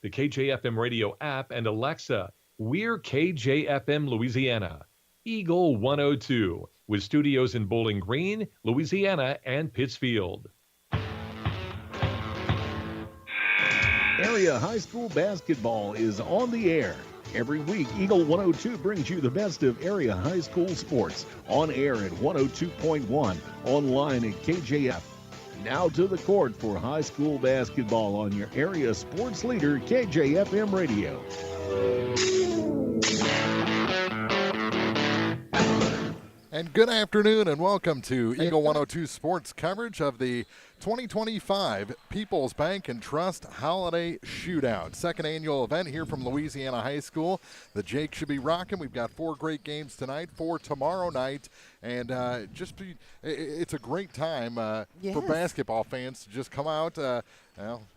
the KJFM radio app, and Alexa. We're KJFM Louisiana. Eagle 102, with studios in Bowling Green, Louisiana, and Pittsfield. Area high school basketball is on the air. Every week, Eagle 102 brings you the best of area high school sports. On air at 102.1, online at KJF. Now to the court for high school basketball on your area sports leader, KJFM Radio. And good afternoon and welcome to Eagle 102 sports coverage of the 2025 People's Bank and Trust Holiday Shootout. Second annual event here from Louisiana High School. The Jake should be rocking. We've got 4 great games tonight, 4 tomorrow night. And it's a great time for basketball fans to just come out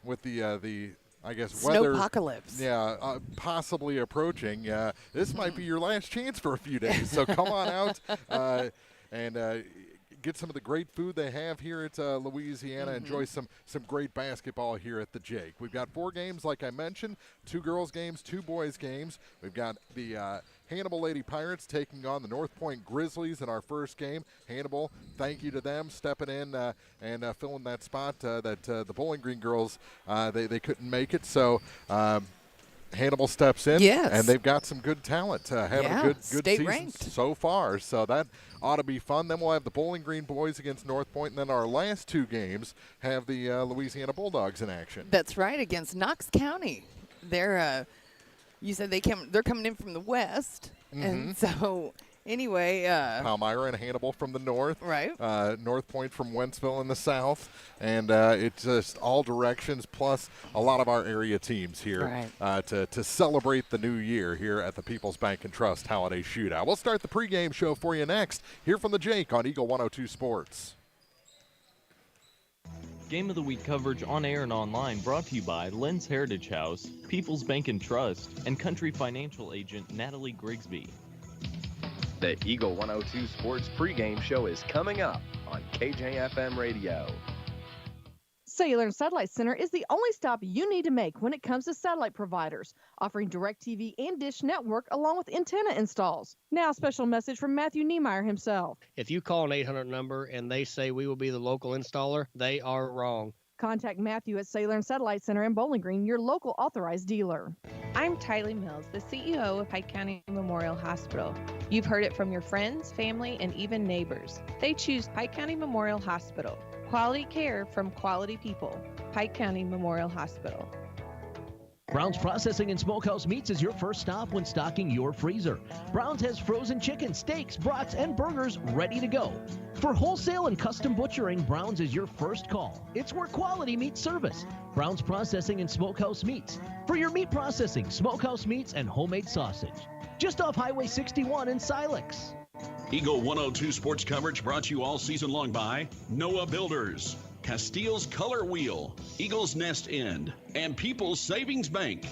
with the I guess weather. Snowpocalypse. Yeah, possibly approaching. This might be your last chance for a few days. So come on out and get some of the great food they have here at Louisiana. Enjoy some great basketball here at the Jake. We've got 4 games, like I mentioned, 2 girls games, 2 boys games. We've got the Hannibal Lady Pirates taking on the North Point Grizzlies in our first game. Hannibal, thank you to them stepping in and filling that spot that the Bowling Green girls, they couldn't make it. So Hannibal steps in, and they've got some good talent. Having a good season ranked so far. So that ought to be fun. Then we'll have the Bowling Green boys against North Point, and then our last 2 games have the Louisiana Bulldogs in action. That's right, against Knox County. They're you said they're coming in from the west, and so anyway, Palmyra and Hannibal from the north, right? North Point from Wentzville in the south, and it's just all directions. Plus a lot of our area teams here to celebrate the new year here at the People's Bank and Trust Holiday Shootout. We'll start the pregame show for you next here from the Jake on Eagle 102 Sports. Game of the Week coverage on air and online brought to you by Lynn's Heritage House, People's Bank and Trust, and Country Financial Agent Natalie Grigsby. The Eagle 102 Sports pregame show is coming up on KJFM Radio. Cellular and Satellite Center is the only stop you need to make when it comes to satellite providers, offering DirecTV and Dish Network along with antenna installs. Now, a special message from Matthew Niemeyer himself. If you call an 800 number and they say we will be the local installer, they are wrong. Contact Matthew at Cellular and Satellite Center in Bowling Green, your local authorized dealer. I'm Tylee Mills, the CEO of Pike County Memorial Hospital. You've heard it from your friends, family, and even neighbors. They choose Pike County Memorial Hospital. Quality care from quality people. Pike County Memorial Hospital. Brown's Processing and Smokehouse Meats is your first stop when stocking your freezer. Brown's has frozen chicken, steaks, brats, and burgers ready to go. For wholesale and custom butchering, Brown's is your first call. It's where quality meets service. Brown's Processing and Smokehouse Meats. For your meat processing, smokehouse meats, and homemade sausage. Just off Highway 61 in Silex. Eagle 102 sports coverage brought to you all season long by Noah Builders, Castile's Color Wheel, Eagle's Nest Inn, and People's Savings Bank.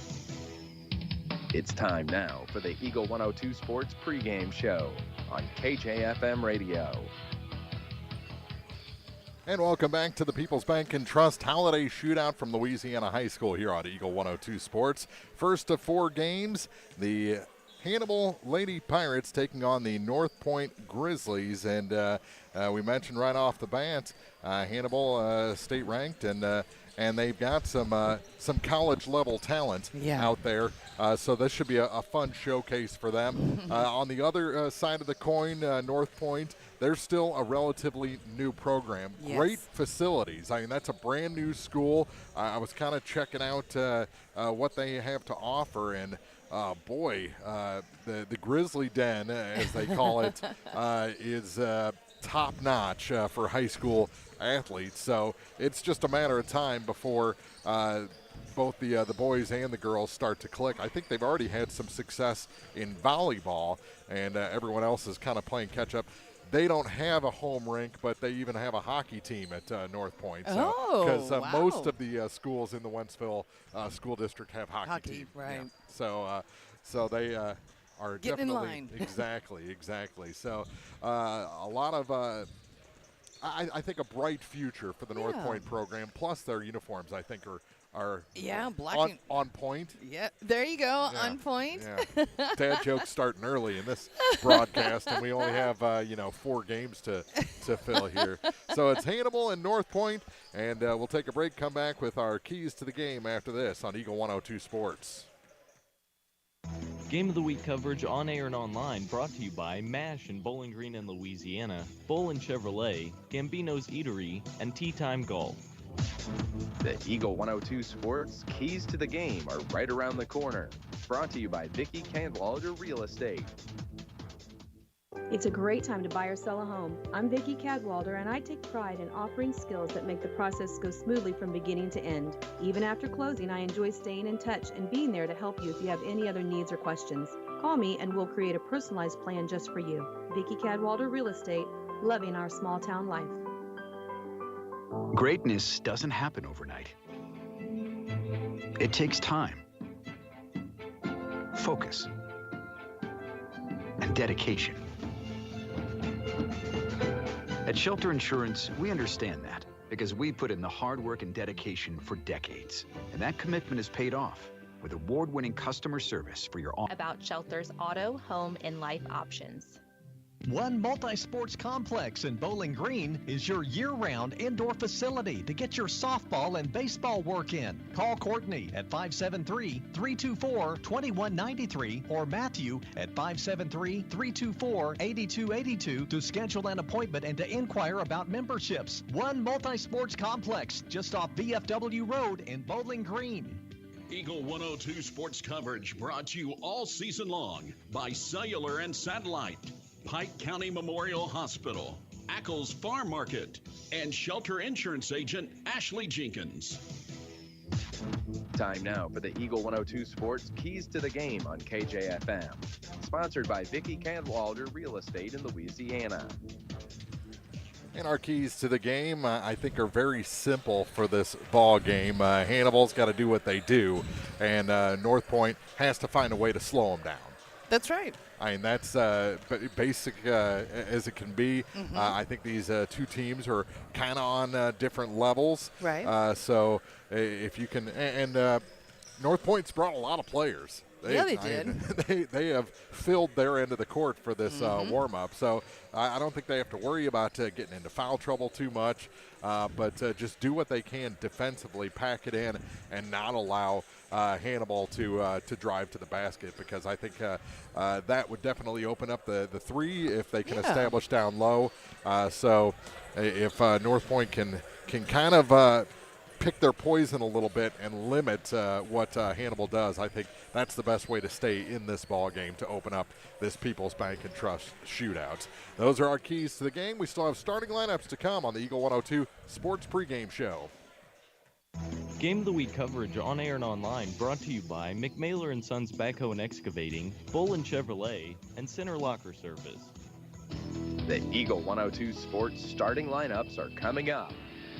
It's time now for the Eagle 102 Sports pregame show on KJFM Radio. And welcome back to the People's Bank and Trust Holiday Shootout from Louisiana High School here on Eagle 102 Sports. First of 4 games, the Hannibal Lady Pirates taking on the North Point Grizzlies, and we mentioned right off the bat, Hannibal state ranked, and they've got some college level talent out there. So this should be a fun showcase for them. On the other side of the coin, North Point, they're still a relatively new program. Yes. Great facilities. I mean, that's a brand new school. I was kind of checking out what they have to offer, and the Grizzly Den, as they call it, is top-notch for high school athletes. So it's just a matter of time before both the boys and the girls start to click. I think they've already had some success in volleyball, and everyone else is kind of playing catch-up. They don't have a home rink, but they even have a hockey team at North Point. Because most of the schools in the Wentzville school district have hockey team. Right. Yeah. So they are getting definitely in line. exactly. So a lot of I think a bright future for the North Point program. Plus their uniforms, I think, are blocking on point. Yeah, there you go, on point. Yeah. Dad jokes starting early in this broadcast, and we only have 4 games to fill here. So it's Hannibal and North Point, and we'll take a break. Come back with our keys to the game after this on Eagle 102 Sports. Game of the Week coverage on air and online brought to you by MASH in Bowling Green and Louisiana, Bolin Chevrolet, Gambino's Eatery, and Tea Time Golf. The Eagle 102 Sports keys to the game are right around the corner. Brought to you by Vicki Cadwalder Real Estate. It's a great time to buy or sell a home. I'm Vicki Cadwalder, and I take pride in offering skills that make the process go smoothly from beginning to end. Even after closing, I enjoy staying in touch and being there to help you if you have any other needs or questions. Call me and we'll create a personalized plan just for you. Vicki Cadwalder Real Estate, loving our small town life. Greatness doesn't happen overnight. It takes time, focus, and dedication. At Shelter Insurance, we understand that because we put in the hard work and dedication for decades. And that commitment is paid off with award-winning customer service for your about Shelter's auto, home, and life options. One Multi-Sports Complex in Bowling Green is your year-round indoor facility to get your softball and baseball work in. Call Courtney at 573-324-2193 or Matthew at 573-324-8282 to schedule an appointment and to inquire about memberships. One Multi-Sports Complex just off VFW Road in Bowling Green. Eagle 102 Sports coverage brought to you all season long by Cellular and Satellite, Pike County Memorial Hospital, Ackles Farm Market, and Shelter Insurance Agent Ashley Jenkins. Time now for the Eagle 102 Sports Keys to the Game on KJFM. Sponsored by Vicki Cadwalder Real Estate in Louisiana. And our keys to the game, I think, are very simple for this ball game. Hannibal's got to do what they do, and North Point has to find a way to slow them down. That's right. I mean, that's basic as it can be. Mm-hmm. I think these two teams are kind of on different levels. Right. So if you can, and North Point's brought a lot of players. They did. They have filled their end of the court for this warm-up. So I don't think they have to worry about getting into foul trouble too much. But just do what they can defensively, pack it in, and not allow Hannibal to drive to the basket, because I think that would definitely open up the three if they can establish down low. So if North Point can kind of pick their poison a little bit and limit what Hannibal does, I think that's the best way to stay in this ball game to open up this People's Bank and Trust shootout. Those are our keys to the game. We still have starting lineups to come on the Eagle 102 Sports Pregame Show. Game of the Week coverage on air and online brought to you by McMailer & Sons Backhoe and Excavating, Bolin Chevrolet, and Center Locker Service. The Eagle 102 Sports starting lineups are coming up.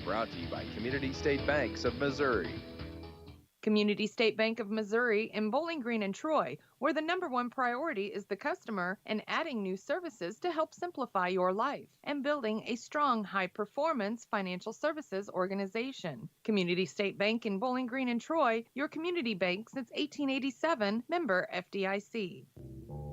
Brought to you by Community State Banks of Missouri. Community State Bank of Missouri in Bowling Green and Troy, where the #1 priority is the customer and adding new services to help simplify your life and building a strong, high-performance financial services organization. Community State Bank in Bowling Green and Troy, your community bank since 1887, member FDIC.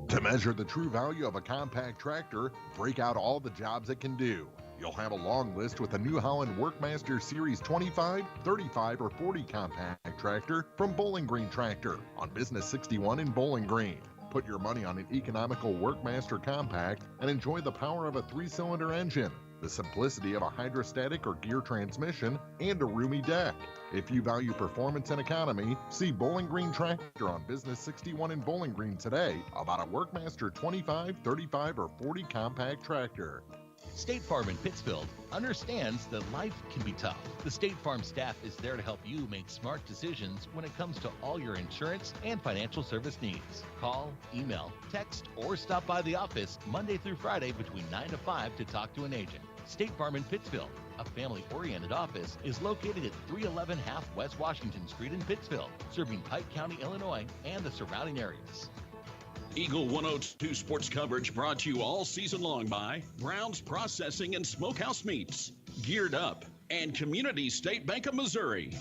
To measure the true value of a compact tractor, break out all the jobs it can do. You'll have a long list with the New Holland Workmaster Series 25, 35, or 40 compact tractor from Bowling Green Tractor on Business 61 in Bowling Green. Put your money on an economical Workmaster compact and enjoy the power of a 3-cylinder engine, the simplicity of a hydrostatic or gear transmission, and a roomy deck. If you value performance and economy, see Bowling Green Tractor on Business 61 in Bowling Green today about a Workmaster 25, 35, or 40 compact tractor. State Farm in Pittsfield understands that life can be tough. The State Farm staff is there to help you make smart decisions when it comes to all your insurance and financial service needs. Call, email, text, or stop by the office Monday through Friday between 9 to 5 to talk to an agent. State Farm in Pittsfield, a family-oriented office, is located at 311 Half West Washington Street in Pittsfield, serving Pike County, Illinois, and the surrounding areas. Eagle 102 Sports coverage brought to you all season long by Brown's Processing and Smokehouse Meats, Geared Up, and Community State Bank of Missouri.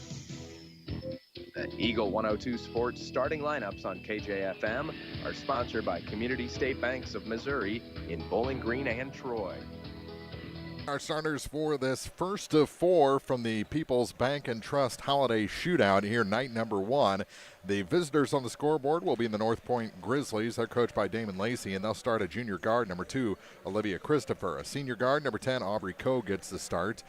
The Eagle 102 Sports starting lineups on KJFM are sponsored by Community State Banks of Missouri in Bowling Green and Troy. Our starters for this first of 4 from the People's Bank and Trust Holiday Shootout here, night number 1. The visitors on the scoreboard will be the North Point Grizzlies. They're coached by Damon Lacey, and they'll start a junior guard, number 2, Olivia Christopher. A senior guard, number 10, Aubrey Coe gets the start.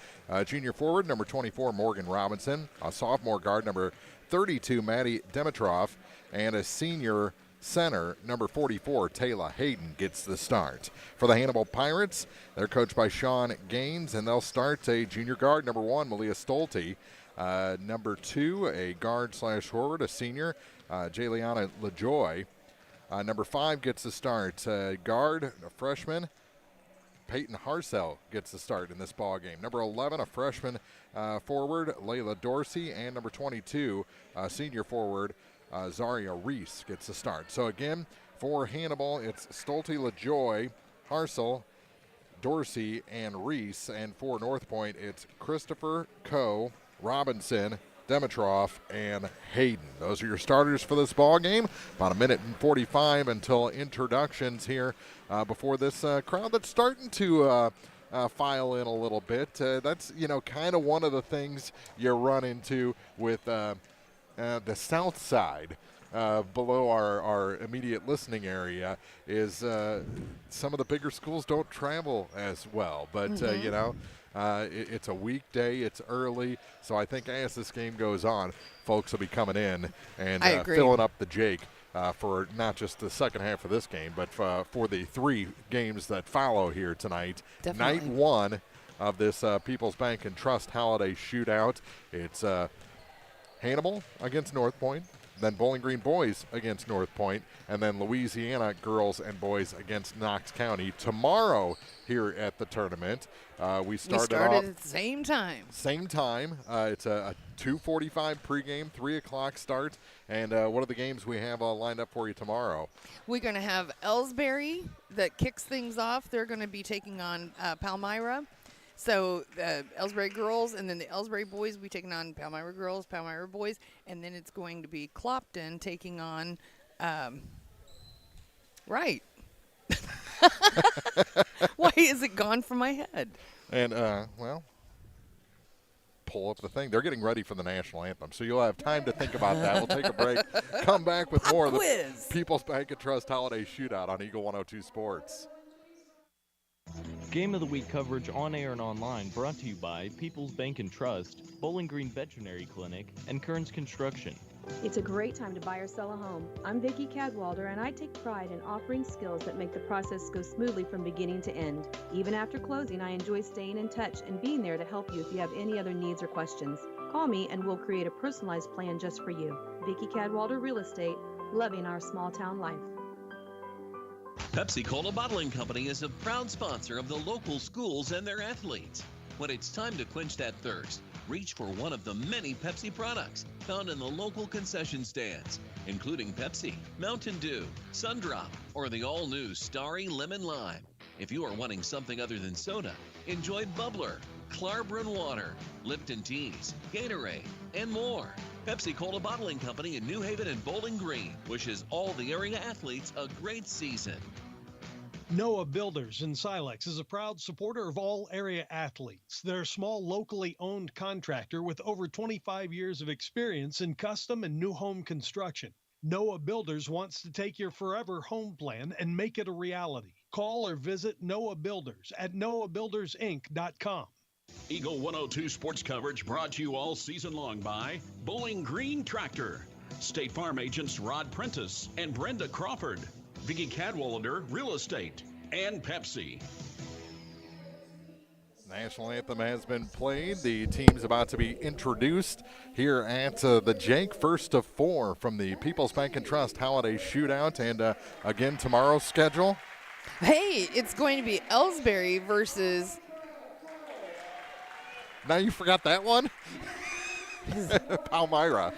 Junior forward, number 24, Morgan Robinson. A sophomore guard, number 32, Maddie Dimitrov. And a senior center, number 44, Taylor Hayden, gets the start. For the Hannibal Pirates, they're coached by Sean Gaines, and they'll start a junior guard, number 1, Malia Stolte. Number 2, a guard/forward, a senior, Jayliana LaJoy. Number 5 gets the start. Guard, a freshman, Peyton Harsell gets the start in this ball game. Number 11, a freshman forward, Layla Dorsey, and number 22, senior forward, Zaria Reese gets the start. So again, for Hannibal, it's Stolte, LaJoy, Harsell, Dorsey, and Reese. And for North Point, it's Christopher, Coe, Robinson, Dimitrov, and Hayden. Those are your starters for this ball game. About a minute and 45 until introductions here before this crowd that's starting to file in a little bit. That's, kind of one of the things you run into with the south side below our immediate listening area is some of the bigger schools don't travel as well. But, it's a weekday, it's early, so I think as this game goes on, folks will be coming in and filling up the Jake for not just the second half of this game, but for the 3 games that follow here tonight. Definitely. Night 1 of this People's Bank and Trust Holiday Shootout. It's Hannibal against North Point, then Bowling Green boys against North Point, and then Louisiana girls and boys against Knox County. Tomorrow here at the tournament, we started off at the same time. Same time. It's a 2:45 pregame, 3 o'clock start. And what are the games we have lined up for you tomorrow? We're going to have Ellsbury that kicks things off. They're going to be taking on Palmyra. So the Ellsbury girls and then the Ellsbury boys will be taking on Palmyra girls, Palmyra boys, and then it's going to be Clopton taking on, right. Why is it gone from my head? And, pull up the thing. They're getting ready for the national anthem, so you'll have time to think about that. We'll take a break, come back with more of the People's Bank and Trust Holiday Shootout on Eagle 102 Sports. Game of the Week coverage on air and online brought to you by People's Bank and Trust, Bowling Green Veterinary Clinic, and Kearns Construction. It's a great time to buy or sell a home. I'm Vicki Cadwalder, and I take pride in offering skills that make the process go smoothly from beginning to end. Even after closing, I enjoy staying in touch and being there to help you if you have any other needs or questions. Call me and we'll create a personalized plan just for you. Vicki Cadwalder Real Estate, loving our small town life. Pepsi Cola Bottling Company is a proud sponsor of the local schools and their athletes. When it's time to quench that thirst, reach for one of the many Pepsi products found in the local concession stands, including Pepsi, Mountain Dew, Sundrop, or the all-new Starry Lemon Lime. If you are wanting something other than soda, enjoy Bubbler, Clarbrun Water, Lipton Teas, Gatorade, and more. Pepsi Cola Bottling Company in New Haven and Bowling Green wishes all the area athletes a great season. Noah Builders in Silex is a proud supporter of all area athletes. They're a small, locally owned contractor with over 25 years of experience in custom and new home construction. Noah Builders wants to take your forever home plan and make it a reality. Call or visit Noah Builders at noahbuildersinc.com. Eagle 102 sports coverage brought to you all season long by Bowling Green Tractor, State Farm agents Rod Prentice and Brenda Crawford, Vicki Cadwalder Real Estate, and Pepsi. National anthem has been played. The team's about to be introduced here at the Jake. First of 4 from the People's Bank and Trust Holiday Shootout. And again, tomorrow's schedule. Hey, it's going to be Ellsbury versus... Now you forgot that one? Palmyra.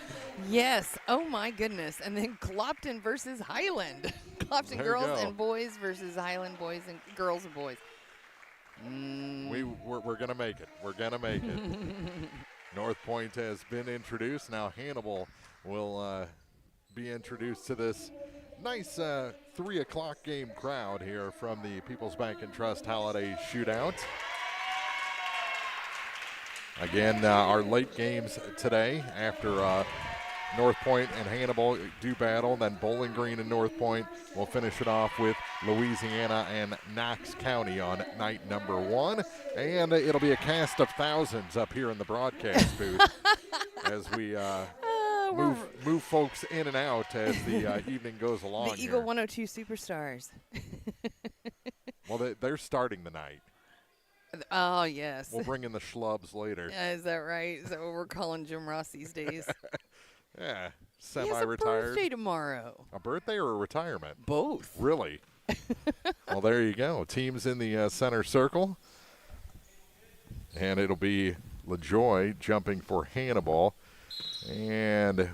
Yes. Oh, my goodness. And then Clopton versus Highland. Clopton There you girls go. and boys versus Highland boys and girls and boys. We're going to make it. We're going to make it. North Point has been introduced. Now Hannibal will be introduced to this nice 3 o'clock game crowd here from the People's Bank and Trust Holiday Shootout. Again, our late games today after North Point and Hannibal do battle, then Bowling Green and North Point will finish it off with Louisiana and Knox County on night number 1. And it'll be a cast of thousands up here in the broadcast booth as we move folks in and out as the evening goes along. The Eagle 102 superstars. Well, they're starting the night. Oh, yes. We'll bring in the schlubs later. Is that right? Is that what we're calling Jim Ross these days? Yeah, He has a semi-retired. birthday tomorrow. A birthday or a retirement? Both. Really? Well, there you go. Teams in the center circle. And it'll be LaJoy jumping for Hannibal. And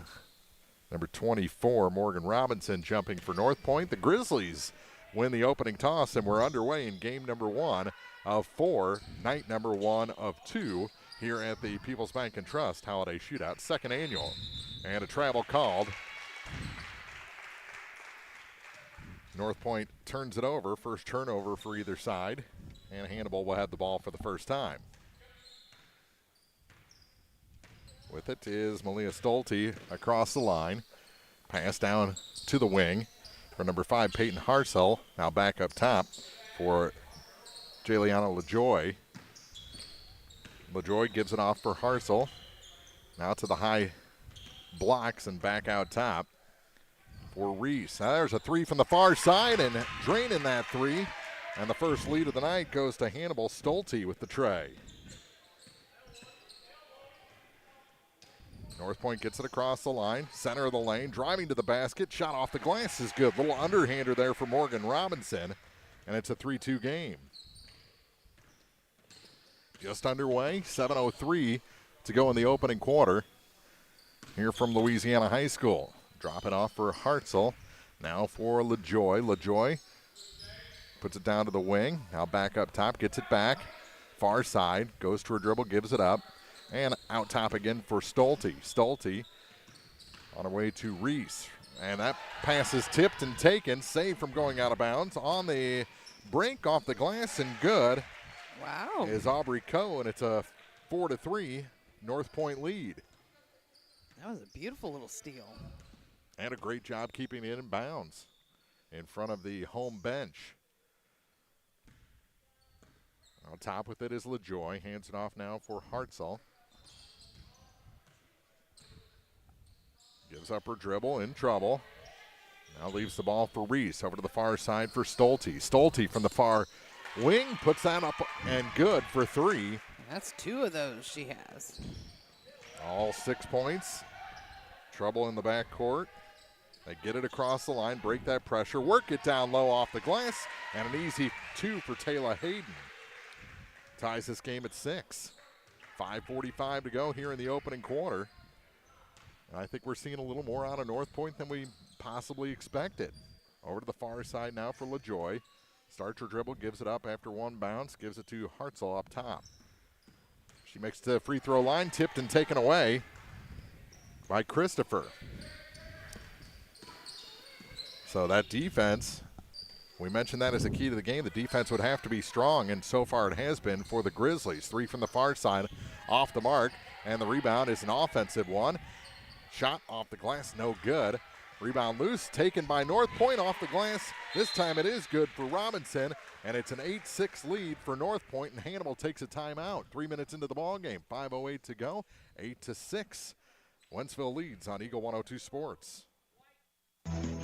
number 24, Morgan Robinson, jumping for North Point. The Grizzlies win the opening toss, and we're underway in game number 1 of 4, night number 1 of 2 here at the People's Bank and Trust Holiday Shootout, second annual. And a travel called. North Point turns it over, first turnover for either side, and Hannibal will have the ball for the first time. With it is Malia Stolte across the line. Pass down to the wing for number 5, Peyton Harsell. Now back up top for Jayliana LaJoy. LaJoy gives it off for Harsell. Now to the high blocks and back out top for Reese. Now there's a 3 from the far side and draining that 3. And the first lead of the night goes to Hannibal. Stolte with the tray. North Point gets it across the line, center of the lane, driving to the basket. Shot off the glass is good. Little underhander there for Morgan Robinson, and it's a 3-2 game. Just underway, 7:03 to go in the opening quarter here from Louisiana High School. Drop it off for Hartzell. Now for LaJoy. LaJoy puts it down to the wing. Now back up top, gets it back. Far side, goes to her dribble, gives it up. And out top again for Stolte. Stolte on her way to Reese. And that pass is tipped and taken. Saved from going out of bounds. On the brink, off the glass, and good. Wow. Is Aubrey Coe, and it's a 4-3 North Point lead. That was a beautiful little steal. And a great job keeping it in bounds in front of the home bench. On top with it is LaJoy. Hands it off now for Hartzell. Gives up her dribble, in trouble. Now leaves the ball for Reese. Over to the far side for Stolte. Stolte from the far wing puts that up and good for 3. That's 2 of those she has. All 6 points. Trouble in the backcourt. They get it across the line, break that pressure, work it down low off the glass, and an easy 2 for Taylor Hayden. Ties this game at 6. 5:45 to go here in the opening quarter. And I think we're seeing a little more out of North Point than we possibly expected. Over to the far side now for LaJoy. Starts her dribble, gives it up after 1 bounce, gives it to Hartzell up top. She makes the free throw line, tipped and taken away by Christopher. So that defense, we mentioned that as a key to the game. The defense would have to be strong, and so far it has been for the Grizzlies. 3 from the far side, off the mark, and the rebound is an offensive one. Shot off the glass, no good. Rebound loose, taken by North Point off the glass. This time it is good for Robinson, and it's an 8-6 lead for North Point, and Hannibal takes a timeout. 3 minutes into the ball game, 5:08 to go, 8-6. Wentzville leads on Eagle 102 Sports.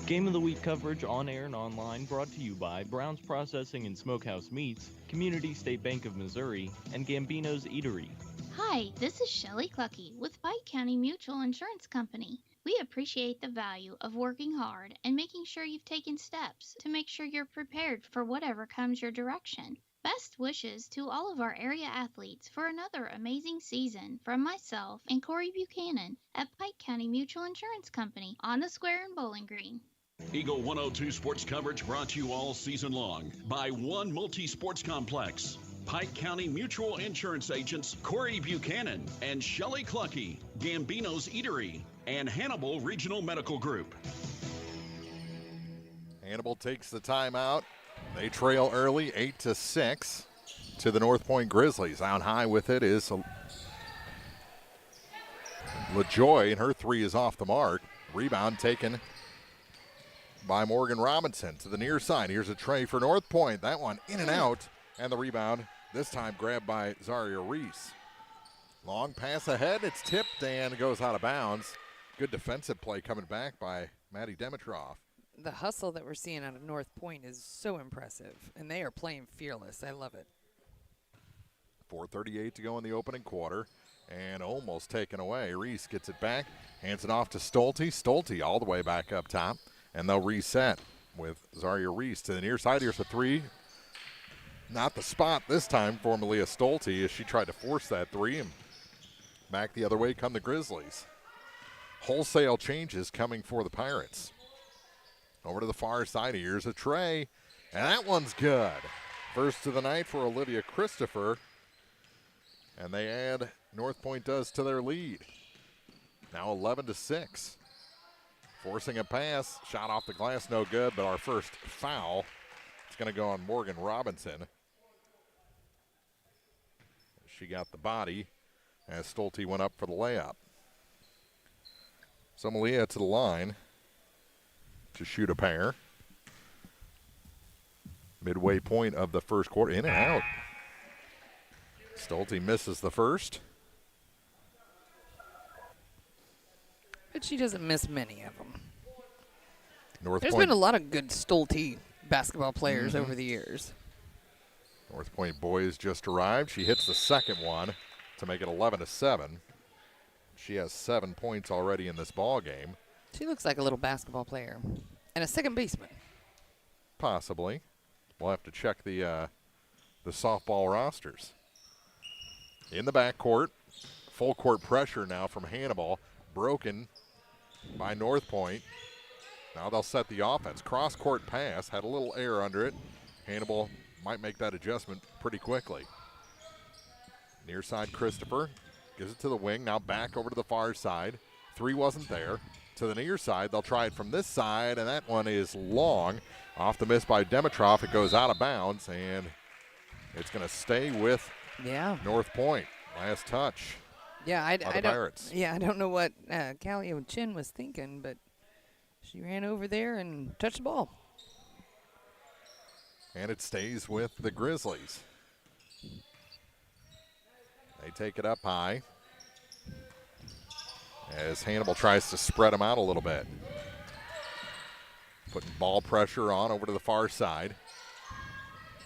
Game of the Week coverage on air and online brought to you by Brown's Processing and Smokehouse Meats, Community State Bank of Missouri, and Gambino's Eatery. Hi, this is Shelley Clucky with Pike County Mutual Insurance Company. We appreciate the value of working hard and making sure you've taken steps to make sure you're prepared for whatever comes your direction. Best wishes to all of our area athletes for another amazing season from myself and Corey Buchanan at Pike County Mutual Insurance Company on the Square in Bowling Green. Eagle 102 sports coverage brought to you all season long by One Multi-Sports Complex. Pike County Mutual Insurance agents Corey Buchanan and Shelley Clucky, Gambino's Eatery, and Hannibal Regional Medical Group. Hannibal takes the timeout. They trail early, 8-6 to the North Point Grizzlies. Out high with it is LaJoy, and her three is off the mark. Rebound taken by Morgan Robinson to the near side. Here's a tray for North Point. That one in and out, and the rebound this time grabbed by Zaria Reese. Long pass ahead. It's tipped and goes out of bounds. Good defensive play coming back by Maddie Dimitrov. The hustle that we're seeing out of North Point is so impressive, and they are playing fearless. I love it. 4:38 to go in the opening quarter, and almost taken away. Reese gets it back, hands it off to Stolte. Stolte all the way back up top, and they'll reset with Zaria Reese to the near side. Here's a three. Not the spot this time for Malia Stolte as she tried to force that three, and back the other way come the Grizzlies. Wholesale changes coming for the Pirates. Over to the far side, here's a tray, and that one's good. First of the night for Olivia Christopher, and they add, North Point does, to their lead. Now 11-6. Forcing a pass, shot off the glass, no good, but our first foul, it's going to go on Morgan Robinson. She got the body as Stolte went up for the layup. So Malia to the line to shoot a pair. Midway point of the first quarter, in and out. Stolte misses the first. But she doesn't miss many of them. There's been a lot of good Stolte basketball players over the years. North Point boys just arrived. She hits the second one to make it 11-7. She has 7 points already in this ball game. She looks like a little basketball player. And a second baseman. Possibly. We'll have to check the softball rosters. In the backcourt, full court pressure now from Hannibal. Broken by North Point. Now they'll set the offense. Cross-court pass, had a little air under it. Hannibal might make that adjustment pretty quickly. Near side, Christopher gives it to the wing. Now back over to the far side. Three wasn't there. To the near side, they'll try it from this side, and that one is long. Off the miss by Dimitrov, it goes out of bounds, and it's going to stay with North Point. Last touch. Yeah, I Pirates. I don't know what Callie Chin was thinking, but she ran over there and touched the ball. And it stays with the Grizzlies. They take it up high as Hannibal tries to spread them out a little bit. Putting ball pressure on over to the far side.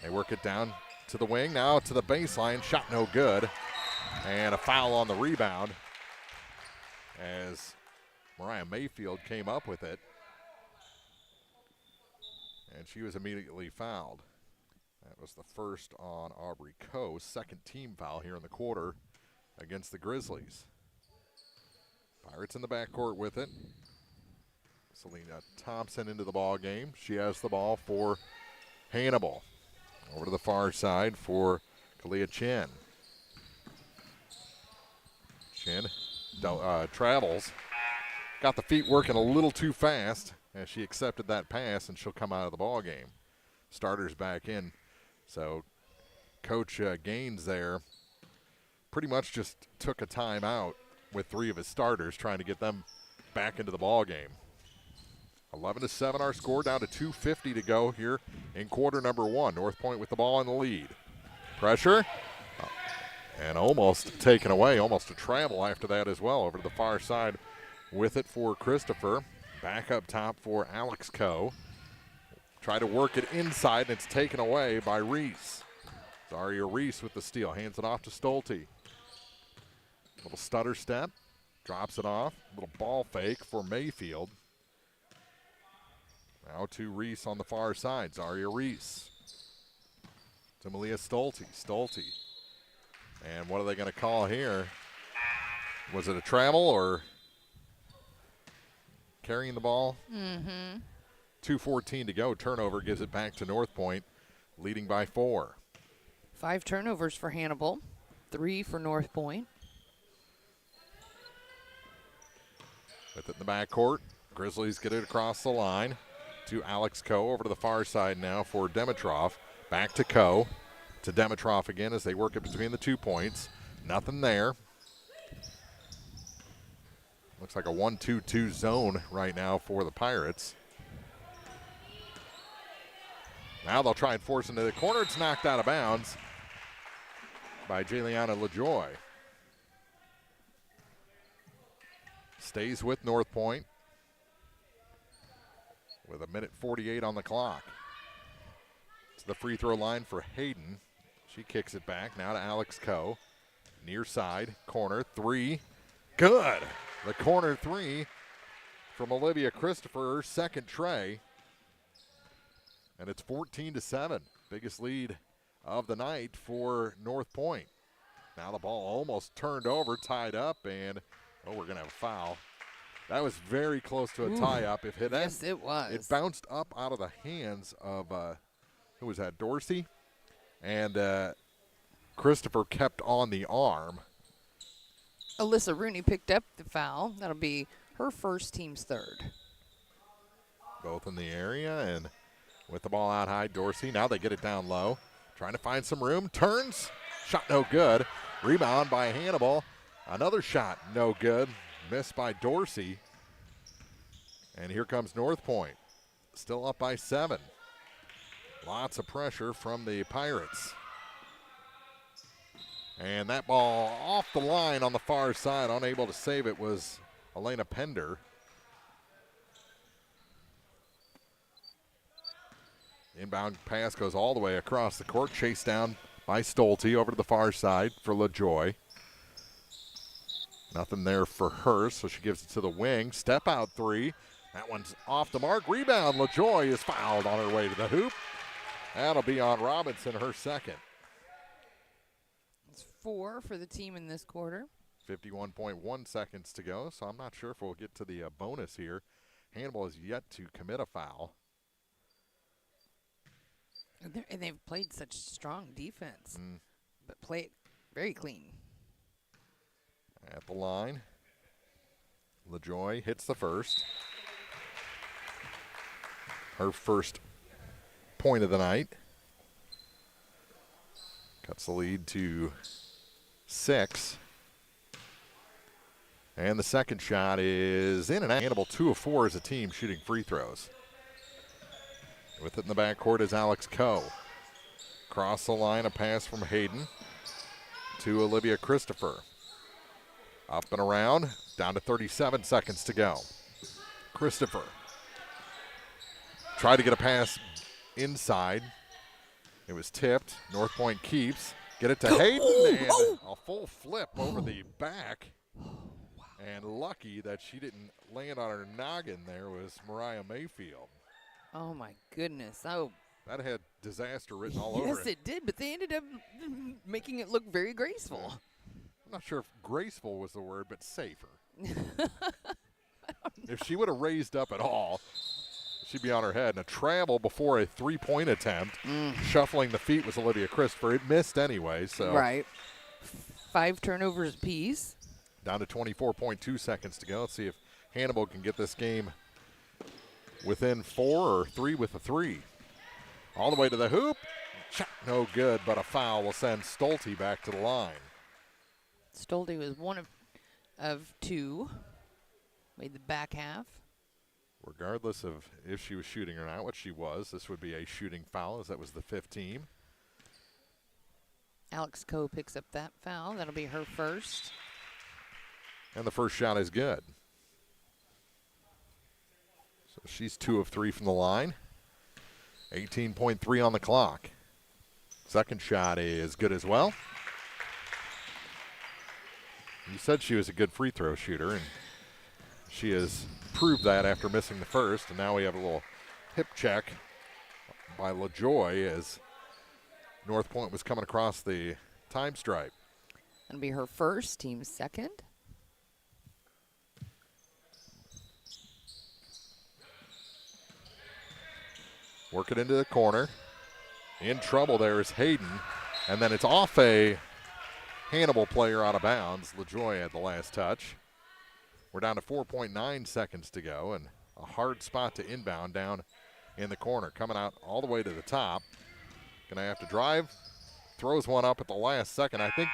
They work it down to the wing, now to the baseline. Shot no good. And a foul on the rebound as Mariah Mayfield came up with it. And she was immediately fouled. That was the first on Aubrey Coe. Second team foul here in the quarter against the Grizzlies. Pirates in the backcourt with it. Selena Thompson into the ball game. She has the ball for Hannibal. Over to the far side for Kalia Chin. Chin travels. Got the feet working a little too fast as she accepted that pass, and she'll come out of the ball game. Starters back in. So Coach Gaines there pretty much just took a timeout with three of his starters, trying to get them back into the ball game. 11-7 our score, down to 2:50 to go here in quarter number one. North Point with the ball in the lead. Pressure, and almost taken away, almost a travel after that as well. Over to the far side with it for Christopher. Back up top for Alex Coe. Try to work it inside, and it's taken away by Reese. Zaria Reese with the steal, hands it off to Stolte. Little stutter step, drops it off. Little ball fake for Mayfield. Now to Reese on the far side. Zaria Reese to Malia Stolte. Stolte. And what are they going to call here? Was it a travel or carrying the ball? 2:14 to go. Turnover gives it back to North Point, leading by 4. 5 turnovers for Hannibal, 3 for North Point. With it in the backcourt, Grizzlies get it across the line to Alex Coe. Over to the far side now for Dimitrov. Back to Coe. To Dimitrov again as they work it between the 2 points. Nothing there. Looks like a 1-2-2 zone right now for the Pirates. Now they'll try and force into the corner. It's knocked out of bounds by Jayliana LaJoy. Stays with North Point with 1:48 on the clock. To the free throw line for Hayden. She kicks it back now to Alex Coe. Near side, corner, three. Good. The corner three from Olivia Christopher, her second tray. And it's 14-7. Biggest lead of the night for North Point. Now the ball almost turned over, tied up, and we're going to have a foul. That was very close to a tie-up. Yes, it was. It bounced up out of the hands of, who was that, Dorsey? And Christopher kept on the arm. Alyssa Rooney picked up the foul. That'll be her first, team's third. Both in the area, and with the ball out high, Dorsey. Now they get it down low. Trying to find some room. Turns. Shot no good. Rebound by Hannibal. Another shot no good. Missed by Dorsey. And here comes North Point. Still up by 7. Lots of pressure from the Pirates. And that ball off the line on the far side. Unable to save it was Elena Pender. Inbound pass goes all the way across the court. Chased down by Stolte over to the far side for LaJoy. Nothing there for her, so she gives it to the wing. Step out three. That one's off the mark. Rebound. LaJoy is fouled on her way to the hoop. That'll be on Robinson, her second. It's 4 for the team in this quarter. 51.1 seconds to go, so I'm not sure if we'll get to the bonus here. Hannibal has yet to commit a foul. And they've played such strong defense, but play it very clean. At the line, LaJoy hits the first. Her first point of the night. Cuts the lead to 6. And the second shot is in and out. Hannibal 2 of 4 as a team shooting free throws. With it in the backcourt is Alex Coe. Cross the line, a pass from Hayden to Olivia Christopher. Up and around, down to 37 seconds to go. Christopher tried to get a pass inside. It was tipped. North Point keeps. Get it to Hayden, and a full flip over the back. And lucky that she didn't land on her noggin there was Mariah Mayfield. Oh, my goodness. Oh, that had disaster written all over it. Yes, it did, but they ended up making it look very graceful. I'm not sure if graceful was the word, but safer. If she would have raised up at all, she'd be on her head. And a travel before a three-point attempt. Shuffling the feet was Olivia Christopher. It missed anyway. So right. 5 turnovers apiece. Down to 24.2 seconds to go. Let's see if Hannibal can get this game within 4 or 3 with a 3. All the way to the hoop. Shot no good, but a foul will send Stolte back to the line. Stolte was 1 of 2. Made the back half. Regardless of if she was shooting or not, what she was, this would be a shooting foul, as that was the 5th team. Alex Coe picks up that foul. That'll be her first. And the first shot is good. So she's 2 of 3 from the line. 18.3 on the clock. Second shot is good as well. You said she was a good free throw shooter, and she has proved that after missing the first. And now we have a little hip check by LaJoy as North Point was coming across the time stripe. That'll be her first, team's second. Work it into the corner. In trouble there is Hayden. And then it's off a Hannibal player out of bounds. LaJoy had the last touch. We're down to 4.9 seconds to go, and a hard spot to inbound down in the corner. Coming out all the way to the top. Going to have to drive. Throws one up at the last second. I think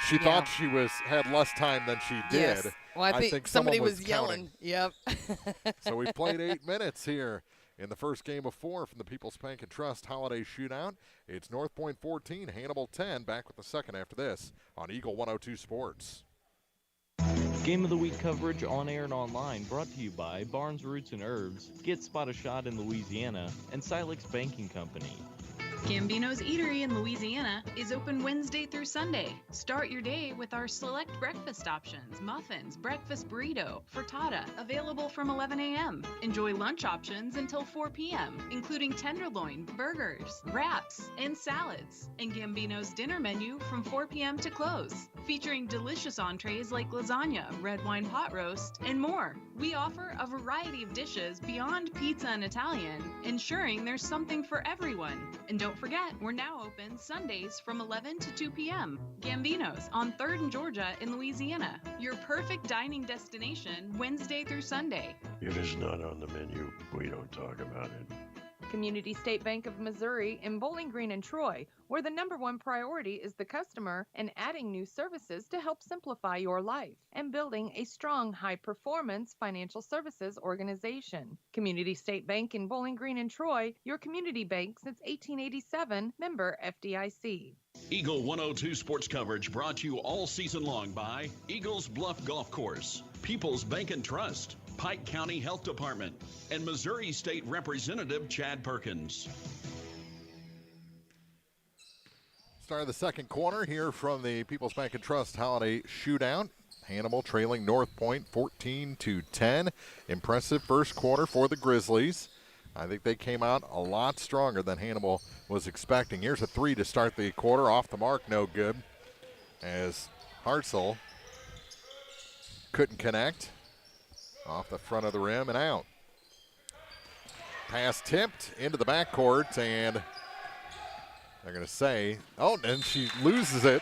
she thought she had less time than she did. Yes. Well, I think somebody was yelling. Yep. So we played 8 minutes here in the first game of 4 from the People's Bank and Trust Holiday Shootout. It's North Point 14, Hannibal 10. Back with the second after this on Eagle 102 Sports. Game of the Week coverage on air and online brought to you by Barnes Roots and Herbs, Get Spot a Shot in Louisiana, and Silex Banking Company. Gambino's Eatery in Louisiana is open Wednesday through Sunday. Start your day with our select breakfast options, muffins, breakfast burrito, frittata, available from 11 a.m. Enjoy lunch options until 4 p.m., including tenderloin, burgers, wraps, and salads. And Gambino's dinner menu from 4 p.m. to close, featuring delicious entrees like lasagna, red wine pot roast, and more. We offer a variety of dishes beyond pizza and Italian, ensuring there's something for everyone. And don't forget, we're now open Sundays from 11 to 2 p.m. Gambino's on 3rd and Georgia in Louisiana. Your perfect dining destination Wednesday through Sunday. If it's not on the menu, we don't talk about it. Community State Bank of Missouri in Bowling Green and Troy, where the #1 priority is the customer and adding new services to help simplify your life and building a strong, high-performance financial services organization. Community State Bank in Bowling Green and Troy, your community bank since 1887, member FDIC. Eagle 102 sports coverage brought to you all season long by Eagles Bluff Golf Course, People's Bank and Trust, Pike County Health Department, and Missouri State Representative Chad Perkins. Start of the second quarter here from the People's Bank and Trust Holiday Shootout. Hannibal trailing North Point 14-10. Impressive first quarter for the Grizzlies. I think they came out a lot stronger than Hannibal was expecting. Here's a three to start the quarter. Off the mark, no good, as Hartzell couldn't connect. Off the front of the rim and out. Pass tipped into the backcourt, and they're going to say, oh, and she loses it.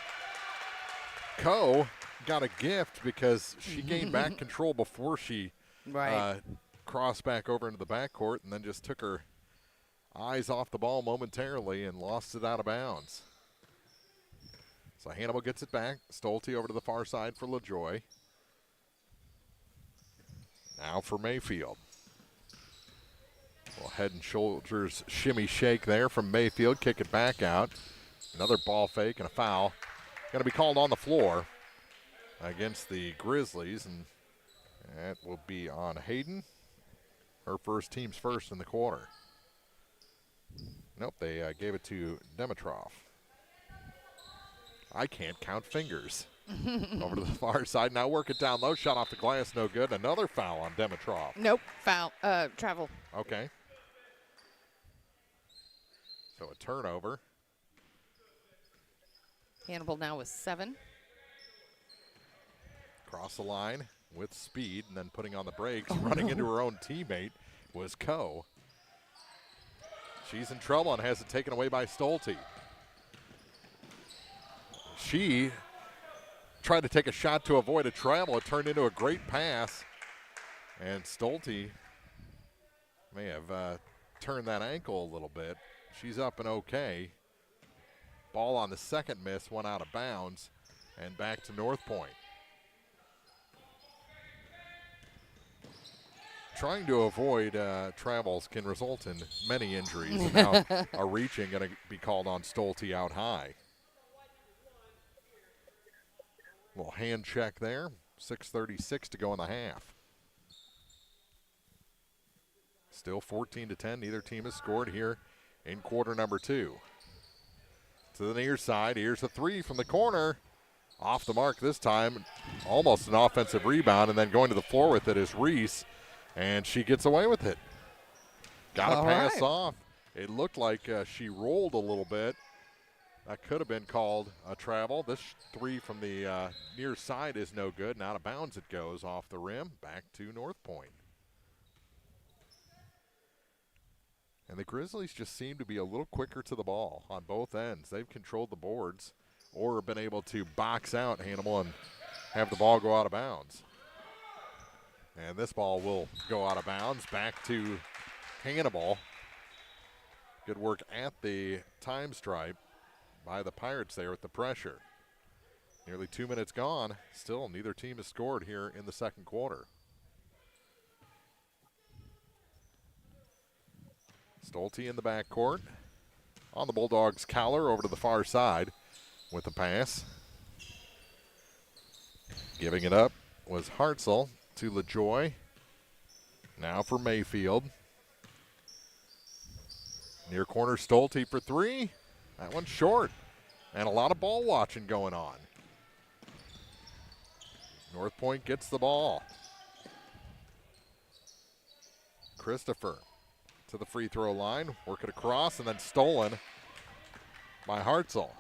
Coe got a gift because she gained back control before she crossed back over into the backcourt and then just took her eyes off the ball momentarily and lost it out of bounds. So Hannibal gets it back. Stolte over to the far side for LaJoy. Now for Mayfield. Well, head and shoulders shimmy shake there from Mayfield. Kick it back out. Another ball fake and a foul. Going to be called on the floor against the Grizzlies, and that will be on Hayden. Her first, team's first in the quarter. Nope, they gave it to Dimitrov. I can't count fingers. Over to the far side. Now work it down low. Shot off the glass, no good. Another foul on Dimitrov. Nope, foul. Travel. Okay. So a turnover. Hannibal now with 7. Cross the line with speed and then putting on the brakes. Running into her own teammate was Coe. She's in trouble and has it taken away by Stolte. She tried to take a shot to avoid a travel. It turned into a great pass. And Stolte may have turned that ankle a little bit. She's up and okay. Ball on the second miss went out of bounds and back to North Point. Trying to avoid travels can result in many injuries. And now a reaching going to be called on Stolte out high. Little hand check there. 6:36 to go in the half. Still 14-10. Neither team has scored here in quarter number 2. To the near side. Here's a three from the corner. Off the mark this time. Almost an offensive rebound, and then going to the floor with it is Reese, and she gets away with it. Got to pass off. It looked like she rolled a little bit. That could have been called a travel. This three from the near side is no good. And out of bounds it goes off the rim. Back to North Point. And the Grizzlies just seem to be a little quicker to the ball on both ends. They've controlled the boards or been able to box out Hannibal and have the ball go out of bounds. And this ball will go out of bounds back to Hannibal. Good work at the time stripe by the Pirates there with the pressure. Nearly 2 minutes gone. Still, neither team has scored here in the second quarter. Stolte in the backcourt. On the Bulldogs, Cowler over to the far side with the pass. Giving it up was Hartzell to LaJoy. Now for Mayfield. Near corner, Stolte for three. That one's short. And a lot of ball watching going on. North Point gets the ball. Christopher to the free throw line. Work it across and then stolen by Hartzell.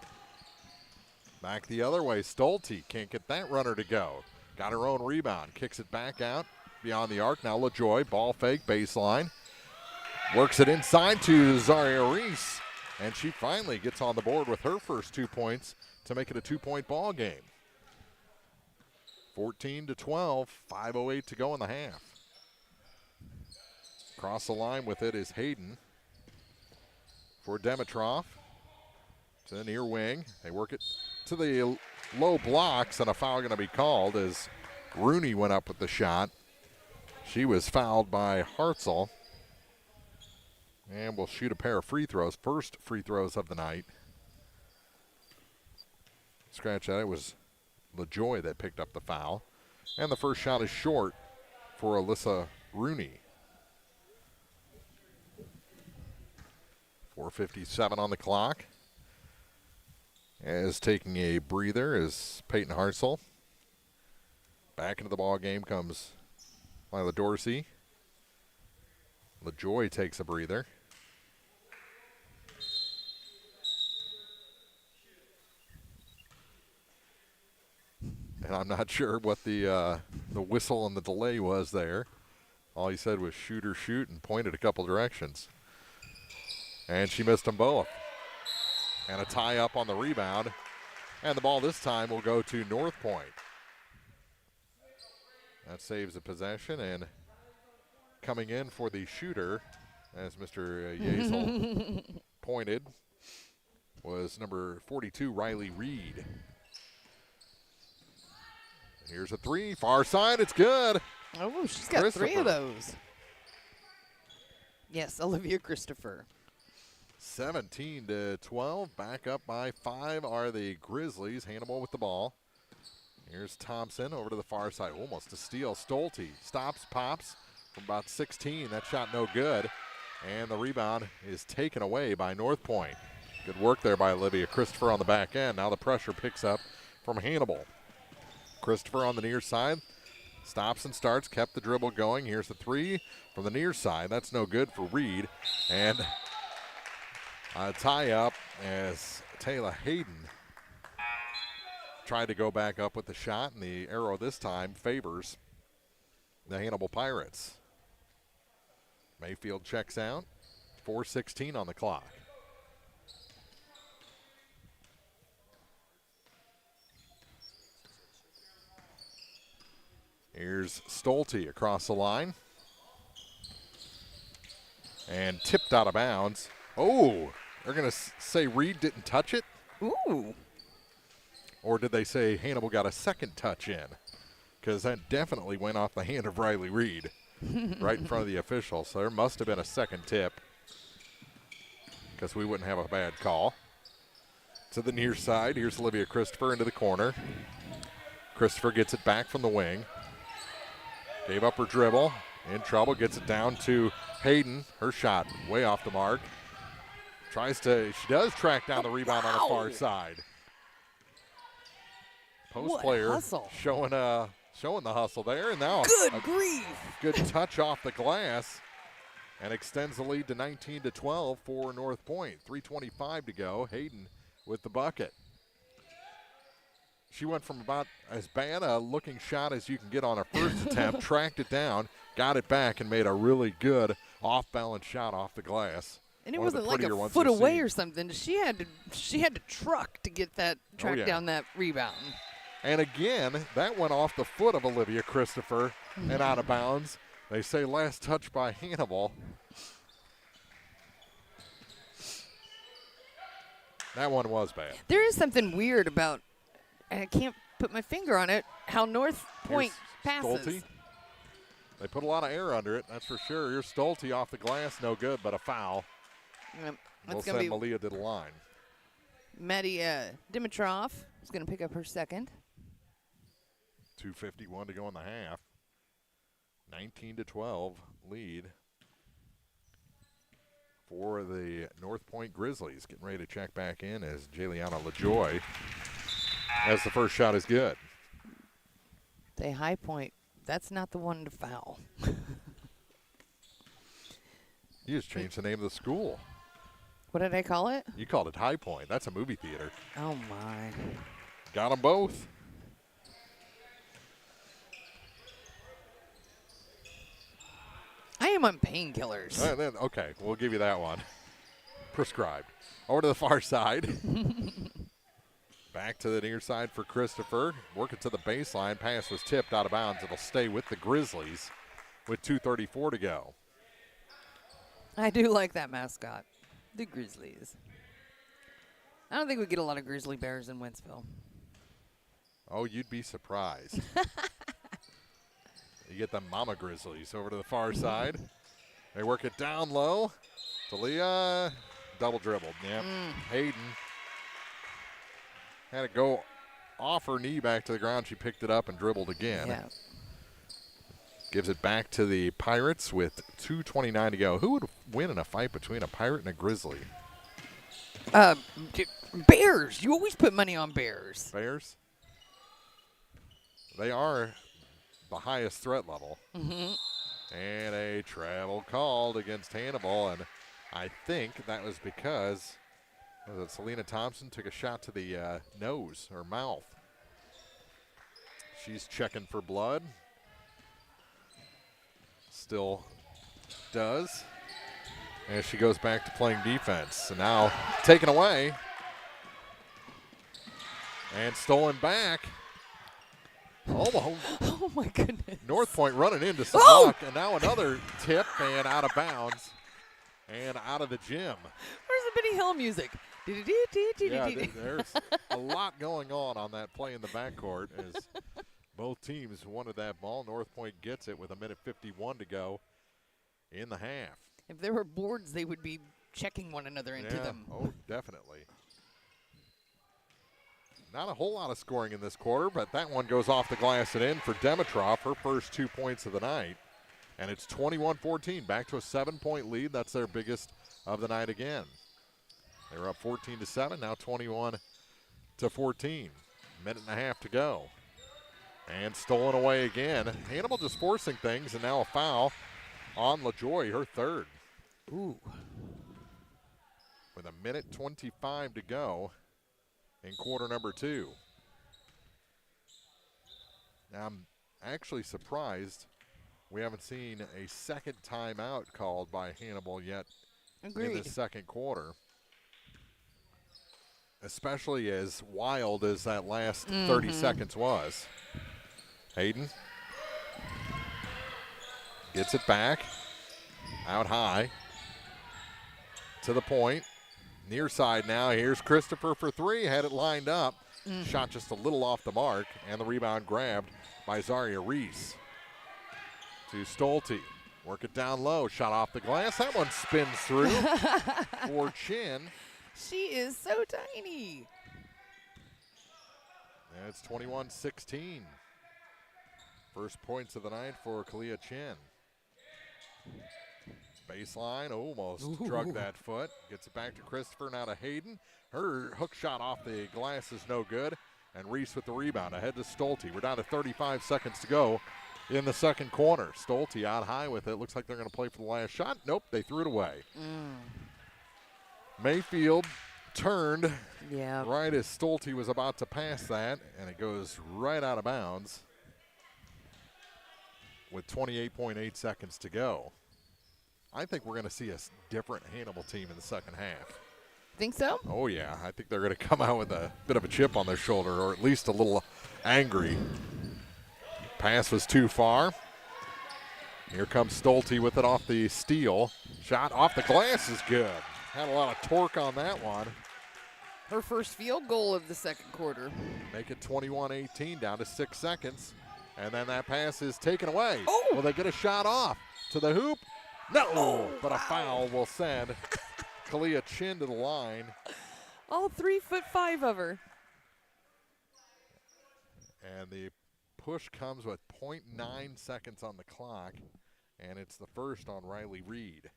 Back the other way. Stolte can't get that runner to go. Got her own rebound. Kicks it back out beyond the arc. Now LaJoy. Ball fake baseline. Works it inside to Zaria Reese. And she finally gets on the board with her first 2 points to make it a 2-point ball game. 14-12, 5:08 to go in the half. Across the line with it is Hayden for Dimitrov to the near wing. They work it to the low blocks, and a foul going to be called as Rooney went up with the shot. She was fouled by Hartzell. And we'll shoot a pair of free throws, first free throws of the night. Scratch that, it was LaJoy that picked up the foul. And the first shot is short for Alyssa Rooney. 4:57 on the clock. As taking a breather is Peyton Hartzell. Back into the ball game comes Lila Dorsey. LaJoy takes a breather. And I'm not sure what the whistle and the delay was there. All he said was shoot or shoot and pointed a couple directions. And she missed them both. And a tie up on the rebound. And the ball this time will go to North Point. That saves a possession, and coming in for the shooter, as Mr. Yazel pointed, was number 42, Riley Reed. Here's a three, far side, it's good. Oh, she's got three of those. Yes, Olivia Christopher. 17-12, back up by 5 are the Grizzlies. Hannibal with the ball. Here's Thompson over to the far side, almost a steal. Stolte stops, pops from about 16. That shot no good, and the rebound is taken away by North Point. Good work there by Olivia Christopher on the back end. Now the pressure picks up from Hannibal. Christopher on the near side. Stops and starts, kept the dribble going. Here's the three from the near side. That's no good for Reed. And a tie-up as Taylor Hayden tried to go back up with the shot, and the arrow this time favors the Hannibal Pirates. Mayfield checks out. 4:16 on the clock. Here's Stolte across the line. And tipped out of bounds. Oh, they're going to say Reed didn't touch it? Ooh. Or did they say Hannibal got a second touch in? Because that definitely went off the hand of Riley Reed right in front of the official. So there must have been a second tip, because we wouldn't have a bad call. To the near side, here's Olivia Christopher into the corner. Christopher gets it back from the wing. Gave up her dribble. In trouble, gets it down to Hayden. Her shot way off the mark. She does track down the rebound on the far side. Post player hustle. showing the hustle there. And now good grief. Good touch off the glass. And extends the lead to 19-12 for North Point. 3:25 to go. Hayden with the bucket. She went from about as bad a looking shot as you can get on a first attempt, tracked it down, got it back, and made a really good off-balance shot off the glass. And it wasn't like a foot away or something. She had to truck to get that track down that rebound. And again, that went off the foot of Olivia Christopher and out of bounds. They say last touch by Hannibal. That one was bad. There is something weird about, and I can't put my finger on it, how North Point passes. Stolte. They put a lot of air under it, that's for sure. Here's Stolte off the glass, no good, but a foul. Yep. We'll That's going send to be Malia to the line. Maddie Dimitrov is going to pick up her second. 2:51 to go in the half. 19-12 lead for the North Point Grizzlies. Getting ready to check back in as Jayliana LaJoy as the first shot is good. Say High Point. That's not the one to foul. You just changed the name of the school. What did I call it? You called it High Point. That's a movie theater. Oh, my. Got them both. I am on painkillers. Okay, we'll give you that one. Prescribed. Over to the far side. Back to the near side for Christopher. Working to the baseline. Pass was tipped out of bounds. It'll stay with the Grizzlies with 2:34 to go. I do like that mascot, the Grizzlies. I don't think we get a lot of grizzly bears in Wentzville. Oh, you'd be surprised. You get the Mama Grizzlies over to the far side. They work it down low. Talia double dribbled. Yep. Hayden had to go off her knee back to the ground. She picked it up and dribbled again. Yeah. Gives it back to the Pirates with 2:29 to go. Who would win in a fight between a Pirate and a Grizzly? Bears. You always put money on Bears. Bears? They are the highest threat level. Mm-hmm. And a travel called against Hannibal, and I think that was because Selena Thompson took a shot to the nose or mouth. She's checking for blood. Still does. As she goes back to playing defense. So now taken away. And stolen back. Oh my goodness. North Point running into some luck, and now another tip and out of bounds and out of the gym. Where's the Benny Hill music? Yeah, there's a lot going on that play in the backcourt as both teams wanted that ball. North Point gets it with 1:51 to go in the half. If there were boards, they would be checking one another into them. Oh, definitely. Not a whole lot of scoring in this quarter, but that one goes off the glass and in for Dimitrov, her first 2 points of the night. And it's 21-14, back to a 7-point lead. That's their biggest of the night again. They were up 14-7, now 21-14. Minute and a half to go. And stolen away again. Hannibal just forcing things, and now a foul on LaJoy, her third. Ooh. With 1:25 to go in quarter number 2. Now, I'm actually surprised we haven't seen a second timeout called by Hannibal yet in the second quarter. Especially as wild as that last 30 seconds was. Hayden gets it back. Out high. To the point. Near side now. Here's Christopher for three. Had it lined up. Shot just a little off the mark. And the rebound grabbed by Zaria Reese. To Stolte. Work it down low. Shot off the glass. That one spins through for Chin. She is so tiny. And it's 21-16. First points of the night for Kalia Chin. Baseline, almost drug that foot. Gets it back to Christopher, now to Hayden. Her hook shot off the glass is no good. And Reese with the rebound, ahead to Stolte. We're down to 35 seconds to go in the second quarter. Stolte out high with it. Looks like they're going to play for the last shot. Nope, they threw it away. Mayfield turned right as Stolte was about to pass that, and it goes right out of bounds with 28.8 seconds to go. I think we're going to see a different Hannibal team in the second half. Think so? Oh, yeah. I think they're going to come out with a bit of a chip on their shoulder, or at least a little angry. Pass was too far. Here comes Stolte with it off the steal. Shot off the glass is good. Had a lot of torque on that one. Her first field goal of the second quarter. Make it 21-18, down to 6 seconds. And then that pass is taken away. Oh. Will they get a shot off to the hoop? No, but a wow. foul will send Kalia Chin to the line. All 3'5" of her. And the push comes with 0.9 seconds on the clock, and it's the first on Riley Reed.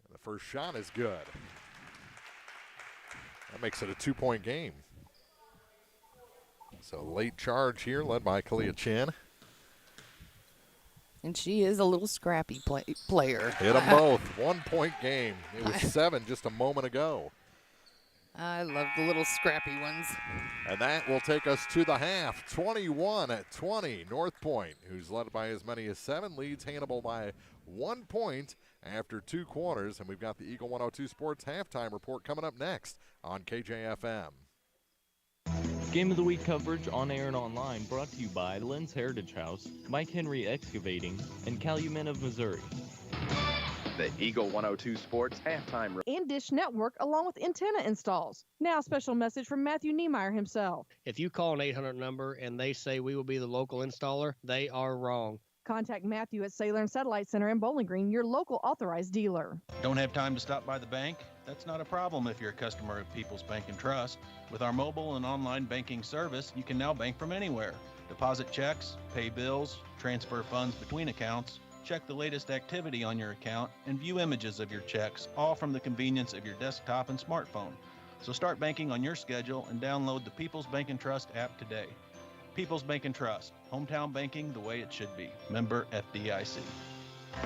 And the first shot is good. That makes it a 2-point game. So late charge here, led by Kalia Chin. And she is a little scrappy player. Hit them both. 1-point game. It was 7 just a moment ago. I love the little scrappy ones. And that will take us to the half. 21-20. North Point, who's led by as many as 7, leads Hannibal by 1 point after 2 quarters. And we've got the Eagle 102 Sports halftime report coming up next on KJFM. Game of the Week coverage on air and online brought to you by Lynn's Heritage House, Mike Henry Excavating, and Calumet of Missouri. The Eagle 102 Sports halftime And Dish Network, along with antenna installs. Now a special message from Matthew Niemeyer himself. If you call an 800 number and they say we will be the local installer, they are wrong. Contact Matthew at Sailor and Satellite Center in Bowling Green, your local authorized dealer. Don't have time to stop by the bank? That's not a problem if you're a customer of People's Bank and Trust. With our mobile and online banking service, you can now bank from anywhere. Deposit checks, pay bills, transfer funds between accounts, check the latest activity on your account, and view images of your checks, all from the convenience of your desktop and smartphone. So start banking on your schedule and download the People's Bank and Trust app today. People's Bank and Trust, hometown banking the way it should be. Member FDIC.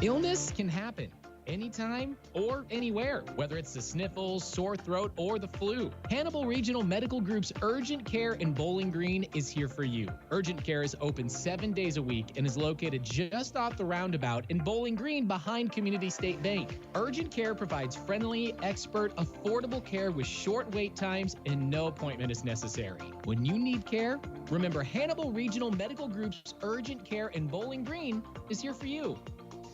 Illness can happen anytime or anywhere, whether it's the sniffles, sore throat, or the flu. Hannibal Regional Medical Group's Urgent Care in Bowling Green is here for you. Urgent Care is open 7 days a week and is located just off the roundabout in Bowling Green behind Community State Bank. Urgent Care provides friendly, expert, affordable care with short wait times and no appointment is necessary. When you need care, remember Hannibal Regional Medical Group's Urgent Care in Bowling Green is here for you.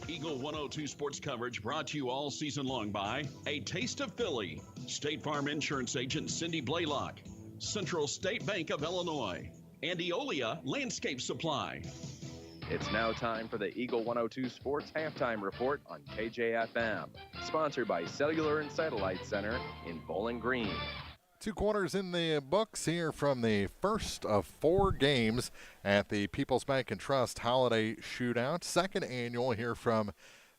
Eagle 102 Sports coverage brought to you all season long by A Taste of Philly, State Farm Insurance Agent Cindy Blaylock, Central State Bank of Illinois, and Eolia Landscape Supply. It's now time for the Eagle 102 Sports halftime report on KJFM, sponsored by Cellular and Satellite Center in Bowling Green. 2 quarters in the books here from the first of 4 games at the People's Bank and Trust Holiday Shootout. Second annual here from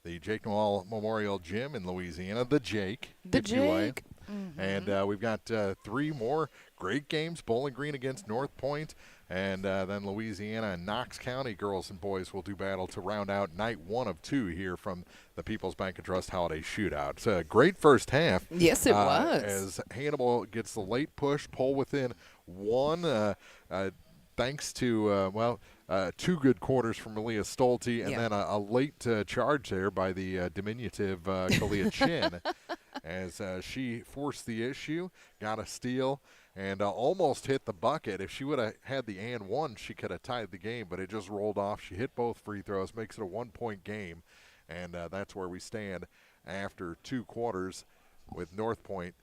the Jake Noel Memorial Gym in Louisiana, the Jake. The Jake. Mm-hmm. And we've got 3 more great games. Bowling Green against North Point, and then Louisiana and Knox County girls and boys will do battle to round out night 1 of 2 here from the People's Bank and Trust Holiday Shootout. It's a great first half. Yes, it was. As Hannibal gets the late push, pull within 1, thanks to, 2 good quarters from Malia Stolte, and then a late charge there by the diminutive Kalia Chin as she forced the issue, got a steal, and almost hit the bucket. If she would have had the and one, she could have tied the game, but it just rolled off. She hit both free throws, makes it a 1-point game, and that's where we stand after 2 quarters with North Point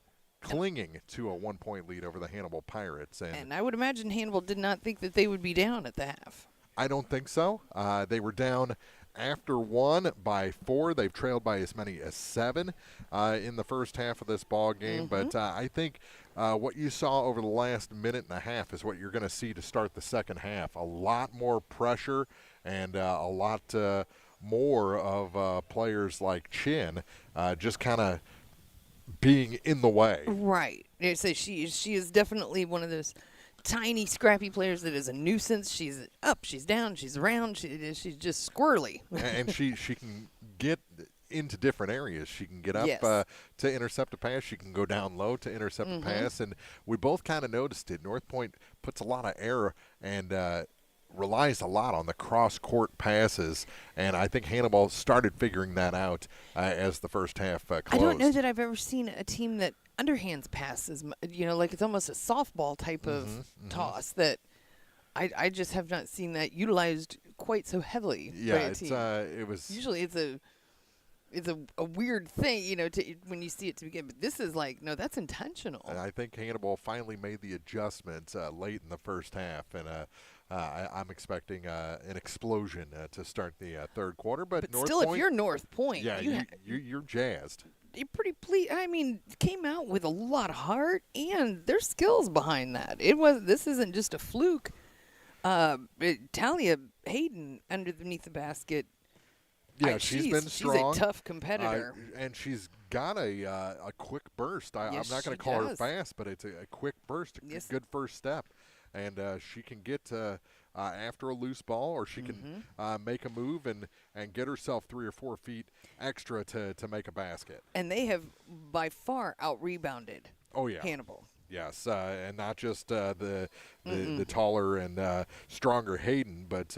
clinging to a 1-point lead over the Hannibal Pirates. And I would imagine Hannibal did not think that they would be down at the half. I don't think so. They were down after 1 by 4. They've trailed by as many as 7 in the first half of this ball game. Mm-hmm. But I think what you saw over the last minute and a half is what you're going to see to start the second half. A lot more pressure and a lot more of players like Chin just kind of being in the way. Right. So she is definitely one of those tiny, scrappy players that is a nuisance. She's up, she's down, she's around. She's just squirrely. And she can get into different areas. She can get up to intercept a pass. She can go down low to intercept a pass. And we both kind of noticed it. North Point puts a lot of air and relies a lot on the cross-court passes, and I think Hannibal started figuring that out as the first half closed. I don't know that I've ever seen a team that underhands passes, like it's almost a softball type of toss that I just have not seen that utilized quite so heavily. Yeah, by a team. It was usually it's a weird thing, when you see it to begin. But this is like, no, that's intentional. And I think Hannibal finally made the adjustment late in the first half, and I'm expecting an explosion to start the third quarter. But North still, Point, if you're North Point, yeah, you're jazzed. You're pretty pleased. I mean, came out with a lot of heart and there's skills behind that. This isn't just a fluke. Talia Hayden underneath the basket. Yeah, she's been strong. She's a tough competitor. And she's got a quick burst. I'm not going to call her fast, but it's a quick burst, a good first step. And she can get after a loose ball, or she can make a move and get herself 3 or 4 feet extra to make a basket. And they have by far out-rebounded Hannibal. Yes, and not just the taller and stronger Hayden, but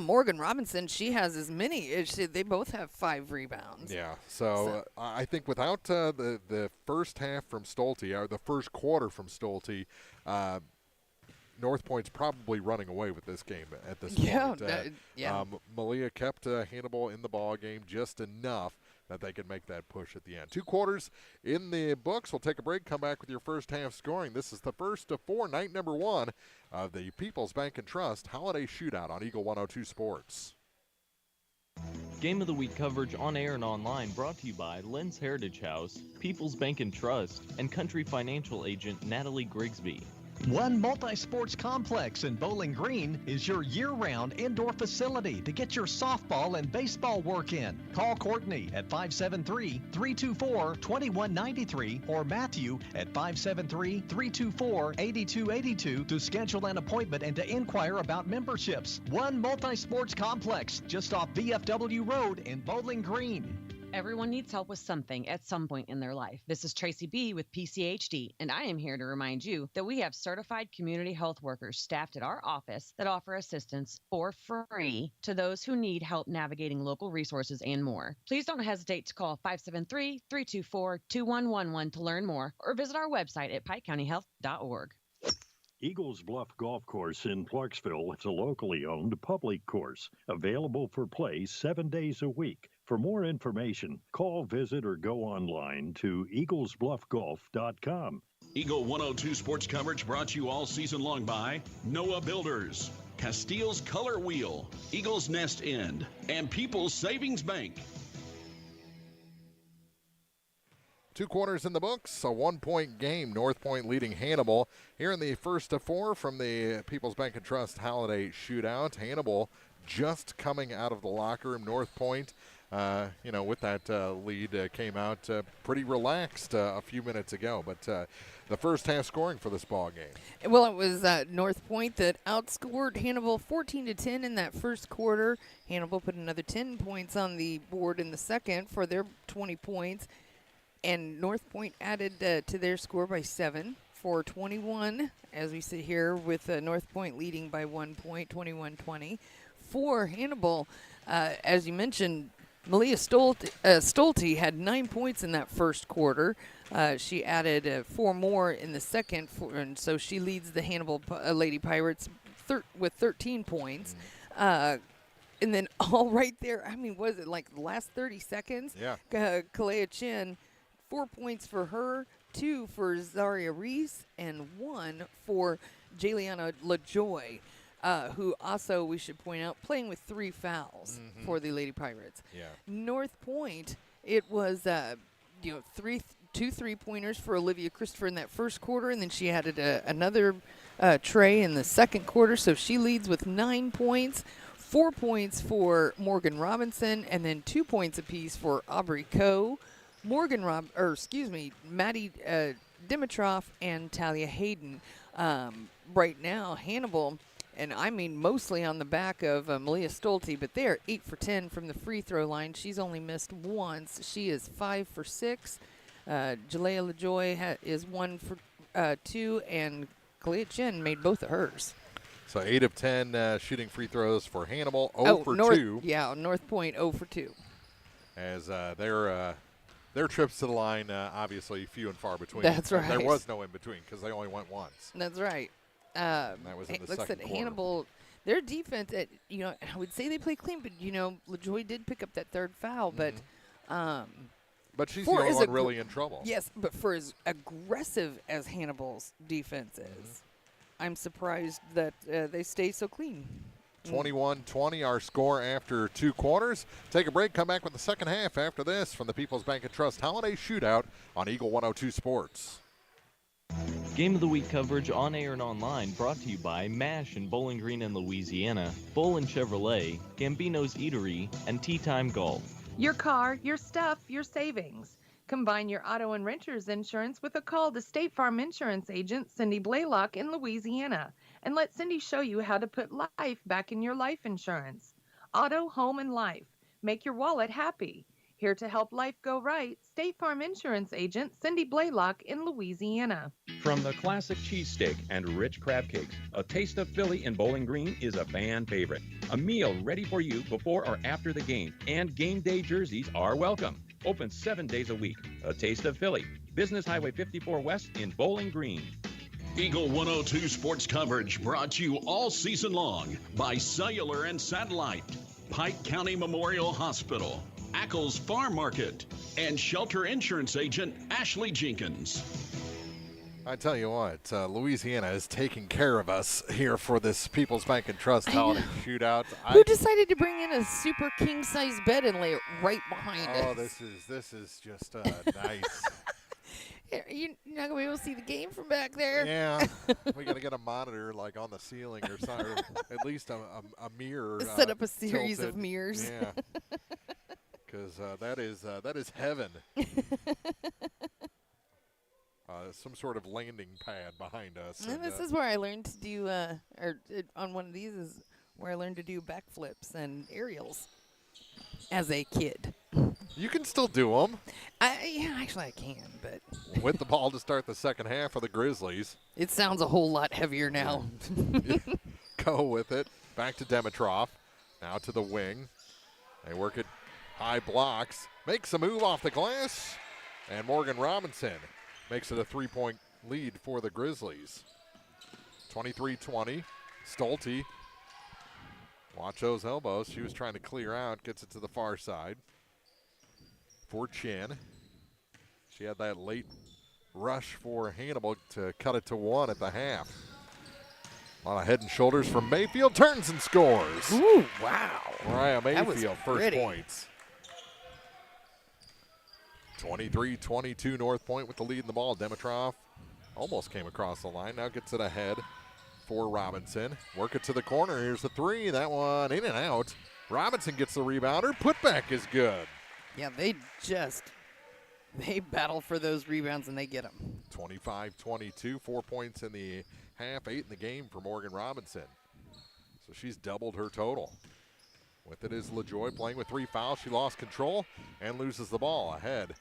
Morgan Robinson, she has as many. They both have 5 rebounds. Yeah, so I think without the first half from Stolte, or the first quarter from Stolte, North Point's probably running away with this game at this point. Malia kept Hannibal in the ball game just enough that they can make that push at the end. 2 quarters in the books. We'll take a break, come back with your first half scoring. This is the first of 4, night number 1 of the People's Bank and Trust Holiday Shootout on Eagle 102 Sports. Game of the Week coverage on air and online brought to you by Lynn's Heritage House, People's Bank and Trust, and Country Financial Agent Natalie Grigsby. One Multi-Sports Complex in Bowling Green is your year-round indoor facility to get your softball and baseball work in. Call Courtney at 573-324-2193 or Matthew at 573-324-8282 to schedule an appointment and to inquire about memberships. One Multi-Sports Complex just off VFW Road in Bowling Green. Everyone needs help with something at some point in their life. This is Tracy B. with PCHD, and I am here to remind you that we have certified community health workers staffed at our office that offer assistance for free to those who need help navigating local resources and more. Please don't hesitate to call 573-324-2111 to learn more, or visit our website at pikecountyhealth.org. Eagles Bluff Golf Course in Clarksville is a locally owned public course, available for play 7 days a week. For more information, call, visit, or go online to eaglesbluffgolf.com. Eagle 102 sports coverage brought to you all season long by Noah Builders, Castile's Color Wheel, Eagles Nest End, and People's Savings Bank. 2 quarters in the books, a 1-point game. North Point leading Hannibal here in the first of 4 from the People's Bank and Trust Holiday Shootout. Hannibal just coming out of the locker room. North Point, with that lead, came out pretty relaxed a few minutes ago. But the first half scoring for this ball game. Well, it was North Point that outscored Hannibal 14-10 in that first quarter. Hannibal put another 10 points on the board in the second for their 20 points. And North Point added to their score by 7 for 21, as we sit here with North Point leading by 1 point, 21-20. For Hannibal, as you mentioned, Malia Stolte had 9 points in that first quarter. She added 4 more in the second, and so she leads the Hannibal Lady Pirates with 13 points. And then all right there, I mean, was it like the last 30 seconds? Yeah. Kalea Chin, 4 points for her, 2 for Zaria Reese, and 1 for Jaliana LaJoy, who also, we should point out, playing with 3 fouls for the Lady Pirates. Yeah. North Point, it was 2 3-pointers for Olivia Christopher in that first quarter, and then she added another tray in the second quarter, so she leads with 9 points. 4 points for Morgan Robinson, and then 2 points apiece for Aubrey Coe, Maddie Dimitrov, and Talia Hayden. Right now, Hannibal, and I mean mostly on the back of Malia Stolte, but they are 8 for 10 from the free throw line. She's only missed once. She is 5 for 6. Jalea LaJoy is 1 for 2, and Kalea Chin made both of hers. So 8 of 10 shooting free throws for Hannibal, 0 for 2. Yeah, North Point 0 for 2. As their trips to the line, obviously, few and far between. That's right. There was no in between because they only went once. That's right. that was in the like I second said, quarter. Hannibal, their defense, I would say they play clean, but, LaJoy did pick up that third foul. But she's the only one really in trouble. Yes, but for as aggressive as Hannibal's defense is, I'm surprised that they stay so clean. 21-20 our score after 2 quarters. Take a break, come back with the second half after this from the People's Bank and Trust Holiday Shootout on Eagle 102 Sports. Game of the Week coverage on air and online brought to you by MASH in Bowling Green and Louisiana, Bull and Chevrolet, Gambino's Eatery, and Tea Time Golf. Your car, your stuff, your savings. Combine your auto and renter's insurance with a call to State Farm Insurance agent Cindy Blaylock in Louisiana, and let Cindy show you how to put life back in your life insurance. Auto, home, and life. Make your wallet happy. Here to help life go right, State Farm Insurance agent Cindy Blaylock in Louisiana. From the classic cheesesteak and rich crab cakes, a taste of Philly in Bowling Green is a fan favorite. A meal ready for you before or after the game, and game day jerseys are welcome. Open 7 days a week. A taste of Philly. Business Highway 54 West in Bowling Green. Eagle 102 sports coverage brought to you all season long by Cellular and Satellite, Pike County Memorial Hospital, Ackles Farm Market, and Shelter Insurance Agent Ashley Jenkins. I tell you what, Louisiana is taking care of us here for this People's Bank and Trust Holiday Shootout. Who decided to bring in a super king-size bed and lay it right behind us? Oh, this is just nice. You're not going to be able to see the game from back there. Yeah. We got to get a monitor like on the ceiling or something, or at least a mirror. Set up a series tilted. of mirrors. Yeah. Because that is heaven. Some sort of landing pad behind us. And this is where I learned to do, on one of these is where I learned to do backflips and aerials as a kid. You can still do them. Actually I can, but. With the ball to start the second half for the Grizzlies. It sounds a whole lot heavier now. Go with it. Back to Dimitrov. Now to the wing. They work it high blocks. Makes a move off the glass. And Morgan Robinson makes it a 3-point lead for the Grizzlies. 23-20. Stolte. Watch those elbows. She was trying to clear out. Gets it to the far side. For Chin. She had that late rush for Hannibal to cut it to 1 at the half. A lot of head and shoulders from Mayfield. Turns and scores. Ooh, wow. Mariah Mayfield, first pretty. points. 23-22 North Point with the lead in the ball. Dimitrov almost came across the line. Now gets it ahead for Robinson. Work it to the corner. Here's the 3. That one in and out. Robinson gets the rebound. Her putback is good. Yeah, they battle for those rebounds and they get them. 25-22, 4 points in the half, 8 in the game for Morgan Robinson. So she's doubled her total. With it is LaJoy playing with 3 fouls. She lost control and loses the ball ahead.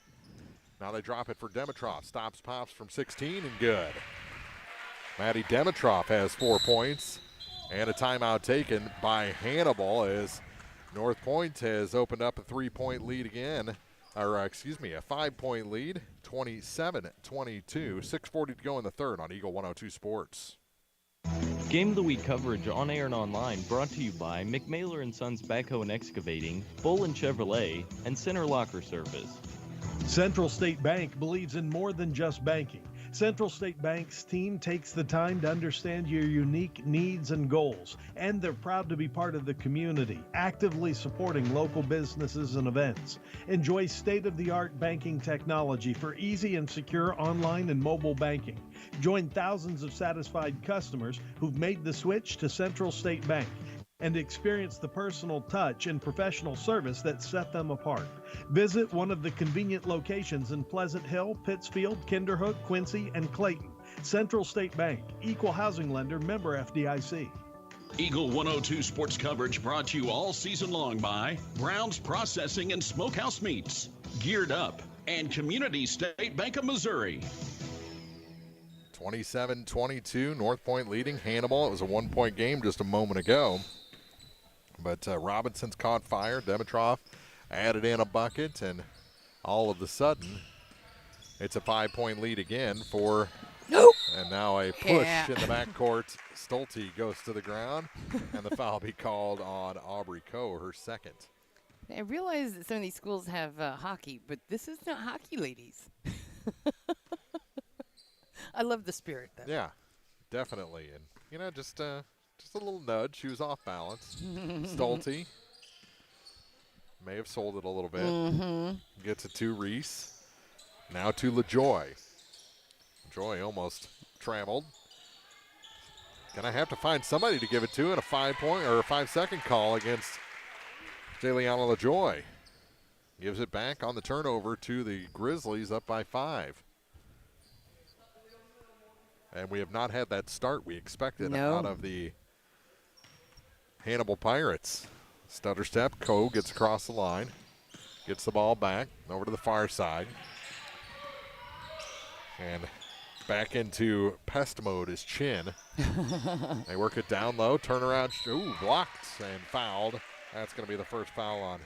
Now they drop it for Dimitrov. Stops, pops from 16 and good. Maddie Dimitrov has 4 points. And a timeout taken by Hannibal as North Point has opened up a 3-point lead again. A 5-point lead, 27-22. 6:40 to go in the third on Eagle 102 Sports. Game of the Week coverage on air and online brought to you by McMailer & Sons Backhoe and Excavating, Bull and Chevrolet, and Center Locker Service. Central State Bank believes in more than just banking. Central State Bank's team takes the time to understand your unique needs and goals, and they're proud to be part of the community, actively supporting local businesses and events. Enjoy state-of-the-art banking technology for easy and secure online and mobile banking. Join thousands of satisfied customers who've made the switch to Central State Bank and experience the personal touch and professional service that set them apart. Visit one of the convenient locations in Pleasant Hill, Pittsfield, Kinderhook, Quincy, and Clayton. Central State Bank, equal housing lender, member FDIC. Eagle 102 sports coverage brought to you all season long by Brown's Processing and Smokehouse Meats, Geared Up, and Community State Bank of Missouri. 27-22, North Point leading Hannibal. It was a 1-point game just a moment ago. But Robinson's caught fire. Dimitrov added in a bucket, and all of a sudden, it's a 5-point lead again for And now a push in the backcourt. Stolte goes to the ground, and the foul be called on Aubrey Coe, her second. I realize that some of these schools have hockey, but this is not hockey, ladies. I love the spirit, though. Yeah, definitely. And, you know, just a little nudge. She was off balance. Stolte may have sold it a little bit. Gets it to Reese. Now to LaJoy. LaJoy almost traveled. Gonna have to find somebody to give it to in a 5-point or a 5-second call against Jayliana LaJoy. Gives it back on the turnover to the Grizzlies, up by 5. And we have not had that start we expected out of the Hannibal Pirates. Stutter step, Coe gets across the line. Gets the ball back over to the far side. And back into pest mode is Chin. They work it down low, turn around, blocked and fouled. That's going to be the first foul on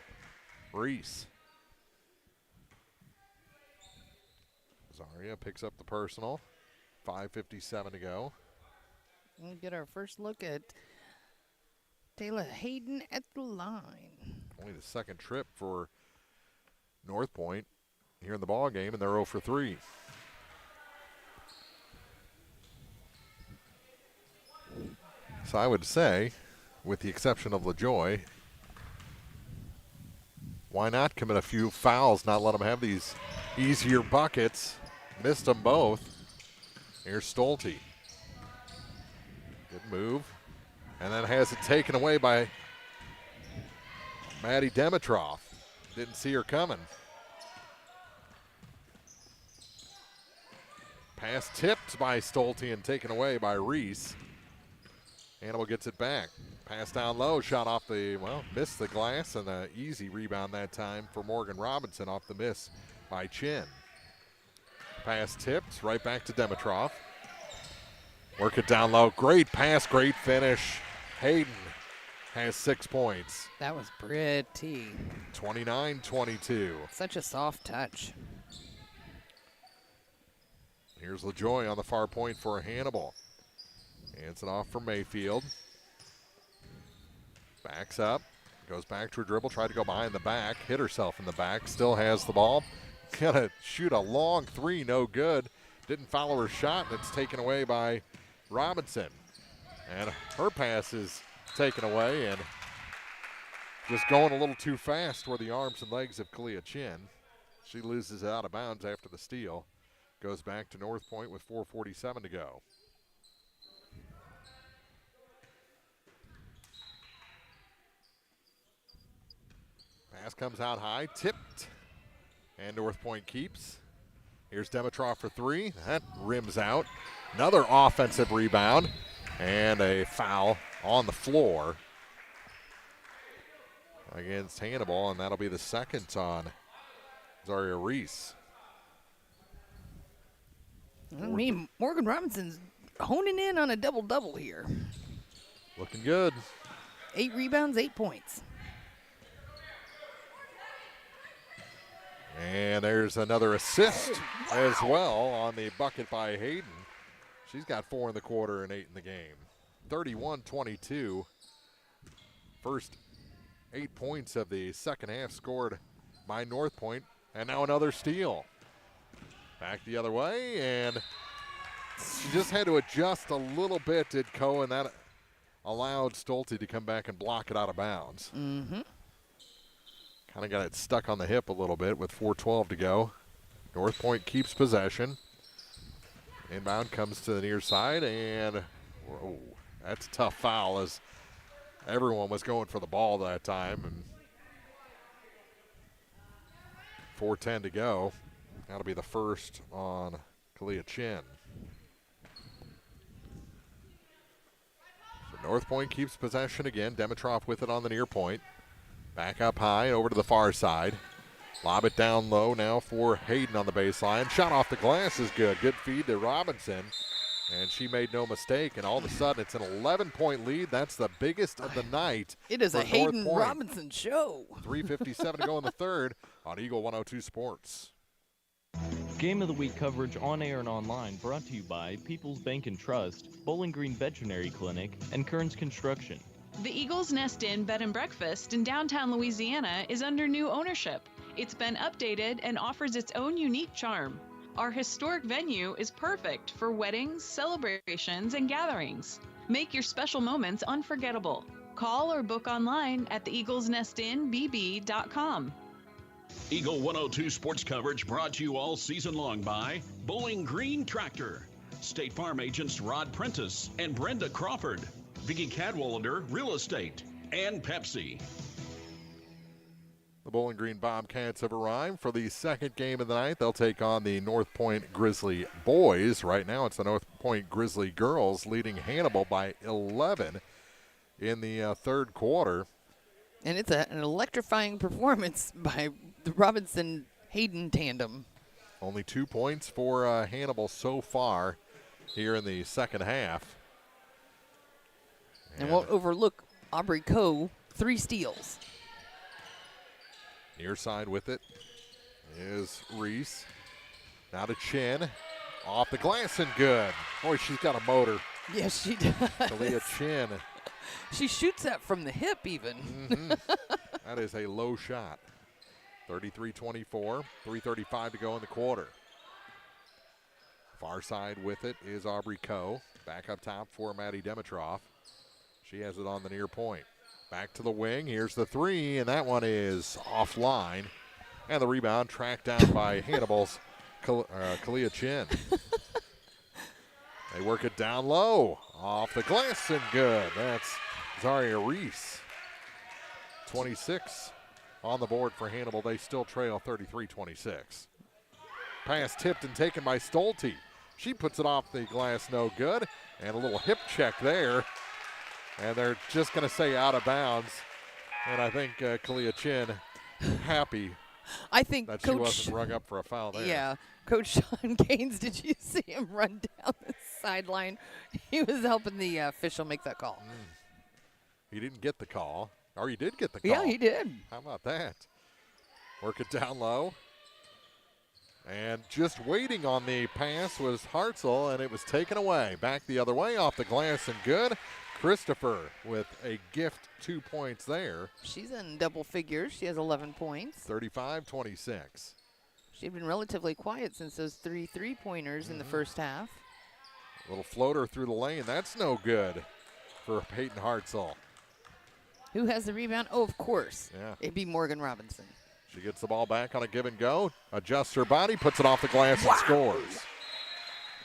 Reese. Zaria picks up the personal. 5:57 to go. We'll get our first look at Taylor Hayden at the line. Only the second trip for North Point here in the ball game, and they're 0 for 3. So I would say, with the exception of LaJoy, why not commit a few fouls, not let them have these easier buckets? Missed them both. Here's Stolte. Good move. And then has it taken away by Maddie Dimitrov. Didn't see her coming. Pass tipped by Stolte and taken away by Reese. Hannibal gets it back. Pass down low, shot off the, missed the glass, and an easy rebound that time for Morgan Robinson off the miss by Chin. Pass tipped, right back to Dimitrov. Work it down low. Great pass, great finish. Hayden has 6 points. That was pretty. 29-22. Such a soft touch. Here's LaJoy on the far point for Hannibal. Hands it off for Mayfield. Backs up. Goes back to a dribble. Tried to go behind the back. Hit herself in the back. Still has the ball. Gonna shoot a long three. No good. Didn't follow her shot. And it's taken away by Robinson. And her pass is taken away. And just going a little too fast for the arms and legs of Kalia Chin. She loses it out of bounds after the steal. Goes back to North Point with 4:47 to go. Pass comes out high, tipped, and North Point keeps. Here's Dimitrov for three. That rims out. Another offensive rebound, and a foul on the floor against Hannibal, and that'll be the second on Zaria Reese. I mean, Morgan Robinson's honing in on a double-double here. Looking good. 8 rebounds, 8 points. And there's another assist as well on the bucket by Hayden. She's got 4 in the quarter and 8 in the game. 31-22. First 8 points of the second half scored by North Point. And now another steal. Back the other way, and she just had to adjust a little bit, did Coe, and that allowed Stolte to come back and block it out of bounds. Mm-hmm. Kind of got it stuck on the hip a little bit with 4:12 to go. North Point keeps possession. Inbound comes to the near side, and whoa, that's a tough foul as everyone was going for the ball that time. And 4:10 to go. That'll be the first on Kalia Chin. So North Point keeps possession again. Dimitrov with it on the near point. Back up high over to the far side. Lob it down low now for Hayden on the baseline. Shot off the glass is good. Good feed to Robinson. And she made no mistake. And all of a sudden it's an 11-point lead. That's the biggest of the night. It is a Hayden Robinson show. 3:57 to go in the third on Eagle 102 Sports. Game of the Week coverage on air and online brought to you by People's Bank and Trust, Bowling Green Veterinary Clinic, and Kearns Construction. The Eagles Nest Inn Bed and Breakfast in downtown Louisiana is under new ownership. It's been updated and offers its own unique charm. Our historic venue is perfect for weddings, celebrations, and gatherings. Make your special moments unforgettable. Call or book online at theeaglesnestinbb.com. Eagle 102 sports coverage brought to you all season long by Bowling Green Tractor, State Farm agents Rod Prentice and Brenda Crawford, Vicki Cadwalader Real Estate, and Pepsi. The Bowling Green Bobcats have arrived for the second game of the night. They'll take on the North Point Grizzly boys. Right now it's the North Point Grizzly girls leading Hannibal by 11 in the third quarter. And it's an electrifying performance by the Robinson-Hayden tandem. Only 2 points for Hannibal so far here in the second half. And we'll overlook Aubrey Coe, 3 steals. Near side with it is Reese. Now to Chin. Off the glass and good. Boy, she's got a motor. Yes, she does. Talia Chin. She shoots that from the hip even. Mm-hmm. That is a low shot. 33-24, 3:35 to go in the quarter. Far side with it is Aubrey Coe. Back up top for Maddie Dimitrov. She has it on the near point. Back to the wing. Here's the three, and that one is offline. And the rebound tracked down by Hannibal's Kalia Chin. They work it down low. Off the glass and good. That's Zaria Reese. 26 on the board for Hannibal. They still trail 33-26. Pass tipped and taken by Stolte. She puts it off the glass, no good. And a little hip check there. And they're just going to say out of bounds. And I think Kalia Chin happy I think that Coach, she wasn't rung up for a foul there. Yeah. Coach Sean Gaines, did you see him run down the sideline? He was helping the official make that call. He didn't get the call. Or he did get the call. Yeah, he did. How about that? Work it down low. And just waiting on the pass was Hartzell, and it was taken away. Back the other way, off the glass and good. Christopher with a gift 2 points there. She's in double figures. She has 11 points. 35-26. She'd been relatively quiet since those 3 3-pointers in the first half. Little floater through the lane. That's no good for Peyton Hartzell. Who has the rebound? Oh, of course. Yeah. It'd be Morgan Robinson. She gets the ball back on a give and go. Adjusts her body, puts it off the glass and scores.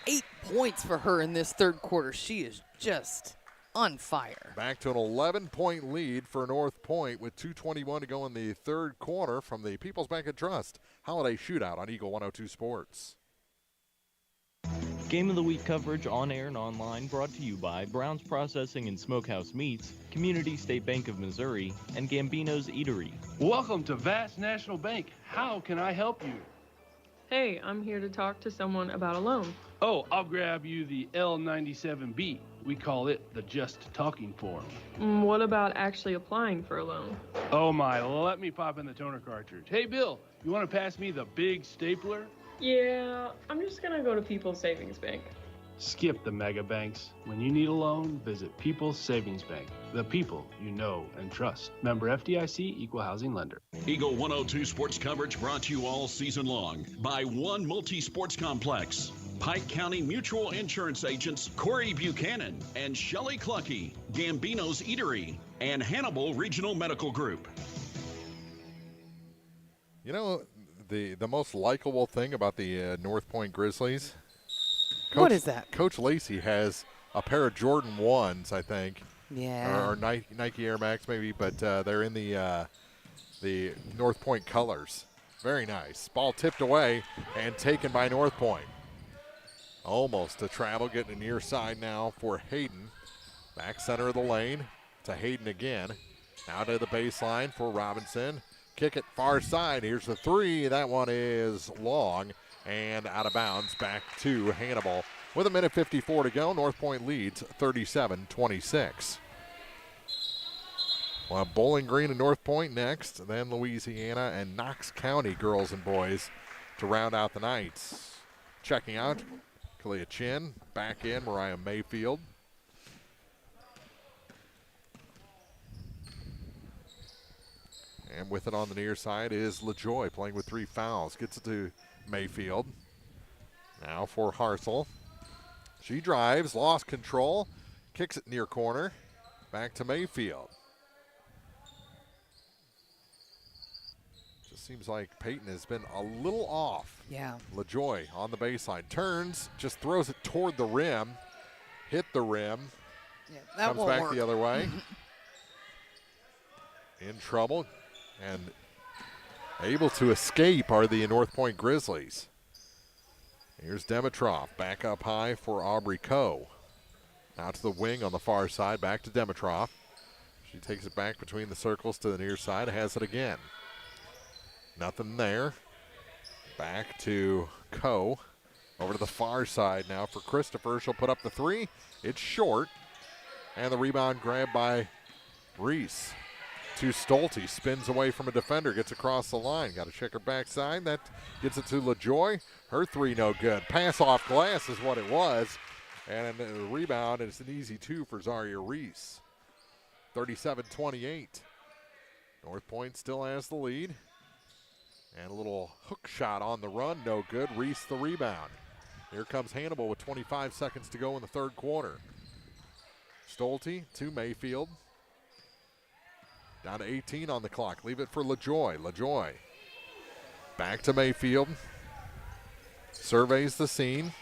8 points for her in this third quarter. She is just on fire. Back to an 11-point lead for North Point with 2:21 to go in the third quarter from the People's Bank and Trust Holiday Shootout on Eagle 102 Sports. Game of the Week coverage on air and online brought to you by Brown's Processing and Smokehouse Meats, Community State Bank of Missouri, and Gambino's Eatery. Welcome to Vast National Bank. How can I help you? Hey, I'm here to talk to someone about a loan. Oh, I'll grab you the L97B. We call it the Just Talking form. What about actually applying for a loan? Oh my, let me pop in the toner cartridge. Hey Bill, you want to pass me the big stapler? Yeah, I'm just gonna go to People's Savings Bank. Skip the mega banks. When you need a loan, visit People's Savings Bank. The people you know and trust. Member FDIC, Equal Housing Lender. Eagle 102 sports coverage brought to you all season long by One Multi-Sports Complex. Pike County Mutual Insurance agents Corey Buchanan and Shelley Clucky, Gambino's Eatery, and Hannibal Regional Medical Group. You know, the most likable thing about the North Point Grizzlies? What is that? Coach Lacey has a pair of Jordan 1s, I think. Yeah. Or Nike Air Max maybe, but they're in the North Point colors. Very nice. Ball tipped away and taken by North Point. Almost a travel, getting a near side now for Hayden. Back center of the lane to Hayden again. Now to the baseline for Robinson. Kick it far side. Here's the three. That one is long and out of bounds. Back to Hannibal with 1:54 to go. North Point leads 37-26. We'll have Bowling Green and North Point next. Then Louisiana and Knox County girls and boys to round out the night. Checking out, Kalia Chin. Back in, Mariah Mayfield. And with it on the near side is LaJoy, playing with 3 fouls. Gets it to Mayfield. Now for Harsel. She drives, lost control, kicks it near corner. Back to Mayfield. Just seems like Peyton has been a little off. Yeah. LaJoy on the baseline. Turns, just throws it toward the rim. Hit the rim. Yeah, that comes won't back work. the other way. In trouble. And able to escape are the North Point Grizzlies. Here's Dimitrov back up high for Aubrey Coe. Out to the wing on the far side, back to Dimitrov. She takes it back between the circles to the near side, has it again. Nothing there. Back to Coe. Over to the far side now for Christopher. She'll put up the 3. It's short. And the rebound grabbed by Reese. To Stolte, spins away from a defender, gets across the line. Got to check her backside. That gets it to LaJoy. Her 3 no good. Pass off glass is what it was. And a rebound, and it's an easy 2 for Zaria Reese. 37-28. North Point still has the lead. And a little hook shot on the run, no good. Reese the rebound. Here comes Hannibal with 25 seconds to go in the third quarter. Stolte to Mayfield. Down to 18 on the clock. Leave it for LaJoy. LaJoy back to Mayfield. Surveys the scene.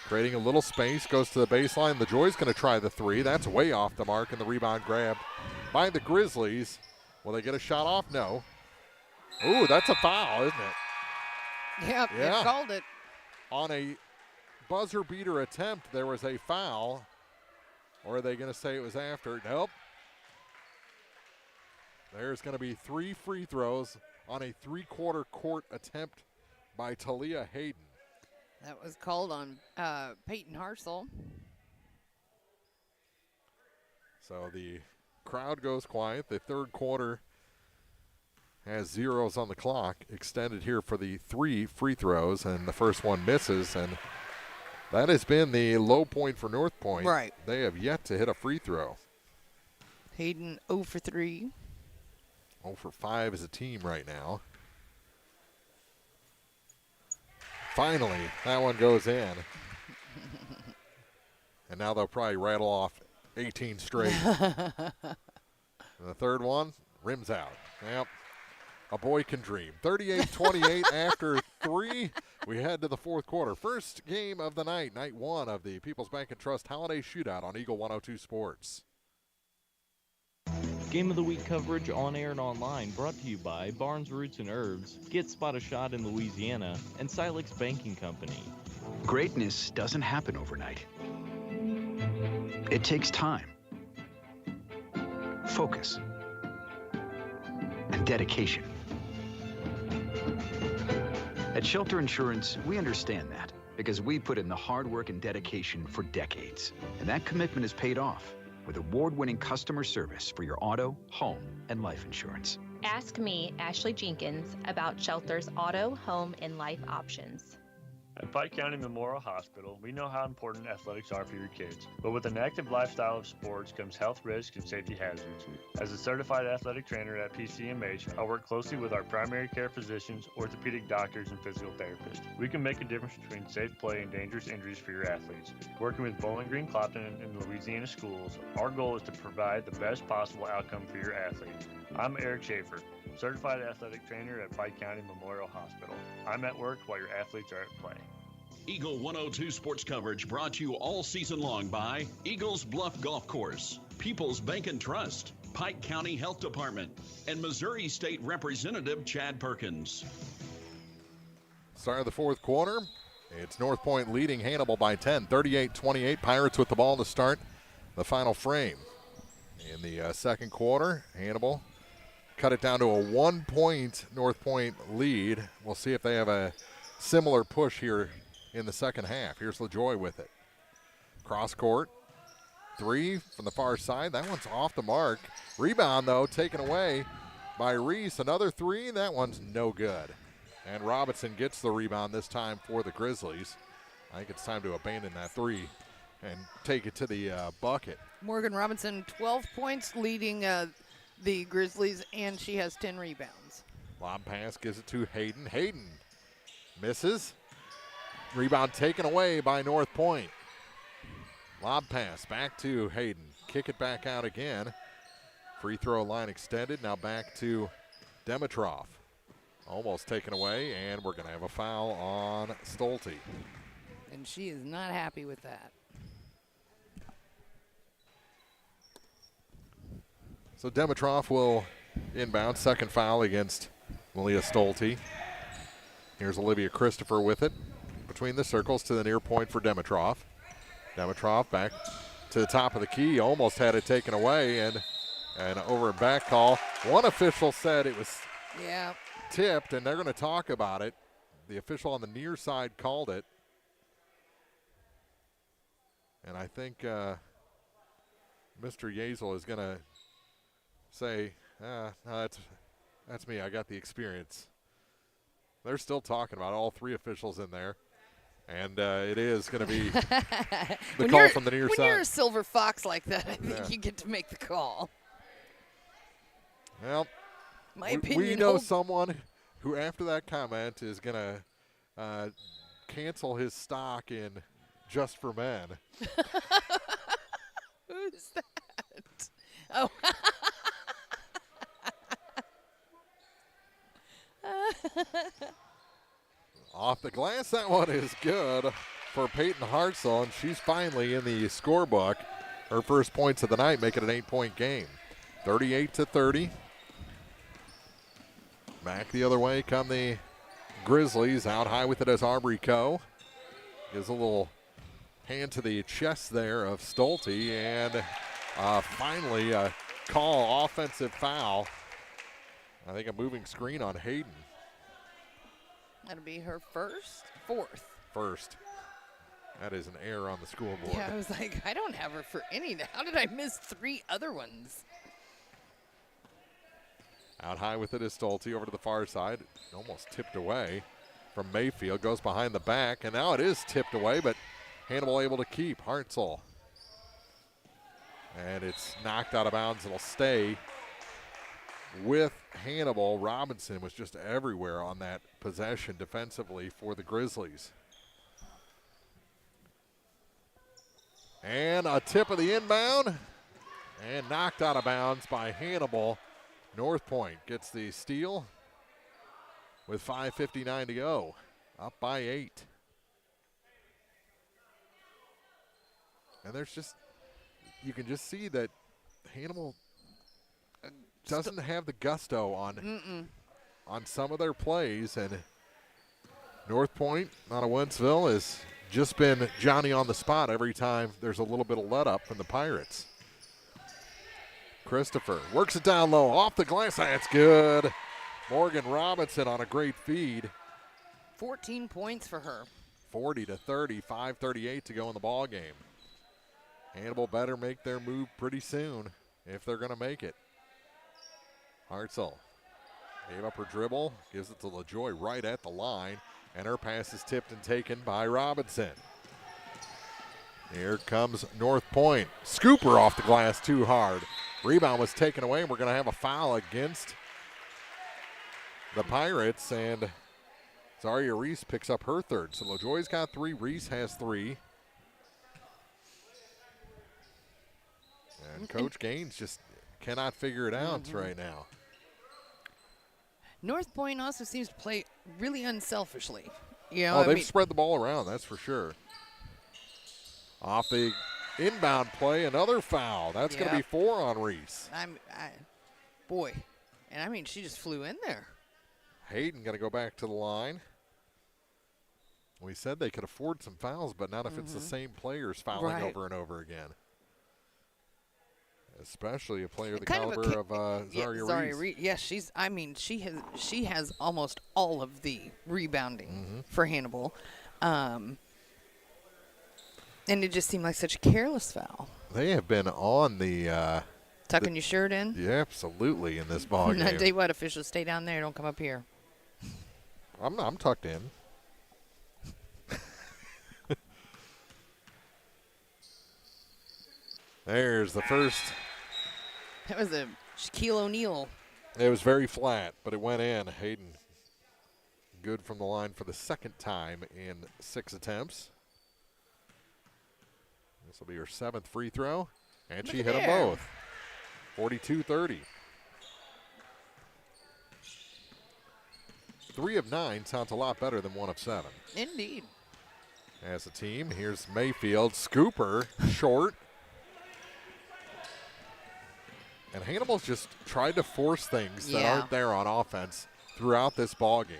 Creating a little space. Goes to the baseline. LaJoy's going to try the 3. That's way off the mark, and the rebound grab by the Grizzlies. Will they get a shot off? No. Ooh, that's a foul, isn't it? Yep, Yeah. they called it. On a buzzer beater attempt, there was a foul. Or are they going to say it was after? Nope. There's going to be 3 free throws on a 3-quarter court attempt by Talia Hayden. That was called on Peyton Harsel. So the crowd goes quiet. The third quarter has zeros on the clock. Extended here for the 3 free throws, and the first one misses. And that has been the low point for North Point. Right. They have yet to hit a free throw. Hayden 0 for 3. 0 for 5 as a team right now. Finally, that one goes in. And now they'll probably rattle off 18 straight. And the third one, rims out. Yep. A boy can dream. 38-28 after 3. We head to the fourth quarter. First game of the night, night 1 of the People's Bank and Trust Holiday Shootout on Eagle 102 Sports. Game of the Week coverage on air and online brought to you by Barnes Roots and Herbs, Get Spot a Shot in Louisiana, and Silex Banking Company. Greatness doesn't happen overnight. It takes time, focus, and dedication. At Shelter Insurance, we understand that because we put in the hard work and dedication for decades. And that commitment is paid off with award-winning customer service for your auto, home, and life insurance. Ask me, Ashley Jenkins, about Shelter's auto, home, and life options. At Pike County Memorial Hospital, we know how important athletics are for your kids. But with an active lifestyle of sports comes health risks and safety hazards. As a certified athletic trainer at PCMH, I work closely with our primary care physicians, orthopedic doctors, and physical therapists. We can make a difference between safe play and dangerous injuries for your athletes. Working with Bowling Green Clopton and Louisiana schools, our goal is to provide the best possible outcome for your athletes. I'm Eric Schaefer, certified athletic trainer at Pike County Memorial Hospital. I'm at work while your athletes are at play. Eagle 102 sports coverage brought to you all season long by Eagles Bluff Golf Course, People's Bank and Trust, Pike County Health Department, and Missouri State Representative Chad Perkins. Start of the fourth quarter. It's North Point leading Hannibal by 10, 38-28. Pirates with the ball to start the final frame. In the second quarter, Hannibal cut it down to a 1-point North Point lead. We'll see if they have a similar push here in the second half. Here's LaJoy with it. Cross court. 3 from the far side. That one's off the mark. Rebound, though, taken away by Reese. Another 3. That one's no good. And Robinson gets the rebound this time for the Grizzlies. I think it's time to abandon that three and take it to the bucket. Morgan Robinson, 12 points, leading the Grizzlies, and she has 10 rebounds. Lob pass gives it to Hayden. Hayden misses. Rebound taken away by North Point. Lob pass back to Hayden. Kick it back out again. Free throw line extended. Now back to Dimitrov. Almost taken away, and we're going to have a foul on Stolte. And she is not happy with that. So Dimitrov will inbound. Second foul against Malia Stolte. Here's Olivia Christopher with it. Between the circles to the near point for Dimitrov. Dimitrov back to the top of the key. Almost had it taken away, and an over and back call. One official said it was tipped, and they're going to talk about it. The official on the near side called it. And I think Mr. Yazel is going to say, no, that's me. I got the experience. They're still talking about all three officials in there. And it is going to be the call from the near side. When you're a silver fox like that, I think you get to make the call. Well, my opinion, we know someone who, after that comment, is going to cancel his stock in Just for Men. Who's that? Oh. Off the glass, that one is good for Peyton Hartzell, and she's finally in the scorebook. Her first points of the night make it an 8-point game. 38-30. Back the other way come the Grizzlies. Out high with it as Aubrey Coe. Gives a little hand to the chest there of Stolte, and finally a call, offensive foul. I think a moving screen on Hayden. That'll be her fourth. First. That is an error on the scoreboard. Yeah, I was like, I don't have her for any. How did I miss 3 other ones? Out high with it is Stolte over to the far side. Almost tipped away from Mayfield. Goes behind the back, and now it is tipped away, but Hannibal able to keep. Hartzell. And it's knocked out of bounds. It'll stay with Hannibal. Robinson was just everywhere on that possession defensively for the Grizzlies. And a tip of the inbound, and knocked out of bounds by Hannibal. North Point gets the steal with 5:59 to go, up by 8. And there's just, you can just see that Hannibal doesn't have the gusto on some of their plays, and North Point out of Wentzville has just been Johnny on the spot every time there's a little bit of let up from the Pirates. Christopher works it down low, off the glass. That's good. Morgan Robinson on a great feed. 14 points for her. 40-30, 5:38 to go in the ball game. Hannibal better make their move pretty soon if they're going to make it. Hartzell gave up her dribble, gives it to LaJoy right at the line, and her pass is tipped and taken by Robinson. Here comes North Point. Scooper off the glass too hard. Rebound was taken away, and we're going to have a foul against the Pirates, and Zaria Reese picks up her third. So LaJoy's got 3, Reese has 3. And Coach Gaines just cannot figure it out right now. North Point also seems to play really unselfishly. You know, they've spread the ball around, that's for sure. Off the inbound play, another foul. That's going to be 4 on Reese. Boy, and I mean, she just flew in there. Hayden going to go back to the line. We said they could afford some fouls, but not if it's the same players fouling over and over again. Especially a player the caliber of Zaria Reese. Yes, she has almost all of the rebounding for Hannibal. And it just seemed like such a careless foul. They have been on the tucking your shirt in? Yeah, absolutely, in this ball game. I tell you what, officials, stay down there. Don't come up here. I'm tucked in. There's the first. That was a Shaquille O'Neal. It was very flat, but it went in. Hayden, good from the line for the second time in 6 attempts. This will be her 7th free throw, and she hit them both. 42-30. 3 of 9 sounds a lot better than 1 of 7. Indeed. As a team, here's Mayfield. Scooper, short. And Hannibal's just tried to force things that aren't there on offense throughout this ball game.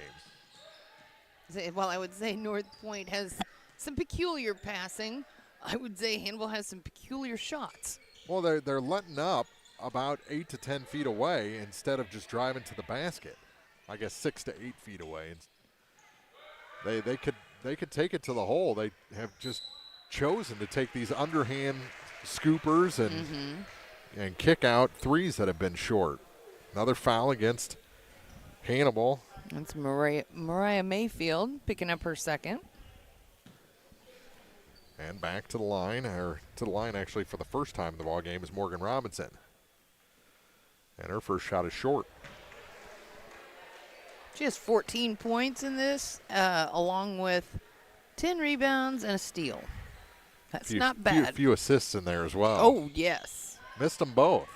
Well, I would say North Point has some peculiar passing. I would say Hannibal has some peculiar shots. Well, they're letting up about 8 to 10 feet away instead of just driving to the basket. I guess 6 to 8 feet away. They could take it to the hole. They have just chosen to take these underhand scoopers and kick out threes that have been short. Another foul against Hannibal. That's Mariah Mayfield picking up her second. And back to the line, actually for the first time in the ball game, is Morgan Robinson. And her first shot is short. She has 14 points in this, along with 10 rebounds and a steal. That's not bad. Few assists in there as well. Oh, yes. Missed them both.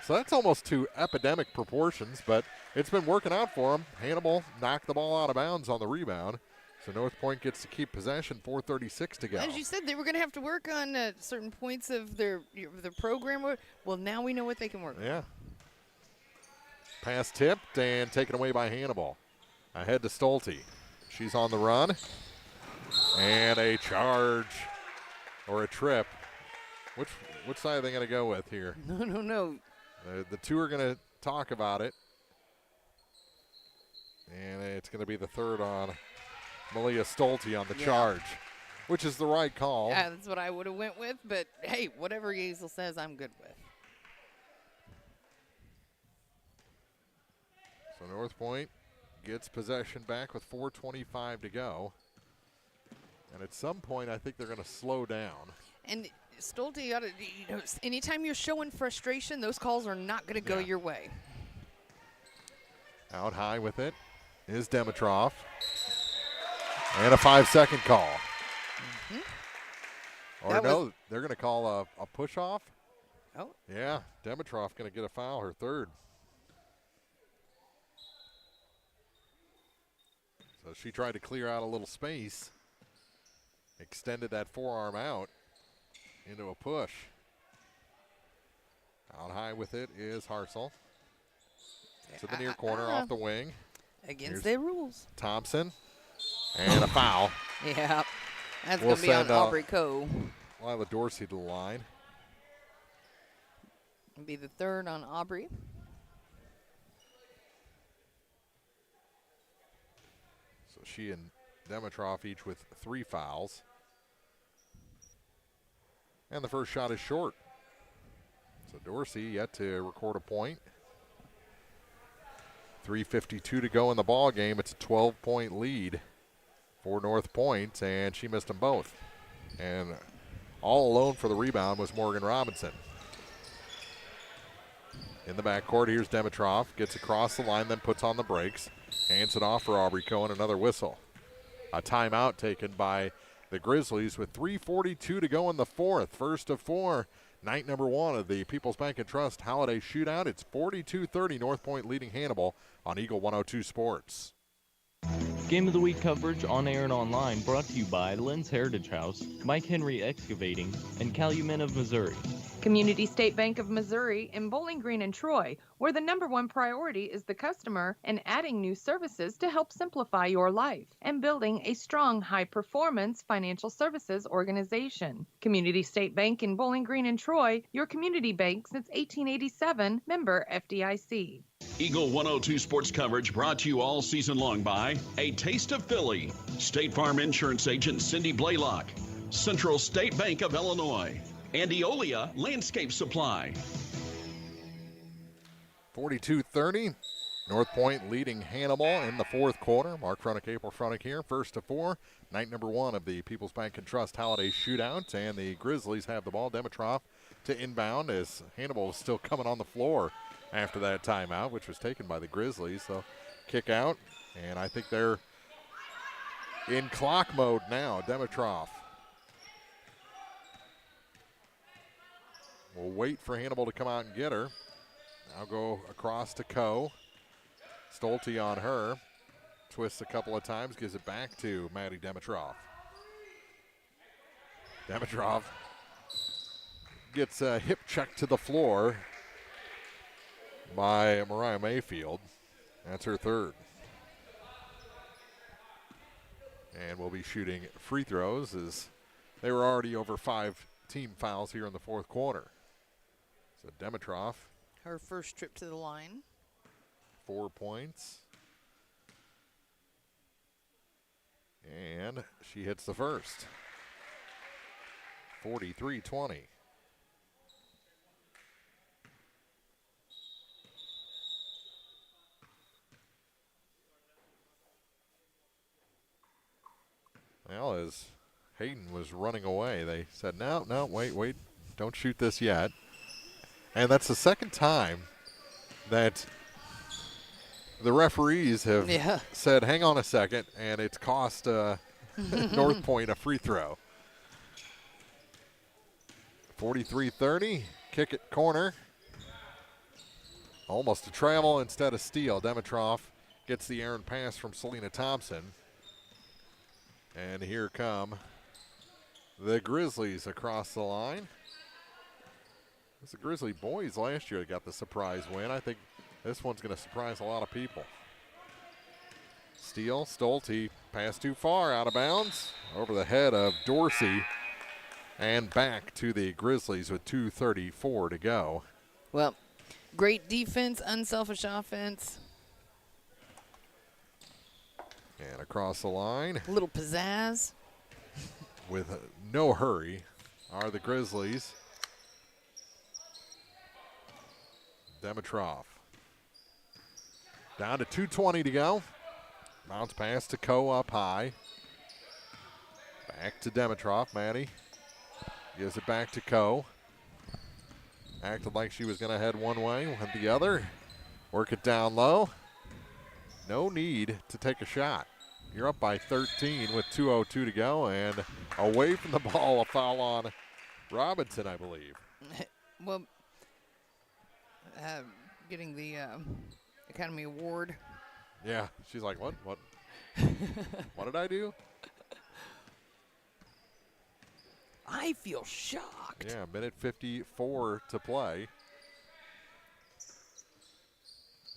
So that's almost to epidemic proportions, but it's been working out for them. Hannibal knocked the ball out of bounds on the rebound. So North Point gets to keep possession, 4:36 to go. As you said, they were going to have to work on certain points of their program. Well, now we know what they can work on. Yeah. Pass tipped and taken away by Hannibal. Ahead to Stolte. She's on the run. And a charge or a trip. Which side are they going to go with here? No. The two are going to talk about it. And it's going to be the third on Malia Stolte on the charge, which is the right call. Yeah, that's what I would have went with. But, hey, whatever Yazel says, I'm good with. So North Point gets possession back with 4:25 to go. And at some point, I think they're going to slow down. And Stolte, anytime you're showing frustration, those calls are not going to go your way. Out high with it is Dimitrov. And a 5-second call. Or no, they're going to call a push-off. Oh. Yeah, Dimitrov going to get a foul, her third. So she tried to clear out a little space. Extended that forearm out into a push. Out high with it is Harsel. To the near corner off the wing. Against their rules. Thompson. And a foul. Yeah. That's going to be on Aubrey Coe. Lila Dorsey to the line. It'll be the third on Aubrey. So she and Dimitrov each with 3 fouls. And the first shot is short. So Dorsey yet to record a point. 3:52 to go in the ball game. It's a 12-point lead for North Point, and she missed them both. And all alone for the rebound was Morgan Robinson. In the backcourt, here's Dimitrov. Gets across the line, then puts on the brakes. Hands it off for Aubrey Cohen. Another whistle. A timeout taken by the Grizzlies with 3:42 to go in the fourth. First of 4. Night number 1 of the People's Bank and Trust Holiday Shootout. It's 42-30, North Point leading Hannibal on Eagle 102 Sports. Game of the Week coverage on air and online brought to you by Lynn's Heritage House, Mike Henry Excavating, and Calumet of Missouri. Community State Bank of Missouri in Bowling Green and Troy, where the #1 priority is the customer and adding new services to help simplify your life and building a strong, high-performance financial services organization. Community State Bank in Bowling Green and Troy, your community bank since 1887, member FDIC. Eagle 102 Sports coverage brought to you all season long by A Taste of Philly, State Farm Insurance Agent Cindy Blaylock, Central State Bank of Illinois, and Eolia Landscape Supply. 42-30. North Point leading Hannibal in the fourth quarter. Mark Fronick, April Fronick here, 1 to 4. Night number 1 of the People's Bank and Trust Holiday Shootout, and the Grizzlies have the ball. Dimitrov to inbound as Hannibal was still coming on the floor after that timeout, which was taken by the Grizzlies. So kick out, and I think they're in clock mode now. Dimitrov will wait for Hannibal to come out and get her. Now go across to Coe. Stolte on her. Twists a couple of times, gives it back to Maddie Dimitrov. Dimitrov gets a hip check to the floor by Mariah Mayfield. That's her third. And we'll be shooting free throws as they were already over 5 team fouls here in the fourth quarter. So Dimitrov. Her first trip to the line. 4 points. And she hits the first. 43-20. Well, as Hayden was running away, they said, no, wait, don't shoot this yet. And that's the second time that the referees have said, hang on a second, and it's cost North Point a free throw. 43-30, kick it corner. Almost a travel instead of steal. Dimitrov gets the errant pass from Selena Thompson. And here come the Grizzlies across the line. It was the Grizzly boys last year that got the surprise win. I think this one's going to surprise a lot of people. Steal, Stolte, pass too far, out of bounds, over the head of Dorsey, and back to the Grizzlies with 2:34 to go. Well, great defense, unselfish offense. And across the line. A little pizzazz. With no hurry are the Grizzlies. Dimitrov. Down to 2:20 to go. Bounce pass to Coe up high. Back to Dimitrov. Maddie gives it back to Coe. Acted like she was going to head one way, went the other. Work it down low. No need to take a shot. You're up by 13 with 2:02 to go, and away from the ball, a foul on Robinson, I believe. Well, getting the Academy Award. Yeah, she's like, what? What did I do? I feel shocked. Yeah, minute 54 to play.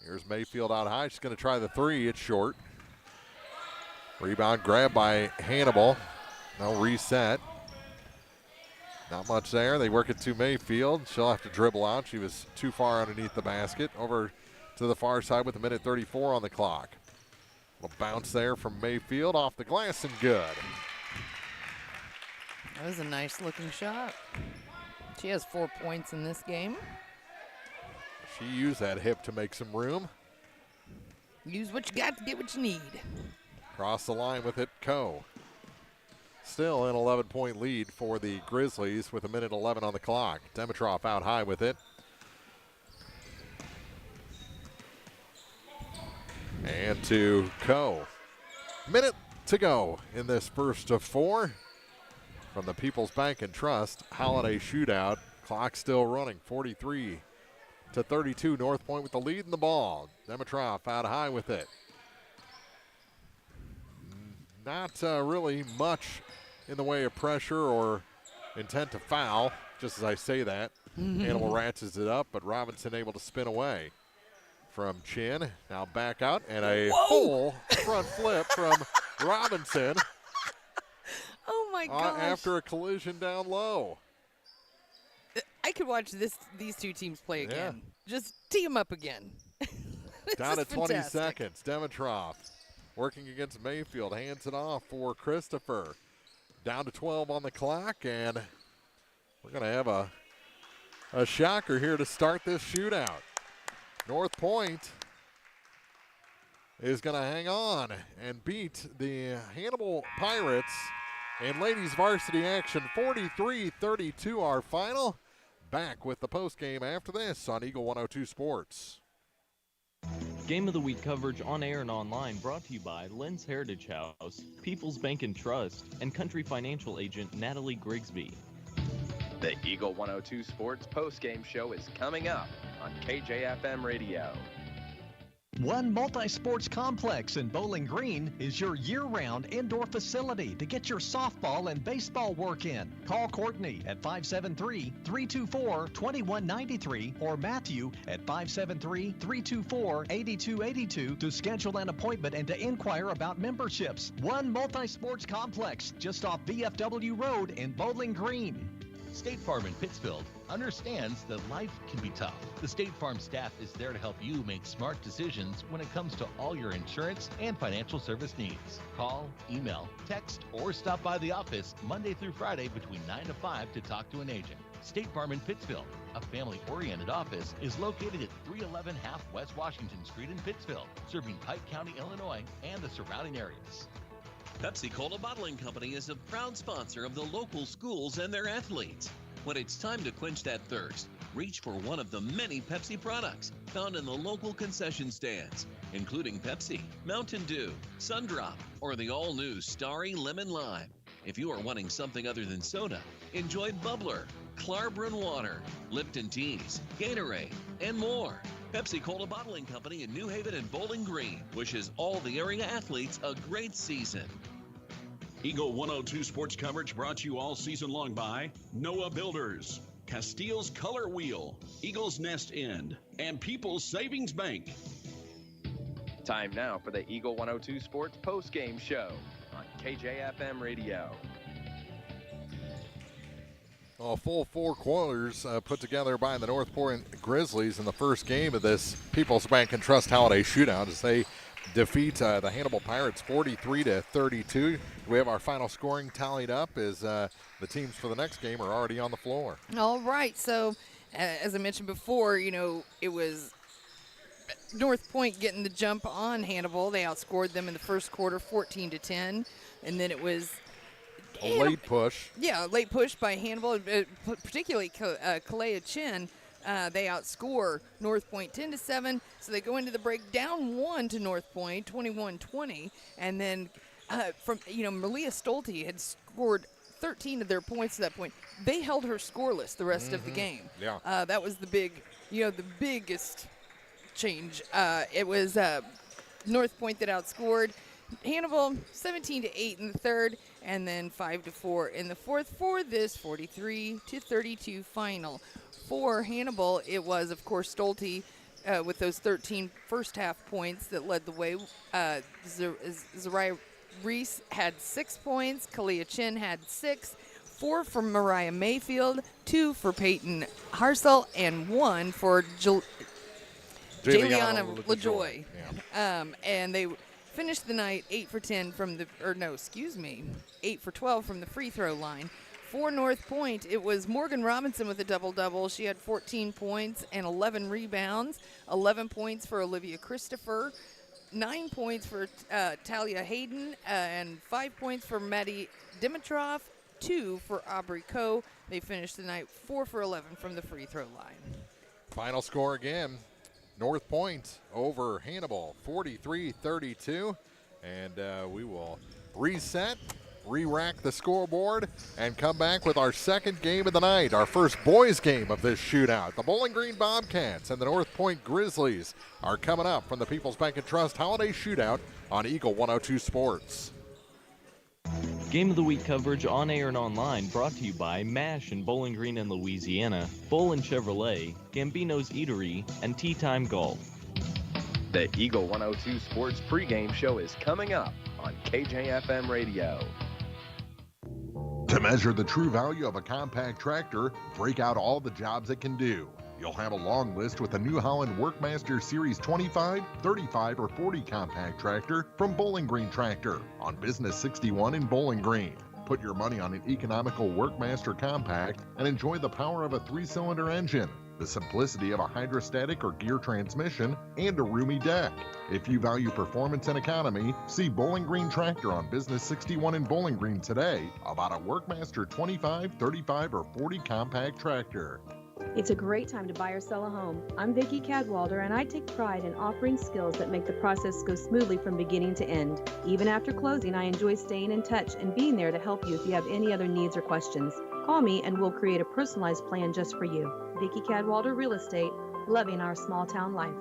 Here's Mayfield out high. She's going to try the three. It's short. Rebound grab by Hannibal. No reset. Not much there. They work it to Mayfield. She'll have to dribble out. She was too far underneath the basket. Over to the far side with a minute 34 on the clock. A bounce there from Mayfield off the glass and good. That was a nice looking shot. She has 4 points in this game. She used that hip to make some room. Use what you got to get what you need. Cross the line with it, Coe. Still an 11-point lead for the Grizzlies with a minute 11 on the clock. Dimitrov out high with it. And to Coe. Minute to go in this first of four from the People's Bank and Trust Holiday Shootout. Clock still running, 43-32. North Point with the lead in the ball. Dimitrov out high with it. Not really much in the way of pressure or intent to foul, just as I say that. Hannibal ratchets it up, but Robinson able to spin away from Chin. Now back out, and a full front flip from Robinson. Oh, my gosh. After a collision down low. I could watch these two teams play again. Just tee them up again. Down to 20 seconds. Dimitrov working against Mayfield. Hands it off for Christopher. Down to 12 on the clock, and we're going to have a shocker here to start this shootout. North Point is going to hang on and beat the Hannibal Pirates in ladies varsity action. 43-32 our final. Back with the postgame after this on Eagle 102 Sports. Game of the Week coverage on air and online brought to you by Lynn's Heritage House, People's Bank and Trust, and Country Financial Agent Natalie Grigsby. The Eagle 102 Sports postgame show is coming up on KJFM Radio. One Multi-Sports Complex in Bowling Green is your year-round indoor facility to get your softball and baseball work in. Call Courtney at 573-324-2193 or Matthew at 573-324-8282 to schedule an appointment and to inquire about memberships. One Multi-Sports Complex just off VFW Road in Bowling Green. State Farm in Pittsfield understands that life can be tough. The State Farm staff is there to help you make smart decisions when it comes to all your insurance and financial service needs. Call, email, text, or stop by the office Monday through Friday between 9 to 5 to talk to an agent. State Farm in Pittsfield, a family-oriented office, is located at 311 Half West Washington Street in Pittsfield, serving Pike County, Illinois, and the surrounding areas. Pepsi-Cola Bottling Company is a proud sponsor of the local schools and their athletes. When it's time to quench that thirst, reach for one of the many Pepsi products found in the local concession stands, including Pepsi, Mountain Dew, Sundrop, or the all-new Starry Lemon Lime. If you are wanting something other than soda, enjoy Bubbler, Clarbrun Water, Lipton Teas, Gatorade, and more. Pepsi-Cola Bottling Company in New Haven and Bowling Green wishes all the area athletes a great season. Eagle 102 Sports coverage brought to you all season long by Noah Builders, Castile's Color Wheel, Eagle's Nest Inn, and People's Savings Bank. Time now for the Eagle 102 Sports postgame show on KJFM Radio. A full four quarters put together by the North Point Grizzlies in the first game of this People's Bank and Trust Holiday Shootout as they defeat the Hannibal Pirates 43-32. We have our final scoring tallied up as the teams for the next game are already on the floor. All right, so as I mentioned before, it was North Point getting the jump on Hannibal. They outscored them in the first quarter 14-10, and then it was a late push. Yeah, a late push by Hannibal, particularly Kalea Chin. They outscore North Point 10-7, so they go into the break down 1 to North Point, 21-20, and then Malia Stolte had scored 13 of their points at that point. They held her scoreless the rest of the game. Yeah, that was the biggest change. It was North Point that outscored Hannibal 17-8 in the third, and then 5-4 in the fourth for this 43-32 final. For Hannibal, it was, of course, Stolte with those 13 first half points that led the way. Zariah Reese had 6 points. Kalea Chin had 6. 4 for Mariah Mayfield, 2 for Peyton Harsel, and 1 for Jayliana LaJoy. Yeah. And they finished the night 8 for 12 from the free throw line. For North Point, it was Morgan Robinson with a double-double. She had 14 points and 11 rebounds, 11 points for Olivia Christopher, 9 points for Talia Hayden, and 5 points for Maddie Dimitrov, 2 for Aubrey Coe. They finished the night 4 for 11 from the free throw line. Final score again, North Point over Hannibal, 43-32. And we will reset, re-rack the scoreboard, and come back with our second game of the night, our first boys game of this shootout. The Bowling Green Bobcats and the North Point Grizzlies are coming up from the People's Bank and Trust Holiday Shootout on Eagle 102 Sports. Game of the Week coverage on air and online brought to you by MASH in Bowling Green and Louisiana, Bolin Chevrolet, Gambino's Eatery, and Tea Time Golf. The Eagle 102 Sports pregame show is coming up on KJFM Radio. To measure the true value of a compact tractor, break out all the jobs it can do. You'll have a long list with the New Holland Workmaster Series 25, 35, or 40 compact tractor from Bowling Green Tractor on Business 61 in Bowling Green. Put your money on an economical Workmaster compact and enjoy the power of a 3-cylinder engine. the simplicity of a hydrostatic or gear transmission, and a roomy deck. If you value performance and economy, see Bowling Green Tractor on Business 61 in Bowling Green today about a Workmaster 25, 35, or 40 compact tractor. It's a great time to buy or sell a home. I'm Vicki Cadwalder, and I take pride in offering skills that make the process go smoothly from beginning to end. Even after closing, I enjoy staying in touch and being there to help you if you have any other needs or questions. Call me and we'll create a personalized plan just for you. Vicki Cadwalder Real Estate, loving our small town life.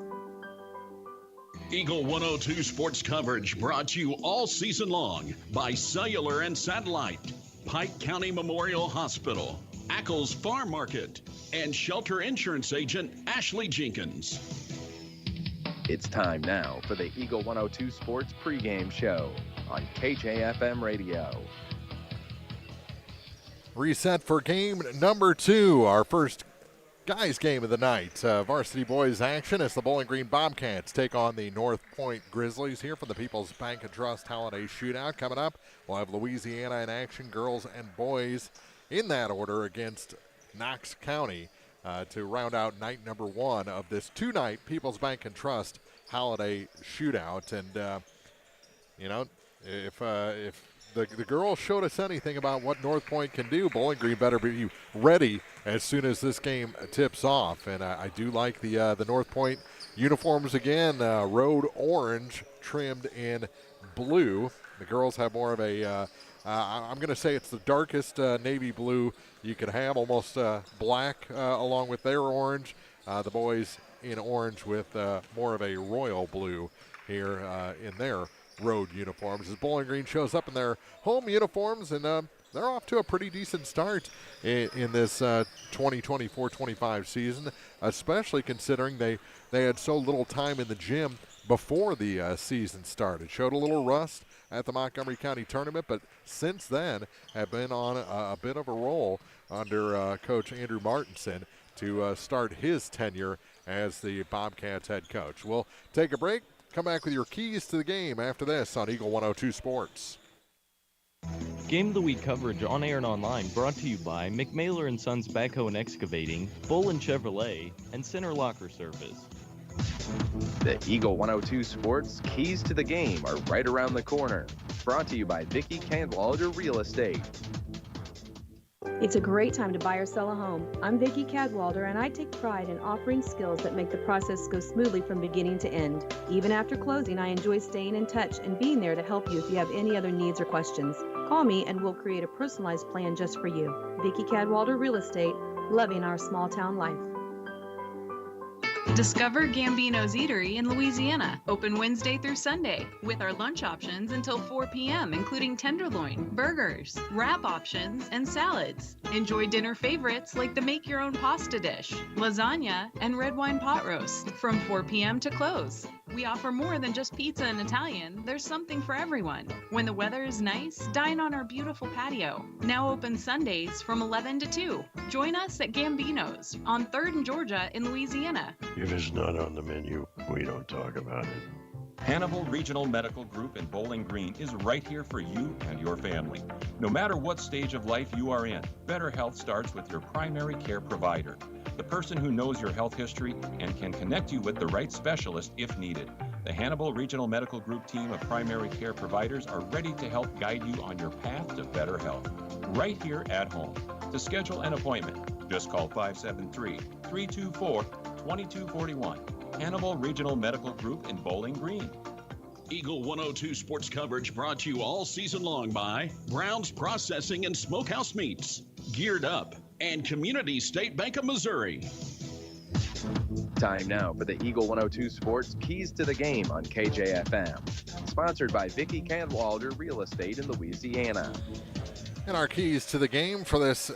Eagle 102 sports coverage brought to you all season long by Cellular and Satellite, Pike County Memorial Hospital, Ackles Farm Market, and Shelter Insurance Agent Ashley Jenkins. It's time now for the Eagle 102 Sports Pregame Show on KJFM Radio. Reset for game number 2, our first guys game of the night. Varsity boys action as the Bowling Green Bobcats take on the North Point Grizzlies here for the People's Bank and Trust Holiday Shootout. Coming up, we'll have Louisiana in action, girls and boys in that order against Knox County to round out night number 1 of this 2-night People's Bank and Trust Holiday Shootout. And, if the girls showed us anything about what North Point can do, Bowling Green better be ready as soon as this game tips off. And I do like the North Point uniforms again, road orange trimmed in blue. The girls have more of a I'm going to say it's the darkest navy blue you could have, almost black along with their orange. The boys in orange with more of a royal blue here in their road uniforms as Bowling Green shows up in their home uniforms, and they're off to a pretty decent start in this 2024-25 season, especially considering they had so little time in the gym before the season started. Showed a little rust at the Montgomery County tournament, but since then have been on a bit of a roll under Coach Andrew Martinson to start his tenure as the Bobcats head coach. We'll take a break, come back with your keys to the game after this on Eagle 102 Sports. Game of the Week coverage on air and online brought to you by McMailer & Sons Backhoe and Excavating, Bolin Chevrolet, and Center Locker Service. The Eagle 102 Sports Keys to the Game are right around the corner. Brought to you by Vicki Cadwalder Real Estate. It's a great time to buy or sell a home. I'm Vicki Cadwalder, and I take pride in offering skills that make the process go smoothly from beginning to end. Even after closing, I enjoy staying in touch and being there to help you if you have any other needs or questions. Call me and we'll create a personalized plan just for you. Vicki Cadwalder Real Estate, loving our small town life. Discover Gambino's Eatery in Louisiana, open Wednesday through Sunday, with our lunch options until 4 p.m., including tenderloin, burgers, wrap options, and salads. Enjoy dinner favorites like the make-your-own pasta dish, lasagna, and red wine pot roast from 4 p.m. to close. We offer more than just pizza and Italian. There's something for everyone. When the weather is nice, dine on our beautiful patio. Now open Sundays from 11 to 2. Join us at Gambino's on 3rd and Georgia in Louisiana. If it's not on the menu, we don't talk about it. Hannibal Regional Medical Group in Bowling Green is right here for you and your family. No matter what stage of life you are in, better health starts with your primary care provider, the person who knows your health history and can connect you with the right specialist if needed. The Hannibal Regional Medical Group team of primary care providers are ready to help guide you on your path to better health, right here at home. To schedule an appointment, just call 573-324-2241. Hannibal Regional Medical Group in Bowling Green. Eagle 102 sports coverage brought to you all season long by Brown's Processing and Smokehouse Meats, Geared Up, and Community State Bank of Missouri. Time now for the Eagle 102 Sports Keys to the Game on KJFM. Sponsored by Vicki Cadwalder Real Estate in Louisiana. And our keys to the game for this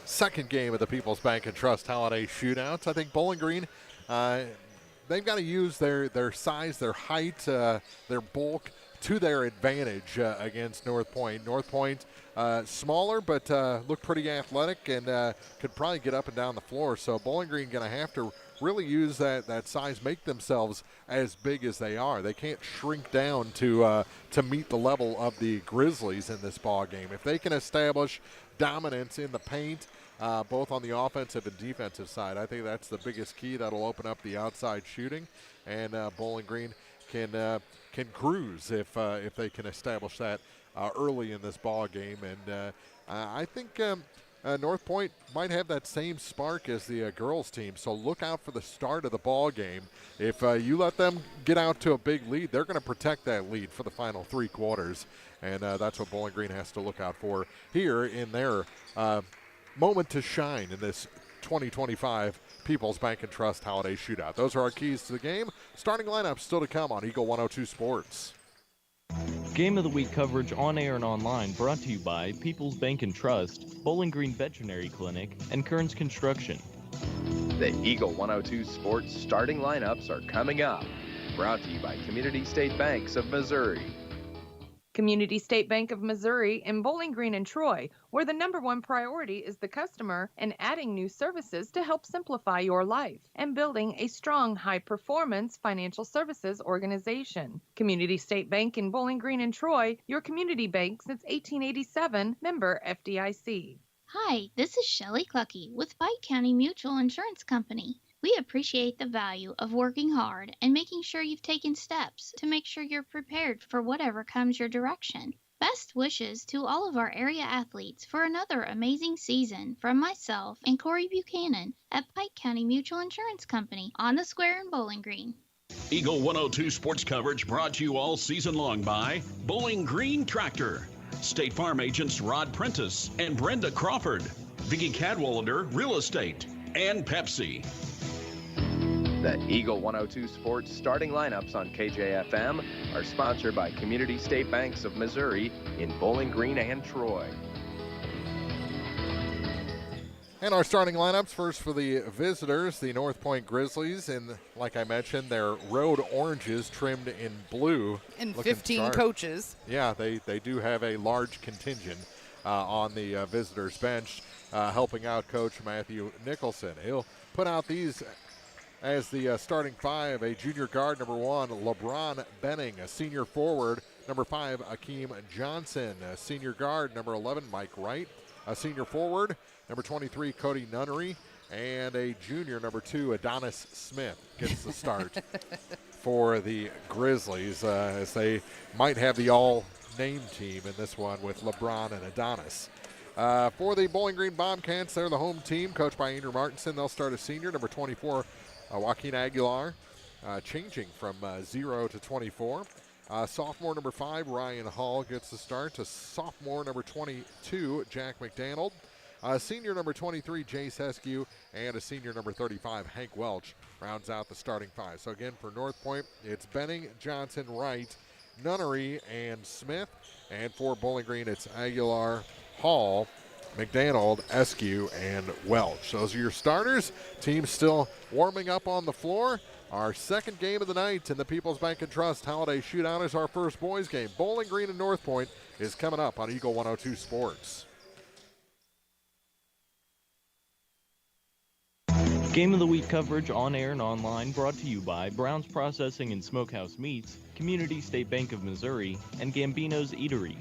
second game of the People's Bank and Trust Holiday Shootouts. I think Bowling Green, they've got to use their size, their height, their bulk to their advantage against North Point. North Point, smaller, but look pretty athletic and could probably get up and down the floor. So Bowling Green going to have to really use that size, make themselves as big as they are. They can't shrink down to meet the level of the Grizzlies in this ball game. If they can establish dominance in the paint both on the offensive and defensive side. I think that's the biggest key that'll open up the outside shooting, and Bowling Green can cruise if they can establish that early in this ball game. And I think North Point might have that same spark as the girls team, so look out for the start of the ball game. If you let them get out to a big lead, they're going to protect that lead for the final 3 quarters, and that's what Bowling Green has to look out for here in their moment to shine in this 2025 People's Bank and Trust Holiday Shootout. Those are our keys to the game. Starting lineup still to come on Eagle 102 Sports. Game of the Week coverage on air and online brought to you by People's Bank and Trust, Bowling Green Veterinary Clinic, and Kearns Construction. The Eagle 102 Sports starting lineups are coming up. Brought to you by Community State Banks of Missouri. Community State Bank of Missouri in Bowling Green and Troy, where the #1 priority is the customer and adding new services to help simplify your life and building a strong, high-performance financial services organization. Community State Bank in Bowling Green and Troy, your community bank since 1887, member FDIC. Hi, this is Shelley Clucky with Pike County Mutual Insurance Company. We appreciate the value of working hard and making sure you've taken steps to make sure you're prepared for whatever comes your direction. Best wishes to all of our area athletes for another amazing season from myself and Corey Buchanan at Pike County Mutual Insurance Company on the square in Bowling Green. Eagle 102 sports coverage brought to you all season long by Bowling Green Tractor, State Farm agents Rod Prentice and Brenda Crawford, Vicki Cadwalader Real Estate, and Pepsi. The Eagle 102 Sports starting lineups on KJFM are sponsored by Community State Banks of Missouri in Bowling Green and Troy. And our starting lineups first for the visitors, the North Point Grizzlies, and like I mentioned, their road oranges trimmed in blue. And 15 coaches. Yeah, they do have a large contingent on the visitors bench, helping out Coach Matthew Nicholson. He'll put out these as the starting 5, a junior guard, number 1, LeBron Benning, a senior forward, number 5, Akeem Johnson, a senior guard, number 11, Mike Wright, a senior forward, number 23, Cody Nunnery, and a junior, number 2, Adonis Smith gets the start for the Grizzlies, as they might have the all-name team in this one with LeBron and Adonis. For the Bowling Green Bobcats, they're the home team, coached by Andrew Martinson. They'll start a senior, number 24, Joaquin Aguilar, changing from 0 to 24. Sophomore number 5, Ryan Hall gets the start. A sophomore number 22, Jack McDonald. Senior number 23, Jace Heskew. And a senior number 35, Hank Welch, rounds out the starting 5. So again, for North Point, it's Benning, Johnson, Wright, Nunnery, and Smith. And for Bowling Green, it's Aguilar, Hall, McDonald, Eskew, and Welch. Those are your starters. Team still warming up on the floor. Our second game of the night in the People's Bank and Trust Holiday Shootout is our first boys game. Bowling Green and North Point is coming up on Eagle 102 Sports. Game of the Week coverage on air and online brought to you by Brown's Processing and Smokehouse Meats, Community State Bank of Missouri, and Gambino's Eatery.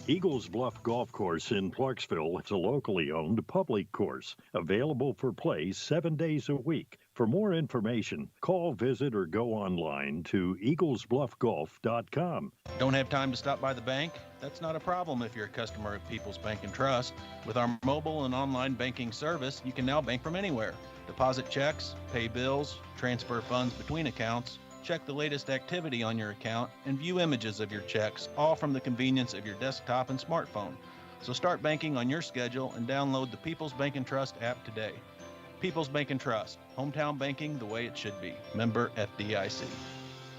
Eagles Bluff Golf Course in Clarksville is a locally owned public course, available for play 7 days a week. For more information, call, visit, or go online to eaglesbluffgolf.com. Don't have time to stop by the bank? That's not a problem if you're a customer of People's Bank and Trust. With our mobile and online banking service, you can now bank from anywhere. Deposit checks, pay bills, transfer funds between accounts, check the latest activity on your account, and view images of your checks, all from the convenience of your desktop and smartphone. So start banking on your schedule and download the People's Bank and Trust app today. People's Bank and Trust, hometown banking the way it should be. Member FDIC.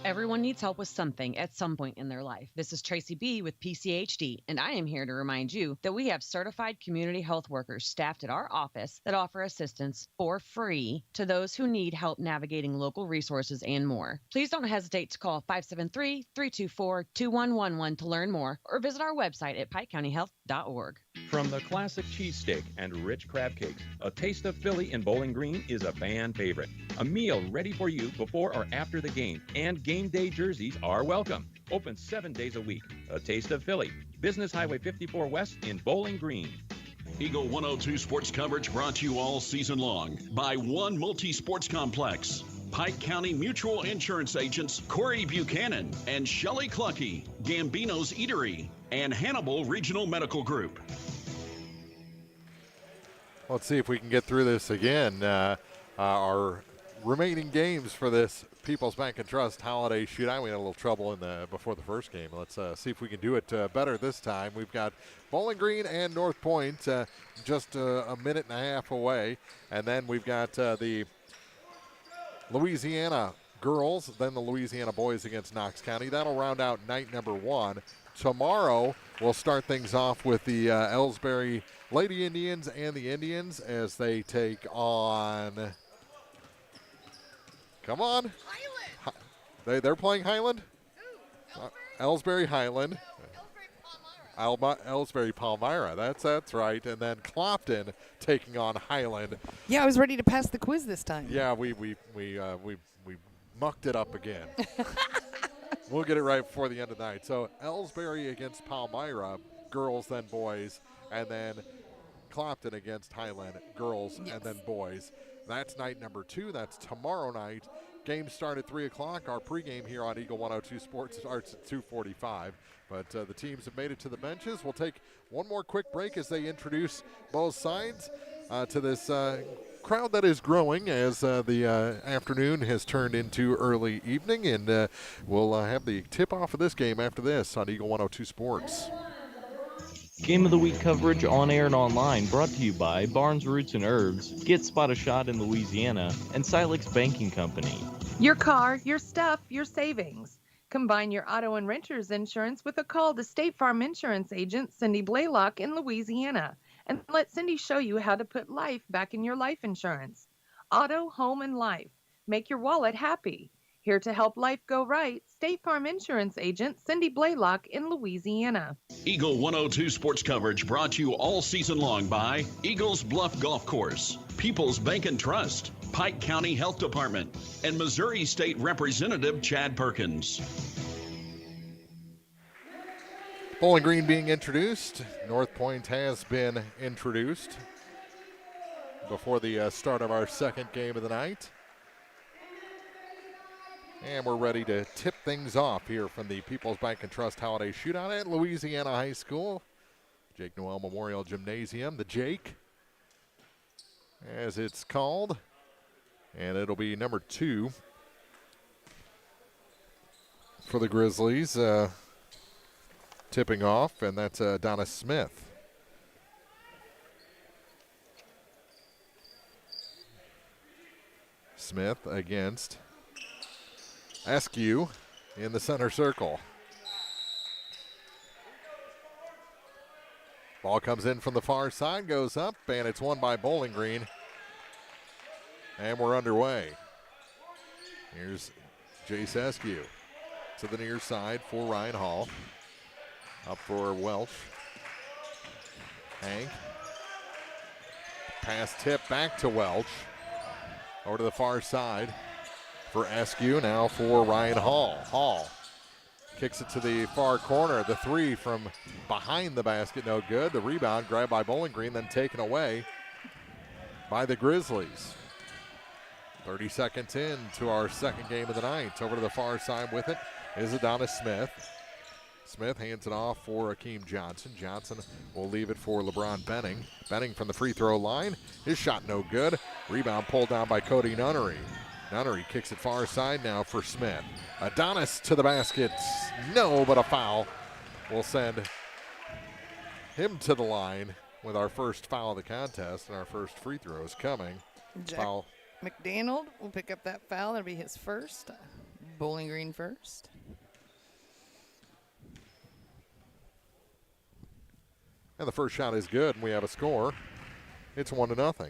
Everyone needs help with something at some point in their life. This is Tracy B. with PCHD, and I am here to remind you that we have certified community health workers staffed at our office that offer assistance for free to those who need help navigating local resources and more. Please don't hesitate to call 573-324-2111 to learn more, or visit our website at pikecountyhealth.org. From the classic cheesesteak and rich crab cakes, a taste of Philly in Bowling Green is a fan favorite. A meal ready for you before or after the game, and game day jerseys are welcome. Open 7 days a week. A taste of Philly. Business Highway 54 West in Bowling Green. Eagle 102 sports coverage brought to you all season long by One Multi-Sports Complex, Pike County Mutual Insurance agents Corey Buchanan and Shelley Clucky, Gambino's Eatery, and Hannibal Regional Medical Group. Let's see if we can get through this again. Our remaining games for this People's Bank and Trust Holiday Shootout. We had a little trouble before the first game. Let's see if we can do it better this time. We've got Bowling Green and North Point just a minute and a half away. And then we've got the Louisiana girls, then the Louisiana boys against Knox County. That'll round out night number 1. Tomorrow, we'll start things off with the Ellsbury Lady Indians and the Indians as they take on... Come on. Highland. They're playing Highland? Ellsbury Highland. Ellsbury Palmyra. That's right. And then Clopton taking on Highland. Yeah, I was ready to pass the quiz this time. Yeah, we mucked it up again. We'll get it right before the end of the night. So Ellsbury against Palmyra, girls then boys, and then Clopton against Highland, girls and then boys. That's night number 2. That's tomorrow night. Games start at 3 o'clock. Our pregame here on Eagle 102 Sports starts at 2:45. But the teams have made it to the benches. We'll take one more quick break as they introduce both sides to this crowd that is growing as the afternoon has turned into early evening. And we'll have the tip-off of this game after this on Eagle 102 Sports. Game of the Week coverage on air and online brought to you by Barnes Roots and Herbs, Get Spot a Shot in Louisiana, and Silex Banking Company. Your car, your stuff, your savings. Combine your auto and renter's insurance with a call to State Farm Insurance agent Cindy Blaylock in Louisiana. And let Cindy show you how to put life back in your life insurance. Auto, home, and life. Make your wallet happy. Here to help life go right, State Farm Insurance agent Cindy Blaylock in Louisiana. Eagle 102 sports coverage brought to you all season long by Eagles Bluff Golf Course, People's Bank and Trust, Pike County Health Department, and Missouri State Representative Chad Perkins. Bowling Green being introduced. North Point has been introduced before the start of our second game of the night. And we're ready to tip things off here from the People's Bank and Trust Holiday Shootout at Louisiana High School. Jake Noel Memorial Gymnasium, the Jake, as it's called. And it'll be number 2 for the Grizzlies tipping off, and that's Donna Smith. Smith against Askew in the center circle. Ball comes in from the far side, goes up, and it's won by Bowling Green. And we're underway. Here's Jace Askew to the near side for Ryan Hall. Up for Welch. Hank. Pass tip back to Welch. Over to the far side for Askew, now for Ryan Hall. Hall kicks it to the far corner. The 3 from behind the basket, no good. The rebound grabbed by Bowling Green, then taken away by the Grizzlies. 30 seconds in to our second game of the night. Over to the far side with it is Adonis Smith. Smith hands it off for Akeem Johnson. Johnson will leave it for LeBron Benning. Benning from the free throw line. His shot no good. Rebound pulled down by Cody Nunnery. Nunnery kicks it far side now for Smith. Adonis to the basket. No, but a foul will send him to the line with our first foul of the contest, and our first free throw is coming. Jack Foul. McDaniel will pick up that foul. That'll be his first. Bowling Green first. And the first shot is good, and we have a score. It's 1-0.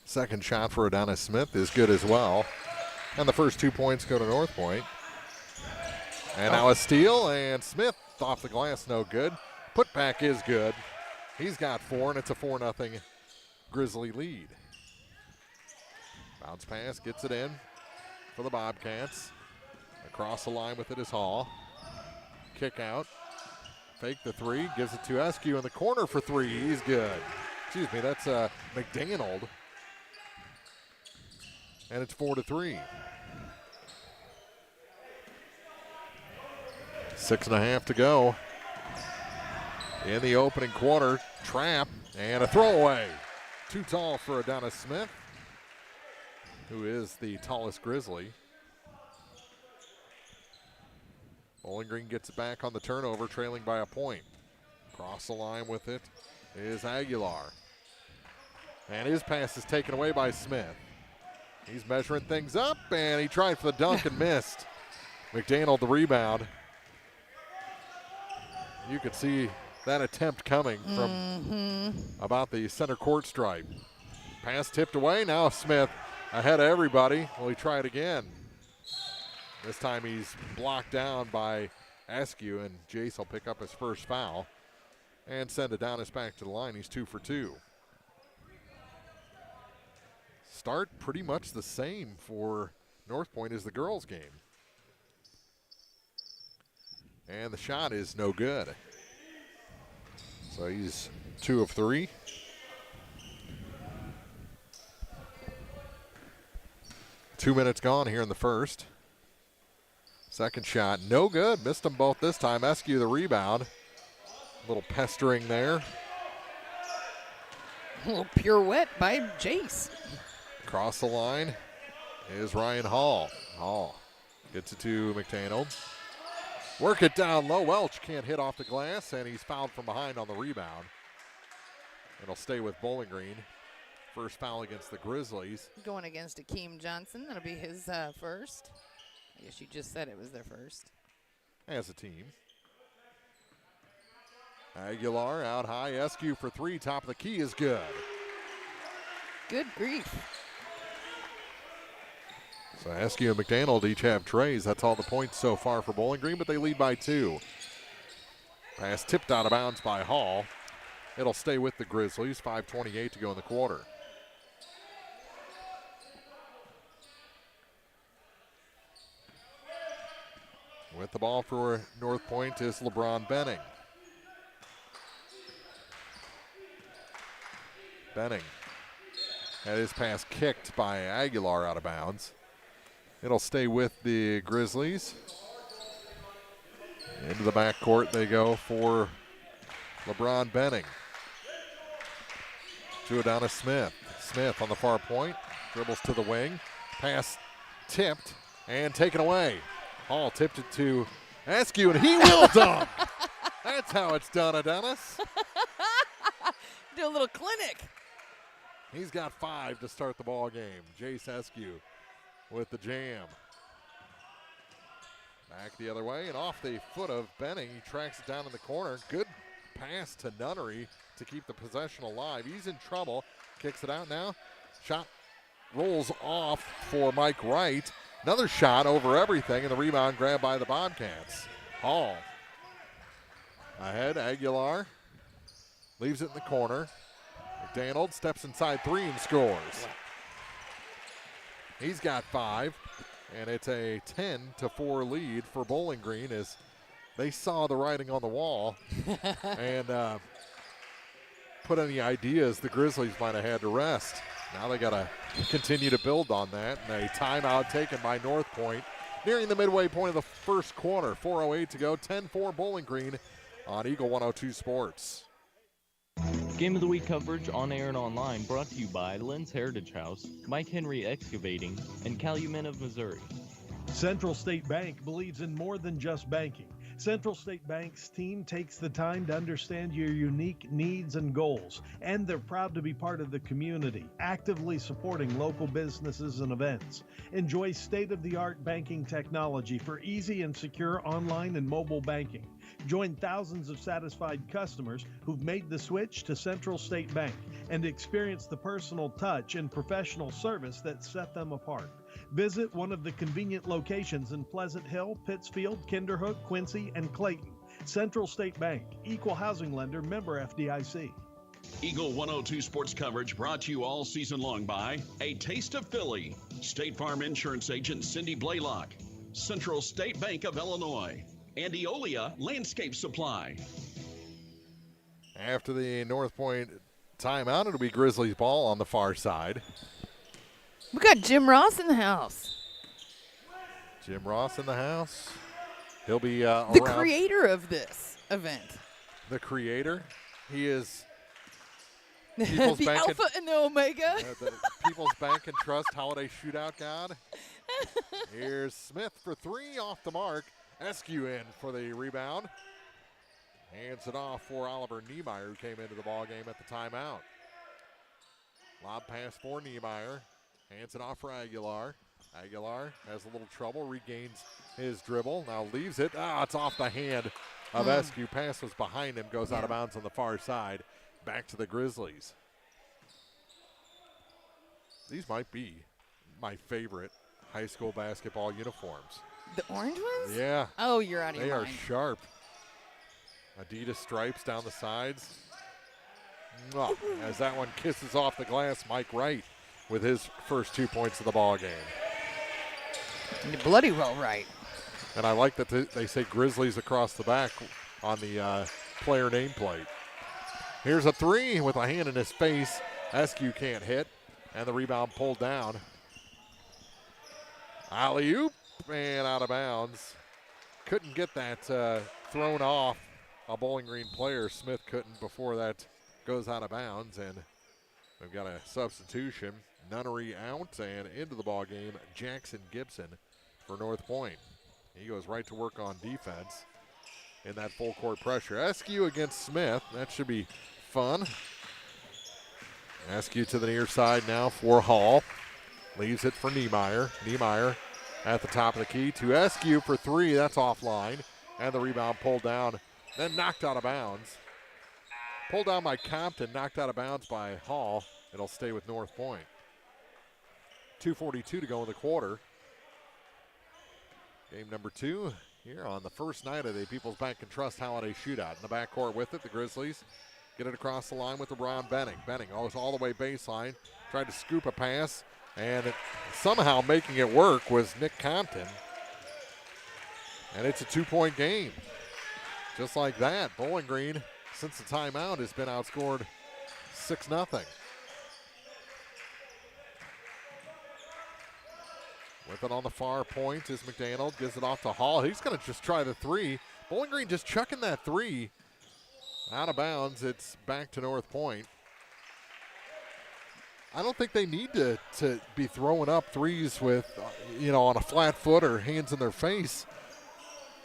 Second shot for Adonis Smith is good as well. And the first 2 points go to North Point. And now a steal, and Smith off the glass, no good. Putback is good. He's got 4, and it's a 4-0 Grizzly lead. Bounce pass, gets it in for the Bobcats. Across the line with it is Hall. Kick out. Fake the three. Gives it to Eskew in the corner for three. He's good. Excuse me, that's McDaniel. And it's 4-3. 6.5 to go. In the opening quarter, trap and a throwaway. Too tall for Adonis Smith, who is the tallest Grizzly. Bowling Green gets it back on the turnover, trailing by a point. Across the line with it is Aguilar. And his pass is taken away by Smith. He's measuring things up, and he tried for the dunk and missed. McDaniel the rebound. You could see that attempt coming from about the center court stripe. Pass tipped away. Now Smith ahead of everybody. Will he try it again? This time he's blocked down by Askew, and Jace will pick up his first foul and send Adonis back to the line. He's 2 for 2. Start pretty much the same for North Point as the girls' game. And the shot is no good. So he's 2 of 3. Two minutes gone here in the first. Second shot, no good. Missed them both this time. Eskew the rebound. A little pestering there. A little pirouette by Jace. Across the line is Ryan Hall. Hall gets it to McDaniel. Work it down low. Welch can't hit off the glass, and he's fouled from behind on the rebound. It'll stay with Bowling Green. First foul against the Grizzlies. Going against Akeem Johnson. That'll be his first. I guess you just said it was their first. As a team. Aguilar out high. Eskew for three. Top of the key is good. Good grief. So Eskew and McDaniel each have trays. That's all the points so far for Bowling Green, but they lead by 2. Pass tipped out of bounds by Hall. It'll stay with the Grizzlies. 5:28 to go in the quarter. With the ball for North Point is LeBron Benning. Benning had his pass kicked by Aguilar out of bounds. It'll stay with the Grizzlies. Into the backcourt they go for LeBron Benning. To Adonis Smith. Smith on the far point. Dribbles to the wing. Pass tipped and taken away. Hall tipped it to Askew, and he will dunk. That's how it's done, Adonis. Do a little clinic. He's got 5 to start the ball game. Jace Eskew with the jam. Back the other way, and off the foot of Benning. He tracks it down in the corner. Good pass to Nunnery to keep the possession alive. He's in trouble. Kicks it out now. Shot rolls off for Mike Wright. Another shot over everything, and the rebound grabbed by the Bobcats. Hall ahead. Aguilar leaves it in the corner. McDaniel steps inside 3 and scores. He's got 5, and it's a 10-4 lead for Bowling Green as they saw the writing on the wall and put any ideas the Grizzlies might have had to rest. Now they got to continue to build on that. And a timeout taken by North Point nearing the midway point of the first quarter. 4:08 to go. 10-4 Bowling Green on Eagle 102 Sports. Game of the Week coverage on air and online brought to you by Lynn's Heritage House, Mike Henry Excavating, and Calumet of Missouri. Central State Bank believes in more than just banking. Central State Bank's team takes the time to understand your unique needs and goals, and they're proud to be part of the community, actively supporting local businesses and events. Enjoy state-of-the-art banking technology for easy and secure online and mobile banking. Join thousands of satisfied customers who've made the switch to Central State Bank and experience the personal touch and professional service that set them apart. Visit one of the convenient locations in Pleasant Hill, Pittsfield, Kinderhook, Quincy, and Clayton. Central State Bank, equal housing lender, member FDIC. Eagle 102 sports coverage brought to you all season long by A Taste of Philly, State Farm Insurance Agent Cindy Blaylock, Central State Bank of Illinois, and Eolia Landscape Supply. After the North Point timeout, it'll be Grizzlies ball on the far side. We got Jim Ross in the house. Jim Ross in the house. He'll be the creator of this event. The creator. He is the Alpha and the Omega. The People's Bank and Trust Holiday Shootout God. Here's Smith for 3 off the mark. Eskew in for the rebound. Hands it off for Oliver Niemeyer, who came into the ball game at the timeout. Lob pass for Niemeyer. Hands it off for Aguilar. Aguilar has a little trouble, regains his dribble, now leaves it. It's off the hand of Eskew. Pass was behind him, goes out of bounds on the far side. Back to the Grizzlies. These might be my favorite high school basketball uniforms. The orange ones? Yeah. Oh, you're out of your mind. They are sharp. Adidas stripes down the sides. As that one kisses off the glass, Mike Wright with his first 2 points of the ball game. You're bloody well right. And I like that they say Grizzlies across the back on the player nameplate. Here's a 3 with a hand in his face. Eskew can't hit, and the rebound pulled down. Alley-oop, and out of bounds. Couldn't get that thrown off a Bowling Green player. Smith couldn't before that goes out of bounds, and we've got a substitution. Nunnery out, and into the ball game, Jackson Gibson for North Point. He goes right to work on defense in that full court pressure. Eskew against Smith. That should be fun. Eskew to the near side now for Hall. Leaves it for Niemeyer. Niemeyer at the top of the key to Eskew for 3. That's offline. And the rebound pulled down, then knocked out of bounds. Pulled down by Compton, knocked out of bounds by Hall. It'll stay with North Point. 2:42 to go in the quarter. Game number 2 here on the first night of the People's Bank and Trust Holiday Shootout. In the backcourt with it, the Grizzlies get it across the line with LeBron Benning. Benning goes all the way baseline, tried to scoop a pass, and somehow making it work was Nick Compton. And it's a 2-point game. Just like that, Bowling Green, since the timeout, has been outscored 6-0. With it on the far point is McDaniel, gives it off to Hall. He's going to just try the 3. Bowling Green just chucking that 3 out of bounds. It's back to North Point. I don't think they need to be throwing up 3s with, on a flat foot or hands in their face.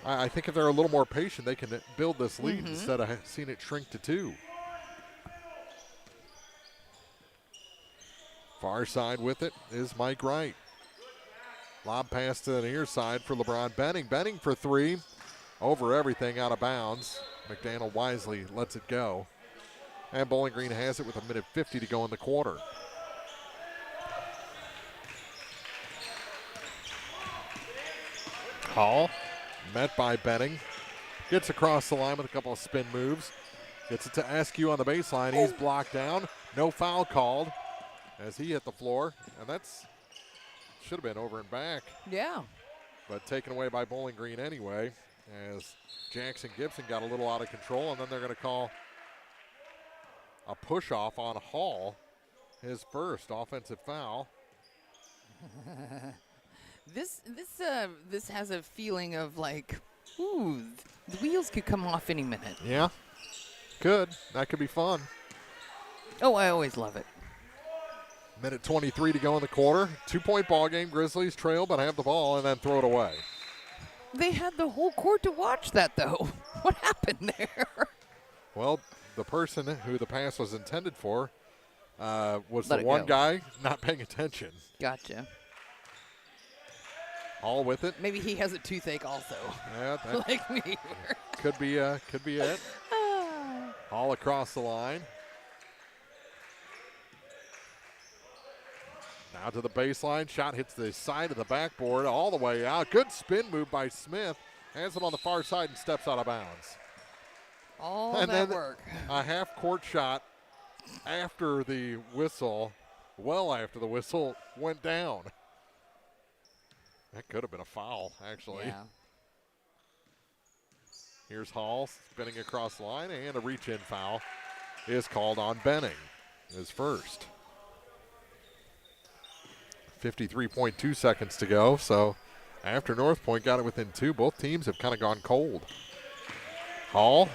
I think if they're a little more patient, they can build this lead instead of seeing it shrink to 2. Far side with it is Mike Wright. Lob pass to the near side for LeBron Benning. Benning for 3. Over everything, out of bounds. McDaniel wisely lets it go. And Bowling Green has it with 1:50 to go in the quarter. Hall, met by Benning. Gets across the line with a couple of spin moves. Gets it to Eskew on the baseline. He's blocked down. No foul called as he hit the floor. And that's should have been over and back. Yeah. But taken away by Bowling Green anyway, as Jackson Gibson got a little out of control, and then they're going to call a push-off on Hall, his first offensive foul. This has a feeling of like, ooh, the wheels could come off any minute. Yeah, could. That could be fun. Oh, I always love it. 1:23 to go in the quarter. 2-point ball game. Grizzlies trail, but have the ball and then throw it away. They had the whole court to watch that, though. What happened there? Well, the person who the pass was intended for was the one guy not paying attention. Gotcha. Hall with it. Maybe he has a toothache also. Yeah, that like me. Could be it. Hall across the line. Now to the baseline. Shot hits the side of the backboard all the way out. Good spin move by Smith. Has it on the far side and steps out of bounds. All and that then work. A half-court shot after the whistle, well after the whistle, went down. That could have been a foul, actually. Yeah. Here's Hall spinning across the line, and a reach-in foul is called on Benning, his first. 53.2 seconds to go, so after North Point got it within 2, both teams have kind of gone cold. Hall.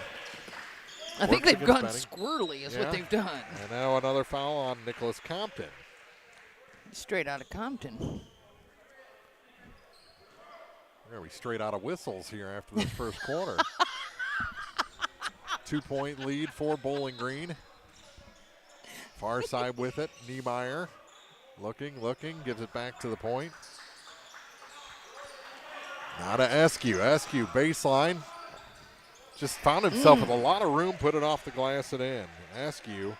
I think they've gone squirrely is what they've done. And now another foul on Nicholas Compton. Straight out of Compton. We're going to be straight out of whistles here after this first quarter. 2-point lead for Bowling Green. Far side with it, Niemeyer. Looking, gives it back to the point. Now to Askew. Askew baseline. Just found himself with a lot of room, put it off the glass and in. Askew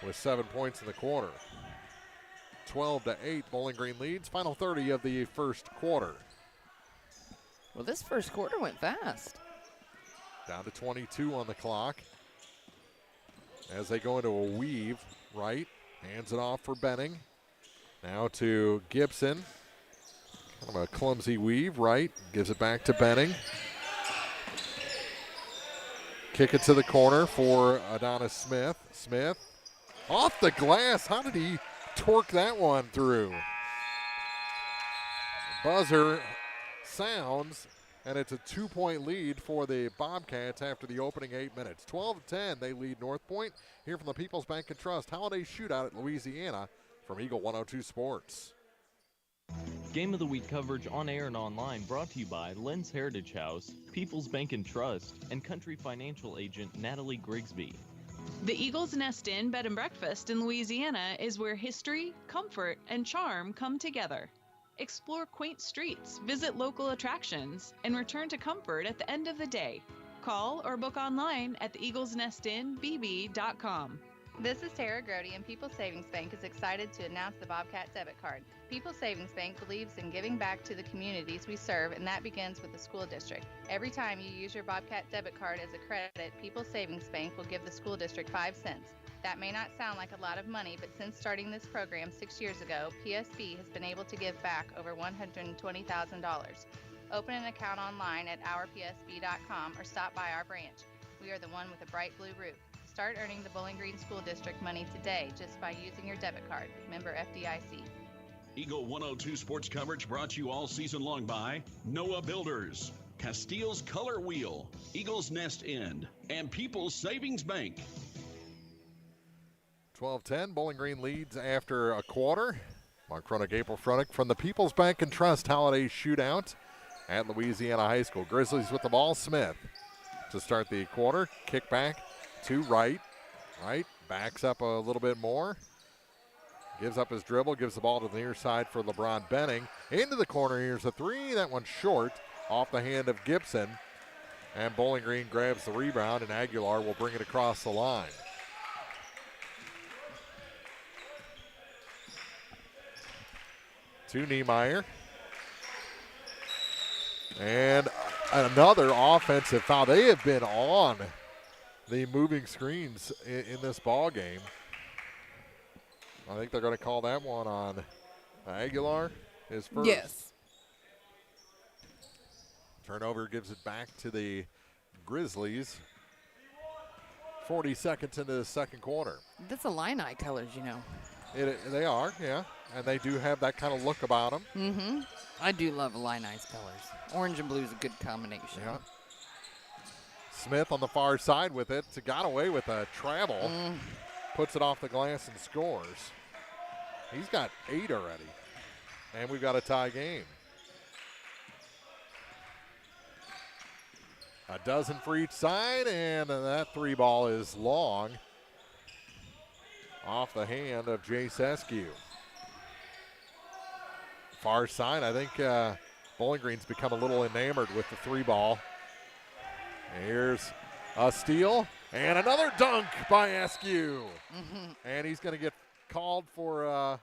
with 7 points in the quarter. 12-8, Bowling Green leads. Final 30 of the first quarter. Well, this first quarter went fast. Down to 22 on the clock. As they go into a weave, right. Hands it off for Benning. Now to Gibson. Kind of a clumsy weave, right. Gives it back to Benning. Kick it to the corner for Adonis Smith. Smith off the glass. How did he torque that one through? Buzzer sounds, and it's a 2-point lead for the Bobcats after the opening 8 minutes. 12-10, they lead North Point. Here from the People's Bank and Trust Holiday Shootout at Louisiana from Eagle 102 Sports. Game of the Week coverage on air and online brought to you by Lynn's Heritage House, People's Bank and Trust, and Country Financial Agent Natalie Grigsby. The Eagles Nest Inn Bed and Breakfast in Louisiana is where history, comfort, and charm come together. Explore quaint streets, visit local attractions, and return to comfort at the end of the day. Call or book online at theeaglesnestinbb.com. This is Tara Grody, and People's Savings Bank is excited to announce the Bobcat debit card. People's Savings Bank believes in giving back to the communities we serve, and that begins with the school district. Every time you use your Bobcat debit card as a credit, People's Savings Bank will give the school district 5 cents. That may not sound like a lot of money, but since starting this program 6 years ago, PSB has been able to give back over $120,000. Open an account online at ourpsb.com or stop by our branch. We are the one with a bright blue roof. Start earning the Bowling Green School District money today just by using your debit card. Member FDIC. Eagle 102 sports coverage brought to you all season long by Noah Builders, Castile's Color Wheel, Eagles Nest Inn, and People's Savings Bank. 12-10, Bowling Green leads after a quarter. Mark Fronick, April Fronick from the People's Bank and Trust Holiday Shootout at Louisiana High School. Grizzlies with the ball. Smith to start the quarter. Kick back to right. Right. Backs up a little bit more. Gives up his dribble. Gives the ball to the near side for LeBron Benning. Into the corner. Here's a three. That one's short off the hand of Gibson. And Bowling Green grabs the rebound, and Aguilar will bring it across the line. To Niemeyer. And another offensive foul. They have been on the moving screens in this ball game. I think they're going to call that one on Aguilar, his first. Yes. Turnover gives it back to the Grizzlies. 40 seconds into the second quarter. That's Illini colors, you know. They are, yeah. And they do have that kind of look about them. Mm-hmm. I do love Illini's colors. Orange and blue is a good combination. Yeah. Smith on the far side with it. Got away with a travel. Puts it off the glass and scores. He's got 8 already. And we've got a tie game. A dozen for each side, and that three ball is long. Off the hand of Jace Eskew. Far side, I think Bowling Green's become a little enamored with the three ball. Here's a steal and another dunk by Eskew. And he's going to get called for a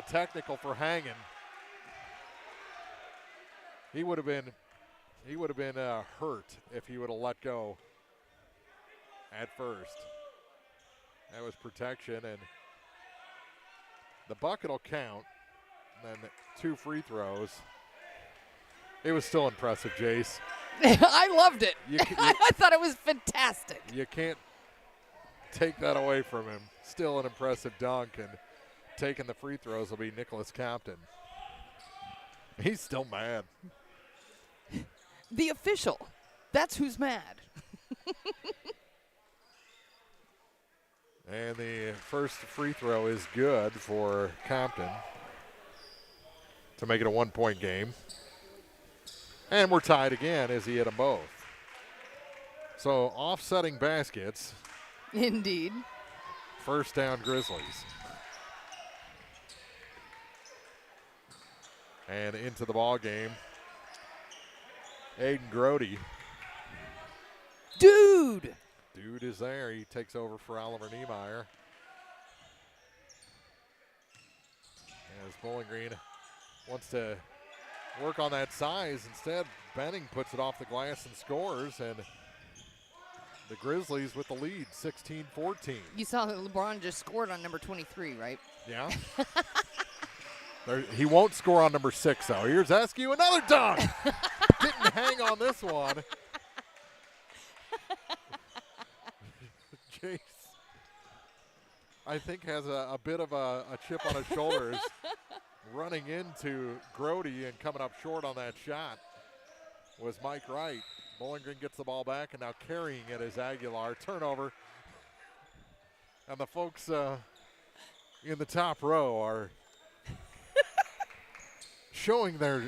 technical for hanging. He would have been hurt if he would have let go at first. That was protection, and the bucket will count. And then 2 free throws. It was still impressive, Jace. I loved it. I thought it was fantastic. You can't take that away from him. Still an impressive dunk, and taking the free throws will be Nicholas Compton. He's still mad. The official. That's who's mad. And the first free throw is good for Compton to make it a 1-point game. And we're tied again as he hit them both. So offsetting baskets. Indeed. First down Grizzlies. And into the ball game, Aiden Grody. Dude is there. He takes over for Oliver Niemeyer. As Bowling Green wants to work on that size. Instead, Benning puts it off the glass and scores. And the Grizzlies with the lead, 16-14. You saw that LeBron just scored on number 23, right? Yeah. He won't score on number 6, though. Here's Askew, another dunk. Didn't hang on this one. Jace, I think, has a bit of a chip on his shoulders running into Grody and coming up short on that shot was Mike Wright. Bowling Green gets the ball back, and now carrying it is Aguilar. Turnover. And the folks in the top row are showing their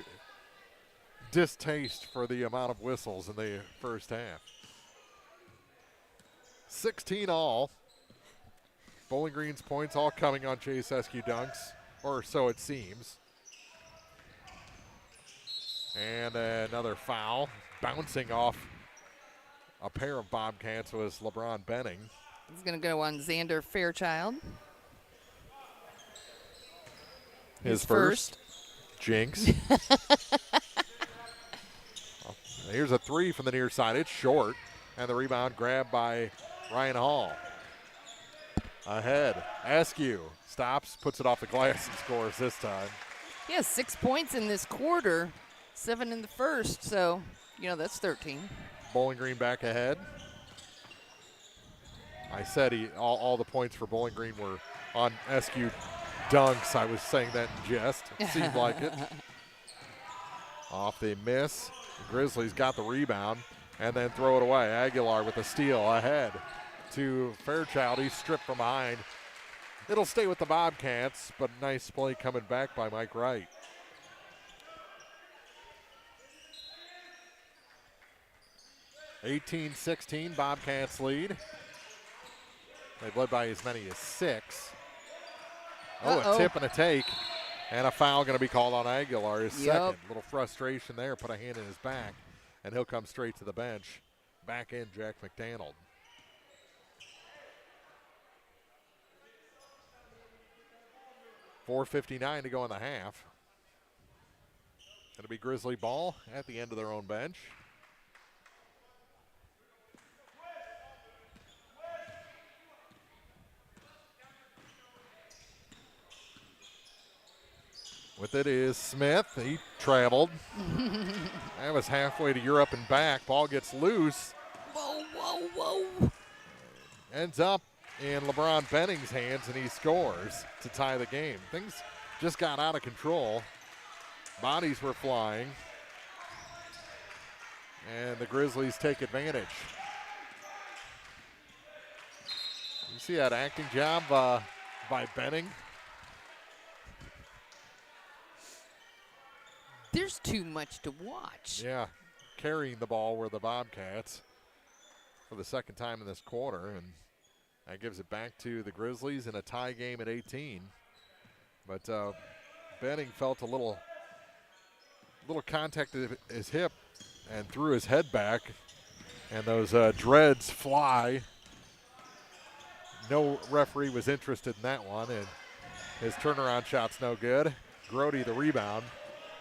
distaste for the amount of whistles in the first half. 16 all. Bowling Green's points all coming on Chase Eskew dunks, or so it seems. And another foul. Bouncing off a pair of Bobcats was LeBron Benning. He's going to go on Xander Fairchild. His first. Jinx. Here's a three from the near side. It's short. And the rebound grabbed by Ryan Hall. Ahead. Askew stops, puts it off the glass, and scores this time. He has 6 points in this quarter, 7 in the first. So, that's 13. Bowling Green back ahead. I said all the points for Bowling Green were on Askew dunks. I was saying that in jest. It seemed like it. Off the miss. The Grizzlies got the rebound and then throw it away. Aguilar with a steal ahead to Fairchild. He's stripped from behind. It'll stay with the Bobcats, but nice play coming back by Mike Wright. (18-16) Bobcats lead. They've led by as many as 6. A tip and a take, and a foul going to be called on Aguilar, his second. Little frustration there, put a hand in his back, and he'll come straight to the bench. Back in Jack McDaniel. .4:59 to go in the half. Going to be Grizzly ball at the end of their own bench. With it is Smith. He traveled. That was halfway to Europe and back. Ball gets loose. Whoa. Ends up in LeBron Benning's hands, and he scores to tie the game. Things just got out of control. Bodies were flying. And the Grizzlies take advantage. You see that acting job by Benning? There's too much to watch. Yeah, carrying the ball were the Bobcats for the second time in this quarter, and that gives it back to the Grizzlies in a tie game at 18. But Benning felt a little contact at his hip and threw his head back, and those dreads fly. No referee was interested in that one, and his turnaround shot's no good. Grody the rebound.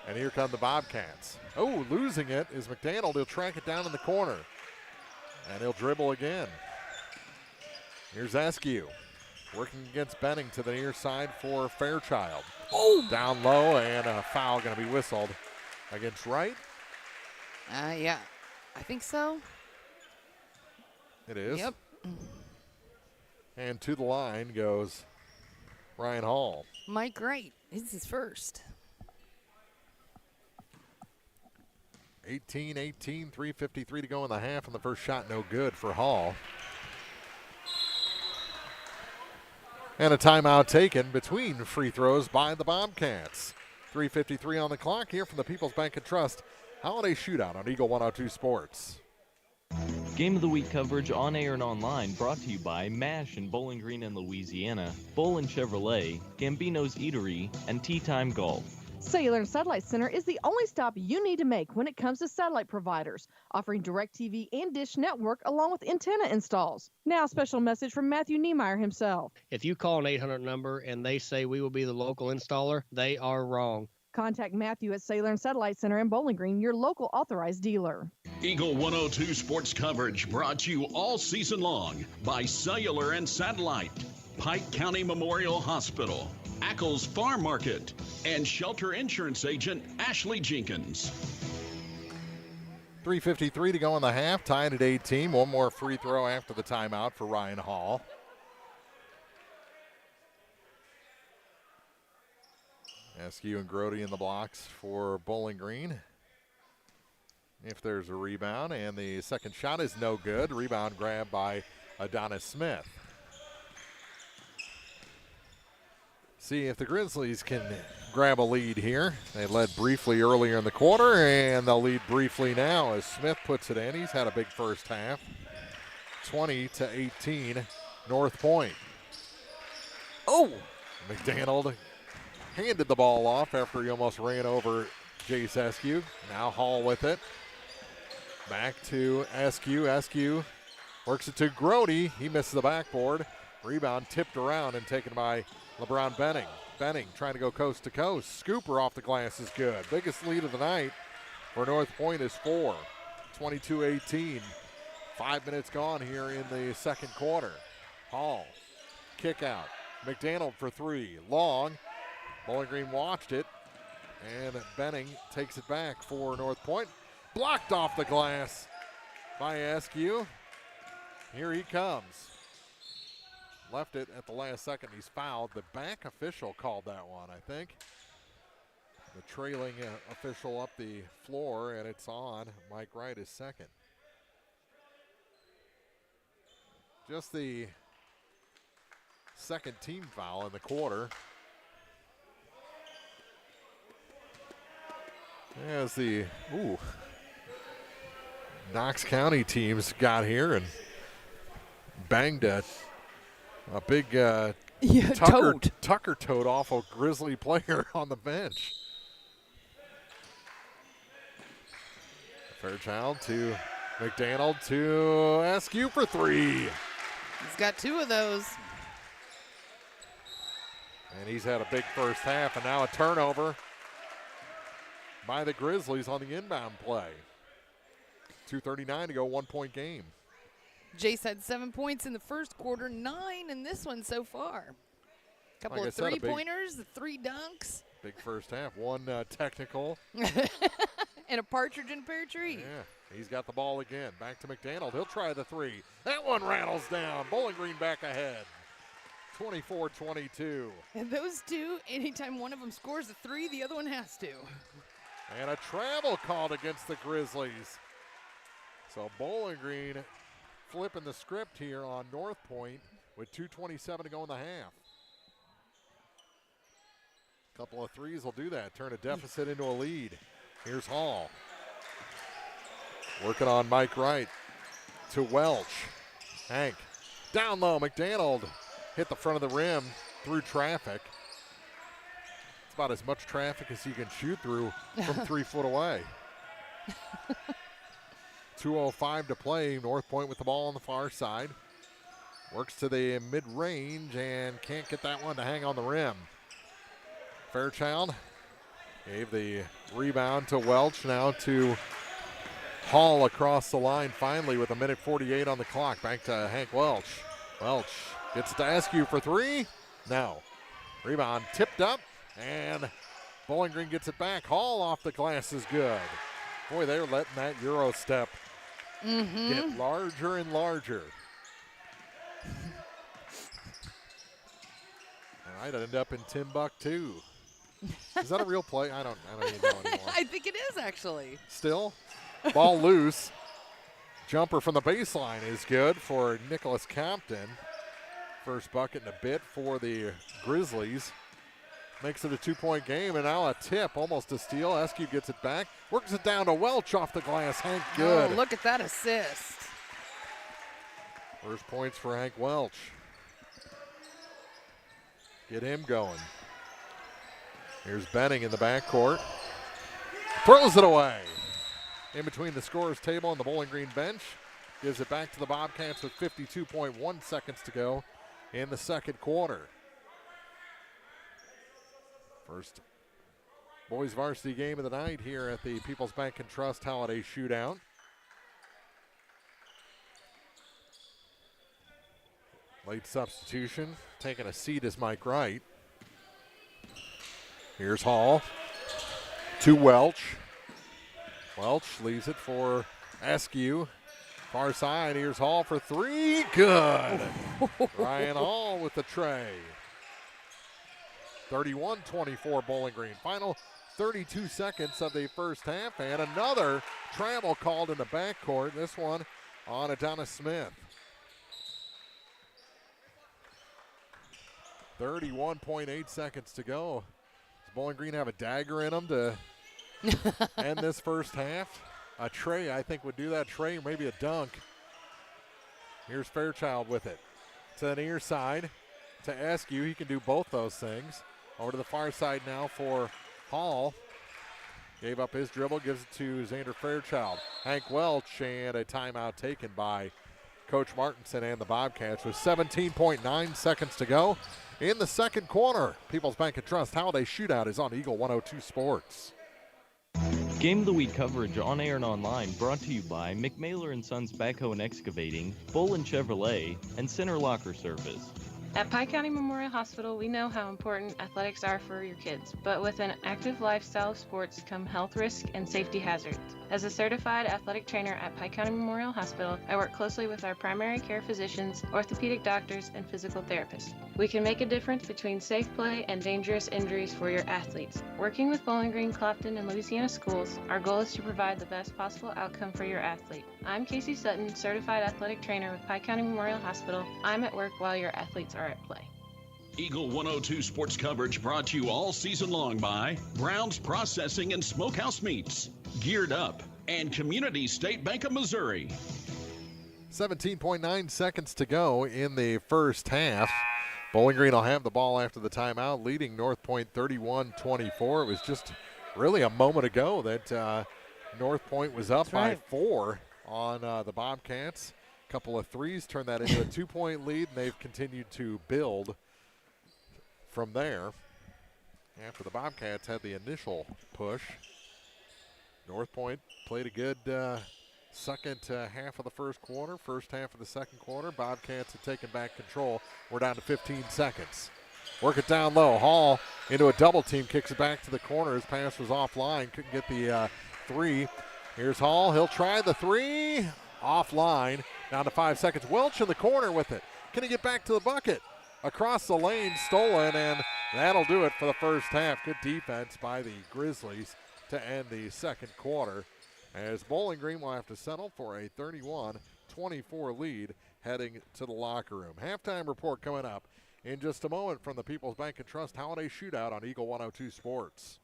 And here come the Bobcats. Oh, losing it is McDaniel. He'll track it down in the corner. And he'll dribble again. Here's Askew. Working against Benning to the near side for Fairchild. Oh! Down low, and a foul going to be whistled against Wright. Yeah, I think so. It is. Yep. And to the line goes Ryan Hall. Mike Wright is his first. 18-18, 3:53 to go in the half, and the first shot no good for Hall. And a timeout taken between free throws by the Bobcats. 3:53 on the clock here from the People's Bank and Trust Holiday Shootout on Eagle 102 Sports. Game of the Week coverage on air and online brought to you by MASH in Bowling Green and Louisiana, Bolin Chevrolet, Gambino's Eatery, and Tea Time Golf. Cellular and Satellite Center is the only stop you need to make when it comes to satellite providers, offering DirecTV and Dish Network along with antenna installs. Now, a special message from Matthew Niemeyer himself. If you call an 800 number and they say we will be the local installer, they are wrong. Contact Matthew at Cellular and Satellite Center in Bowling Green, your local authorized dealer. Eagle 102 sports coverage brought to you all season long by Cellular and Satellite, Pike County Memorial Hospital, Ackles Farm Market, and Shelter Insurance Agent Ashley Jenkins. 3:53 to go in the half, tied at 18. One more free throw after the timeout for Ryan Hall. Askew and Grody in the blocks for Bowling Green. If there's a rebound, and the second shot is no good. Rebound grabbed by Adonis Smith. See if the Grizzlies can grab a lead here. They led briefly earlier in the quarter, and they'll lead briefly now as Smith puts it in. He's had a big first half. 20-18, North Point. Oh! McDaniel handed the ball off after he almost ran over Jace Askew. Now Hall with it. Back to Askew. Askew works it to Grody. He misses the backboard. Rebound tipped around and taken by LeBron Benning. Benning trying to go coast to coast. Scooper off the glass is good. Biggest lead of the night for North Point is 4. 22-18. 5 minutes gone here in the second quarter. Hall, kick out. McDaniel for three. Long. Bowling Green watched it. And Benning takes it back for North Point. Blocked off the glass by Askew. Here he comes. Left it at the last second. He's fouled. The back official called that one, I think. The trailing official up the floor, and it's on. Mike Wright is second. Just the second team foul in the quarter. As the Knox County teams got here and banged a big Tucker toed off a Grizzly player on the bench. Fairchild to McDaniel to Askew for three. He's got two of those. And he's had a big first half, and now a turnover by the Grizzlies on the inbound play. 2:39 to go, 1 point game. Jace had 7 points in the first quarter, 9 in this one so far. Couple of three-pointers, 3 dunks. Big first half. One technical. And a partridge in a pear tree. Yeah, he's got the ball again. Back to McDaniel. He'll try the three. That one rattles down. Bowling Green back ahead. 24-22. And those two, anytime one of them scores a three, the other one has to. And a travel called against the Grizzlies. So Bowling Green flipping the script here on North Point with 2:27 to go in the half. A couple of threes will do that, turn a deficit into a lead. Here's Hall. Working on Mike Wright to Welch. Hank down low. McDaniel hit the front of the rim through traffic. It's about as much traffic as you can shoot through from 3 foot away. 2:05 to play. North Point with the ball on the far side. Works to the mid-range and can't get that one to hang on the rim. Fairchild gave the rebound to Welch. Now to Hall across the line finally with 1:48 on the clock. Back to Hank Welch. Welch gets to Askew for three. No. Rebound tipped up and Bowling Green gets it back. Hall off the glass is good. Boy, they're letting that Euro step get larger and larger. Might end up in Timbuktu. Is that a real play? I don't even know anymore. I think it is, actually. Still, ball loose. Jumper from the baseline is good for Nicholas Compton. First bucket in a bit for the Grizzlies. Makes it a 2-point game, and now a tip, almost a steal. Eskew gets it back, works it down to Welch off the glass. Hank, good. Oh, look at that assist. First points for Hank Welch. Get him going. Here's Benning in the backcourt. Throws it away. In between the scorer's table and the Bowling Green bench. Gives it back to the Bobcats with 52.1 seconds to go in the second quarter. First boys varsity game of the night here at the People's Bank and Trust Holiday Shootout. Late substitution. Taking a seat is Mike Wright. Here's Hall to Welch. Welch leaves it for Eskew. Far side, here's Hall for three. Good. Ryan Hall with the tray. 31-24 Bowling Green. Final 32 seconds of the first half, and another travel called in the backcourt. This one on Adonis Smith. 31.8 seconds to go. Does Bowling Green have a dagger in them to end this first half? A tray, I think, would do that. Tray, maybe a dunk. Here's Fairchild with it. To the near side, to Eskew. He can do both those things. Over to the far side now for Hall. Gave up his dribble, gives it to Xander Fairchild. Hank Welch, and a timeout taken by Coach Martinson and the Bobcats with 17.9 seconds to go in the second quarter. People's Bank and Trust Holiday Shootout is on Eagle 102 Sports. Game of the Week coverage on air and online brought to you by McMailer & Sons Backhoe and Excavating, Bolin Chevrolet, and Center Locker Service. At Pike County Memorial Hospital, we know how important athletics are for your kids, but with an active lifestyle of sports come health risks and safety hazards. As a certified athletic trainer at Pike County Memorial Hospital, I work closely with our primary care physicians, orthopedic doctors, and physical therapists. We can make a difference between safe play and dangerous injuries for your athletes. Working with Bowling Green, Clofton, and Louisiana schools, our goal is to provide the best possible outcome for your athlete. I'm Casey Sutton, certified athletic trainer with Pike County Memorial Hospital. I'm at work while your athletes are at play. Eagle 102 sports coverage brought to you all season long by Brown's Processing and Smokehouse Meats, Geared Up, and Community State Bank of Missouri. 17.9 seconds to go in the first half. Bowling Green will have the ball after the timeout, leading North Point 31-24. It was just really a moment ago that North Point was up by 4 on the Bobcats. A couple of threes turned that into a 2-point lead, and they've continued to build from there. After the Bobcats had the initial push, North Point played a good second half of the first quarter, first half of the second quarter. Bobcats have taken back control. We're down to 15 seconds. Work it down low. Hall into a double team, kicks it back to the corner. His pass was offline, couldn't get the three. Here's Hall. He'll try the three. Offline. Down to 5 seconds. Welch in the corner with it. Can he get back to the bucket? Across the lane, stolen, and that'll do it for the first half. Good defense by the Grizzlies to end the second quarter, as Bowling Green will have to settle for a 31-24 lead heading to the locker room. Halftime report coming up in just a moment from the People's Bank and Trust Holiday Shootout on Eagle 102 Sports.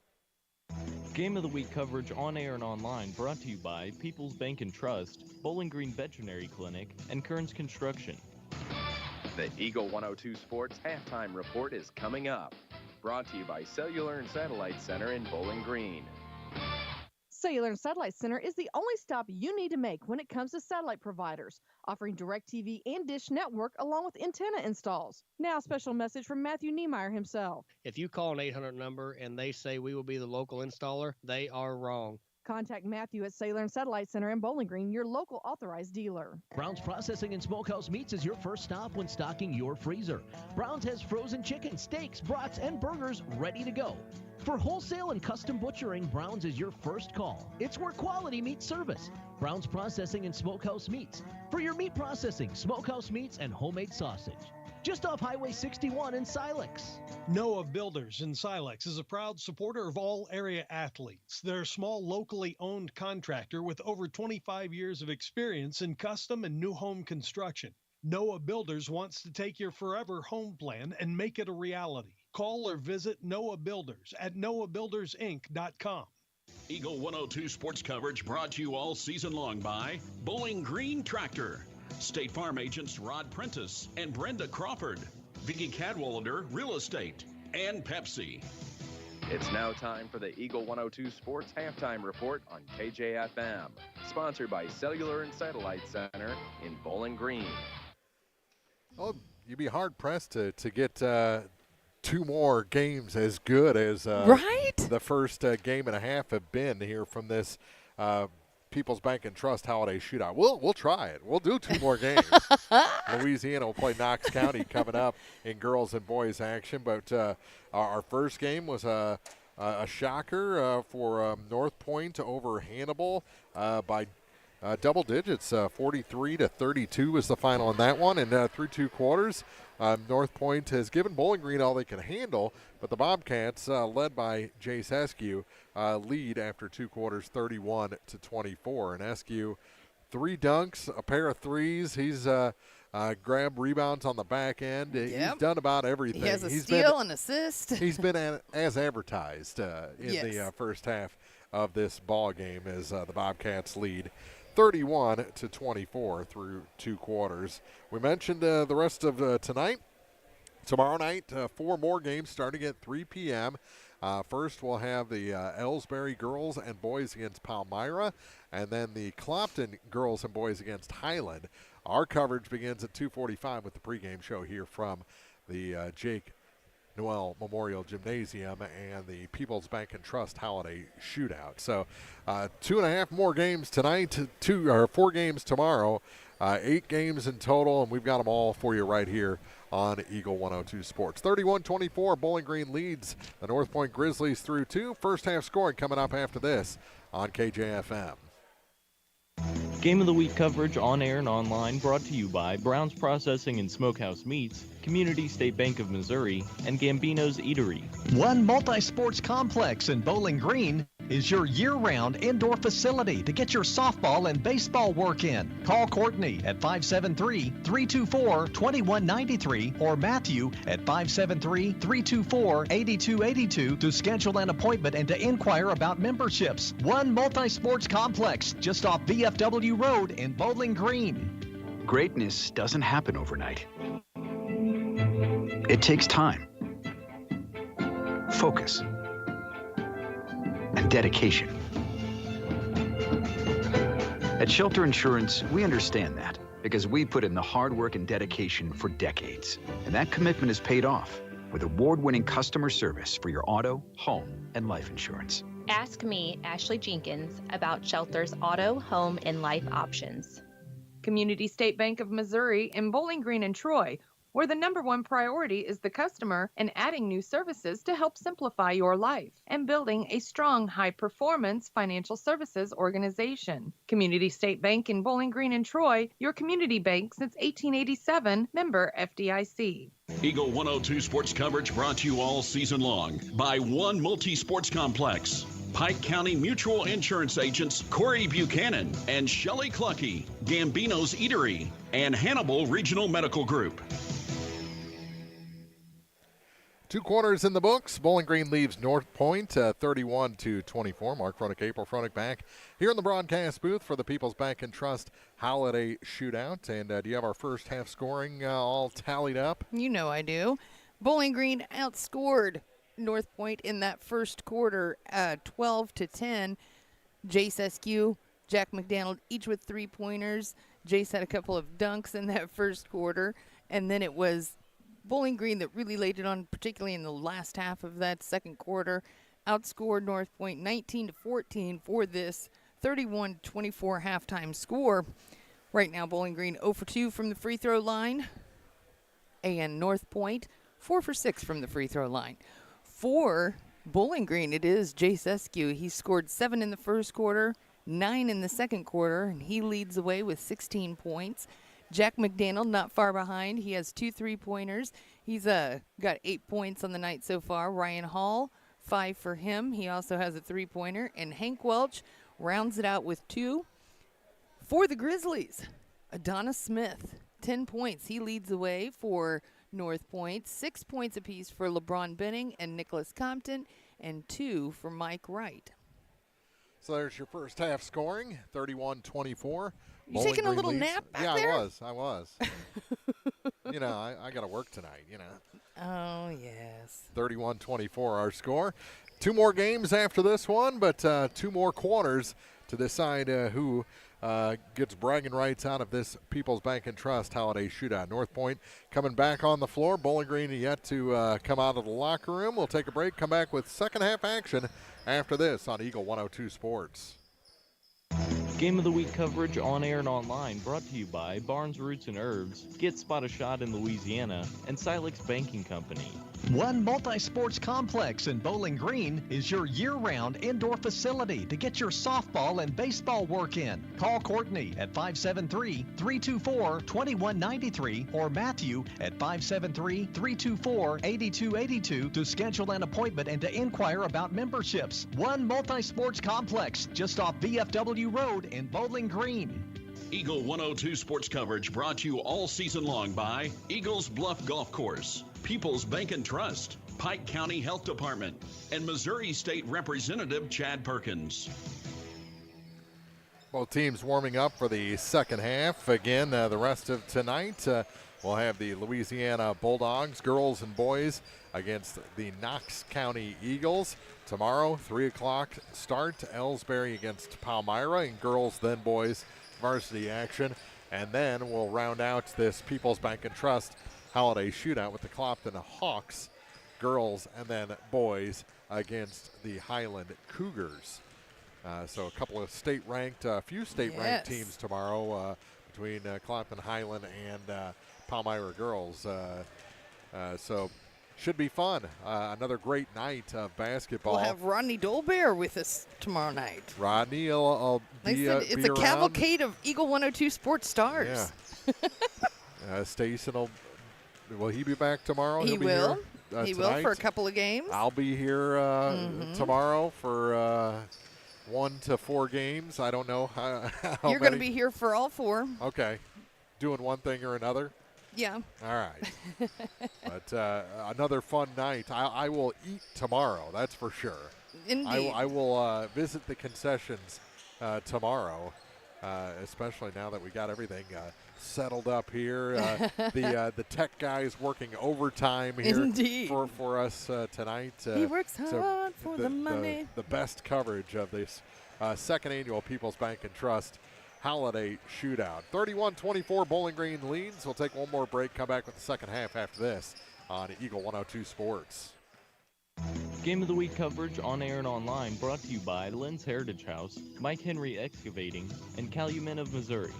Game of the Week coverage on air and online brought to you by People's Bank and Trust, Bowling Green Veterinary Clinic, and Kearns Construction. The Eagle 102 Sports halftime report is coming up. Brought to you by Cellular and Satellite Center in Bowling Green. Cellular and Satellite Center is the only stop you need to make when it comes to satellite providers, offering DirecTV and Dish Network along with antenna installs. Now, a special message from Matthew Niemeyer himself. If you call an 800 number and they say we will be the local installer, they are wrong. Contact Matthew at Sailor and Satellite Center in Bowling Green, your local authorized dealer. Brown's Processing and Smokehouse Meats is your first stop when stocking your freezer. Brown's has frozen chicken, steaks, brats, and burgers ready to go. For wholesale and custom butchering, Brown's is your first call. It's where quality meets service. Brown's Processing and Smokehouse Meats. For your meat processing, smokehouse meats, and homemade sausage. Just off Highway 61 in Silex. Noah Builders in Silex is a proud supporter of all area athletes. They're a small, locally owned contractor with over 25 years of experience in custom and new home construction. Noah Builders wants to take your forever home plan and make it a reality. Call or visit Noah Builders at noahbuildersinc.com. Eagle 102 sports coverage brought to you all season long by Bowling Green Tractor, State Farm agents Rod Prentice and Brenda Crawford, Vicki Cadwalader Real Estate, and Pepsi. It's now time for the Eagle 102 Sports Halftime Report on KJFM, sponsored by Cellular and Satellite Center in Bowling Green. Oh, you'd be hard-pressed to get two more games as good as the first game and a half have been here from this People's Bank and Trust Holiday Shootout. We'll try it. We'll do two more games. Louisiana will play Knox County coming up in girls and boys action. But our first game was a shocker for North Point over Hannibal by double digits. 43-32 was the final in that one. And through two quarters, North Point has given Bowling Green all they can handle, but the Bobcats, led by Jace Eskew, lead after two quarters, 31-24. And Eskew, 3 dunks, a pair of threes. He's grabbed rebounds on the back end. He's done about everything. He has a steal and assist. He's been as advertised in the first half of this ball game as the Bobcats lead 31-24 through two quarters. We mentioned the rest of tonight. Tomorrow night, 4 more games starting at 3 p.m. First, we'll have the Ellsbury girls and boys against Palmyra, and then the Clopton girls and boys against Highland. Our coverage begins at 2:45 with the pregame show here from the Jake Noel Memorial Gymnasium and the People's Bank and Trust Holiday Shootout. So 2.5 more games tonight, 4 games tomorrow, 8 games in total, and we've got them all for you right here on Eagle 102 Sports. 31-24, Bowling Green leads the North Point Grizzlies through 2. First half scoring coming up after this on KJFM. Game of the Week coverage on air and online brought to you by Brown's Processing and Smokehouse Meats, Community State Bank of Missouri, and Gambino's Eatery. One multi-sports complex in Bowling Green is your year-round indoor facility to get your softball and baseball work in. Call Courtney at 573-324-2193 or Matthew at 573-324-8282 to schedule an appointment and to inquire about memberships. One multi-sports complex just off VFW Road in Bowling Green. Greatness doesn't happen overnight. It takes time, focus, and dedication. At Shelter Insurance, we understand that because we put in the hard work and dedication for decades. And that commitment is paid off with award-winning customer service for your auto, home, and life insurance. Ask me, Ashley Jenkins, about Shelter's auto, home, and life options. Community State Bank of Missouri in Bowling Green and Troy, where the #1 priority is the customer and adding new services to help simplify your life and building a strong, high-performance financial services organization. Community State Bank in Bowling Green and Troy, your community bank since 1887, member FDIC. Eagle 102 sports coverage brought to you all season long by One Multi-Sports Complex, Pike County Mutual Insurance agents Corey Buchanan and Shelley Clucky, Gambino's Eatery, and Hannibal Regional Medical Group. 2 quarters in the books. Bowling Green leaves North Point 31-24. Mark Fronick, April Fronick back here in the broadcast booth for the People's Bank and Trust Holiday Shootout. And do you have our first half scoring all tallied up? You know I do. Bowling Green outscored North Point in that first quarter 12-10. Jace Eskew, Jack McDaniel, each with 3-pointers. Jace had a couple of dunks in that first quarter. And then it was Bowling Green that really laid it on, particularly in the last half of that second quarter. outscored North Point 19-14 for this 31-24 halftime score. Right now, Bowling Green 0 for 2 from the free throw line, and North Point 4 for 6 from the free throw line. For Bowling Green, it is Jace Eskew. He scored 7 in the first quarter, 9 in the second quarter, and he leads the way with 16 points. Jack McDaniel not far behind. He has 2 3-pointers. He's got 8 points on the night so far. Ryan Hall, 5 for him. He also has a 3-pointer. And Hank Welch rounds it out with 2. For the Grizzlies, Adonis Smith, 10 points. He leads the way for North Point. 6 points apiece for LeBron Benning and Nicholas Compton, and 2 for Mike Wright. So there's your first half scoring, 31-24. You taking a little nap back there? Yeah, I was. You know, I got to work tonight, you know. Oh, yes. 31-24 our score. 2 more games after this one, but 2 more quarters to decide who gets bragging rights out of this People's Bank and Trust Holiday Shootout. North Point coming back on the floor. Bowling Green yet to come out of the locker room. We'll take a break, come back with second half action after this on Eagle 102 Sports. Game of the Week coverage on air and online brought to you by Barnes Roots and Herbs, Get Spot a Shot in Louisiana, and Silex Banking Company. One Multi-Sports Complex in Bowling Green is your year-round indoor facility to get your softball and baseball work in. Call Courtney at 573-324-2193 or Matthew at 573-324-8282 to schedule an appointment and to inquire about memberships. One Multi-Sports Complex just off VFW Road in Bowling Green. Eagle 102 Sports coverage brought to you all season long by Eagles Bluff Golf Course, People's Bank and Trust, Pike County Health Department, and Missouri State Representative Chad Perkins. Both teams warming up for the second half. Again, the rest of tonight, we'll have the Louisiana Bulldogs, girls and boys, against the Knox County Eagles. Tomorrow, 3 o'clock start, Ellsbury against Palmyra, and girls then boys varsity action. And then we'll round out this People's Bank and Trust Holiday Shootout with the Clopton Hawks, girls and then boys, against the Highland Cougars. So a couple of state-ranked, few state-ranked teams tomorrow between Clopton, Highland, and Palmyra girls. So should be fun. Another great night of basketball. We'll have Rodney Dolbear with us tomorrow night. Rodney will be it's be a around. cavalcade of Eagle 102 Sports stars. Yeah. Stason will he be back tomorrow? He He'll be will. Here, he tonight. will for a couple of games. I'll be here tomorrow for 1 to 4 games. I don't know how You're going to be here for all 4. Okay. Doing one thing or another? Yeah. All right. But another fun night. I will eat tomorrow, that's for sure. Indeed. I will visit the concessions tomorrow, especially now that we got everything settled up here. The tech guys working overtime here for us tonight. He works hard for the money. The best coverage of this second annual People's Bank and Trust Holiday Shootout. 31-24 Bowling Green leads. We'll take one more break, come back with the second half after this on Eagle 102 Sports. Game of the Week coverage on air and online brought to you by Lynn's Heritage House, Mike Henry Excavating, and Calumet of Missouri.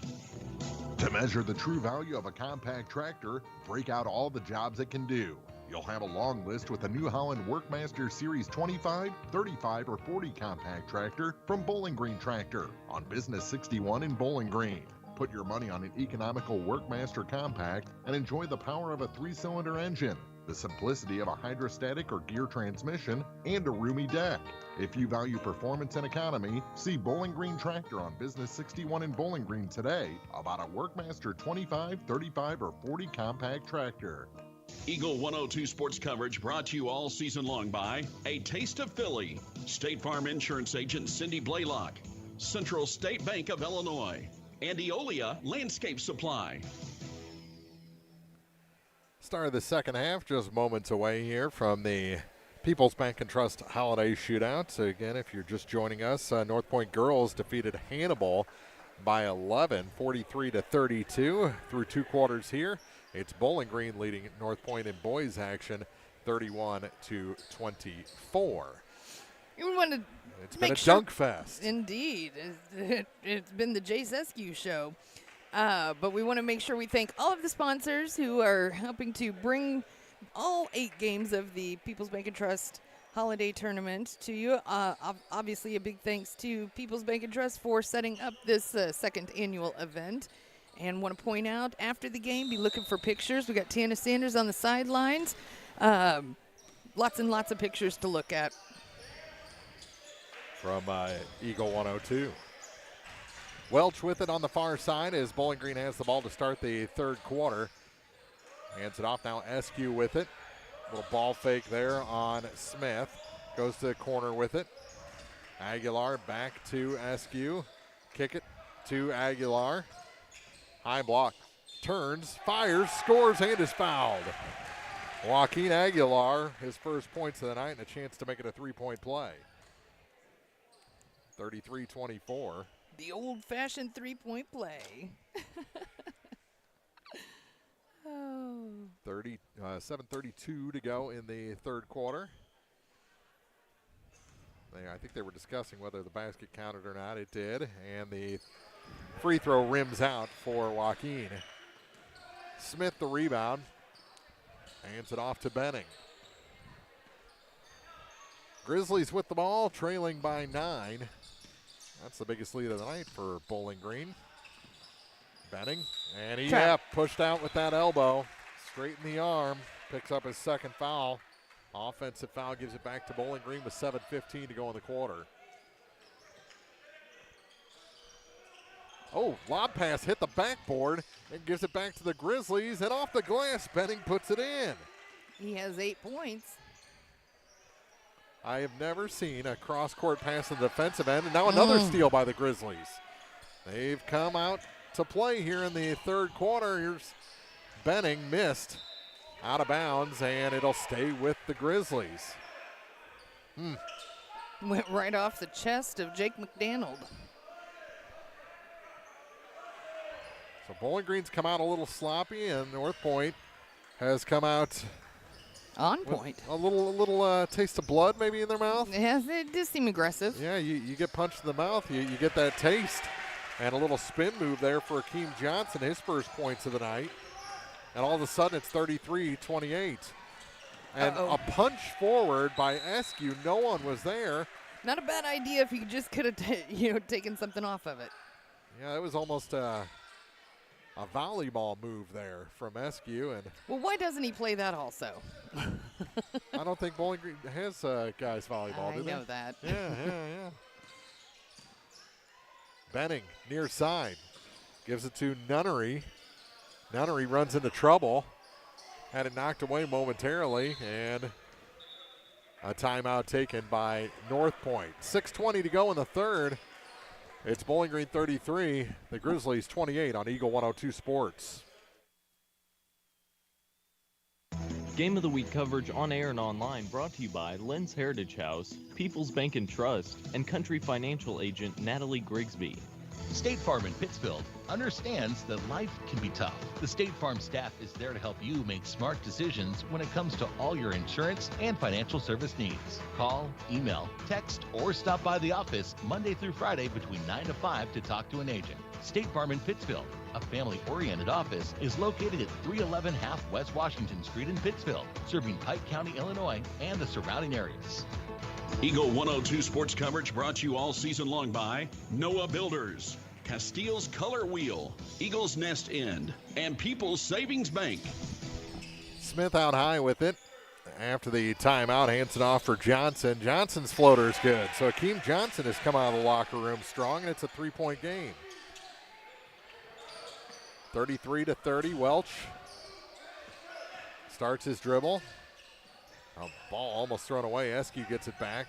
To measure the true value of a compact tractor, break out all the jobs it can do. You'll have a long list with the New Holland Workmaster Series 25, 35, or 40 compact tractor from Bowling Green Tractor on Business 61 in Bowling Green. Put your money on an economical Workmaster compact and enjoy the power of a 3-cylinder engine, the simplicity of a hydrostatic or gear transmission, and a roomy deck. If you value performance and economy, see Bowling Green Tractor on Business 61 in Bowling Green today about a Workmaster 25, 35, or 40 compact tractor. Eagle 102 Sports coverage brought to you all season long by A Taste of Philly, State Farm Insurance Agent Cindy Blaylock, Central State Bank of Illinois, and Eolia Landscape Supply. Start of the second half, just moments away here from the People's Bank and Trust Holiday Shootout. So again, if you're just joining us, North Point girls defeated Hannibal by 11, 43-32 through 2 quarters here. It's Bowling Green leading North Point in boys action 31-24. We want to It's been a dunk fest. Indeed. It's been the Jay Sescu show. But we want to make sure we thank all of the sponsors who are helping to bring all 8 games of the People's Bank and Trust Holiday Tournament to you. Obviously, a big thanks to People's Bank and Trust for setting up this second annual event. And want to point out, after the game, be looking for pictures. We got Tana Sanders on the sidelines. Lots and lots of pictures to look at. From Eagle 102. Welch with it on the far side as Bowling Green has the ball to start the third quarter. Hands it off now, Eskew with it. Little ball fake there on Smith. Goes to the corner with it. Aguilar back to Eskew. Kick it to Aguilar. High block. Turns, fires, scores, and is fouled. Joaquin Aguilar, his first points of the night and a chance to make it a 3-point play. 33-24. The old-fashioned 3-point play. 7:32 to go in the third quarter. I think they were discussing whether the basket counted or not. It did, and the free throw rims out for Joaquin. Smith the rebound. Hands it off to Benning. Grizzlies with the ball, trailing by 9. That's the biggest lead of the night for Bowling Green. Benning, and he pushed out with that elbow. Straight in the arm. Picks up his second foul. Offensive foul gives it back to Bowling Green with 7:15 to go in the quarter. Oh, lob pass hit the backboard and gives it back to the Grizzlies. And off the glass, Benning puts it in. He has 8 points. I have never seen a cross-court pass in the defensive end. And now another steal by the Grizzlies. They've come out to play here in the third quarter. Here's Benning, missed out of bounds, and it'll stay with the Grizzlies. Went right off the chest of Jake McDonald. So Bowling Green's come out a little sloppy, and North Point has come out on point. A little taste of blood maybe in their mouth. Yeah, it does seem aggressive. Yeah, you get punched in the mouth, you get that taste. And a little spin move there for Akeem Johnson, his first points of the night. And all of a sudden it's 33-28. And a punch forward by Eskew. No one was there. Not a bad idea if you just could have taken something off of it. Yeah, it was almost a volleyball move there from Eskew. And well, why doesn't he play that also? I don't think Bowling Green has guys volleyball, do they? I know that. Yeah. Benning, near side, gives it to Nunnery. Nunnery runs into trouble. Had it knocked away momentarily, and a timeout taken by North Point. 6:20 to go in the third. It's Bowling Green 33, the Grizzlies 28 on Eagle 102 Sports. Game of the Week coverage on air and online brought to you by Lynn's Heritage House, People's Bank and Trust, and Country Financial Agent Natalie Grigsby. State Farm in Pittsfield understands that life can be tough. The State Farm staff is there to help you make smart decisions when it comes to all your insurance and financial service needs. Call, email, text, or stop by the office Monday through Friday between 9 to 5 to talk to an agent. State Farm in Pittsfield, a family-oriented office, is located at 311 Half West Washington Street in Pittsfield, serving Pike County, Illinois, and the surrounding areas. Eagle 102 sports coverage brought to you all season long by Noah Builders, Castile's Color Wheel, Eagles Nest End, and People's Savings Bank. Smith out high with it. After the timeout, hands it off for Johnson. Johnson's floater is good. So Akeem Johnson has come out of the locker room strong, and it's a 3-point game. 33-30, Welch starts his dribble. A ball almost thrown away. Eskew gets it back.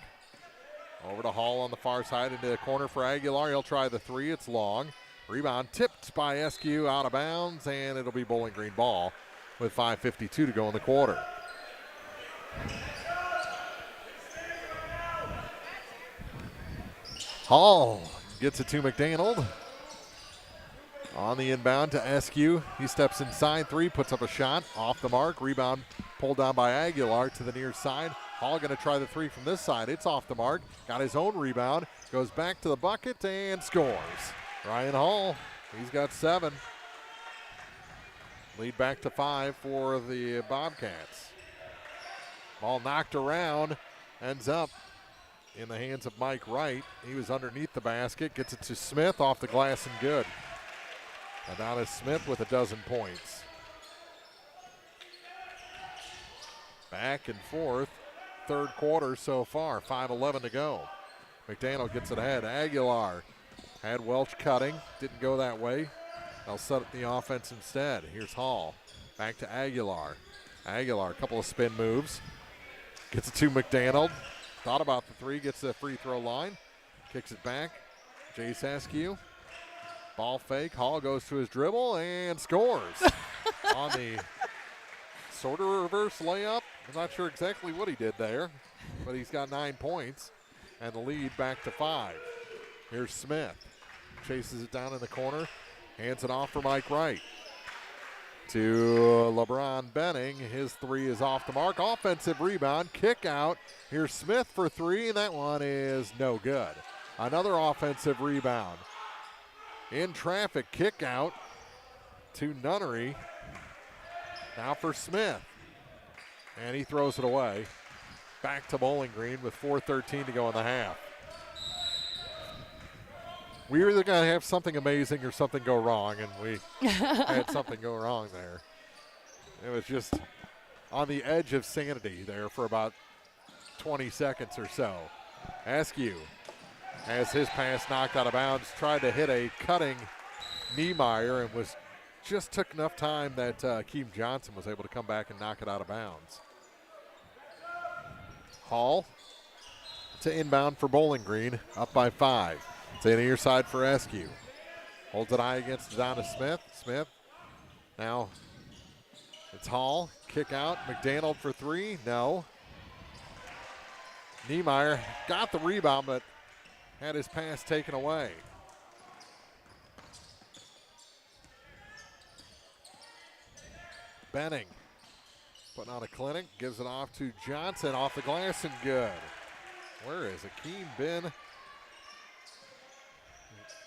Over to Hall on the far side into the corner for Aguilar. He'll try the three. It's long. Rebound tipped by Eskew out of bounds, and it'll be Bowling Green ball with 5:52 to go in the quarter. Hall gets it to McDonald. On the inbound to Eskew. He steps inside, three, puts up a shot. Off the mark. Rebound pulled down by Aguilar to the near side. Hall going to try the three from this side. It's off the mark. Got his own rebound. Goes back to the bucket and scores. Ryan Hall, he's got 7. Lead back to 5 for the Bobcats. Ball knocked around. Ends up in the hands of Mike Wright. He was underneath the basket. Gets it to Smith off the glass and good. Adonis Smith with 12 points. Back and forth. Third quarter so far. 5:11 to go. McDaniel gets it ahead. Aguilar had Welch cutting. Didn't go that way. They'll set up the offense instead. Here's Hall. Back to Aguilar. Aguilar, a couple of spin moves. Gets it to McDaniel. Thought about the three. Gets the free throw line. Kicks it back. Jace Askew. Ball fake. Hall goes to his dribble and scores on the sort of reverse layup. I'm not sure exactly what he did there, but he's got 9 points and the lead back to 5. Here's Smith. Chases it down in the corner. Hands it off for Mike Wright. To LeBron Benning. His three is off the mark. Offensive rebound. Kick out. Here's Smith for 3, and that one is no good. Another offensive rebound. In traffic, kick out to Nunnery. Now for Smith. And he throws it away. Back to Bowling Green with 4:13 to go in the half. We were either going to have something amazing or something go wrong, and we had something go wrong there. It was just on the edge of sanity there for about 20 seconds or so. Askew has his pass knocked out of bounds, tried to hit a cutting Niemeyer, and just took enough time that Keem Johnson was able to come back and knock it out of bounds. Hall to inbound for Bowling Green, up by 5. It's in the near side for Askew. Holds it high against Adonis Smith. Smith now it's Hall. Kick out. McDaniel for 3. No. Niemeyer got the rebound, but had his pass taken away. Benning putting on a clinic. Gives it off to Johnson off the glass and good. Where is Akeem been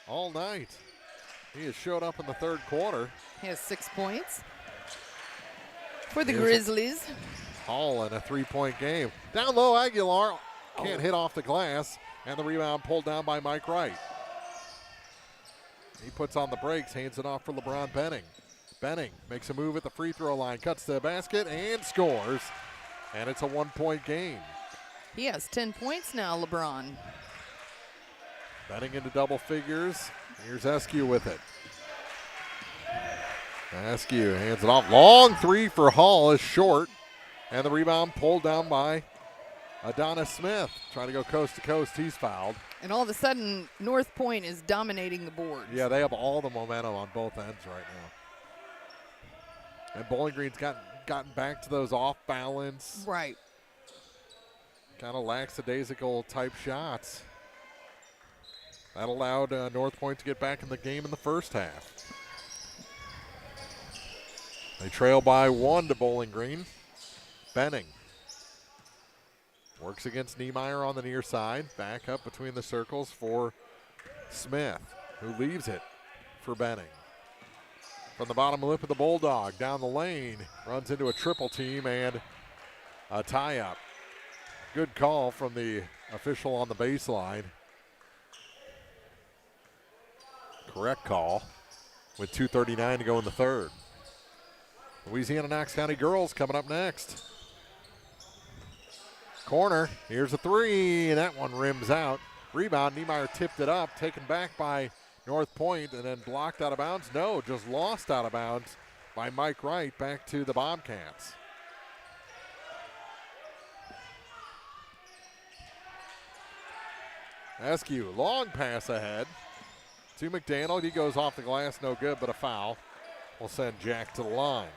all night? He has showed up in the third quarter. He has 6 points for the Grizzlies. Hall in a 3-point game. Down low, Aguilar can't hit off the glass, and the rebound pulled down by Mike Wright. He puts on the brakes, hands it off for LeBron Benning. Benning makes a move at the free throw line, cuts the basket, and scores. And it's a 1-point game. He has 10 points now, LeBron. Benning into double figures. Here's Askew with it. Askew hands it off. Long 3 for Hall is short. And the rebound pulled down by Adonis Smith. Trying to go coast to coast. He's fouled. And all of a sudden, North Point is dominating the boards. Yeah, they have all the momentum on both ends right now. And Bowling Green's gotten back to those off balance. Right. Kind of lackadaisical type shots. That allowed North Point to get back in the game in the first half. They trail by 1 to Bowling Green. Benning works against Niemeyer on the near side. Back up between the circles for Smith, who leaves it for Benning. From the bottom lip of the Bulldog, down the lane, runs into a triple team and a tie-up. Good call from the official on the baseline. Correct call with 2:39 to go in the third. Louisiana Knox County girls coming up next. Corner, here's a 3, and that one rims out. Rebound, Niemeyer tipped it up, taken back by North Point, and then blocked out of bounds. No, just lost out of bounds by Mike Wright back to the Bobcats. Askew, long pass ahead to McDaniel. He goes off the glass, no good, but a foul will send Jack to the line.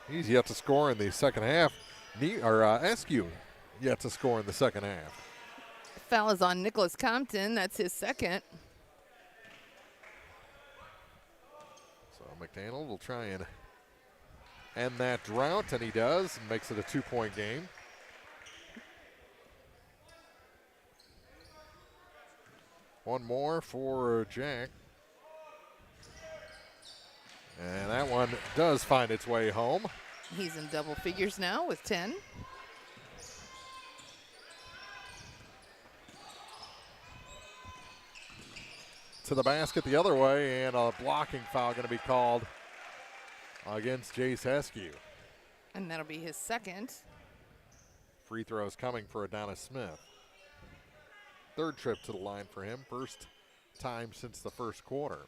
He's yet to score in the second half. Askew yet to score in the second half. Foul is on Nicholas Compton. That's his second. So McDaniel will try and end that drought, and he does, and makes it a 2-point game. One more for Jack. And that one does find its way home. He's in double figures now with 10. To the basket the other way, and a blocking foul going to be called against Jace Eskew. And that'll be his second. Free throws coming for Adonis Smith. Third trip to the line for him, first time since the first quarter.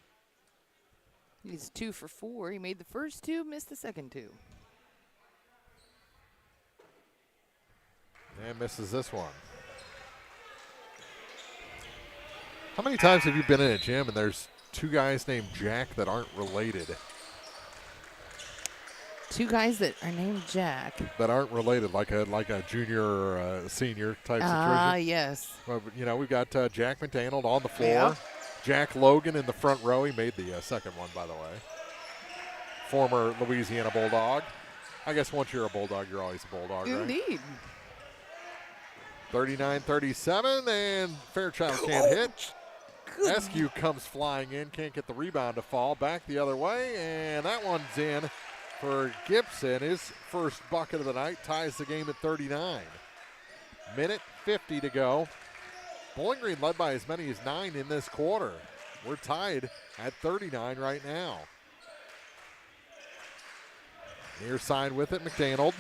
He's 2 for 4. He made the first 2, missed the second 2. And misses this one. How many times have you been in a gym and there's two guys named Jack that aren't related? Two guys that are named Jack. That aren't related, like a junior or a senior type situation. Ah, yes. Well, you know, we've got Jack McDaniel on the floor. Yeah. Jack Logan in the front row. He made the second one, by the way. Former Louisiana Bulldog. I guess once you're a Bulldog, you're always a Bulldog, right? Indeed. 39-37, and Fairchild can't hit. Eskew comes flying in, can't get the rebound to fall. Back the other way, and that one's in for Gibson. His first bucket of the night ties the game at 39. Minute 50 to go. Bowling Green led by as many as 9 in this quarter. We're tied at 39 right now. Near side with it, McDaniel.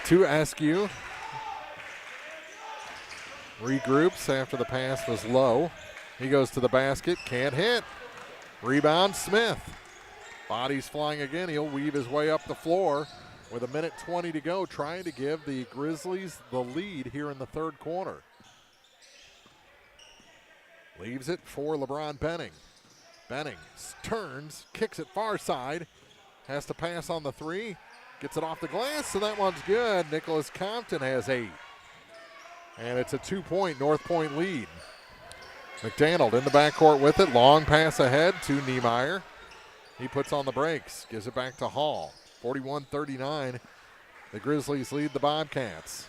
To Eskew. Regroups after the pass was low. He goes to the basket, can't hit. Rebound, Smith. Bodies flying again. He'll weave his way up the floor with a minute 20 to go, trying to give the Grizzlies the lead here in the third quarter. Leaves it for LeBron Benning. Benning turns, kicks it far side, has to pass on the three, gets it off the glass, and that one's good. Nicholas Compton has 8. And it's a 2-point North Point lead. McDaniel in the backcourt with it. Long pass ahead to Niemeyer. He puts on the brakes, gives it back to Hall. 41-39. The Grizzlies lead the Bobcats.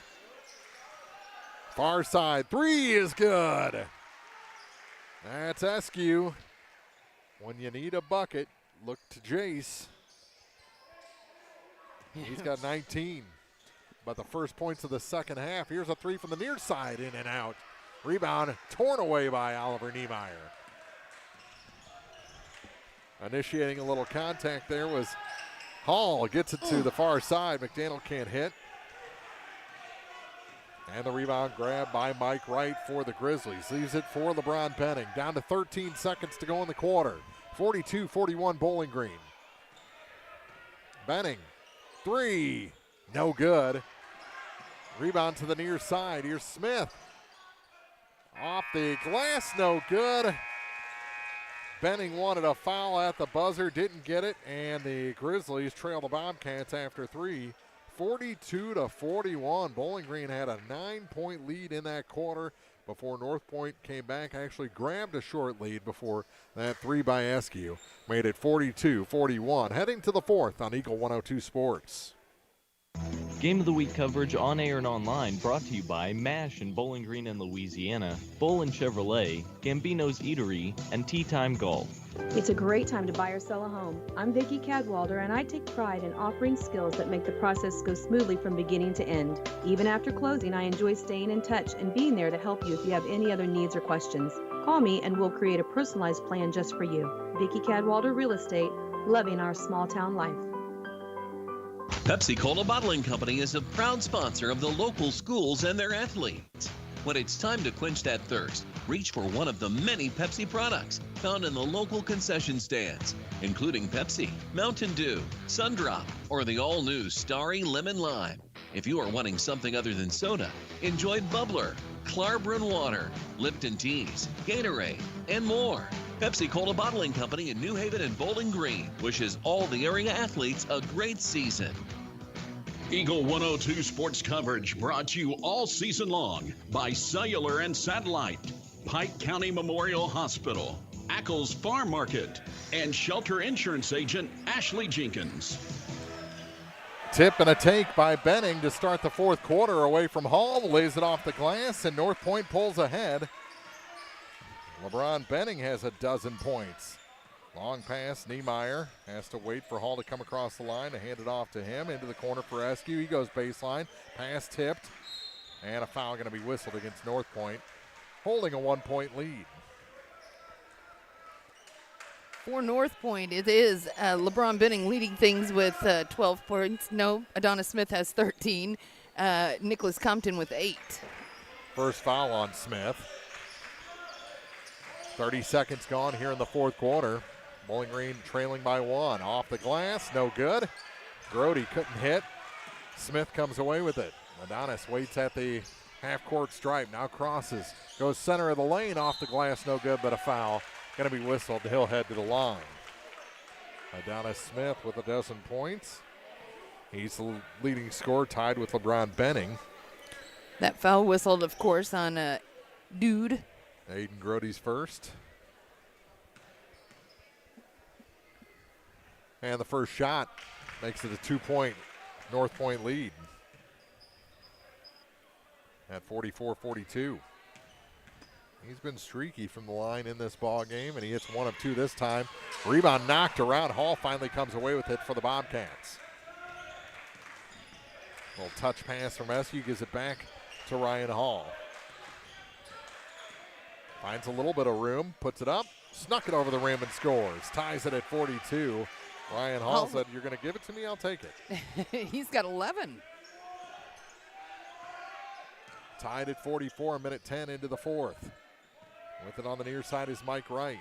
Far side, 3 is good. That's Eskew. When you need a bucket, look to Jace. He's got 19. But the first points of the second half. Here's a 3 from the near side, in and out. Rebound torn away by Oliver Niemeyer. Initiating a little contact there was Hall. Gets it to the far side. McDaniel can't hit. And the rebound grab by Mike Wright for the Grizzlies. Leaves it for LeBron Benning. Down to 13 seconds to go in the quarter. 42-41 Bowling Green. Benning, 3, no good. Rebound to the near side. Here's Smith. Off the glass, no good. Benning wanted a foul at the buzzer, didn't get it, and the Grizzlies trail the Bobcats after 3. 42-41. Bowling Green had a 9-point lead in that quarter before North Point came back, actually grabbed a short lead before that 3 by Eskew. Made it 42-41. Heading to the fourth on Eagle 102 Sports. Game of the Week coverage on air and online brought to you by MASH in Bowling Green and Louisiana, Bolin Chevrolet, Gambino's Eatery, and Tea Time Golf. It's a great time to buy or sell a home. I'm Vicki Cadwalder, and I take pride in offering skills that make the process go smoothly from beginning to end. Even after closing, I enjoy staying in touch and being there to help you if you have any other needs or questions. Call me and we'll create a personalized plan just for you. Vicki Cadwalder Real Estate, loving our small town life. Pepsi Cola Bottling Company is a proud sponsor of the local schools and their athletes. When it's time to quench that thirst, reach for one of the many Pepsi products found in the local concession stands, including Pepsi, Mountain Dew, Sundrop, or the all-new Starry Lemon Lime. If you are wanting something other than soda, enjoy Bubbler, Klarbrunn Water, Lipton Teas, Gatorade, and more. Pepsi Cola Bottling Company in New Haven and Bowling Green wishes all the area athletes a great season. Eagle 102 sports coverage brought to you all season long by Cellular and Satellite, Pike County Memorial Hospital, Ackles Farm Market, and Shelter Insurance Agent Ashley Jenkins. Tip and a take by Benning to start the fourth quarter away from Hall. Lays it off the glass, and North Point pulls ahead. LeBron Benning has a dozen points. Long pass, Niemeyer has to wait for Hall to come across the line to hand it off to him. Into the corner for Eskew. He goes baseline. Pass tipped. And a foul going to be whistled against North Point, holding a 1-point lead. For North Point, it is LeBron Benning leading things with 12 points. No, Adonis Smith has 13. Nicholas Compton with 8. First foul on Smith. 30 seconds gone here in the fourth quarter. Bowling Green trailing by 1. Off the glass, no good. Grody couldn't hit. Smith comes away with it. Adonis waits at the half-court stripe, now crosses. Goes center of the lane, off the glass, no good, but a foul. Going to be whistled. He'll head to the line. Adonis Smith with a dozen points. He's the leading scorer, tied with LeBron Benning. That foul whistled, of course, on Dude. Aiden Grody's first. And the first shot makes it a 2-point North Point lead at 44-42. He's been streaky from the line in this ball game, and he hits 1 of 2 this time. Rebound knocked around. Hall finally comes away with it for the Bobcats. Little touch pass from Eskew, gives it back to Ryan Hall. Finds a little bit of room, puts it up, snuck it over the rim and scores. Ties it at 42. Ryan Hall said, "You're going to give it to me, I'll take it." He's got 11. Tied at 44, minute 10 into the fourth. With it on the near side is Mike Wright.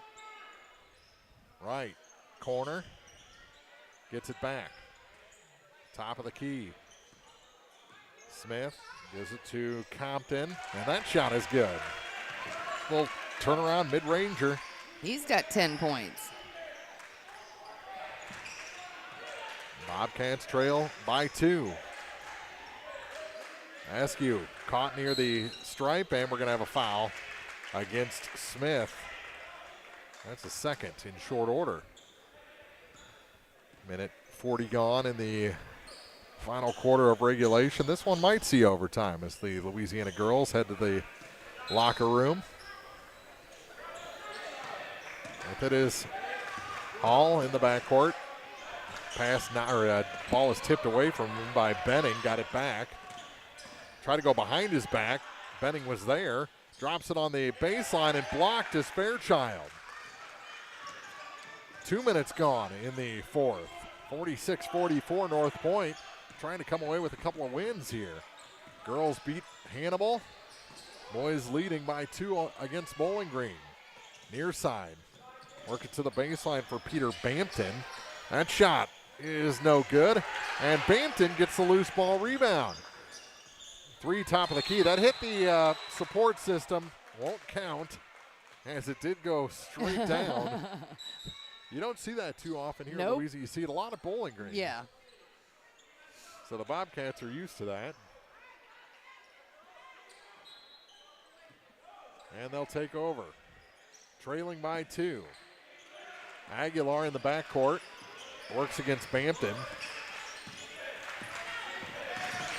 Wright, corner, gets it back. Top of the key. Smith gives it to Compton, and that shot is good. Little turnaround mid-ranger. He's got 10 points. Bobcats trail by 2. Eskew caught near the stripe, and we're going to have a foul against Smith. That's a second in short order. Minute 40 gone in the final quarter of regulation. This one might see overtime as the Louisiana girls head to the locker room. If it is Hall in the backcourt. Ball is tipped away from him by Benning. Got it back. Tried to go behind his back. Benning was there. Drops it on the baseline and blocked as Fairchild. 2 minutes gone in the fourth. 46-44 North Point. Trying to come away with a couple of wins here. Girls beat Hannibal. Boys leading by 2 against Bowling Green. Near side. Working to the baseline for Peter Bampton. That shot is no good. And Bampton gets the loose ball rebound. 3 top of the key. That hit the support system. Won't count as it did go straight down. You don't see that too often here in Louisiana. You see it a lot of Bowling Green. Yeah. So the Bobcats are used to that. And they'll take over. Trailing by 2. Aguilar in the backcourt. Works against Bampton.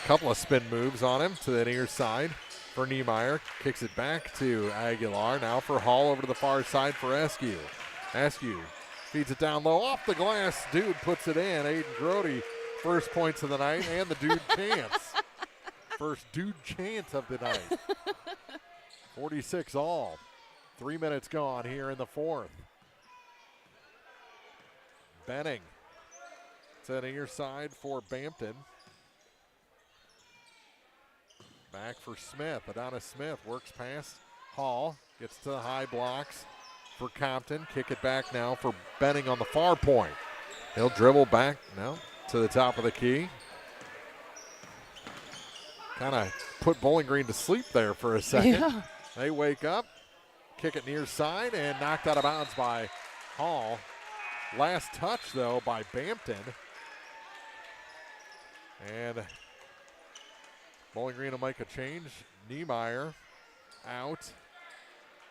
Couple of spin moves on him to the near side for Niemeyer. Kicks it back to Aguilar. Now for Hall over to the far side for Eskew. Eskew feeds it down low off the glass. Dude puts it in. Aiden Grody, first points of the night, and the Dude chance. First Dude chance of the night. 46 all. 3 minutes gone here in the fourth. Benning to the near side for Bampton. Back for Smith. Adonis Smith works past Hall. Gets to the high blocks for Compton. Kick it back now for Benning on the far point. He'll dribble back now to the top of the key. Kind of put Bowling Green to sleep there for a second. Yeah. They wake up, kick it near side, and knocked out of bounds by Hall. Last touch, though, by Bampton. And Bowling Green will make a change. Niemeyer out.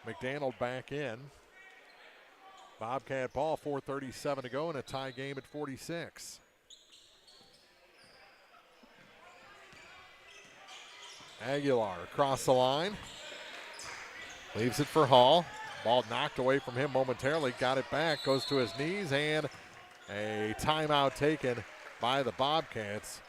McDaniel back in. Bobcat ball, 4:37 to go in a tie game at 46. Aguilar across the line. Leaves it for Hall. Ball knocked away from him momentarily. Got it back. Goes to his knees, and a timeout taken by the Bobcats.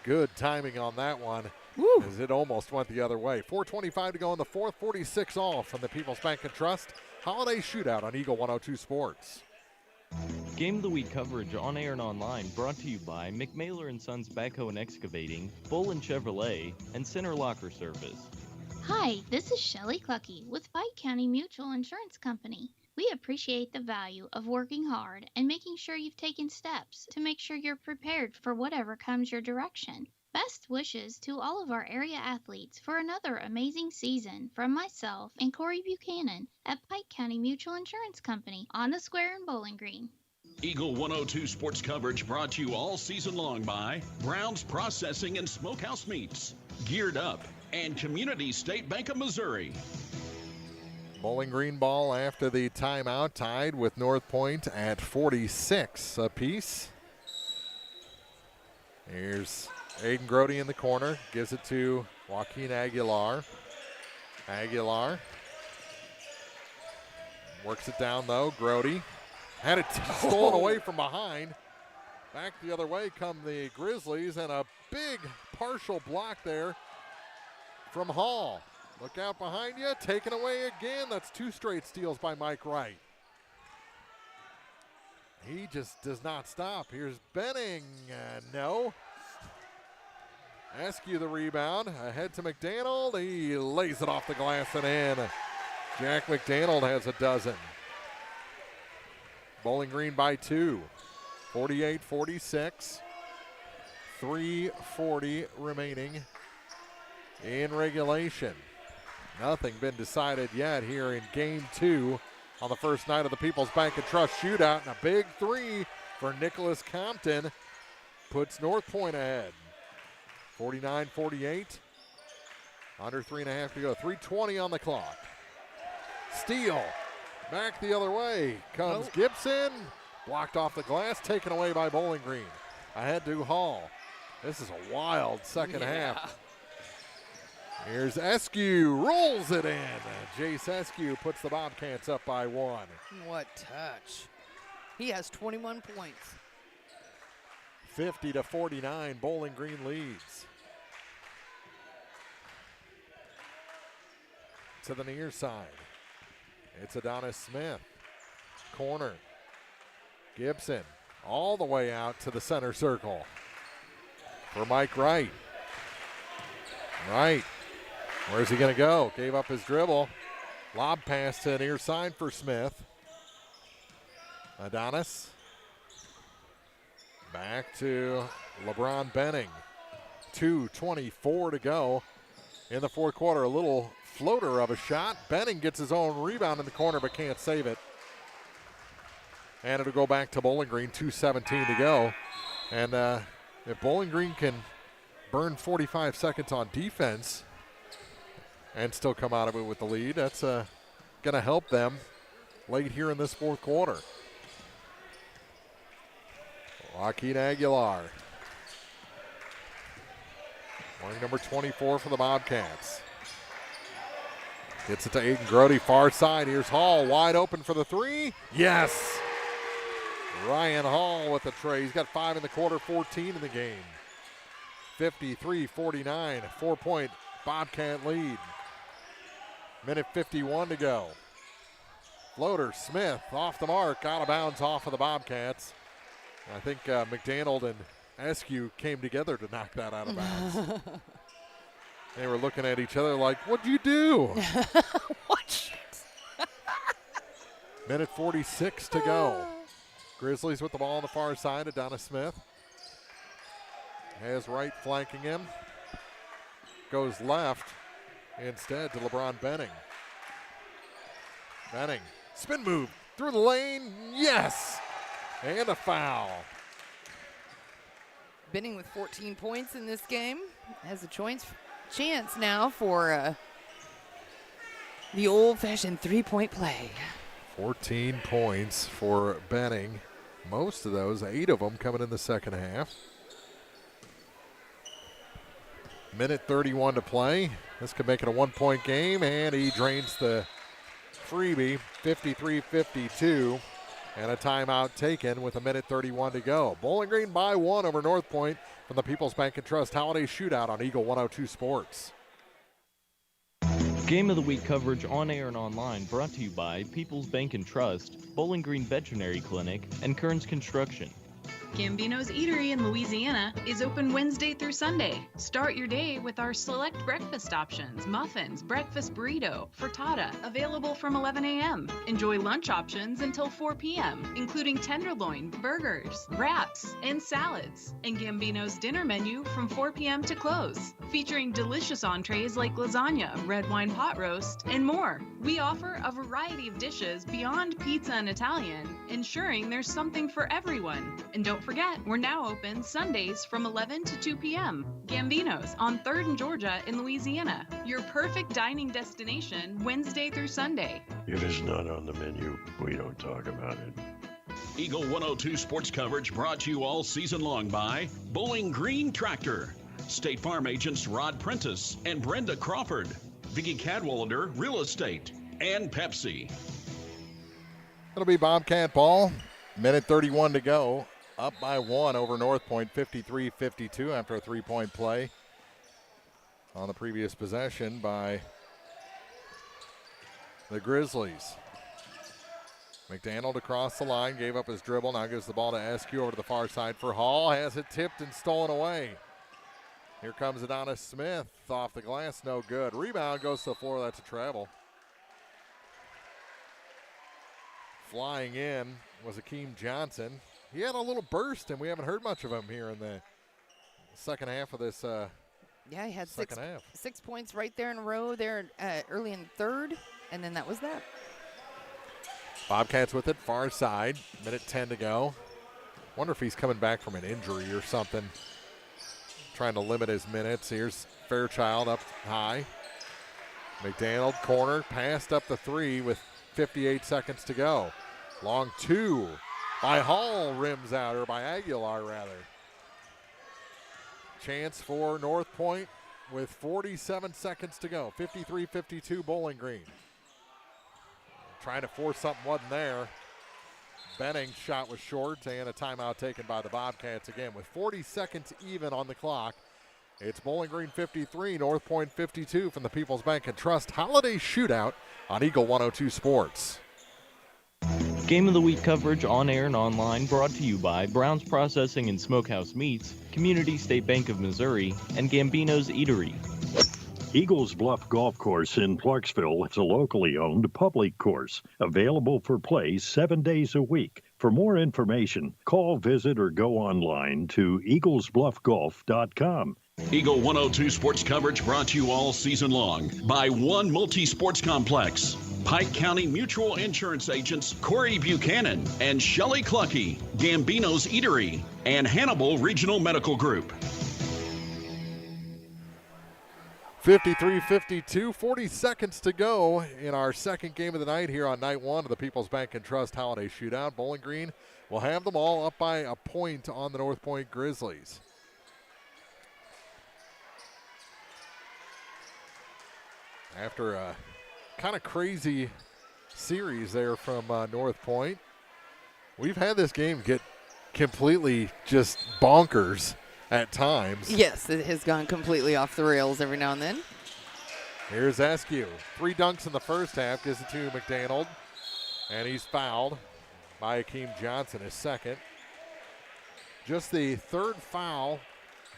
Good timing on that one. Woo. As it almost went the other way. 4:25 to go in the fourth. 46 all from the People's Bank and Trust Holiday Shootout on Eagle 102 Sports. Game of the Week coverage on air and online brought to you by McMailer & Sons Backhoe and Excavating, Bull and Chevrolet, and Center Locker Service. Hi, this is Shelley Clucky with Pike County Mutual Insurance Company. We appreciate the value of working hard and making sure you've taken steps to make sure you're prepared for whatever comes your direction. Best wishes to all of our area athletes for another amazing season from myself and Corey Buchanan at Pike County Mutual Insurance Company on the Square in Bowling Green. Eagle 102 sports coverage brought to you all season long by Brown's Processing and Smokehouse Meats, Geared Up, and Community State Bank of Missouri. Bowling Green ball after the timeout, tied with North Point at 46 apiece. Here's Aiden Grody in the corner, gives it to Joaquin Aguilar. Aguilar works it down though. Grody had it stolen away from behind. Back the other way come the Grizzlies, and a big partial block there from Hall. Look out behind you, taken away again. That's 2 straight steals by Mike Wright. He just does not stop. Here's Benning, no. Askew the rebound, ahead to McDaniel. He lays it off the glass and in. Jack McDaniel has a dozen. Bowling Green by 2, 48-46. 3:40 remaining in regulation. Nothing been decided yet here in game 2 on the first night of the People's Bank and Trust Shootout. And a big 3 for Nicholas Compton puts North Point ahead. 49-48. Under 3.5 to go. 3:20 on the clock. Steal. Back the other way comes Gibson. Blocked off the glass, taken away by Bowling Green. Ahead to Hall. This is a wild second half. Here's Eskew, rolls it in. Jace Eskew puts the Bobcats up by 1. What touch. He has 21 points. 50-49, Bowling Green leads. To the near side. It's Adonis Smith. Corner. Gibson all the way out to the center circle for Mike Wright. Wright, where's he going to go? Gave up his dribble. Lob pass to the near side for Smith. Adonis. Back to LeBron Benning. 2:24 to go in the fourth quarter. A little floater of a shot. Benning gets his own rebound in the corner but can't save it. And it'll go back to Bowling Green, 2:17 to go. And if Bowling Green can burn 45 seconds on defense and still come out of it with the lead, that's going to help them late here in this fourth quarter. Joaquin Aguilar. Wearing number 24 for the Bobcats. Gets it to Aiden Grody, far side. Here's Hall, wide open for the 3. Yes! Ryan Hall with the tray. He's got 5 in the quarter, 14 in the game. 53-49, 4-point Bobcat lead. Minute 51 to go. Floater, Smith off the mark, out of bounds off of the Bobcats. I think McDaniel and Eskew came together to knock that out of bounds. They were looking at each other like, what'd you do? Watch it. Minute 46 to go. Grizzlies with the ball on the far side. Adonis Smith has Wright flanking him. Goes left instead to LeBron Benning. Benning, spin move through the lane. Yes! And a foul. Benning with 14 points in this game. Has a chance now for the old-fashioned three-point play. 14 points for Benning. Most of those, 8 of them, coming in the second half. Minute 31 to play. This could make it a 1-point game, and he drains the freebie, 53-52, and a timeout taken with a minute 31 to go. Bowling Green by 1 over North Point from the People's Bank and Trust Holiday Shootout on Eagle 102 Sports. Game of the Week coverage on air and online brought to you by People's Bank and Trust, Bowling Green Veterinary Clinic, and Kearns Construction. Gambino's Eatery in Louisiana is open Wednesday through Sunday. Start your day with our select breakfast options, muffins, breakfast burrito, frittata, available from 11 a.m. Enjoy lunch options until 4 p.m., including tenderloin, burgers, wraps, and salads. And Gambino's dinner menu from 4 p.m. to close, featuring delicious entrees like lasagna, red wine pot roast, and more. We offer a variety of dishes beyond pizza and Italian, ensuring there's something for everyone. And don't forget, we're now open Sundays from 11 to 2 p.m. Gambino's on 3rd and Georgia in Louisiana. Your perfect dining destination Wednesday through Sunday. If it's not on the menu, we don't talk about it. Eagle 102 sports coverage brought to you all season long by Bowling Green Tractor, State Farm agents Rod Prentice and Brenda Crawford, Vicki Cadwalder Real Estate, and Pepsi. It'll be Bobcat ball. Minute 31 to go. Up by 1 over North Point, 53-52 after a 3-point play on the previous possession by the Grizzlies. McDaniel across the line, gave up his dribble, now gives the ball to SQ over to the far side for Hall, has it tipped and stolen away. Here comes Adonis Smith off the glass, no good. Rebound goes to the floor, that's a travel. Flying in was Akeem Johnson. He had a little burst, and we haven't heard much of him here in the second half of this Yeah, he had second half. 6 points right there in a row there early in the third, and then that was that. Bobcats with it, far side, minute 10 to go. Wonder if he's coming back from an injury or something, trying to limit his minutes. Here's Fairchild up high. McDaniel, corner, passed up the 3 with 58 seconds to go. Long 2 by Hall, rims out, or by Aguilar rather. Chance for North Point with 47 seconds to go. 53-52 Bowling Green. Trying to force something, wasn't there. Benning's shot was short, and a timeout taken by the Bobcats again. With 40 seconds even on the clock, it's Bowling Green 53, North Point 52 from the People's Bank and Trust Holiday Shootout on Eagle 102 Sports. Game of the Week coverage on air and online brought to you by Brown's Processing and Smokehouse Meats, Community State Bank of Missouri, and Gambino's Eatery. Eagles Bluff Golf Course in Clarksville is a locally owned public course, available for play 7 days a week. For more information, call, visit, or go online to eaglesbluffgolf.com. Eagle 102 sports coverage brought to you all season long by One Multi-Sports Complex, Pike County Mutual Insurance agents Corey Buchanan and Shelley Clucky, Gambino's Eatery, and Hannibal Regional Medical Group. 53-52, 40 seconds to go in our second game of the night here on night 1 of the People's Bank and Trust Holiday Shootout. Bowling Green will have them all up by a point on the North Point Grizzlies. After a kind of crazy series there from North Point, we've had this game get completely just bonkers at times. Yes, it has gone completely off the rails every now and then. Here's Askew. 3 dunks in the first half, gives it to McDaniel, and he's fouled by Akeem Johnson, his second. Just the third foul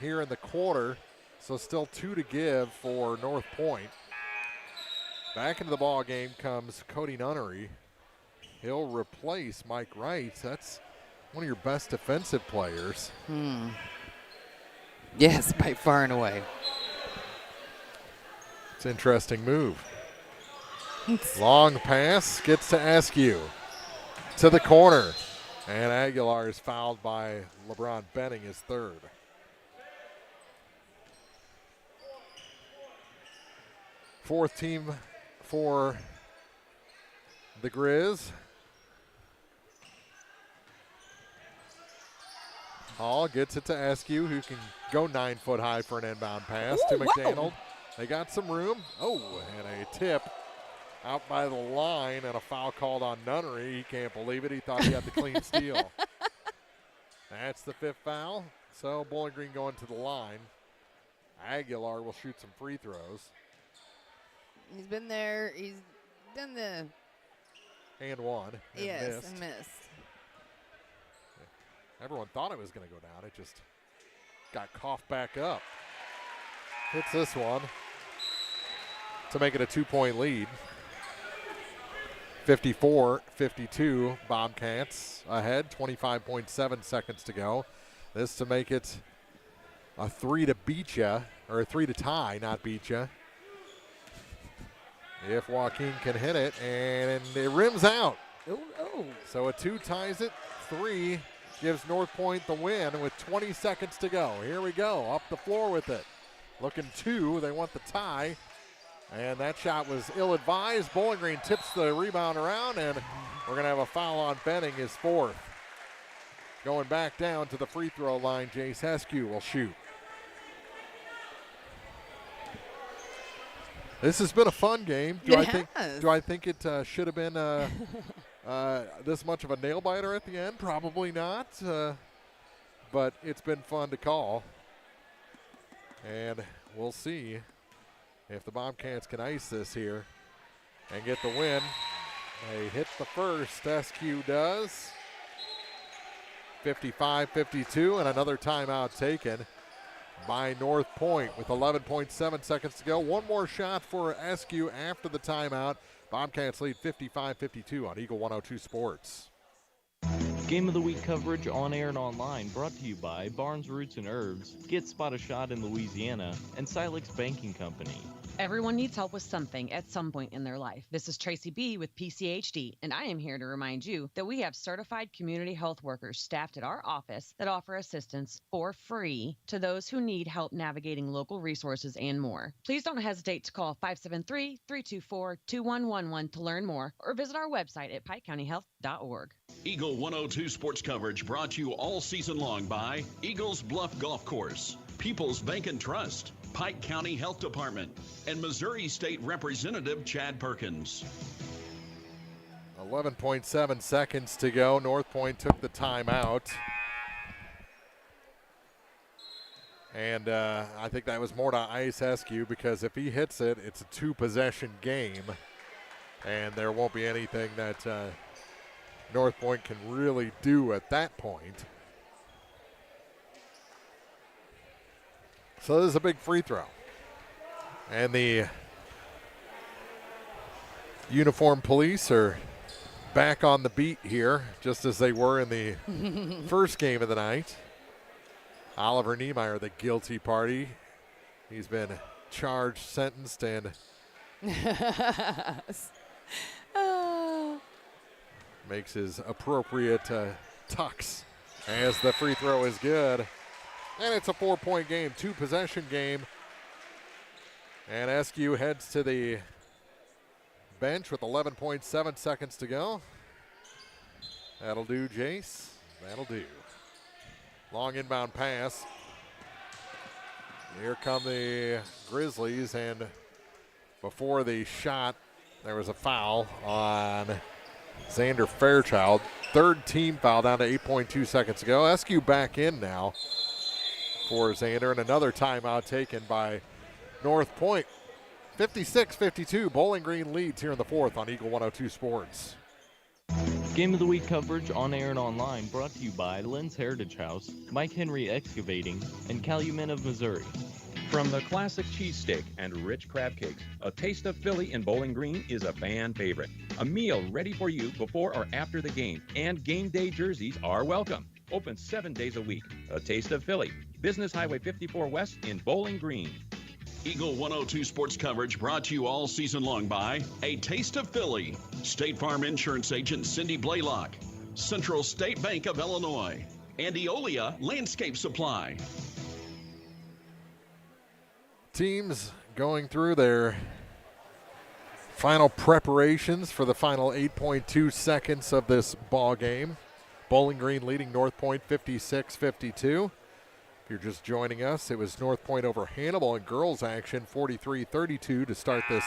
here in the quarter, so still 2 to give for North Point. Back into the ball game comes Cody Nunnery. He'll replace Mike Wright. That's one of your best defensive players. Yes, by far and away. It's an interesting move. Long pass gets to Askew. To the corner. And Aguilar is fouled by LeBron Benning, his third. Fourth team for the Grizz. Hall gets it to Askew, who can go 9 foot high for an inbound pass to McDaniel. They got some room. Oh, and a tip out by the line and a foul called on Nunnery. He can't believe it. He thought he had the clean steal. That's the 5th foul. So Bowling Green going to the line. Aguilar will shoot some free throws. He's been there. He's done the. And one. And yes, missed. and missed. Everyone thought it was going to go down. It just got coughed back up. Hits this one to make it a 2-point lead. 54-52, Bobcats ahead, 25.7 seconds to go. This to make it a 3 to beat ya, or a 3 to tie, not beat ya. If Joaquin can hit it, and it rims out. Oh. So a 2 ties it, 3 gives North Point the win with 20 seconds to go. Here we go, up the floor with it. Looking 2, they want the tie. And that shot was ill-advised. Bowling Green tips the rebound around, and we're going to have a foul on Benning, his 4th. Going back down to the free throw line, Jace Askew will shoot. This has been a fun game. Do I think it should have been this much of a nail-biter at the end? Probably not. But it's been fun to call. And we'll see if the Bobcats can ice this here and get the win. They hit the first, SQ does. 55-52, and another timeout taken by North Point with 11.7 seconds to go. One more shot for SQ after the timeout. Bobcats lead 55-52 on Eagle 102 Sports. Game of the Week coverage on air and online brought to you by Barnes Roots and Herbs, Get Spot a Shot in Louisiana, and Silex Banking Company. Everyone needs help with something at some point in their life. This is Tracy B. with PCHD, and I am here to remind you that we have certified community health workers staffed at our office that offer assistance for free to those who need help navigating local resources and more. Please don't hesitate to call 573-324-2111 to learn more, or visit our website at pikecountyhealth.org. Eagle 102 sports coverage brought to you all season long by Eagles Bluff Golf Course, People's Bank and Trust, Pike County Health Department, and Missouri State Representative Chad Perkins. 11.7 seconds to go. North Point took the timeout. And I think that was more to ice Eskew, because if he hits it, it's a 2-possession game. And there won't be anything that North Point can really do at that point. So this is a big free throw. And the uniformed police are back on the beat here, just as they were in the first game of the night. Oliver Niemeyer, the guilty party. He's been charged, sentenced, and makes his appropriate tucks as the free throw is good. And it's a 4-point game, 2-possession game. And Eskew heads to the bench with 11.7 seconds to go. That'll do, Jace. That'll do. Long inbound pass. Here come the Grizzlies, and before the shot, there was a foul on Xander Fairchild. 3rd team foul, down to 8.2 seconds to go. Eskew back in now for Xander, and another timeout taken by North Point. 56-52, Bowling Green leads here in the 4th on Eagle 102 Sports. Game of the Week coverage on air and online brought to you by Lynn's Heritage House, Mike Henry Excavating, and Calumet of Missouri. From the classic cheesesteak and rich crab cakes, a taste of Philly in Bowling Green is a fan favorite. A meal ready for you before or after the game, and game day jerseys are welcome. Open 7 days a week. A taste of Philly. Business Highway 54 West in Bowling Green. Eagle 102 sports coverage brought to you all season long by A Taste of Philly, State Farm Insurance Agent Cindy Blaylock, Central State Bank of Illinois, and Eolia Landscape Supply. Teams going through their final preparations for the final 8.2 seconds of this ball game. Bowling Green leading North Point 56-52. If you're just joining us, it was North Point over Hannibal in girls action 43-32 to start this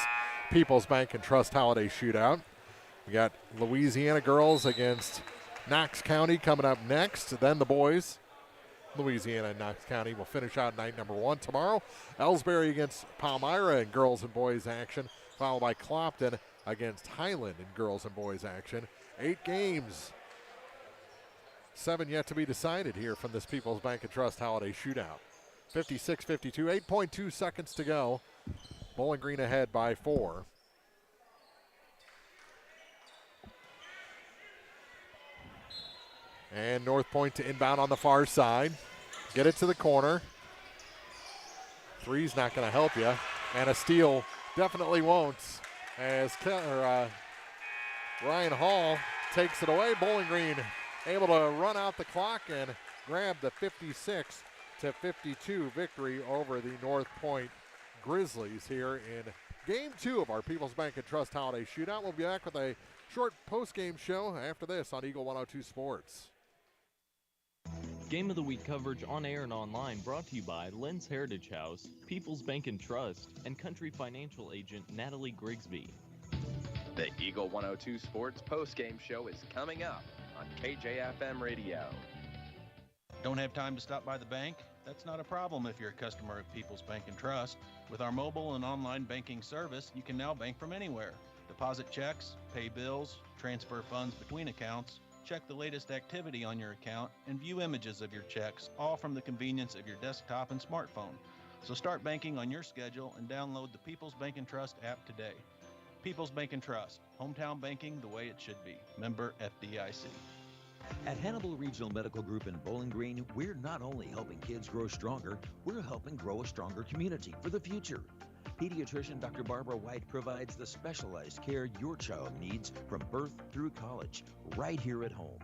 People's Bank and Trust Holiday Shootout. We got Louisiana girls against Knox County coming up next, then the boys. Louisiana and Knox County will finish out night number 1 tomorrow. Ellsbury against Palmyra in girls and boys action, followed by Clopton against Highland in girls and boys action. 8 games, 7 yet to be decided here from this People's Bank and Trust Holiday Shootout. 56-52, 8.2 seconds to go. Bowling Green ahead by 4. And North Point to inbound on the far side. Get it to the corner. Three's not going to help you. And a steal definitely won't, as Ryan Hall takes it away. Bowling Green able to run out the clock and grab the 56-52 victory over the North Point Grizzlies here in Game 2 of our People's Bank and Trust Holiday Shootout. We'll be back with a short post-game show after this on Eagle 102 Sports. Game of the Week coverage on air and online brought to you by Lynn's Heritage House, People's Bank and Trust, and Country Financial Agent Natalie Grigsby. The Eagle 102 Sports postgame show is coming up on KJFM Radio. Don't have time to stop by the bank? That's not a problem if you're a customer of People's Bank and Trust. With our mobile and online banking service, you can now bank from anywhere. Deposit checks, pay bills, transfer funds between accounts, check the latest activity on your account, and view images of your checks, all from the convenience of your desktop and smartphone. So start banking on your schedule and download the People's Bank and Trust app today. People's Bank and Trust, hometown banking the way it should be. Member FDIC. At Hannibal Regional Medical Group in Bowling Green, we're not only helping kids grow stronger, we're helping grow a stronger community for the future. Pediatrician Dr. Barbara White provides the specialized care your child needs from birth through college, right here at home.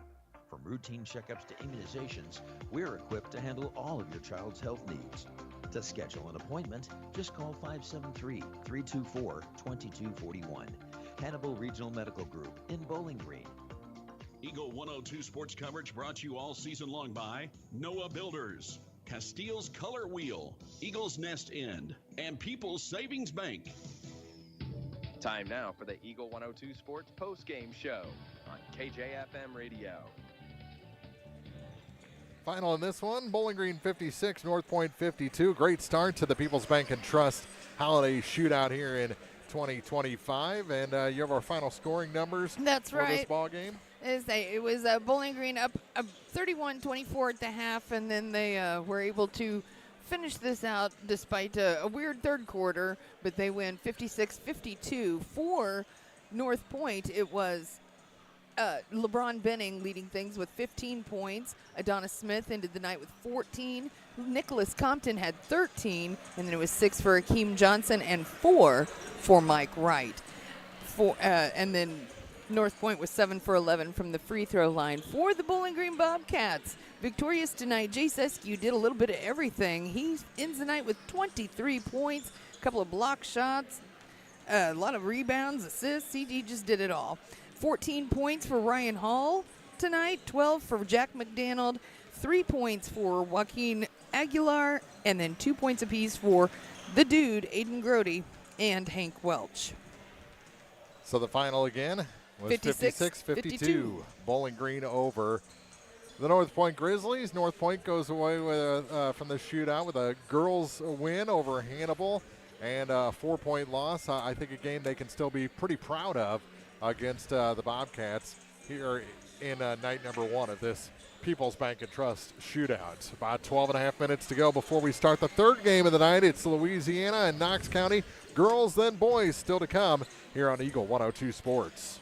From routine checkups to immunizations, we're equipped to handle all of your child's health needs. To schedule an appointment, just call 573-324-2241. Hannibal Regional Medical Group in Bowling Green. Eagle 102 Sports coverage brought to you all season long by Noah Builders, Castile's Color Wheel, Eagle's Nest Inn, and People's Savings Bank. Time now for the Eagle 102 Sports postgame show on KJFM Radio. Final in this one, Bowling Green 56, North Point 52. Great start to the People's Bank and Trust Holiday Shootout here in 2025. And you have our final scoring numbers for this ball game. It was Bowling Green up 31-24 at the half, and then they were able to finish this out despite a weird third quarter, but they win 56-52. For North Point, it was LeBron Benning leading things with 15 points. Adonis Smith ended the night with 14. Nicholas Compton had 13, and then it was 6 for Akeem Johnson and 4 for Mike Wright. And then North Point was 7 for 11 from the free throw line. For the Bowling Green Bobcats, victorious tonight, Jace Eskew did a little bit of everything. He ends the night with 23 points, a couple of block shots, a lot of rebounds, assists. He just did it all. 14 points for Ryan Hall tonight, 12 for Jack McDonald, 3 points for Joaquin Aguilar, and then 2 points apiece for the dude, Aiden Grody, and Hank Welch. So the final again was 56-52. Bowling Green over the North Point Grizzlies. North Point goes away with from the shootout with a girls win over Hannibal and a 4-point loss. I think a game they can still be pretty proud of against the Bobcats here in night number 1 of this People's Bank and Trust Shootout. About 12 and a half minutes to go before we start the third game of the night. It's Louisiana and Knox County. Girls, then boys, still to come here on Eagle 102 Sports.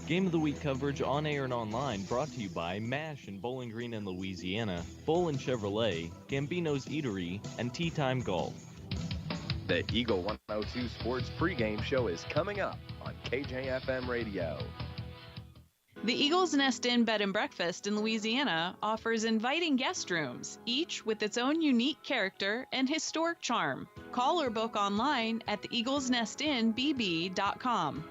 Game of the Week coverage on air and online brought to you by MASH in Bowling Green and Louisiana, Bolin Chevrolet, Gambino's Eatery, and Tea Time Golf. The Eagle 102 Sports pregame show is coming up on KJFM Radio. The Eagle's Nest Inn Bed and Breakfast in Louisiana offers inviting guest rooms, each with its own unique character and historic charm. Call or book online at theeaglesnestinbb.com.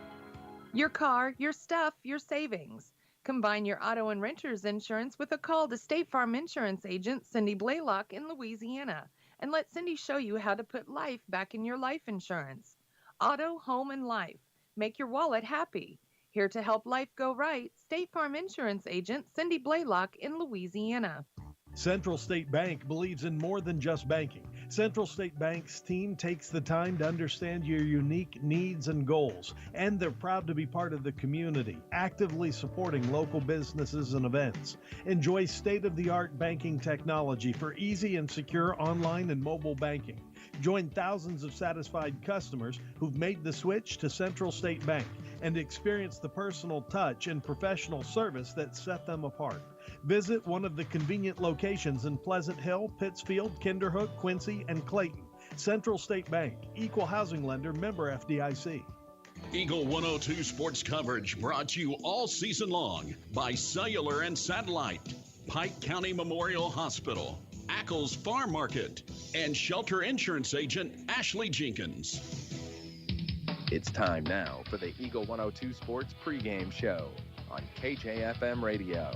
Your car, your stuff, your savings. Combine your auto and renter's insurance with a call to State Farm Insurance agent Cindy Blaylock in Louisiana, and let Cindy show you how to put life back in your life insurance. Auto, home, and life. Make your wallet happy. Here to help life go right, State Farm Insurance agent Cindy Blaylock in Louisiana. Central State Bank believes in more than just banking. Central State Bank's team takes the time to understand your unique needs and goals, and they're proud to be part of the community, actively supporting local businesses and events. Enjoy state-of-the-art banking technology for easy and secure online and mobile banking. Join thousands of satisfied customers who've made the switch to Central State Bank and experience the personal touch and professional service that set them apart. Visit one of the convenient locations in Pleasant Hill, Pittsfield, Kinderhook, Quincy, and Clayton. Central State Bank, equal housing lender, member FDIC. Eagle 102 sports coverage brought to you all season long by Cellular and Satellite, Pike County Memorial Hospital, Ackles Farm Market, and Shelter Insurance agent Ashley Jenkins. It's time now for the Eagle 102 Sports pregame show on KJFM Radio.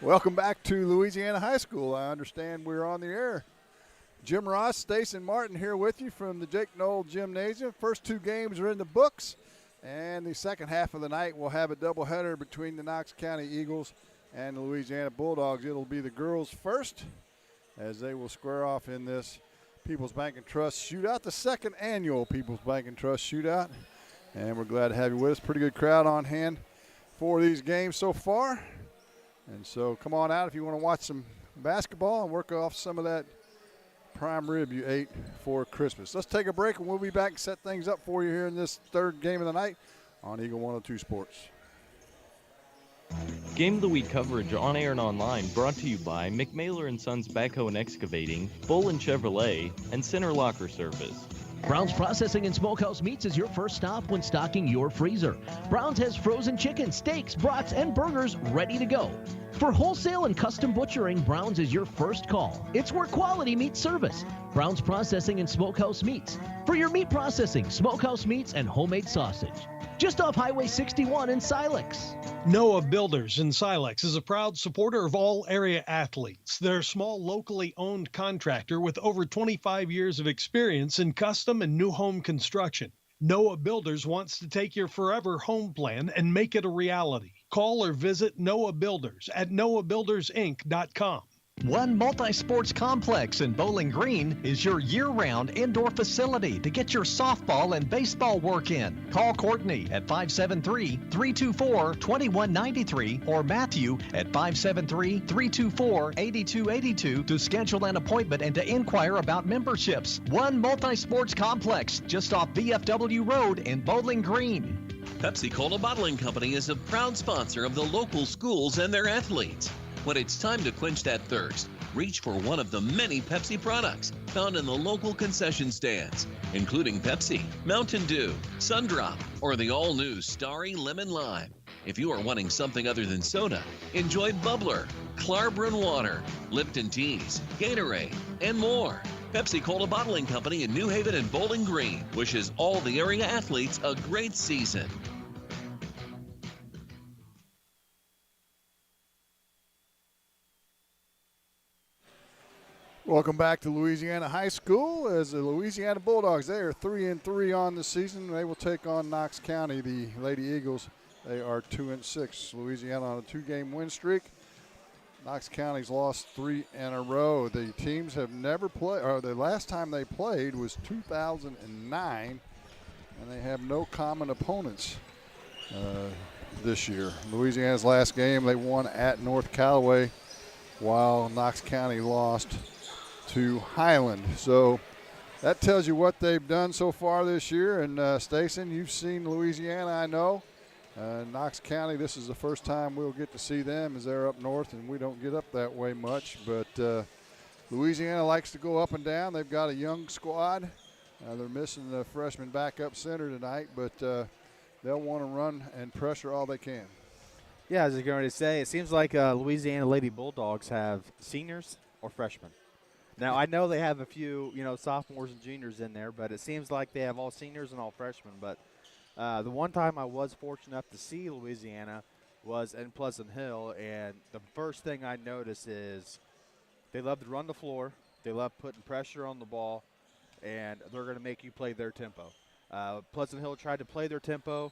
Welcome back to Louisiana High School. I understand we're on the air. Jim Ross, Stacy Martin here with you from the Jake Knoll Gymnasium. First two games are in the books, and the second half of the night we'll have a doubleheader between the Knox County Eagles and the Louisiana Bulldogs. It'll be the girls first as they will square off in this People's Bank and Trust Shootout, the second annual People's Bank and Trust Shootout. And we're glad to have you with us. Pretty good crowd on hand for these games so far. And so come on out if you want to watch some basketball and work off some of that prime rib you ate for Christmas. Let's take a break, and we'll be back and set things up for you here in this third game of the night on Eagle 102 Sports. Game of the Week coverage on air and online brought to you by McMailer & Sons Backhoe and Excavating, Bolin Chevrolet, and Center Locker Service. Brown's Processing and Smokehouse Meats is your first stop when stocking your freezer. Brown's has frozen chicken, steaks, brats, and burgers ready to go. For wholesale and custom butchering, Brown's is your first call. It's where quality meets service. Brown's Processing and Smokehouse Meats. For your meat processing, smokehouse meats, and homemade sausage. Just off Highway 61 in Silex. Noah Builders in Silex is a proud supporter of all area athletes. They're a small, locally owned contractor with over 25 years of experience in custom and new home construction. Noah Builders wants to take your forever home plan and make it a reality. Call or visit Noah Builders at noahbuildersinc.com. One Multi-Sports Complex in Bowling Green is your year-round indoor facility to get your softball and baseball work in. Call Courtney at 573-324-2193 or Matthew at 573-324-8282 to schedule an appointment and to inquire about memberships. One Multi-Sports Complex just off VFW Road in Bowling Green. Pepsi Cola Bottling Company is a proud sponsor of the local schools and their athletes. When it's time to quench that thirst, reach for one of the many Pepsi products found in the local concession stands, including Pepsi, Mountain Dew, Sundrop, or the all-new Starry Lemon Lime. If you are wanting something other than soda, enjoy Bubbler, Klarbrunn Water, Lipton Teas, Gatorade, and more. Pepsi Cola Bottling Company in New Haven and Bowling Green wishes all the area athletes a great season. Welcome back to Louisiana High School as the Louisiana Bulldogs. They are 3-3 on the season. They will take on Knox County, the Lady Eagles. They are 2-6. Louisiana on a 2-game win streak. Knox County's lost 3 in a row. The teams have never played, or the last time they played was 2009, and they have no common opponents this year. Louisiana's last game, they won at North Callaway, while Knox County lost to Highland. So that tells you what they've done so far this year. And Stason, you've seen Louisiana, I know. Knox County, this is the first time we'll get to see them as they're up north, and we don't get up that way much. But Louisiana likes to go up and down. They've got a young squad. They're missing the freshman backup center tonight, but they'll want to run and pressure all they can. Yeah, I was going to say, it seems like Louisiana Lady Bulldogs have seniors or freshmen. Now, I know they have a few, sophomores and juniors in there, but it seems like they have all seniors and all freshmen. But the one time I was fortunate enough to see Louisiana was in Pleasant Hill, and the first thing I noticed is they love to run the floor, they love putting pressure on the ball, and they're going to make you play their tempo. Pleasant Hill tried to play their tempo,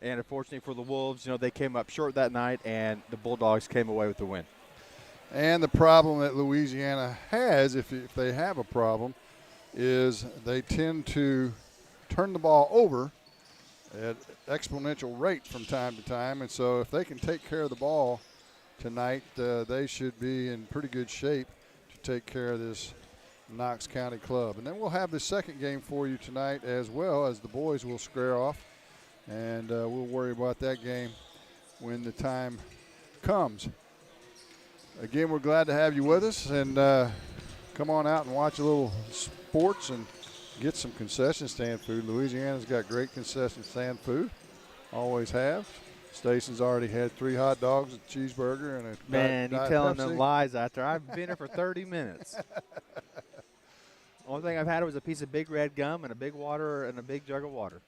and unfortunately for the Wolves, they came up short that night, and the Bulldogs came away with the win. And the problem that Louisiana has, if they have a problem, is they tend to turn the ball over at exponential rate from time to time. And so if they can take care of the ball tonight, they should be in pretty good shape to take care of this Knox County club. And then we'll have the second game for you tonight, as well as the boys will square off. And we'll worry about that game when the time comes. Again, we're glad to have you with us, and come on out and watch a little sports and get some concession stand food. Louisiana's got great concession stand food, always have. Stason's already had 3 hot dogs, a cheeseburger, and a Man, Diet you're telling Pepsi. them lies out there. I've been here for 30 minutes. Only thing I've had was a piece of Big Red gum and a big water and a big jug of water.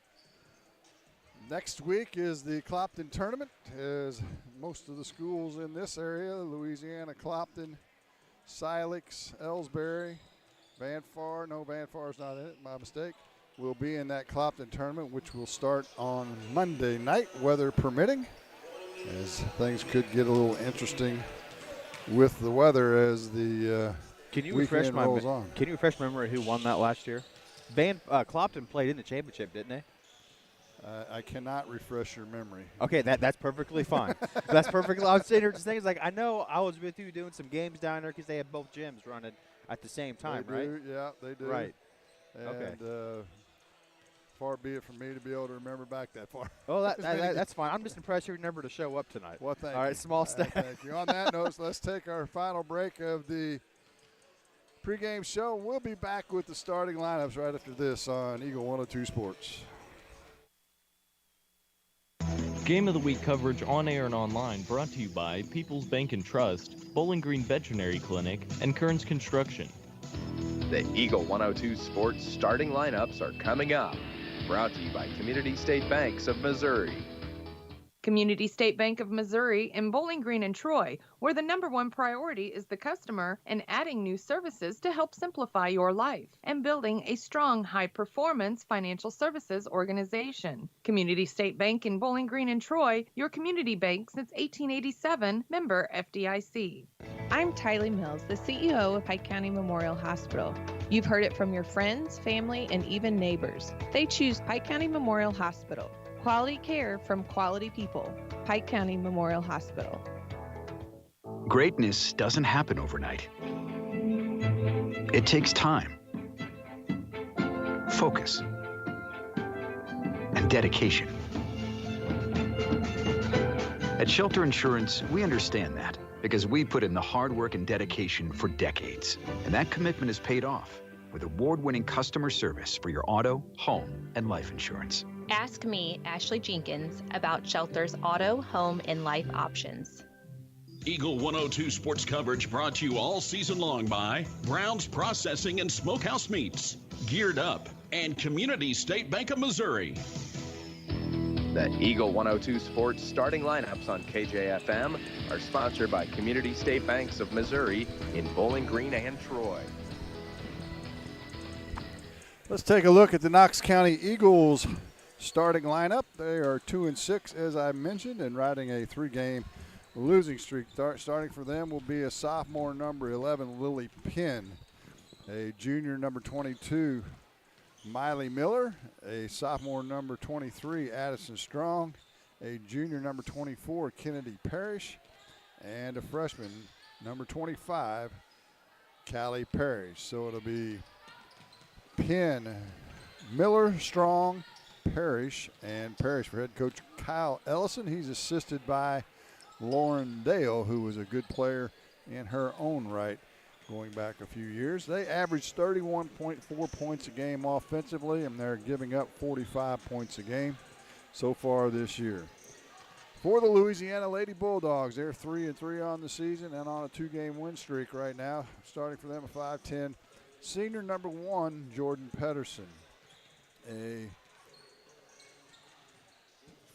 Next week is the Clopton tournament, as most of the schools in this area, Louisiana, Clopton, Silex, Ellsbury, Vanfar, no, Vanfar's not in it, my mistake, will be in that Clopton tournament, which will start on Monday night, weather permitting, as things could get a little interesting with the weather as the weekend rolls on. Can you refresh my memory who won that last year? Clopton played in the championship, didn't they? I cannot refresh your memory. Okay, that's perfectly fine. That's perfectly. I was sitting here just thinking, like, I know I was with you doing some games down there because they have both gyms running at the same time, They right? do, yeah, they do. Right. And, Okay. Far be it from me to be able to remember back that far. Oh, that's fine. I'm just impressed you remembered to show up tonight. Well, thank All you. right, small step. Thank you. On that note, let's take our final break of the pregame show. We'll be back with the starting lineups right after this on Eagle 102 Sports. Game of the Week coverage on air and online brought to you by People's Bank and Trust, Bowling Green Veterinary Clinic, and Kearns Construction. The Eagle 102 Sports starting lineups are coming up. Brought to you by Community State Banks of Missouri. Community State Bank of Missouri in Bowling Green and Troy, where the #1 priority is the customer and adding new services to help simplify your life and building a strong, high-performance financial services organization. Community State Bank in Bowling Green and Troy, your community bank since 1887, member FDIC. I'm Tylee Mills, the CEO of Pike County Memorial Hospital. You've heard it from your friends, family, and even neighbors. They choose Pike County Memorial Hospital. Quality care from quality people. Pike County Memorial Hospital. Greatness doesn't happen overnight. It takes time, focus, and dedication. At Shelter Insurance, we understand that because we put in the hard work and dedication for decades. And that commitment is paid off with award-winning customer service for your auto, home, and life insurance. Ask me, Ashley Jenkins, about Shelter's auto, home, and life options. Eagle 102 sports coverage brought to you all season long by Brown's Processing and Smokehouse Meats, Geared Up, and Community State Bank of Missouri. The Eagle 102 Sports starting lineups on KJFM are sponsored by Community State Banks of Missouri in Bowling Green and Troy. Let's take a look at the Knox County Eagles starting lineup. They are 2-6, as I mentioned, and riding a 3-game losing streak. Starting for them will be a sophomore number 11, Lily Penn, a junior number 22, Miley Miller, a sophomore number 23, Addison Strong, a junior number 24, Kennedy Parrish, and a freshman number 25, Callie Parrish. So it'll be Penn, Miller, Strong, Parrish, and Parrish for head coach Kyle Ellison. He's assisted by Lauren Dale, who was a good player in her own right going back a few years. They averaged 31.4 points a game offensively, and they're giving up 45 points a game so far this year. For the Louisiana Lady Bulldogs, they're 3-3 on the season and on a 2-game win streak right now. Starting for them at 5'10", senior number 1, Jordan Pedersen. A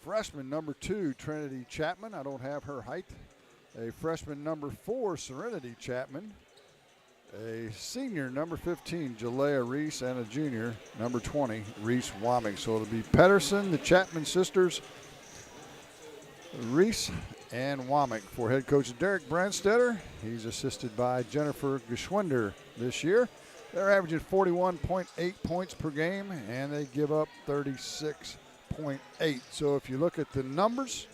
freshman number 2, Trinity Chapman. I don't have her height. A freshman number 4, Serenity Chapman. A senior number 15, Jalea Reese, and a junior number 20, Reese Womack. So it'll be Pedersen, the Chapman sisters, Reese and Womack. For head coach Derek Brandstetter, he's assisted by Jennifer Geschwinder this year. They're averaging 41.8 points per game, and they give up 36.8. So if you look at the numbers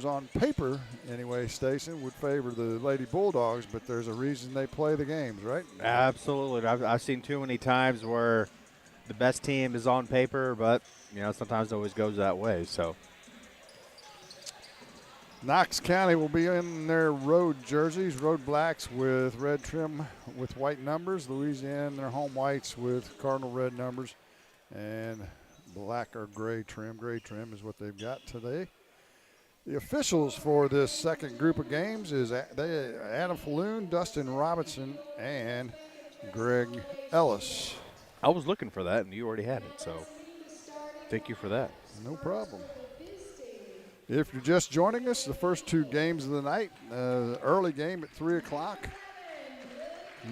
on paper, anyway, Stason, would favor the Lady Bulldogs, but there's a reason they play the games, right? Absolutely. I've seen too many times where the best team is on paper, but, sometimes it always goes that way, so. Knox County will be in their road jerseys, road blacks with red trim with white numbers. Louisiana in their home whites with cardinal red numbers and black or gray trim. Gray trim is what they've got today. The officials for this second group of games is Adam Falloon, Dustin Robinson, and Greg Ellis. I was looking for that, and you already had it, so thank you for that. No problem. If you're just joining us, the first 2 games of the night, early game at 3 o'clock.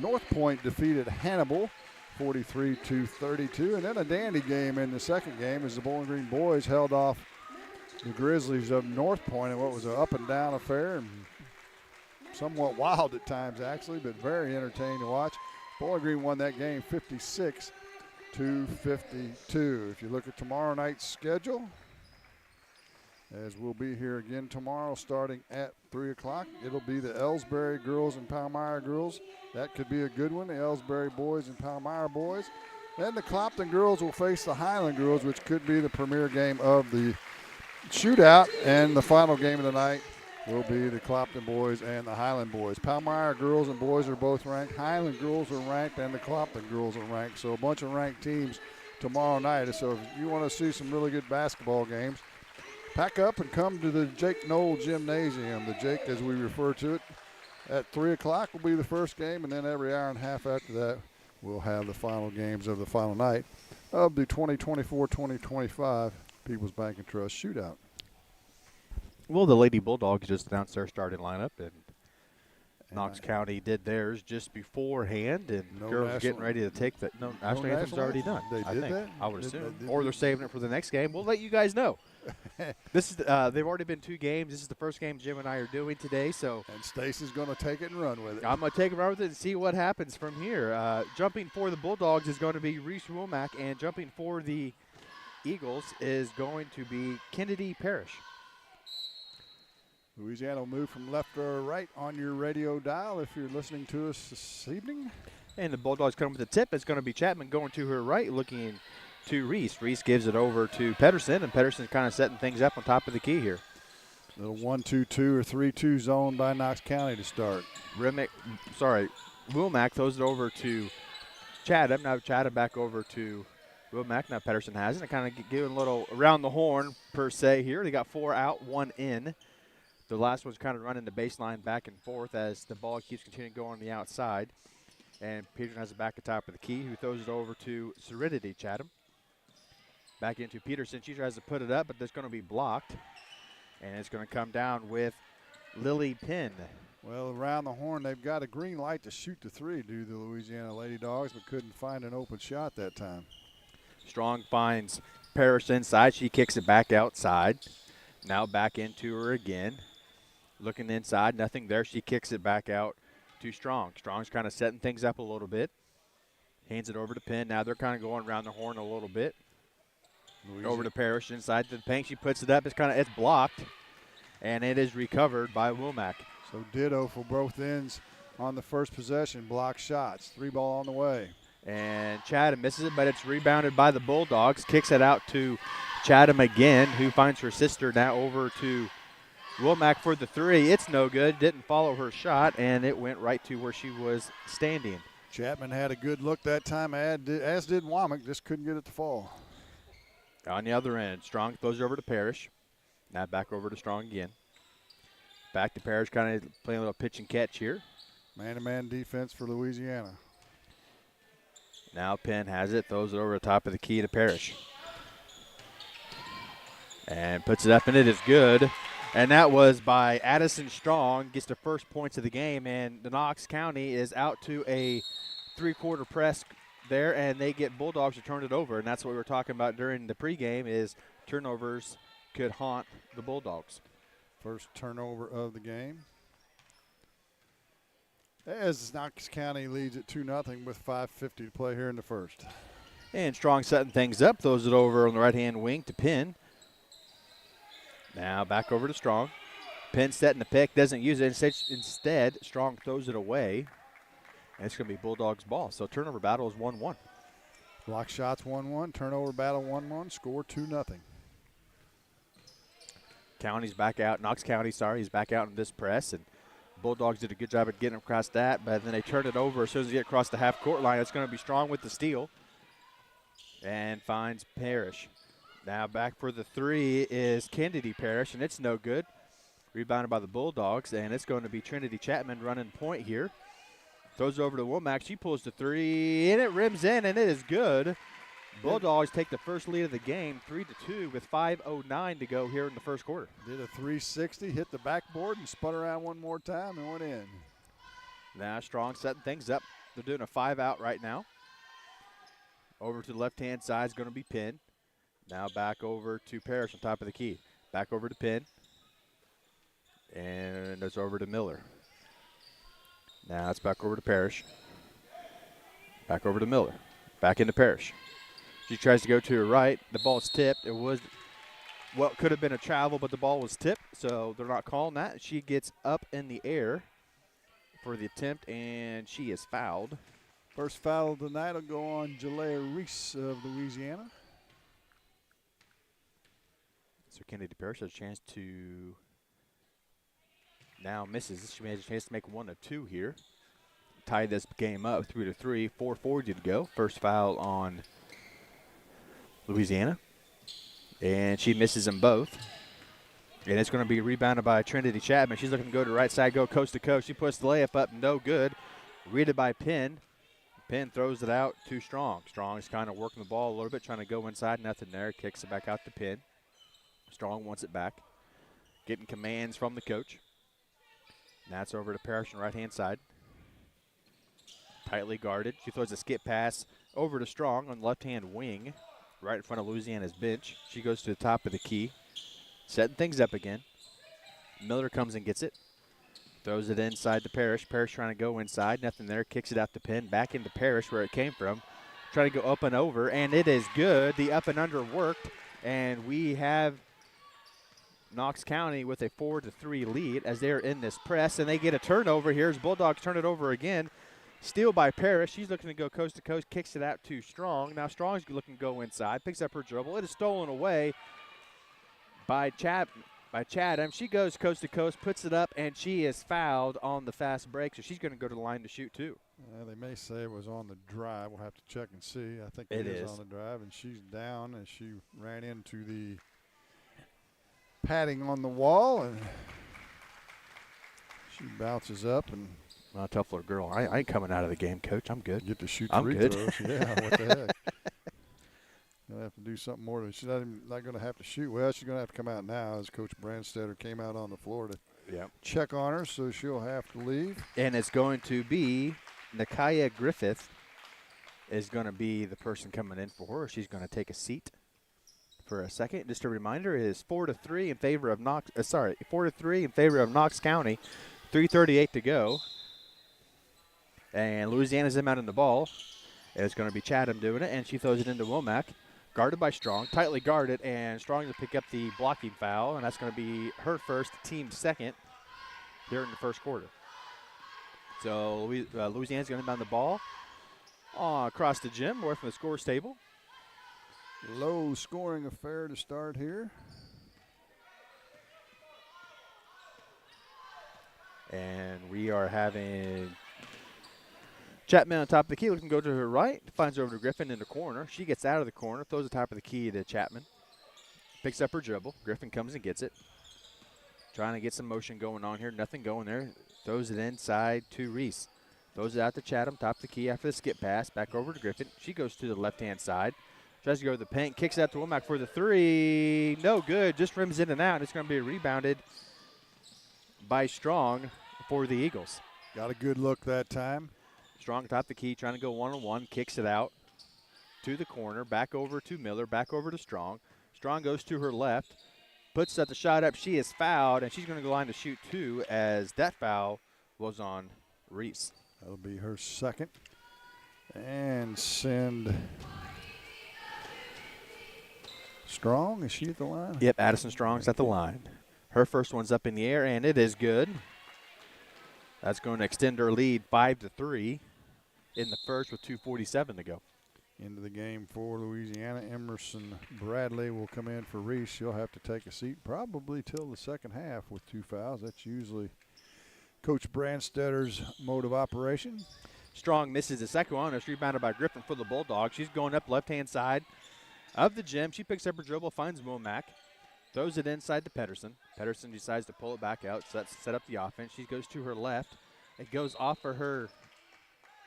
North Point defeated Hannibal 43-32, and then a dandy game in the second game as the Bowling Green boys held off the Grizzlies of North Point in what was an up-and-down affair and somewhat wild at times, actually, but very entertaining to watch. Bowling Green won that game 56-52. If you look at tomorrow night's schedule, as we'll be here again tomorrow starting at 3 o'clock. It'll be the Ellsbury girls and Palmyra girls. That could be a good one, the Ellsbury boys and Palmyra boys. Then the Clopton girls will face the Highland girls, which could be the premier game of the shootout. And the final game of the night will be the Clopton boys and the Highland boys. Palmyra girls and boys are both ranked. Highland girls are ranked, and the Clopton girls are ranked. So a bunch of ranked teams tomorrow night. So if you want to see some really good basketball games, pack up and come to the Jake Knoll Gymnasium, the Jake as we refer to it. At 3 o'clock will be the first game, and then every hour and a half after that we'll have the final games of the final night of the 2024-2025 People's Bank and Trust Shootout. Well, the Lady Bulldogs just announced their starting lineup, and Knox County did theirs just beforehand, and girls getting ready to take that. No, national anthem's already done. They I did think. that? I would assume. Or they're saving it for the next game. We'll let you guys know. This is they've already been 2 games. This is the first game Jim and I are doing today. So and Stacy's going to take it and run with it. I'm going to take it run with it and see what happens from here. Jumping for the Bulldogs is going to be Reese Womack, and jumping for the Eagles is going to be Kennedy Parrish. Louisiana will move from left or right on your radio dial if you're listening to us this evening. And the Bulldogs come with the tip. It's going to be Chapman going to her right, looking to Reese. Reese gives it over to Pedersen, and Pedersen's kind of setting things up on top of the key here. Little 1-2-2 or 3-2 zone by Knox County to start. Womack throws it over to Chatham. Now Chatham back over to Womack. Now Pedersen has it. Kind of giving a little around the horn per se here. They got 4 out, 1 in. The last one's kind of running the baseline back and forth as the ball keeps continuing to go on the outside. And Peterson has it back at top of the key, who throws it over to Serenity Chatham. Back into Peterson. She tries to put it up, but that's going to be blocked. And it's going to come down with Lily Penn. Well, around the horn, they've got a green light to shoot the 3, do the Louisiana Lady Dogs, but couldn't find an open shot that time. Strong finds Parrish inside. She kicks it back outside. Now back into her again. Looking inside, nothing there. She kicks it back out to Strong. Strong's kind of setting things up a little bit. Hands it over to Penn. Now they're kind of going around the horn a little bit. Over to Parrish inside the paint. She puts it up. It's blocked, and it is recovered by Womack. So ditto for both ends on the first possession. Block shots. 3 ball on the way. And Chatham misses it, but it's rebounded by the Bulldogs. Kicks it out to Chatham again, who finds her sister now over to Womack for the three. It's no good. Didn't follow her shot, and it went right to where she was standing. Chapman had a good look that time, as did Womack. Just couldn't get it to fall. On the other end, Strong throws it over to Parrish. Now back over to Strong again. Back to Parrish, kind of playing a little pitch and catch here. Man-to-man defense for Louisiana. Now Penn has it, throws it over the top of the key to Parrish. And puts it up, and it is good. And that was by Addison Strong, gets the first points of the game, and the Knox County is out to a three-quarter press there, and they get Bulldogs to turn it over. And that's what we were talking about during the pregame is turnovers could haunt the Bulldogs. First turnover of the game. As Knox County leads at 2-0 with 5:50 to play here in the first. And Strong setting things up, throws it over on the right-hand wing to Penn. Now back over to Strong. Penn setting the pick, doesn't use it. Instead, Strong throws it away. And it's going to be Bulldogs' ball. So turnover battle is 1-1. Block shots 1-1, turnover battle 1-1, score 2-0. County's back out. Knox County, sorry, he's back out in this press. And Bulldogs did a good job at getting across that. But then they turn it over as soon as they get across the half-court line. It's going to be Strong with the steal. And finds Parrish. Now back for the three is Kennedy Parrish, and it's no good. Rebounded by the Bulldogs, and it's going to be Trinity Chapman running point here. Throws over to Womack. She pulls the three, and it rims in, and it is good. Bulldogs take the first lead of the game, 3-2, with 5:09 to go here in the first quarter. Did a 360, hit the backboard, and spun around one more time and went in. Now Strong setting things up. They're doing a 5-out right now. Over to the left-hand side is going to be Penn. Now back over to Parrish on top of the key. Back over to Penn. And it's over to Miller. Now it's back over to Parrish. Back over to Miller. Back into Parrish. She tries to go to her right. The ball's tipped. It was what could have been a travel, but the ball was tipped, so they're not calling that. She gets up in the air for the attempt, and she is fouled. First foul of the night will go on Jalea Reese of Louisiana. So Kennedy Parrish has a chance to now misses. She has a chance to make 1 of 2 here. Tie this game up 3-3, 4:40 to go. First foul on Louisiana. And she misses them both. And it's going to be rebounded by Trinity Chapman. She's looking to go to the right side, go coast to coast. She puts the layup up, no good. Read it by Penn. Penn throws it out to Strong. Strong is kind of working the ball a little bit, trying to go inside. Nothing there. Kicks it back out to Penn. Strong wants it back. Getting commands from the coach. Now it's over to Parrish on the right-hand side. Tightly guarded. She throws a skip pass over to Strong on the left-hand wing, right in front of Louisiana's bench. She goes to the top of the key. Setting things up again. Miller comes and gets it. Throws it inside to Parrish. Parrish trying to go inside. Nothing there. Kicks it out to Penn. Back into Parrish where it came from. Trying to go up and over, and it is good. The up and under worked, and we have Knox County with a 4-3 lead as they're in this press, and they get a turnover here as Bulldogs turn it over again. Steal by Parrish. She's looking to go coast to coast, kicks it out to Strong. Now Strong's looking to go inside, picks up her dribble. It is stolen away by Chatham. She goes coast to coast, puts it up, and she is fouled on the fast break, so she's going to go to the line to shoot too. They may say it was on the drive. We'll have to check and see. I think it is on the drive, and she's down, and she ran into the padding on the wall, and she bounces up. And well, tough little girl. I ain't coming out of the game, Coach. I'm good. Get to shoot I'm free good. throws. Yeah, what the heck. Gonna have to do something more. She's not going to have to shoot. Well, she's going to have to come out now as Coach Brandstetter came out on the floor to check on her, so she'll have to leave. And it's going to be Nakaya Griffith is going to be the person coming in for her. She's going to take a seat for a second. Just a reminder, it is 4-3 in favor of Knox. 4-3 in favor of Knox County. 3:38 to go. And Louisiana's inbounding the ball. It's going to be Chatham doing it, and she throws it into Womack. Guarded by Strong, tightly guarded, and Strong to pick up the blocking foul, and that's going to be her first, team second here in the first quarter. So Louisiana's going to inbound the ball. Across the gym, away from the scores table. Low scoring affair to start here. And we are having Chapman on top of the key, looking to go to her right. Finds her over to Griffin in the corner. She gets out of the corner, throws the top of the key to Chapman. Picks up her dribble. Griffin comes and gets it. Trying to get some motion going on here. Nothing going there. Throws it inside to Reese. Throws it out to Chatham, top of the key after the skip pass. Back over to Griffin. She goes to the left-hand side. Tries to go to the paint. Kicks it out to Womack for the three. No good. Just rims in and out. It's going to be rebounded by Strong for the Eagles. Got a good look that time. Strong top the key, trying to go one-on-one. Kicks it out to the corner. Back over to Miller. Back over to Strong. Strong goes to her left. Puts the shot up. She is fouled, and she's going to go line to shoot two as that foul was on Reese. That'll be her second. And send Strong. Is she at the line? Yep, Addison Strong's at the line. Her first one's up in the air, and it is good. That's going to extend her lead 5-3 in the first with 2:47 to go. Into the game for Louisiana. Emerson Bradley will come in for Reese. She'll have to take a seat probably till the second half with 2 fouls. That's usually Coach Branstedter's mode of operation. Strong misses the second one. It's rebounded by Griffin for the Bulldogs. She's going up left-hand side of the gym. She picks up her dribble, finds Womack, throws it inside to Pedersen. Pedersen decides to pull it back out, set up the offense. She goes to her left. It goes off of her.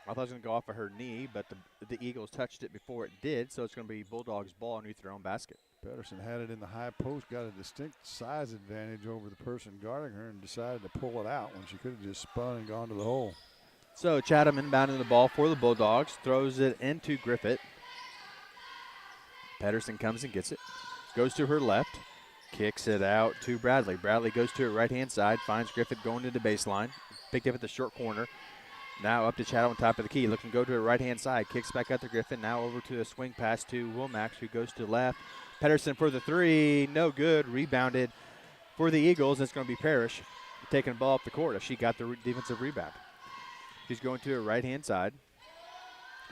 I thought it was going to go off of her knee, but the Eagles touched it before it did, so it's going to be Bulldogs' ball underneath their own basket. Pedersen had it in the high post, got a distinct size advantage over the person guarding her, and decided to pull it out when she could have just spun and gone to the hole. So Chatham inbounding the ball for the Bulldogs, throws it into Griffith. Pedersen comes and gets it, goes to her left, kicks it out to Bradley. Bradley goes to her right-hand side, finds Griffith going to the baseline, picked up at the short corner. Now up to Chatham on top of the key, looking to go to her right-hand side, kicks back out to Griffin, now over to a swing pass to Womack, who goes to the left. Pedersen for the three, no good, rebounded for the Eagles. It's going to be Parrish taking the ball up the court if she got the defensive rebound. She's going to her right-hand side,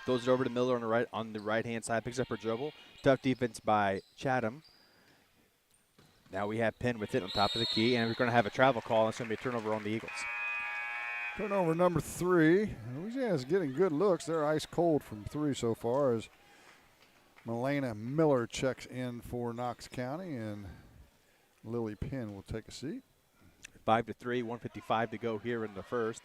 throws it over to Miller on the right-hand side, picks up her dribble. Tough defense by Chatham. Now we have Penn with it on top of the key, and we're going to have a travel call. It's going to be a turnover on the Eagles. Turnover number 3. Louisiana's getting good looks. They're ice cold from 3 so far as Milena Miller checks in for Knox County, and Lily Penn will take a seat. 5-3, 1:55 to go here in the first.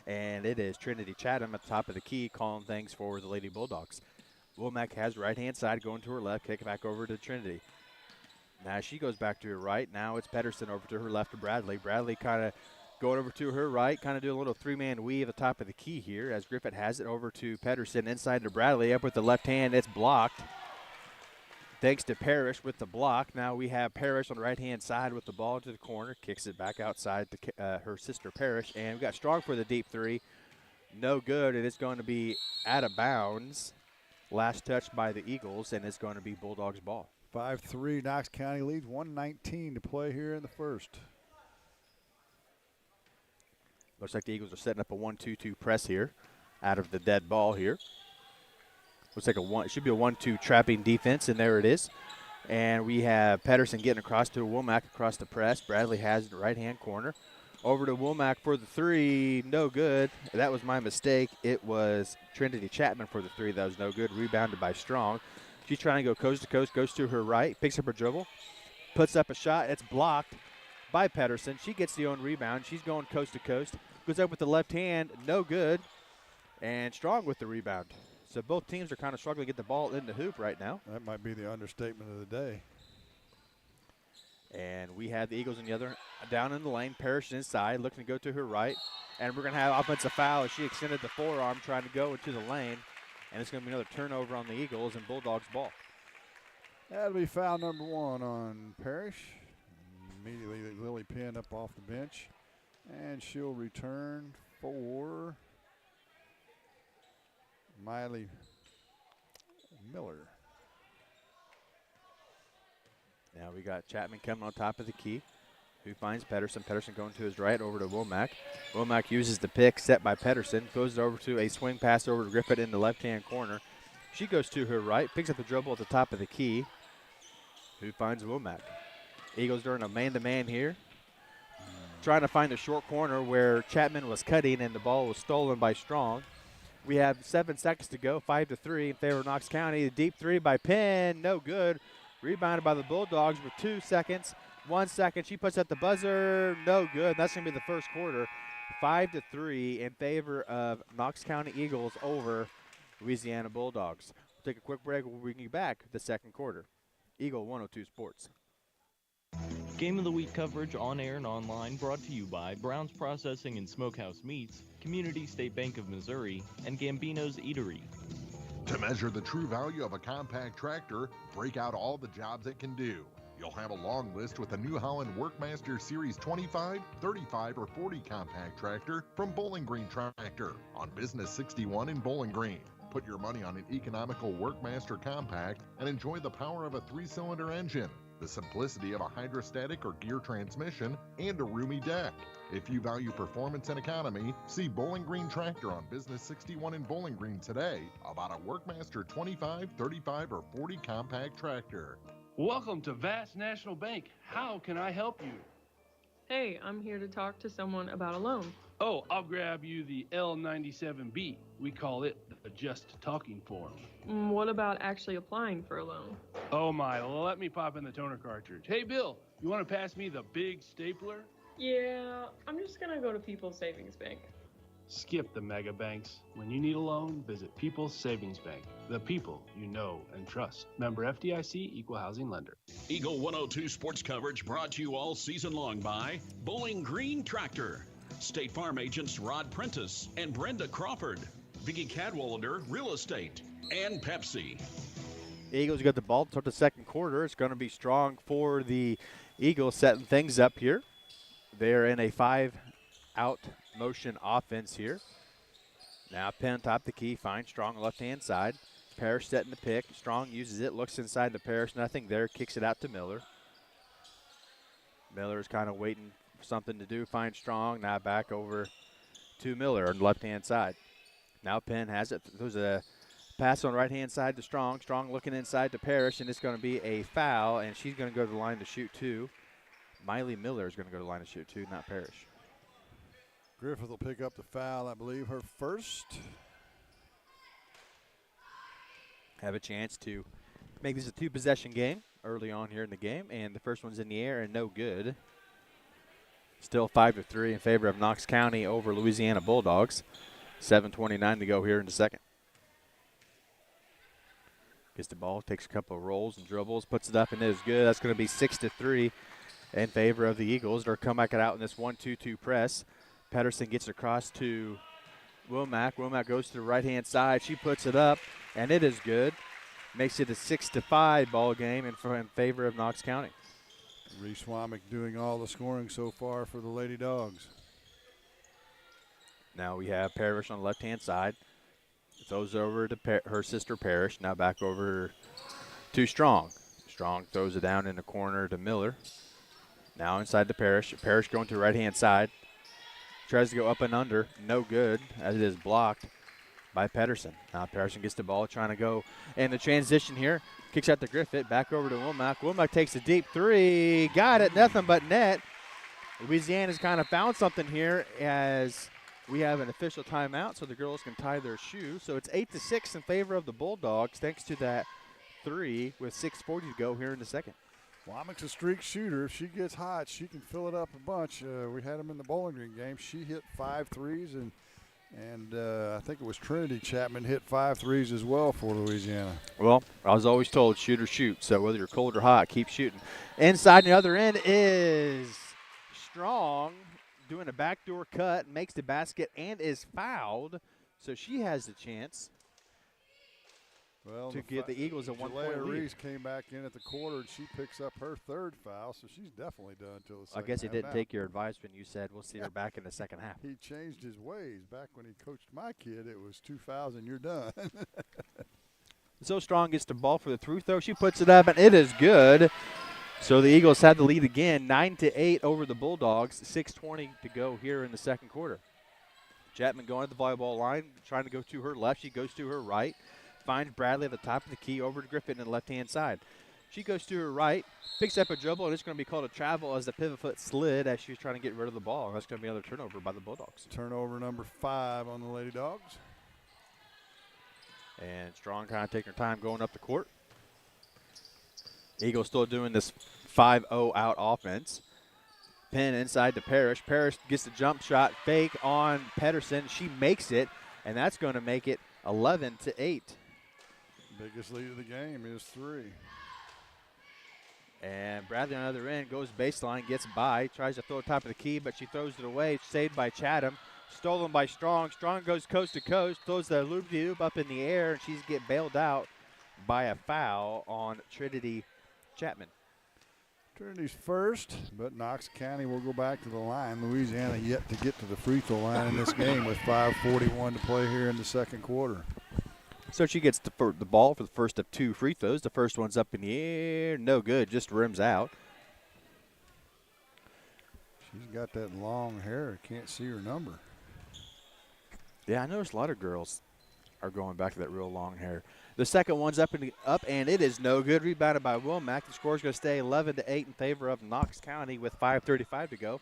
And it is Trinity Chatham at the top of the key calling things for the Lady Bulldogs. Womack has right-hand side going to her left, kick it back over to Trinity. Now she goes back to her right. Now it's Pedersen over to her left to Bradley. Bradley kind of going over to her right, kind of do a little three-man weave at the top of the key here as Griffith has it over to Pedersen inside to Bradley. Up with the left hand, it's blocked. Thanks to Parrish with the block. Now we have Parrish on the right-hand side with the ball into the corner. Kicks it back outside to her sister Parrish. And we got Strong for the deep three. No good. It is going to be out of bounds. Last touch by the Eagles, and it's going to be Bulldogs ball. 5-3, Knox County leads, 1:19 to play here in the first. Looks like the Eagles are setting up a 1-2-2 press here out of the dead ball here. Looks like it should be a 1-2 trapping defense, and there it is. And we have Pedersen getting across to Womack across the press. Bradley has it in the right-hand corner. Over to Womack for the three, no good. That was my mistake. It was Trinity Chapman for the three. That was no good. Rebounded by Strong. She's trying to go coast to coast, goes to her right, picks up her dribble, puts up a shot. It's blocked by Pedersen. She gets the own rebound. She's going coast to coast. Goes up with the left hand, no good. And Strong with the rebound. So both teams are kind of struggling to get the ball in the hoop right now. That might be the understatement of the day. And we have the Eagles in the other, down in the lane. Parrish inside, looking to go to her right. And we're going to have offensive foul as she extended the forearm, trying to go into the lane. And it's going to be another turnover on the Eagles and Bulldogs ball. That'll be foul number 1 on Parrish. Immediately Lily Penn up off the bench. And she'll return for Miley Miller. Now we got Chapman coming on top of the key, who finds Pedersen. Pedersen going to his right over to Womack. Womack uses the pick set by Pedersen. Goes over to a swing pass over to Griffith in the left-hand corner. She goes to her right, picks up the dribble at the top of the key. Who finds Womack? Eagles are in a man-to-man here. Trying to find the short corner where Chapman was cutting and the ball was stolen by Strong. We have 7 seconds to go, 5-3 in favor of Knox County. The deep three by Penn, no good. Rebounded by the Bulldogs with 2 seconds. 1 second, she puts at the buzzer, no good. That's going to be the first quarter. 5-3 in favor of Knox County Eagles over Louisiana Bulldogs. We'll take a quick break. We'll bring you back the second quarter. Eagle 102 Sports. Game of the Week coverage on air and online brought to you by Brown's Processing and Smokehouse Meats, Community State Bank of Missouri, and Gambino's Eatery. To measure the true value of a compact tractor, break out all the jobs it can do. You'll have a long list with a New Holland Workmaster Series 25, 35, or 40 compact tractor from Bowling Green Tractor on Business 61 in Bowling Green. Put your money on an economical Workmaster compact and enjoy the power of a 3-cylinder engine, the simplicity of a hydrostatic or gear transmission, and a roomy deck. If you value performance and economy, see Bowling Green Tractor on Business 61 in Bowling Green today about a Workmaster 25, 35, or 40 compact tractor. Welcome to Vast National Bank. How can I help you? Hey, I'm here to talk to someone about a loan. Oh, I'll grab you the L97B. We call it the Just Talking form. What about actually applying for a loan? Oh my, let me pop in the toner cartridge. Hey Bill, you want to pass me the big stapler? Yeah, I'm just gonna go to People's Savings Bank. Skip the mega banks. When you need a loan, visit People's Savings Bank. The people you know and trust. Member FDIC, Equal Housing Lender. Eagle 102 sports coverage brought to you all season long by Bowling Green Tractor, State Farm agents Rod Prentice and Brenda Crawford, Vicki Cadwalader Real Estate, and Pepsi. Eagles got the ball to start the second quarter. It's going to be Strong for the Eagles setting things up here. They're in a 5-out motion offense here. Now Penn top the key, finds Strong left-hand side. Parrish setting the pick. Strong uses it, looks inside the Parrish, nothing there, kicks it out to Miller. Miller's kind of waiting for something to do, finds Strong, now back over to Miller on the left-hand side. Now Penn has it. There's a pass on the right-hand side to Strong. Strong looking inside to Parrish, and it's going to be a foul, and she's going to go to the line to shoot two. Miley Miller is going to go to the line to shoot two, not Parrish. Griffith will pick up the foul, I believe, her first. Have a chance to make this a two-possession game early on here in the game, and the first one's in the air and no good. Still 5-3 in favor of Knox County over Louisiana Bulldogs. 7:29 to go here in the second. Gets the ball, takes a couple of rolls and dribbles, puts it up, and it is good. That's going to be 6-3 in favor of the Eagles. They're coming back out in this 1-2-2 press. Pedersen gets across to Womack. Womack goes to the right-hand side. She puts it up, and it is good. Makes it a 6-5 ball game in favor of Knox County. Reese Womack doing all the scoring so far for the Lady Dogs. Now we have Parrish on the left-hand side. Throws over to her sister Parrish. Now back over to Strong. Strong throws it down in the corner to Miller. Now inside to Parrish. Parrish going to the right-hand side. Tries to go up and under. No good, as it is blocked by Pedersen. Now Pedersen gets the ball, trying to go in the transition here. Kicks out to Griffith. Back over to Womack. Womack takes a deep three. Got it. Nothing but net. Louisiana's kind of found something here as we have an official timeout, so the girls can tie their shoe. So it's 8-6 in favor of the Bulldogs, thanks to that three with 6:40 to go here in the second. Womack's a streak shooter. If she gets hot, she can fill it up a bunch. We had them in the Bowling Green game. She hit 5 threes, and I think it was Trinity Chapman hit 5 threes as well for Louisiana. Well, I was always told shoot or shoot, so whether you're cold or hot, keep shooting. Inside the other end is Strong, doing a backdoor cut, makes the basket, and is fouled. So she has the chance to get the Eagles a 1-point lead. Reese came back in at the quarter, and she picks up her third foul, so she's definitely done until the second I guess he half. didn't take your advice when you said we'll see her back in the second half. He changed his ways. Back when he coached my kid, it was 2 fouls and you're done. So Strong gets the ball for the through throw. She puts it up, and it is good. So the Eagles had the lead again, 9-8 over the Bulldogs. 6:20 to go here in the second quarter. Chapman going to the volleyball line, trying to go to her left. She goes to her right, finds Bradley at the top of the key over to Griffin on the left-hand side. She goes to her right, picks up a dribble, and it's going to be called a travel as the pivot foot slid as she was trying to get rid of the ball. That's going to be another turnover by the Bulldogs. Turnover number 5 on the Lady Dogs. And Strong kind of taking her time going up the court. Eagles still doing this 5-0 out offense. Penn inside to Parrish. Parrish gets the jump shot fake on Pedersen. She makes it, and that's going to make it 11-8. Biggest lead of the game is 3. And Bradley on the other end goes baseline, gets by, tries to throw it top of the key, but she throws it away. Saved by Chatham. Stolen by Strong. Strong goes coast to coast, throws the loop-de-loop up in the air, and she's get bailed out by a foul on Trinity Chapman. Trinity's first, but Knox County will go back to the line. Louisiana yet to get to the free throw line in this game with 5:41 to play here in the second quarter. So she gets the ball for the first of 2 free throws. The first one's up in the air. No good, just rims out. She's got that long hair. Can't see her number. Yeah, I noticed a lot of girls are going back to that real long hair. The second one's up, and it is no good. Rebounded by Womack. The score's going to stay 11-8 in favor of Knox County with 5:35 to go.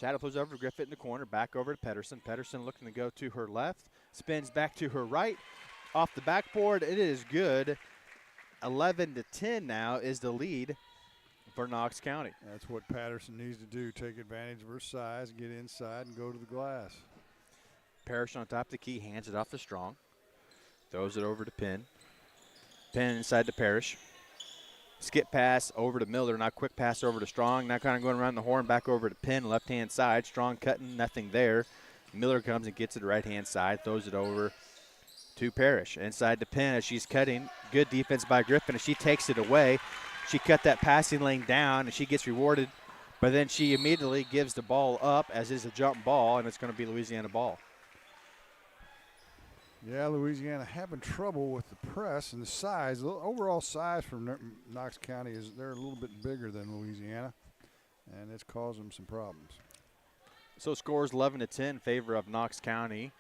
Chatham throws over to Griffith in the corner, back over to Pedersen. Pedersen looking to go to her left, spins back to her right. Off the backboard, it is good. 11-10 now is the lead for Knox County. That's what Patterson needs to do, take advantage of her size, get inside, and go to the glass. Parrish on top of the key, hands it off to Strong. Throws it over to Penn. Penn inside to Parrish. Skip pass over to Miller, now quick pass over to Strong. Now kind of going around the horn, back over to Penn, left-hand side. Strong cutting, nothing there. Miller comes and gets it right-hand side, throws it over to Parrish. Inside to Penn as she's cutting. Good defense by Griffin as she takes it away. She cut that passing lane down and she gets rewarded, but then she immediately gives the ball up as is a jump ball, and it's going to be Louisiana ball. Yeah, Louisiana having trouble with the press and the size. The overall size from Knox County is they're a little bit bigger than Louisiana, and it's causing them some problems. So scores 11-10 in favor of Knox County.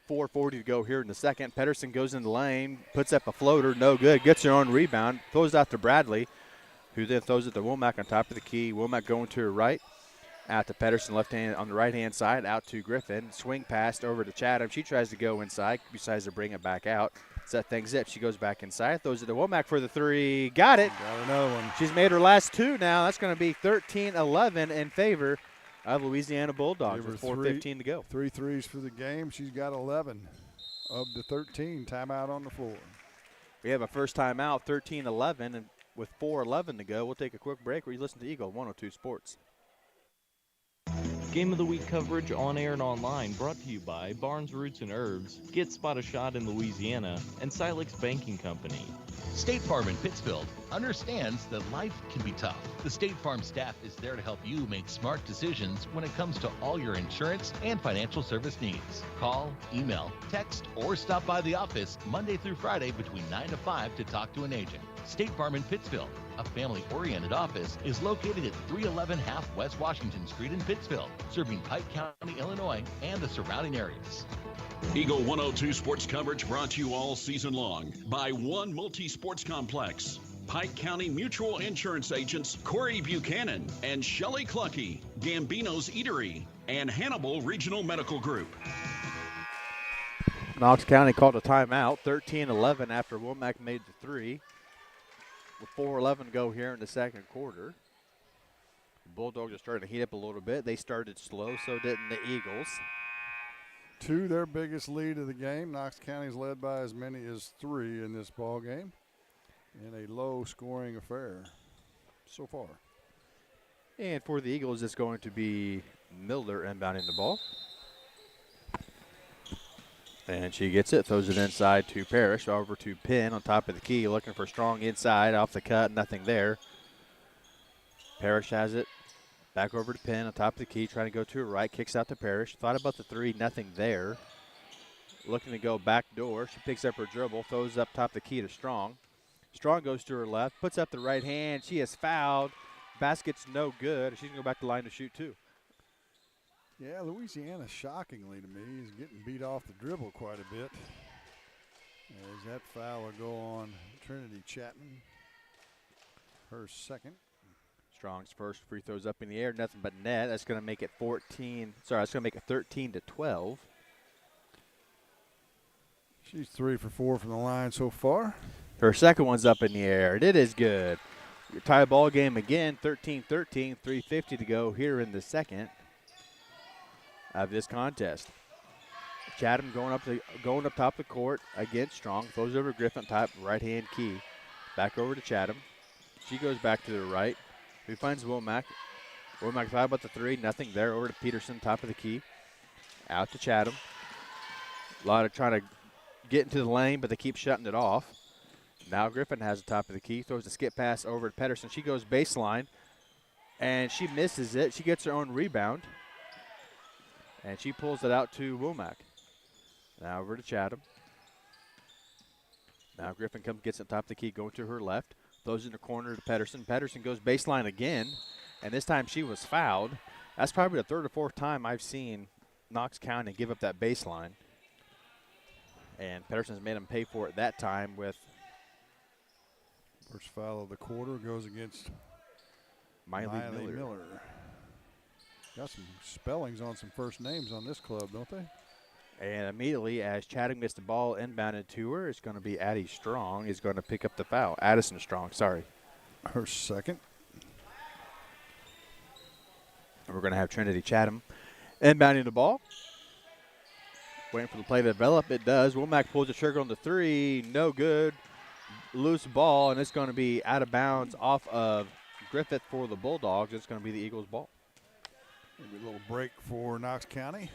4:40 to go here in the second. Pedersen goes in the lane, puts up a floater, no good. Gets her own rebound, throws out to Bradley, who then throws it to Womack on top of the key. Womack going to her right. Out to Pedersen, left hand on the right-hand side, out to Griffin. Swing passed over to Chatham. She tries to go inside, decides to bring it back out. Set things up. She goes back inside, throws it to Womack for the 3. Got it. Got another one. She's made her last 2 now. That's going to be 13-11 in favor of Louisiana Bulldogs with 4:15 to go. 3 threes for the game. She's got 11 of the 13. Timeout on the floor. We have a first timeout, 13-11, and with 4:11 to go, we'll take a quick break where you listen to Eagle 102 Sports. Game of the Week coverage on air and online brought to you by Barnes Roots and Herbs, Get Spot a Shot in Louisiana, and Silex Banking Company. State Farm in Pittsfield understands that life can be tough. The State Farm staff is there to help you make smart decisions when it comes to all your insurance and financial service needs. Call, email, text, or stop by the office Monday through Friday between 9 to 5 to talk to an agent. State Farm in Pittsfield, a family-oriented office, is located at 311 Half West Washington Street in Pittsfield, serving Pike County, Illinois, and the surrounding areas. Eagle 102 Sports coverage brought to you all season long by One Multi-Sports Complex. Pike County Mutual Insurance agents Corey Buchanan and Shelley Cluckey, Gambino's Eatery, and Hannibal Regional Medical Group. Knox County called a timeout, 13-11 after Womack made the 3. With 4:11 to go here in the second quarter. The Bulldogs are starting to heat up a little bit. They started slow, so didn't the Eagles. 2, their biggest lead of the game. Knox County's led by as many as 3 in this ball game in a low-scoring affair so far. And for the Eagles, it's going to be Miller inbounding the ball. And she gets it, throws it inside to Parrish, over to Penn on top of the key, looking for Strong inside, off the cut, nothing there. Parrish has it, back over to Penn on top of the key, trying to go to her right, kicks out to Parrish. Thought about the 3, nothing there. Looking to go back door, she picks up her dribble, throws up top the key to Strong. Strong goes to her left, puts up the right hand. She is fouled. Basket's no good. She's going to go back to the line to shoot 2. Yeah, Louisiana, shockingly to me, is getting beat off the dribble quite a bit. As that foul will go on Trinity Chapman. Her second. Strong's first free throws up in the air, nothing but net. That's going to make it 14. Sorry, that's going to make it 13-12. She's 3 for 4 from the line so far. Her second one's up in the air, and it is good. Tie ball game again, 13-13, 3:50 to go here in the second of this contest. Chatham going up top of the court against Strong. Throws over Griffin, top right-hand key. Back over to Chatham. She goes back to the right. He finds Womack. Womack thought about the 3, nothing there. Over to Peterson, top of the key. Out to Chatham. A lot of trying to get into the lane, but they keep shutting it off. Now Griffin has the top of the key. Throws a skip pass over to Pedersen. She goes baseline, and she misses it. She gets her own rebound, and she pulls it out to Womack. Now over to Chatham. Now Griffin gets on top of the key, going to her left. Throws in the corner to Pedersen. Pedersen goes baseline again, and this time she was fouled. That's probably the third or fourth time I've seen Knox County give up that baseline. And Pedersen's made him pay for it that time with first foul of the quarter goes against Miley Miller. Got some spellings on some first names on this club, don't they? And immediately, as Chatham gets the ball inbounded to her, it's going to be Addie Strong is going to pick up the foul. Addison Strong, sorry. Her second. And we're going to have Trinity Chatham inbounding the ball. Waiting for the play to develop. It does. Womack pulls the trigger on the 3. No good. Loose ball, and it's going to be out of bounds off of Griffith for the Bulldogs. It's going to be the Eagles' ball. Maybe a little break for Knox County.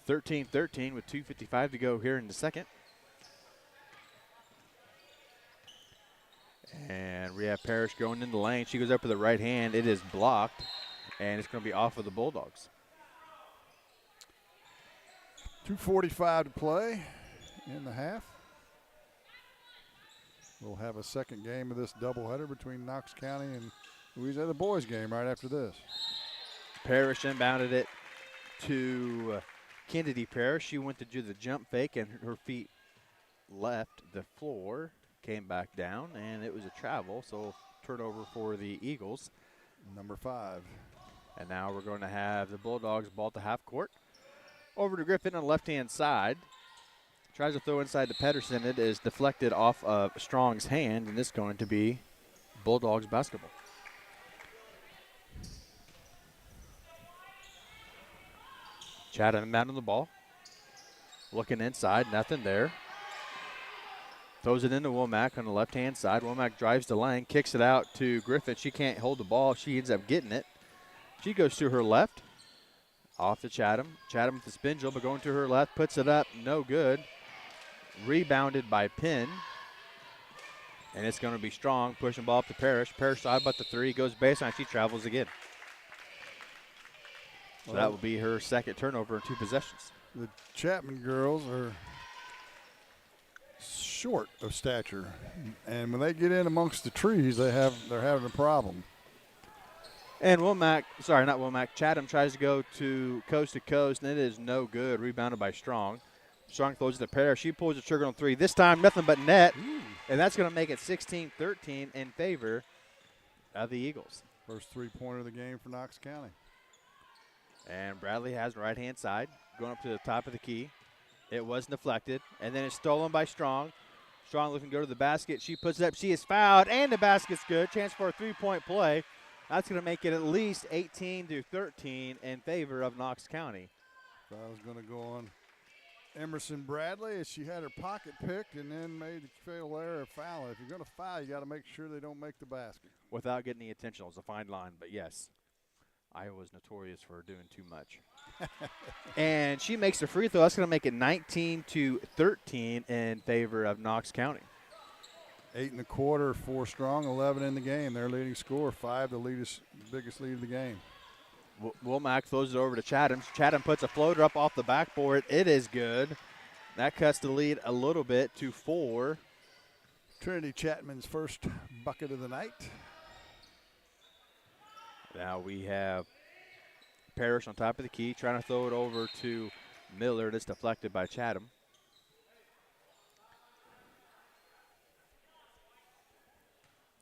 13-13 with 2:55 to go here in the second. And we have Parrish going in the lane. She goes up with the right hand. It is blocked, and it's going to be off of the Bulldogs. 2:45 to play in the half. We'll have a second game of this doubleheader between Knox County and Louisiana, the boys game right after this. Parrish inbounded it to Kennedy Parrish. She went to do the jump fake, and her feet left the floor, came back down, and it was a travel, so turnover for the Eagles. Number 5. And now we're going to have the Bulldogs ball to half court. Over to Griffin on the left-hand side. Tries to throw inside to Pedersen. It is deflected off of Strong's hand, and it's going to be Bulldogs basketball. Chatham out on the ball. Looking inside, nothing there. Throws it into Womack on the left-hand side. Womack drives the lane, kicks it out to Griffin. She can't hold the ball. She ends up getting it. She goes to her left. Off to Chatham. Chatham with the spin dribble, but going to her left, puts it up, no good. Rebounded by Penn. And it's going to be Strong, pushing ball up to Parrish. Parrish side about the 3, goes baseline. She travels again. So that will be her second turnover in 2 possessions. The Chapman girls are short of stature, and when they get in amongst the trees, they're having a problem. And Chatham tries to go to coast, and it is no good. Rebounded by Strong. Strong throws it to Parrish. She pulls the trigger on 3. This time, nothing but net. Ooh. And that's going to make it 16-13 in favor of the Eagles. First 3-pointer of the game for Knox County. And Bradley has the right-hand side, going up to the top of the key. It was deflected, and then it's stolen by Strong. Strong looking to go to the basket. She puts it up. She is fouled, and the basket's good. Chance for a 3-point play. That's going to make it at least 18-13 in favor of Knox County. Foul's going to go on Emerson Bradley as she had her pocket picked and then made the fatal error of fouling. If you're going to foul, you got to make sure they don't make the basket. Without getting the intentional. It's a fine line, but yes. Iowa's notorious for doing too much. And she makes the free throw. That's going to make it 19-13 in favor of Knox County. 8 in the quarter, 4 Strong, 11 in the game. Their leading scorer, 5, the biggest lead of the game. Womack throws it over to Chatham. Chatham puts a floater up off the backboard. It is good. That cuts the lead a little bit to 4 Trinity Chapman's first bucket of the night. Now we have Parrish on top of the key, trying to throw it over to Miller. It's deflected by Chatham.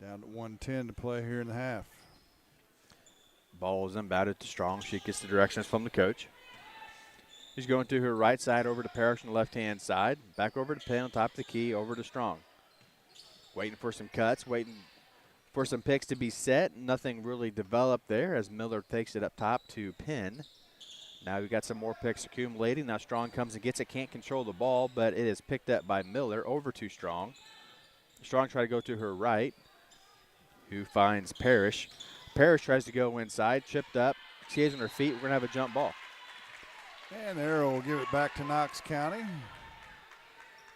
Down to 1:10 to play here in the half. Ball is inbounded to Strong. She gets the directions from the coach. She's going to her right side over to Parrish on the left-hand side. Back over to Penn on top of the key, over to Strong. Waiting for some cuts, waiting for some picks to be set. Nothing really developed there as Miller takes it up top to Penn. Now we've got some more picks accumulating. Now Strong comes and gets it, can't control the ball, but it is picked up by Miller over to Strong. Strong tries to go to her right, who finds Parrish. Parrish tries to go inside, chipped up. She is on her feet. We're going to have a jump ball. And Arrow will give it back to Knox County.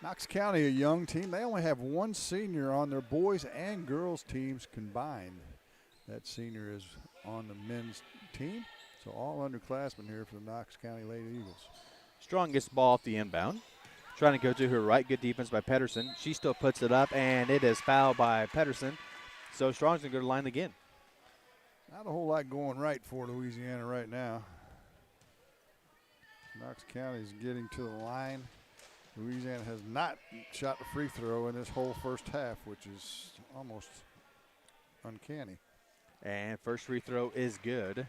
Knox County, a young team. They only have one senior on their boys and girls teams combined. That senior is on the men's team. So all underclassmen here for the Knox County Lady Eagles. Strong gets the ball off the inbound. Trying to go to her right. Good defense by Pedersen. She still puts it up, and it is fouled by Pedersen. So Strong's going to go to the line again. Not a whole lot going right for Louisiana right now. Knox County is getting to the line. Louisiana has not shot the free throw in this whole first half, which is almost uncanny. And first free throw is good.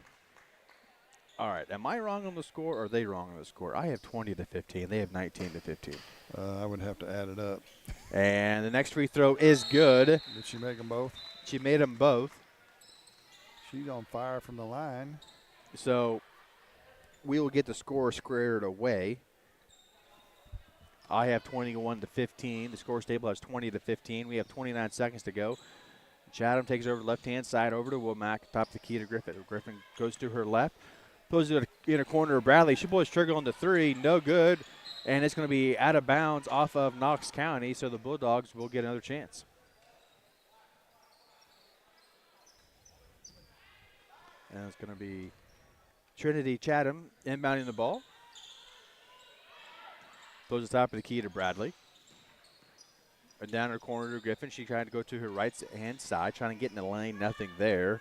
All right, am I wrong on the score or are they wrong on the score? I have 20-15. They have 19-15. I would have to add it up. And the next free throw is good. Did she make them both? She made them both. She's on fire from the line. So we will get the score squared away. I have 21-15. The score table has 20-15. We have 29 seconds to go. Chatham takes over left-hand side over to Womack, top the key to Griffin. Griffin goes to her left, throws it in a corner of Bradley. She pulls trigger on the three, no good, and it's going to be out of bounds off of Knox County, so the Bulldogs will get another chance. And it's going to be Trinity Chatham inbounding the ball. Throws the top of the key to Bradley. And down in the corner to Griffin. She trying to go to her right-hand side, trying to get in the lane. Nothing there.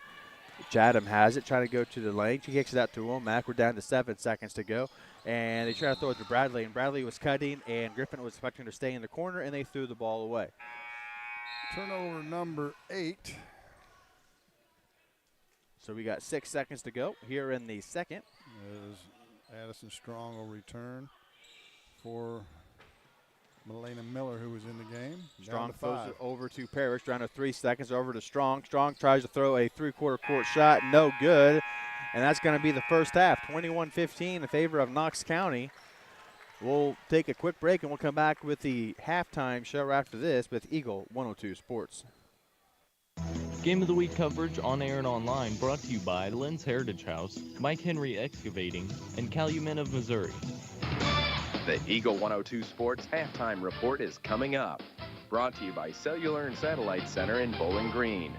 Chatham has it, trying to go to the lane. She kicks it out to Womack. We're down to 7 seconds to go. And they try to throw it to Bradley. And Bradley was cutting, and Griffin was expecting her to stay in the corner, and they threw the ball away. Turnover number 8. So we got 6 seconds to go here in the second. As Addison Strong will return for Melena Miller, who was in the game. Strong throws it over to Parrish, down to 3 seconds, over to Strong. Strong tries to throw a three-quarter court shot, no good. And that's going to be the first half, 21-15 in favor of Knox County. We'll take a quick break, and we'll come back with the halftime show after this with Eagle 102 Sports. Game of the Week coverage on air and online brought to you by Lynn's Heritage House, Mike Henry Excavating, and Calumet of Missouri. The Eagle 102 Sports Halftime Report is coming up. Brought to you by Cellular and Satellite Center in Bowling Green.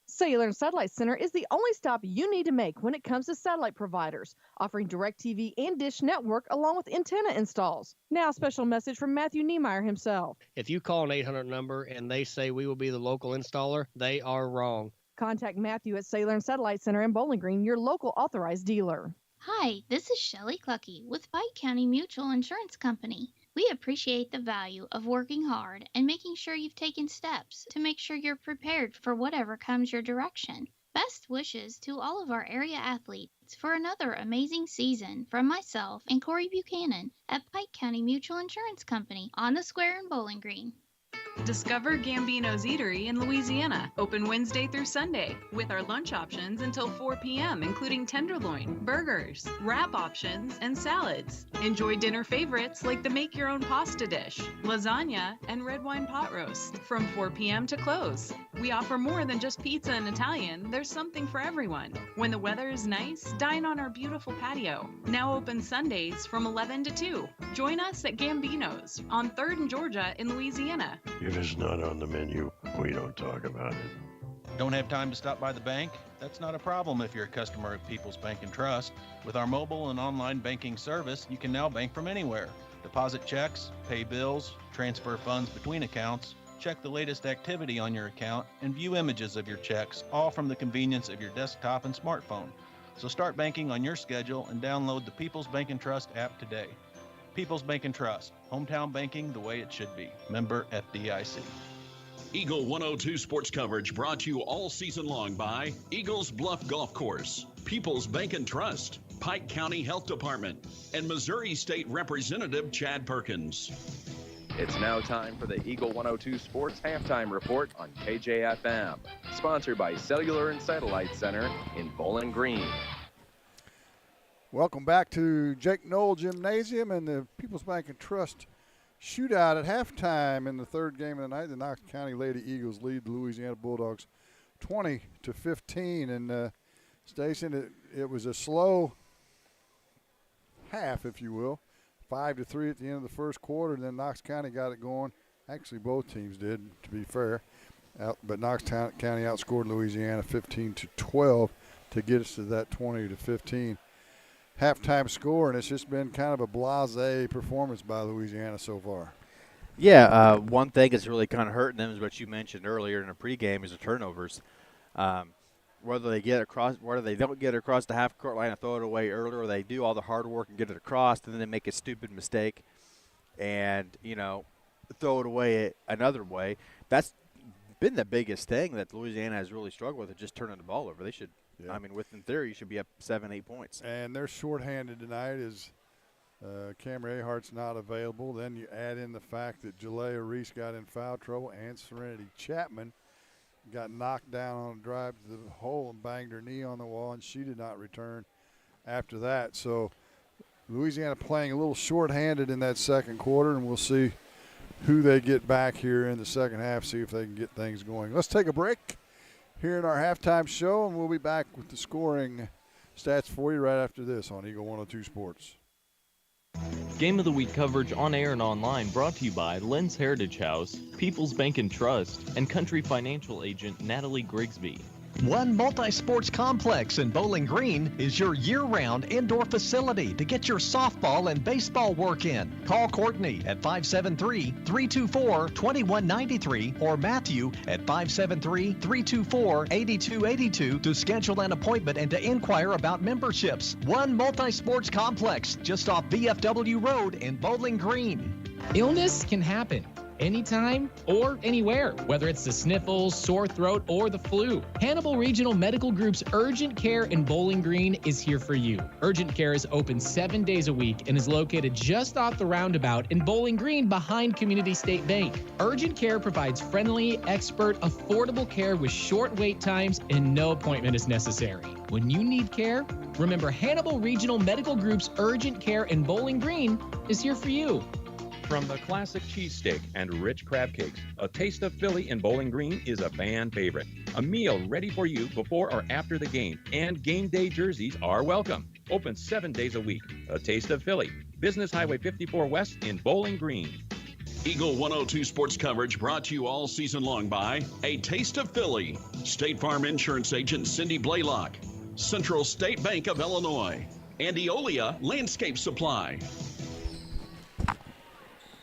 Cellular and Satellite Center is the only stop you need to make when it comes to satellite providers, offering DirecTV and Dish Network along with antenna installs. Now, a special message from Matthew Niemeyer himself. If you call an 800 number and they say we will be the local installer, they are wrong. Contact Matthew at Cellular and Satellite Center in Bowling Green, your local authorized dealer. Hi, this is Shelley Clucky with Pike County Mutual Insurance Company. We appreciate the value of working hard and making sure you've taken steps to make sure you're prepared for whatever comes your direction. Best wishes to all of our area athletes for another amazing season from myself and Corey Buchanan at Pike County Mutual Insurance Company on the Square in Bowling Green. Discover Gambino's Eatery in Louisiana, open Wednesday through Sunday, with our lunch options until 4 p.m., including tenderloin, burgers, wrap options, and salads. Enjoy dinner favorites like the make-your-own pasta dish, lasagna, and red wine pot roast from 4 p.m. to close. We offer more than just pizza and Italian. There's something for everyone. When the weather is nice, dine on our beautiful patio. Now open Sundays from 11 to 2. Join us at Gambino's on 3rd and Georgia in Louisiana. If it's not on the menu, we don't talk about it. Don't have time to stop by the bank? That's not a problem if you're a customer of People's Bank and Trust. With our mobile and online banking service, you can now bank from anywhere. Deposit checks, pay bills, transfer funds between accounts, Check the latest activity on your account and view images of your checks, all from the convenience of your desktop and smartphone. So start banking on your schedule and download the People's Bank and Trust app today. People's Bank and Trust, hometown banking the way it should be. Member FDIC. Eagle 102 sports coverage brought to you all season long by Eagles Bluff Golf Course, People's Bank and Trust, Pike County Health Department, and Missouri State Representative Chad Perkins. It's now time for the Eagle 102 Sports Halftime Report on KJFM, sponsored by Cellular and Satellite Center in Bowling Green. Welcome back to Jake Knoll Gymnasium and the People's Bank and Trust shootout at halftime in the third game of the night. The Knox County Lady Eagles lead the Louisiana Bulldogs 20-15. And Station, it was a slow half, if you will. 5-3 at the end of the first quarter, and then Knox County got it going. Actually, both teams did, to be fair. But Knox County outscored Louisiana 15-12 to get us to that 20-15 halftime score, and it's just been kind of a blasé performance by Louisiana so far. Yeah, one thing that's really kind of hurting them is what you mentioned earlier in the pregame is the turnovers. Whether they don't get it across the half-court line and throw it away earlier, or they do all the hard work and get it across, and then they make a stupid mistake and, throw it away another way. That's been the biggest thing that Louisiana has really struggled with, is just turning the ball over. They should, within theory, you should be up 7-8 points. And they're shorthanded tonight as Cameron Ahart's not available. Then you add in the fact that Jalea Reese got in foul trouble and Serenity Chapman got knocked down on a drive to the hole and banged her knee on the wall, and she did not return after that. So Louisiana playing a little shorthanded in that second quarter, and we'll see who they get back here in the second half, see if they can get things going. Let's take a break here in our halftime show, and we'll be back with the scoring stats for you right after this on Eagle 102 Sports. Game of the Week coverage on air and online brought to you by Lynn's Heritage House, People's Bank and Trust, and Country Financial Agent Natalie Grigsby. One multi-sports complex in Bowling Green is your year-round indoor facility to get your softball and baseball work in. Call Courtney at 573-324-2193 or Matthew at 573-324-8282 to schedule an appointment and to inquire about memberships. One multi-sports complex just off VFW Road in Bowling Green. Illness can happen anytime or anywhere, whether it's the sniffles, sore throat, or the flu. Hannibal Regional Medical Group's Urgent Care in Bowling Green is here for you. Urgent Care is open 7 days a week and is located just off the roundabout in Bowling Green behind Community State Bank. Urgent Care provides friendly, expert, affordable care with short wait times and no appointment is necessary. When you need care, remember Hannibal Regional Medical Group's Urgent Care in Bowling Green is here for you. From the classic cheesesteak and rich crab cakes, a Taste of Philly in Bowling Green is a fan favorite. A meal ready for you before or after the game, and game day jerseys are welcome. Open 7 days a week. A Taste of Philly, Business Highway 54 West in Bowling Green. Eagle 102 sports coverage brought to you all season long by A Taste of Philly, State Farm Insurance Agent Cindy Blaylock, Central State Bank of Illinois, and Eolia Landscape Supply.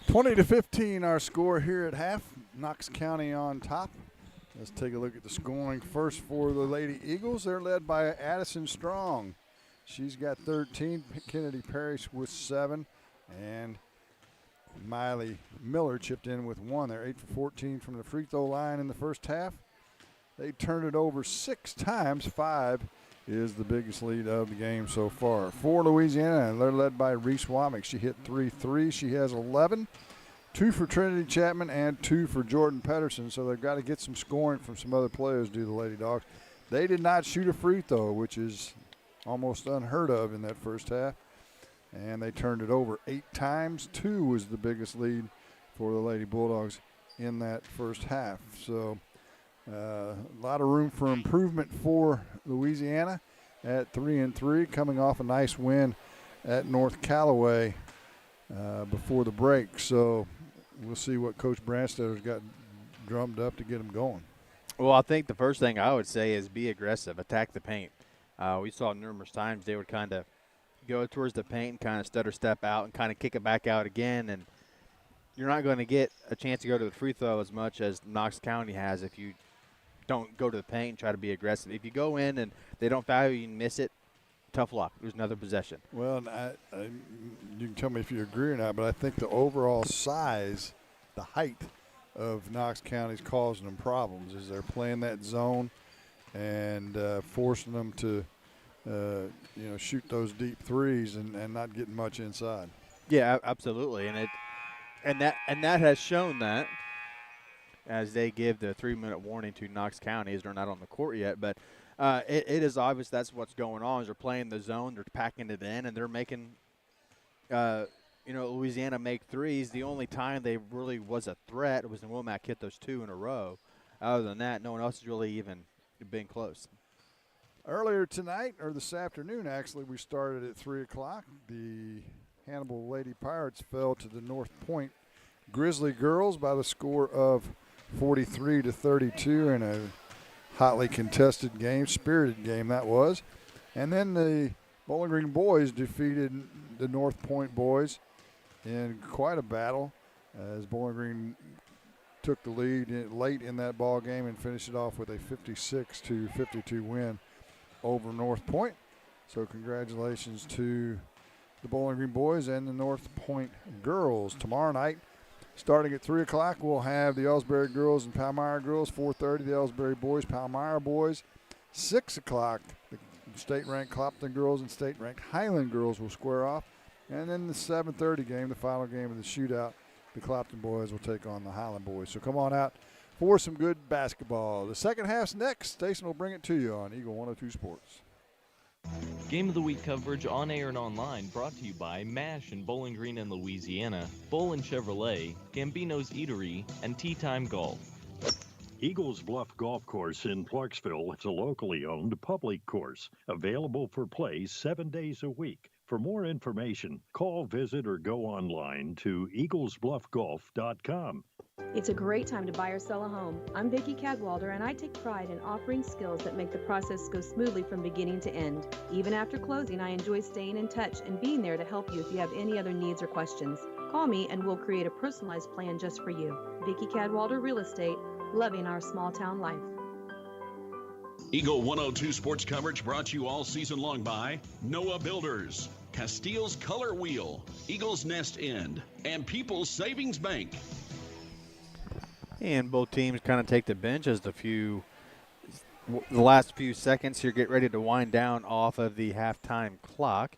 20-15 our score here at half. Knox County on top. Let's take a look at the scoring first for the Lady Eagles. They're led by Addison Strong. She's got 13. Kennedy Parrish with 7. And Miley Miller chipped in with 1. They're 8 for 14 from the free throw line in the first half. They turned it over 6 times. 5 is the biggest lead of the game so far. For Louisiana, and they're led by Reese Womack. She hit 3 threes. She has 11. 2 for Trinity Chapman and 2 for Jordan Pedersen. So they've got to get some scoring from some other players, do the Lady Dogs. They did not shoot a free throw, which is almost unheard of in that first half. And they turned it over 8 times. 2 was the biggest lead for the Lady Bulldogs in that first half. So a lot of room for improvement for Louisiana at 3-3, coming off a nice win at North Callaway before the break. So we'll see what Coach Branstadter's got drummed up to get them going. Well, I think the first thing I would say is be aggressive, attack the paint. We saw numerous times they would kind of go towards the paint and kind of stutter step out and kind of kick it back out again. And you're not going to get a chance to go to the free throw as much as Knox County has if you don't go to the paint and try to be aggressive. If you go in and they don't foul you and miss it, tough luck. There's another possession. Well, you can tell me if you agree or not, but I think the overall size, the height of Knox County is causing them problems as they're playing that zone and forcing them to, shoot those deep threes and not getting much inside. Yeah, absolutely, and that has shown that as they give the 3-minute warning to Knox County as they're not on the court yet. But it is obvious that's what's going on. Is they're playing the zone, they're packing it in, and they're making, Louisiana make threes. The only time they really was a threat was when Womack hit those 2 in a row. Other than that, no one else has really even been close. Earlier tonight, or this afternoon actually, we started at 3 o'clock. The Hannibal Lady Pirates fell to the North Point Grizzly Girls by the score of 43-32 in a hotly contested game, spirited game that was. And then the Bowling Green boys defeated the North Point boys in quite a battle as Bowling Green took the lead late in that ball game and finished it off with a 56-52 win over North Point. So congratulations to the Bowling Green boys and the North Point girls. Tomorrow night, starting at 3 o'clock, we'll have the Ellsbury girls and Palmyra girls. 4:30, the Ellsbury boys, Palmyra boys. 6 o'clock, the state-ranked Clopton girls and state-ranked Highland girls will square off. And then the 7:30 game, the final game of the shootout, the Clopton boys will take on the Highland boys. So come on out for some good basketball. The second half's next. Station will bring it to you on Eagle 102 Sports. Game of the Week coverage on air and online brought to you by MASH in Bowling Green and Louisiana, Bolin Chevrolet, Gambino's Eatery, and Tea Time Golf. Eagles Bluff Golf Course in Clarksville is a locally owned public course, available for play 7 days a week. For more information, call, visit, or go online to eaglesbluffgolf.com. It's a great time to buy or sell a home. I'm Vicki Cadwalder, and I take pride in offering skills that make the process go smoothly from beginning to end. Even after closing, I enjoy staying in touch and being there to help you if you have any other needs or questions. Call me and we'll create a personalized plan just for you. Vicki Cadwalder Real Estate, loving our small town life. Eagle 102 sports coverage brought to you all season long by Noah Builders, Castile's Color Wheel, Eagles Nest End, and People's Savings Bank. And both teams kind of take the bench as the last few seconds here get ready to wind down off of the halftime clock.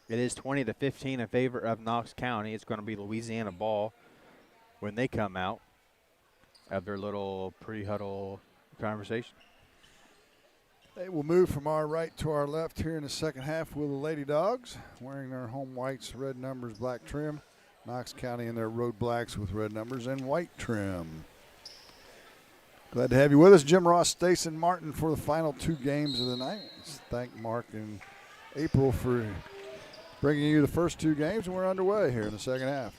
It is 20-15 in favor of Knox County. It's going to be Louisiana ball when they come out of their little pre-huddle conversation. They will move from our right to our left here in the second half with the Lady Dogs, wearing their home whites, red numbers, black trim. Knox County in their road blacks with red numbers and white trim. Glad to have you with us, Jim Ross, Stason Martin, for the final 2 games of the night. Let's thank Mark and April for bringing you the first 2 games, and we're underway here in the second half.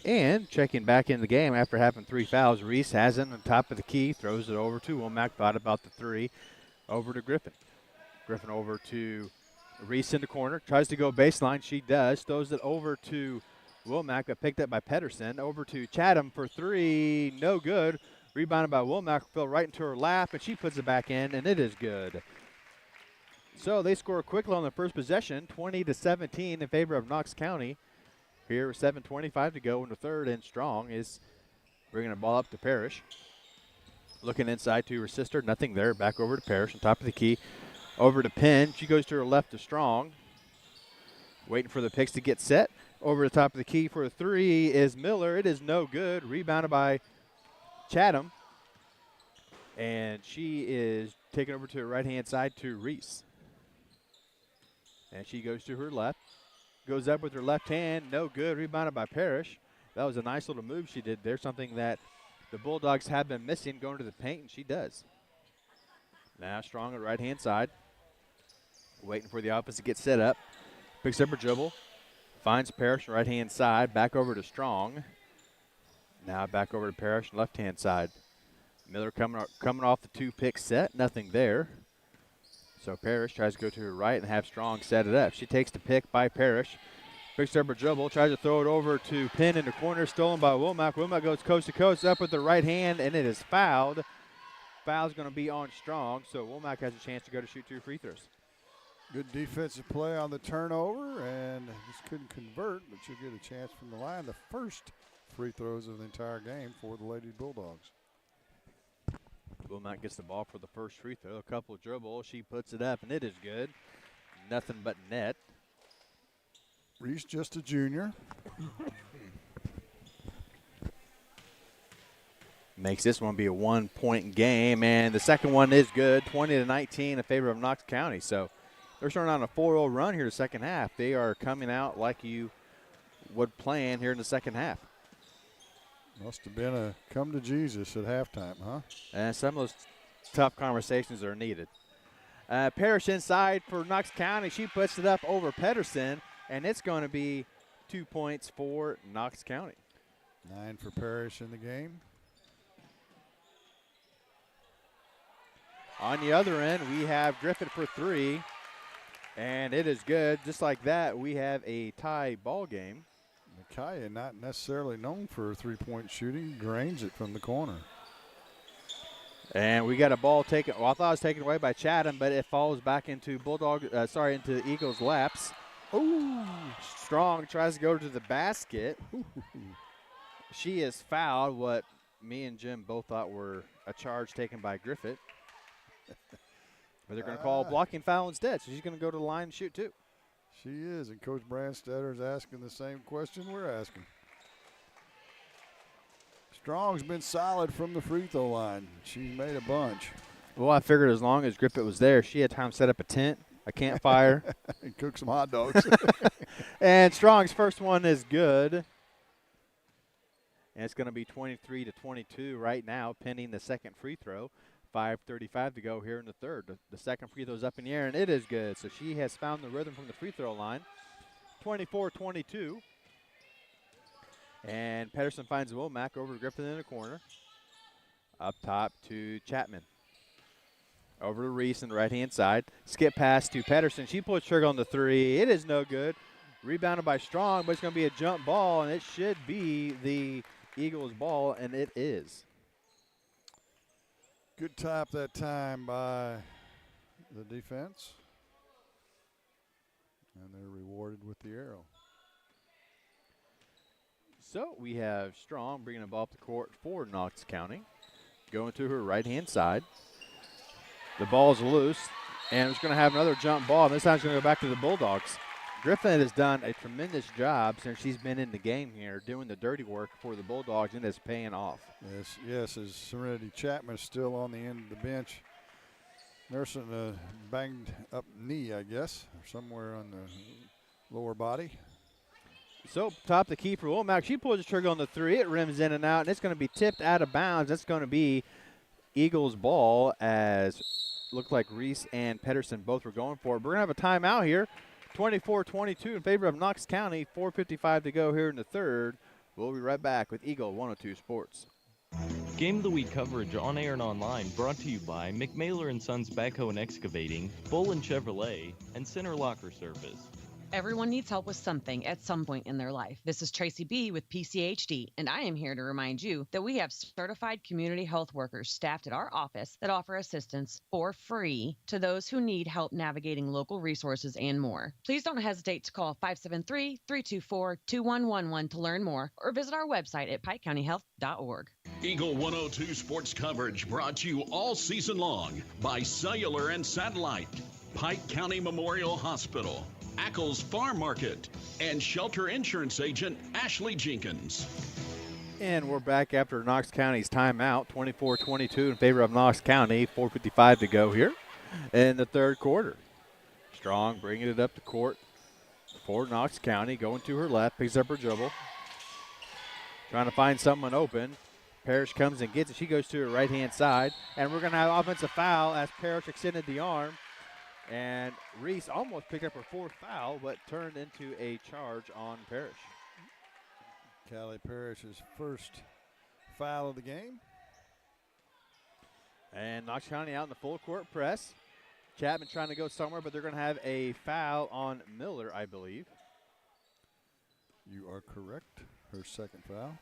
And checking back in the game after having 3 fouls, Reese has it on top of the key, throws it over to Womack, thought about the 3, over to Griffin. Griffin over to Reese in the corner, tries to go baseline, she does, throws it over to Womack, but picked up by Pedersen, over to Chatham for 3, no good. Rebounded by Womack, fell right into her lap, and she puts it back in, and it is good. So they score quickly on the first possession, 20-17 in favor of Knox County. Here with 7:25 to go in the third, and Strong is bringing the ball up to Parrish. Looking inside to her sister, nothing there. Back over to Parrish on top of the key. Over to Penn. She goes to her left to Strong. Waiting for the picks to get set. Over the top of the key for a 3 is Miller. It is no good. Rebounded by Chatham. And she is taken over to her right-hand side to Reese. And she goes to her left. Goes up with her left hand. No good. Rebounded by Parrish. That was a nice little move she did there. Something that the Bulldogs have been missing going to the paint, and she does. Now Strong on the right-hand side. Waiting for the offense to get set up. Picks up her dribble. Finds Parrish on the right-hand side. Back over to Strong. Now back over to Parrish on the left-hand side. Miller coming off the 2-pick set. Nothing there. So Parrish tries to go to her right and have Strong set it up. She takes the pick by Parrish. Picks up her dribble, tries to throw it over to Penn in the corner, stolen by Womack. Womack goes coast to coast, up with the right hand, and it is fouled. Foul's going to be on Strong, so Womack has a chance to go to shoot 2 free throws. Good defensive play on the turnover, and just couldn't convert, but she'll get a chance from the line. The first free throws of the entire game for the Lady Bulldogs. Womack gets the ball for the first free throw. A couple of dribbles. She puts it up, and it is good. Nothing but net. Reese just a junior. Makes this one be a 1-point game, and the second one is good, 20-19 in favor of Knox County. So they're starting on a 4-0 run here the second half. They are coming out like you would plan here in the second half. Must have been a come to Jesus at halftime, huh? And some of those tough conversations are needed. Parrish inside for Knox County. She puts it up over Pedersen, and it's going to be 2 points for Knox County. 9 for Parrish in the game. On the other end, we have Griffith for 3, and it is good. Just like that, we have a tie ball game. Micaiah not necessarily known for three-point shooting, drains it from the corner. And we got a ball taken. Well, I thought it was taken away by Chatham, but it falls back into into Eagles' laps. Ooh. Strong tries to go to the basket. She is fouled, what me and Jim both thought were a charge taken by Griffith. But they're going to call a blocking foul instead, so she's going to go to the line and shoot 2. She is, and Coach Brandstetter is asking the same question we're asking. Strong's been solid from the free throw line. She's made a bunch. Well, I figured as long as Griffith was there, she had time to set up a tent, a campfire. And cook some hot dogs. And Strong's first one is good. And it's going to be 23-22 right now, pending the second free throw. 5:35 to go here in the third. The second free throw's up in the air, and it is good. So she has found the rhythm from the free throw line. 24-22. And Pedersen finds Womack over to Griffin in the corner. Up top to Chapman. Over to Reese on the right-hand side. Skip pass to Pedersen. She pulls trigger on the 3. It is no good. Rebounded by Strong, but it's going to be a jump ball, and it should be the Eagles' ball, and it is. Good tap that time by the defense. And they're rewarded with the arrow. So we have Strong bringing the ball up the court for Knox County. Going to her right-hand side. The ball's loose, and it's going to have another jump ball. And this time it's going to go back to the Bulldogs. Griffin has done a tremendous job since she's been in the game here, doing the dirty work for the Bulldogs, and it's paying off. Yes, as Serenity Chapman is still on the end of the bench, nursing a banged-up knee, I guess, or somewhere on the lower body. So, top the key for Womack. She pulls the trigger on the 3. It rims in and out, and it's going to be tipped out of bounds. That's going to be Eagles' ball, as looked like Reese and Pedersen both were going for it. We're going to have a timeout here. 24-22 in favor of Knox County. 4:55 to go here in the third. We'll be right back with Eagle 102 Sports. Game of the Week coverage on air and online brought to you by McMailer & Sons Backhoe and Excavating, Bolin Chevrolet, and Center Locker Service. Everyone needs help with something at some point in their life. This is Tracy B. with PCHD, and I am here to remind you that we have certified community health workers staffed at our office that offer assistance for free to those who need help navigating local resources and more. Please don't hesitate to call 573-324-2111 to learn more, or visit our website at pikecountyhealth.org. Eagle 102 sports coverage brought to you all season long by Cellular and Satellite, Pike County Memorial Hospital, Ackles Farm Market, and Shelter Insurance Agent Ashley Jenkins. And we're back after Knox County's timeout, 24-22 in favor of Knox County. 4:55 to go here in the third quarter. Strong bringing it up the court for Knox County, going to her left, picks up her dribble, trying to find someone open. Parrish comes and gets it. She goes to her right-hand side, and we're going to have offensive foul as Parrish extended the arm. And Reese almost picked up her fourth foul, but turned into a charge on Parrish. Callie Parrish's first foul of the game. And Knox County out in the full court press. Chapman trying to go somewhere, but they're going to have a foul on Miller, I believe. You are correct. Her second foul.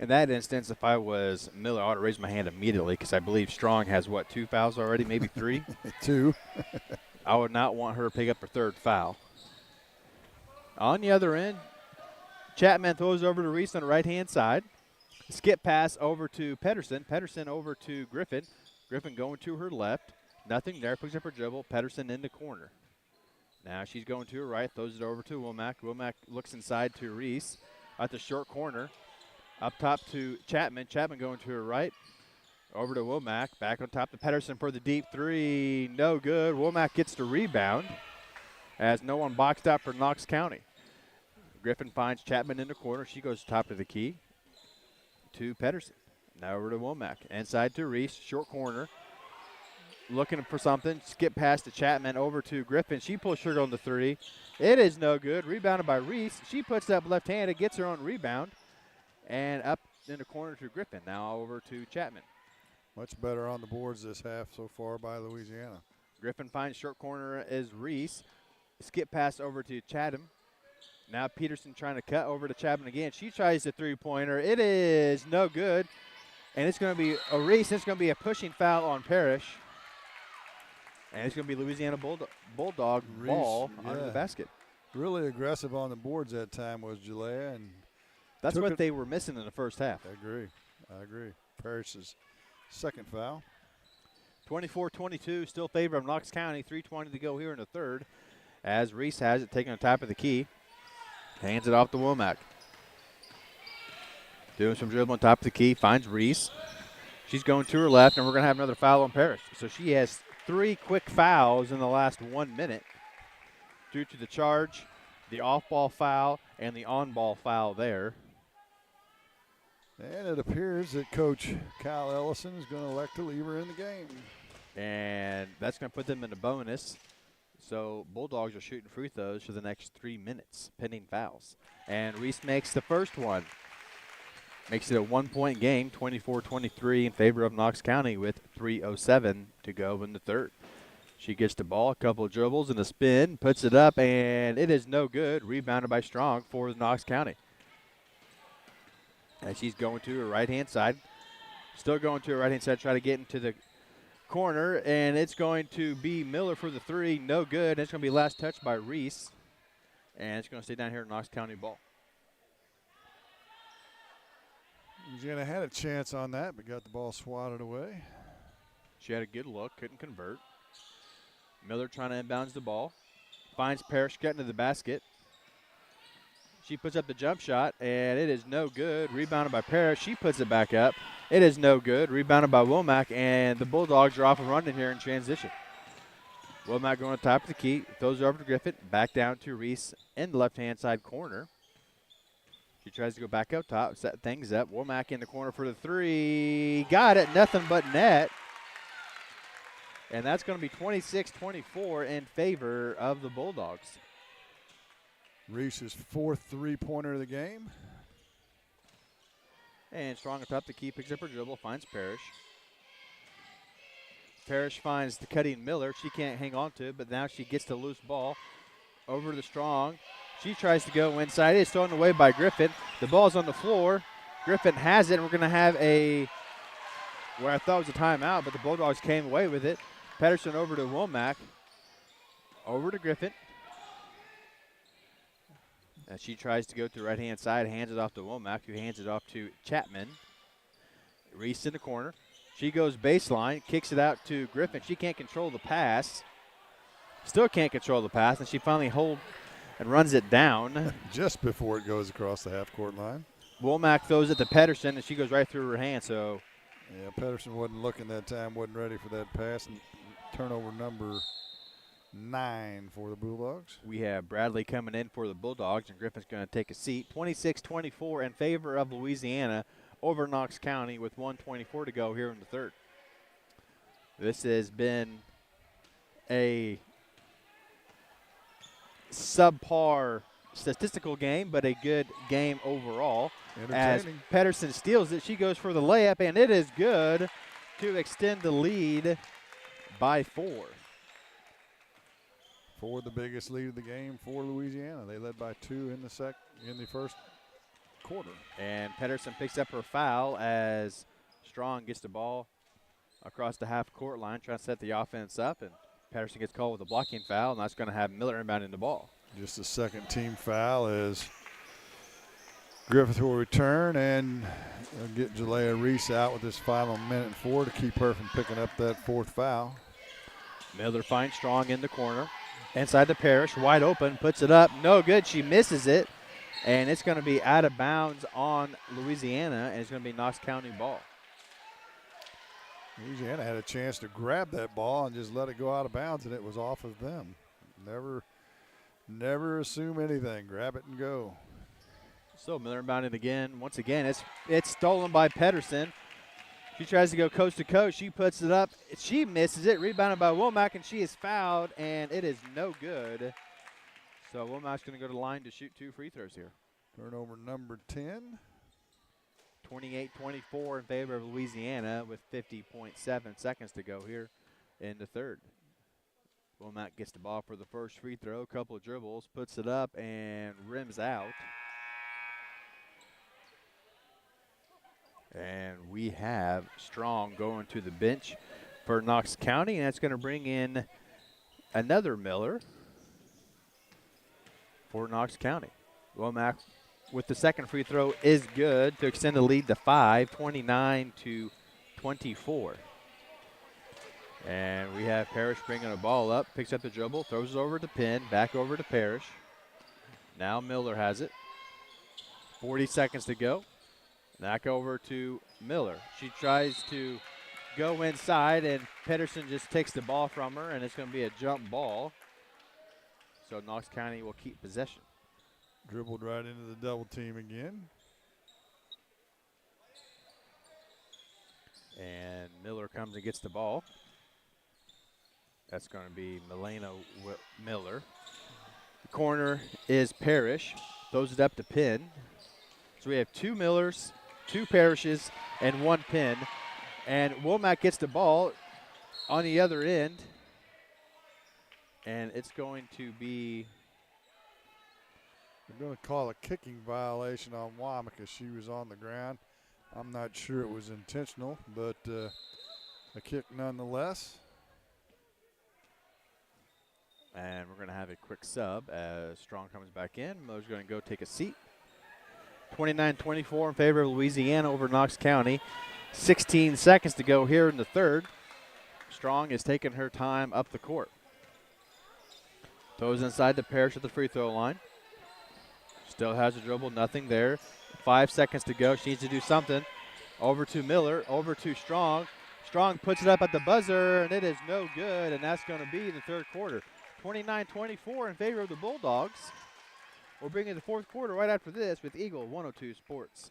In that instance, if I was Miller, I would raise my hand immediately because I believe Strong has, 2 fouls already, maybe 3? 2. I would not want her to pick up her third foul. On the other end, Chapman throws over to Reese on the right-hand side. Skip pass over to Pedersen. Pedersen over to Griffin. Griffin going to her left. Nothing there. Picks up her dribble. Pedersen in the corner. Now she's going to her right. Throws it over to Womack. Womack looks inside to Reese at the short corner. Up top to Chapman. Chapman going to her right. Over to Womack. Back on top to Pedersen for the deep three. No good. Womack gets the rebound as no one boxed out for Knox County. Griffin finds Chapman in the corner. She goes top of the key to Pedersen. Now over to Womack. Inside to Reese. Short corner. Looking for something. Skip past to Chapman over to Griffin. She pulls trigger on the three. It is no good. Rebounded by Reese. She puts up left-handed. Gets her own rebound. And up in the corner to Griffin. Now over to Chapman. Much better on the boards this half so far by Louisiana. Griffin finds short corner is Reese. Skip pass over to Chatham. Now Peterson trying to cut over to Chapman again. She tries the three-pointer. It is no good. And it's going to be a Reese. It's going to be a pushing foul on Parrish. And it's going to be Louisiana Bulldog Reese, ball under the basket. Really aggressive on the boards that time was Jalea. And that's what they were missing in the first half. I agree. Parrish's second foul. 24-22, still favor of Knox County. 3:20 to go here in the third. As Reese has it, taking on top of the key. Hands it off to Womack. Doing some dribble on top of the key. Finds Reese. She's going to her left, and we're going to have another foul on Parrish. So she has 3 quick fouls in the last 1 minute due to the charge, the off-ball foul, and the on-ball foul there. And it appears that Coach Kyle Ellison is going to elect to leave her in the game. And that's going to put them in a bonus. So Bulldogs are shooting free throws for the next 3 minutes, pending fouls. And Reese makes the first one. Makes it a 1-point game, 24-23 in favor of Knox County with 3:07 to go in the third. She gets the ball, a couple of dribbles and a spin, puts it up, and it is no good. Rebounded by Strong for Knox County. And she's going to her right-hand side. Still going to her right-hand side, try to get into the corner, and it's going to be Miller for the three. No good. It's going to be last touch by Reese, and it's going to stay down here in Knox County ball. Louisiana had a chance on that, but got the ball swatted away. She had a good look, couldn't convert. Miller trying to inbounds the ball. Finds Parrish getting to the basket. She puts up the jump shot, and it is no good. Rebounded by Parrish. She puts it back up. It is no good. Rebounded by Womack, and the Bulldogs are off and running here in transition. Womack going on top of the key. Throws it over to Griffin. Back down to Reese in the left-hand side corner. She tries to go back up top, set things up. Womack in the corner for the three. Got it. Nothing but net. And that's going to be 26-24 in favor of the Bulldogs. Reese's fourth three-pointer of the game. And Strong atop the key, picks up her dribble, finds Parrish. Parrish finds the cutting Miller. She can't hang on to it, but now she gets the loose ball over to Strong. She tries to go inside. It's thrown away by Griffin. The ball's on the floor. Griffin has it, and we're going to have where I thought it was a timeout, but the Bulldogs came away with it. Pedersen over to Womack. Over to Griffin. And she tries to go to the right-hand side, hands it off to Womack, who hands it off to Chapman. Reese in the corner. She goes baseline, kicks it out to Griffin. She can't control the pass. Still can't control the pass, and she finally holds and runs it down. Just before it goes across the half-court line. Womack throws it to Pedersen, and she goes right through her hand. So, yeah, Pedersen wasn't looking that time, wasn't ready for that pass. And turnover number 9 for the Bulldogs. We have Bradley coming in for the Bulldogs, and Griffin's going to take a seat. 26-24 in favor of Louisiana over Knox County with 1:24 to go here in the third. This has been a subpar statistical game, but a good game overall. As Pedersen steals it, she goes for the layup, and it is good to extend the lead by 4. for the biggest lead of the game for Louisiana. They led by 2 in the first quarter. And Pedersen picks up her foul as Strong gets the ball across the half-court line, trying to set the offense up, and Pedersen gets called with a blocking foul, and that's going to have Miller inbounding the ball. Just a second team foul as Griffith will return and get Jalea Reese out with this final minute and 4 to keep her from picking up that 4th foul. Miller finds Strong in the corner. Inside the Parrish, wide open, puts it up. No good. She misses it. And it's going to be out of bounds on Louisiana, and it's going to be Knox County ball. Louisiana had a chance to grab that ball and just let it go out of bounds, and it was off of them. Never assume anything. Grab it and go. So Miller inbounded again. Once again, it's stolen by Pedersen. She tries to go coast to coast. She puts it up. She misses it. Rebounded by Womack, and she is fouled, and it is no good. So Womack's going to go to the line to shoot 2 free throws here. Turnover number 10. 28-24 in favor of Louisiana with 50.7 seconds to go here in the third. Womack gets the ball for the first free throw. Couple of dribbles, puts it up, and rims out. And we have Strong going to the bench for Knox County, and that's going to bring in another Miller for Knox County. Womack with the second free throw is good to extend the lead to 5, 29-24. And we have Parrish bringing the ball up, picks up the dribble, throws it over to Penn, back over to Parrish. Now Miller has it. 40 seconds to go. Back over to Miller. She tries to go inside, and Pedersen just takes the ball from her, and it's going to be a jump ball. So Knox County will keep possession. Dribbled right into the double team again. And Miller comes and gets the ball. That's going to be Milena Miller. The corner is Parrish. Throws it up to Penn. So we have 2 Millers, 2 Parishes, and 1 Penn. And Womack gets the ball on the other end. And it's going to be... They're going to call a kicking violation on Womack as she was on the ground. I'm not sure it was intentional, but a kick nonetheless. And we're going to have a quick sub as Strong comes back in. Miller's going to go take a seat. 29-24 in favor of Louisiana over Knox County. 16 seconds to go here in the third. Strong is taking her time up the court. Throws inside the Parrish at the free throw line. Still has a dribble, nothing there. 5 seconds to go. She needs to do something. Over to Miller, over to Strong. Strong puts it up at the buzzer, and it is no good, and that's going to be the third quarter. 29-24 in favor of the Bulldogs. We'll bring in the fourth quarter right after this with Eagle 102 Sports.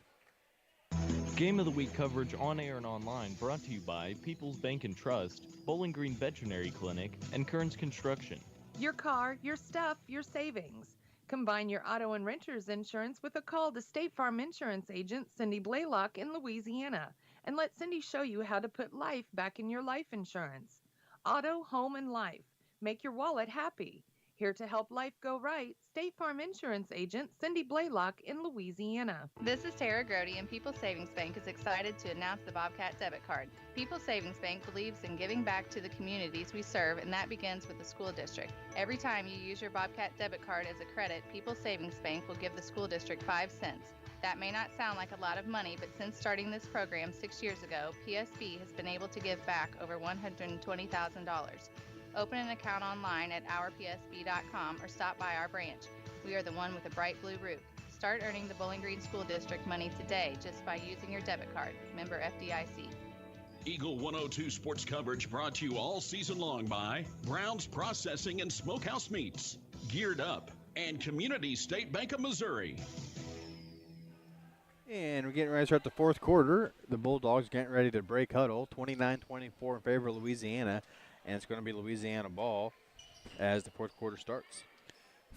Game of the Week coverage on air and online brought to you by People's Bank and Trust, Bowling Green Veterinary Clinic, and Kearns Construction. Your car, your stuff, your savings. Combine your auto and renter's insurance with a call to State Farm Insurance agent Cindy Blaylock in Louisiana, and let Cindy show you how to put life back in your life insurance. Auto, home, and life. Make your wallet happy. Here to help life go right, State Farm Insurance agent Cindy Blaylock in Louisiana. This is Tara Grody, and People's Savings Bank is excited to announce the Bobcat debit card. People's Savings Bank believes in giving back to the communities we serve, and that begins with the school district. Every time you use your Bobcat debit card as a credit, People's Savings Bank will give the school district 5 cents. That may not sound like a lot of money, but since starting this program 6 years ago, PSB has been able to give back over $120,000. Open an account online at ourpsb.com or stop by our branch. We are the one with a bright blue roof. Start earning the Bowling Green School District money today just by using your debit card. Member FDIC. Eagle 102 sports coverage brought to you all season long by Brown's Processing and Smokehouse Meats, Geared Up, and Community State Bank of Missouri. And we're getting ready to start the fourth quarter. The Bulldogs getting ready to break huddle. 29-24 in favor of Louisiana. And it's going to be Louisiana ball as the fourth quarter starts.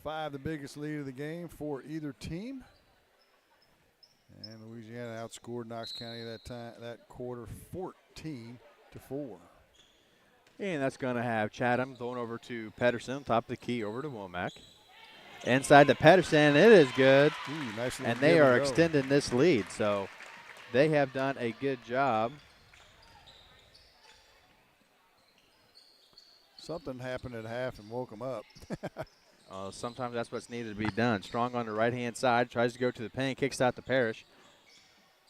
5, the biggest lead of the game for either team. And Louisiana outscored Knox County that quarter 14-4. And that's going to have Chatham thrown over to Pedersen, top of the key, over to Womack. Inside to Pedersen, it is good. Ooh, nice and they are extending this lead, so they have done a good job. Something happened at half and woke them up. Sometimes that's what's needed to be done. Strong on the right-hand side, tries to go to the pin, kicks out to Parrish.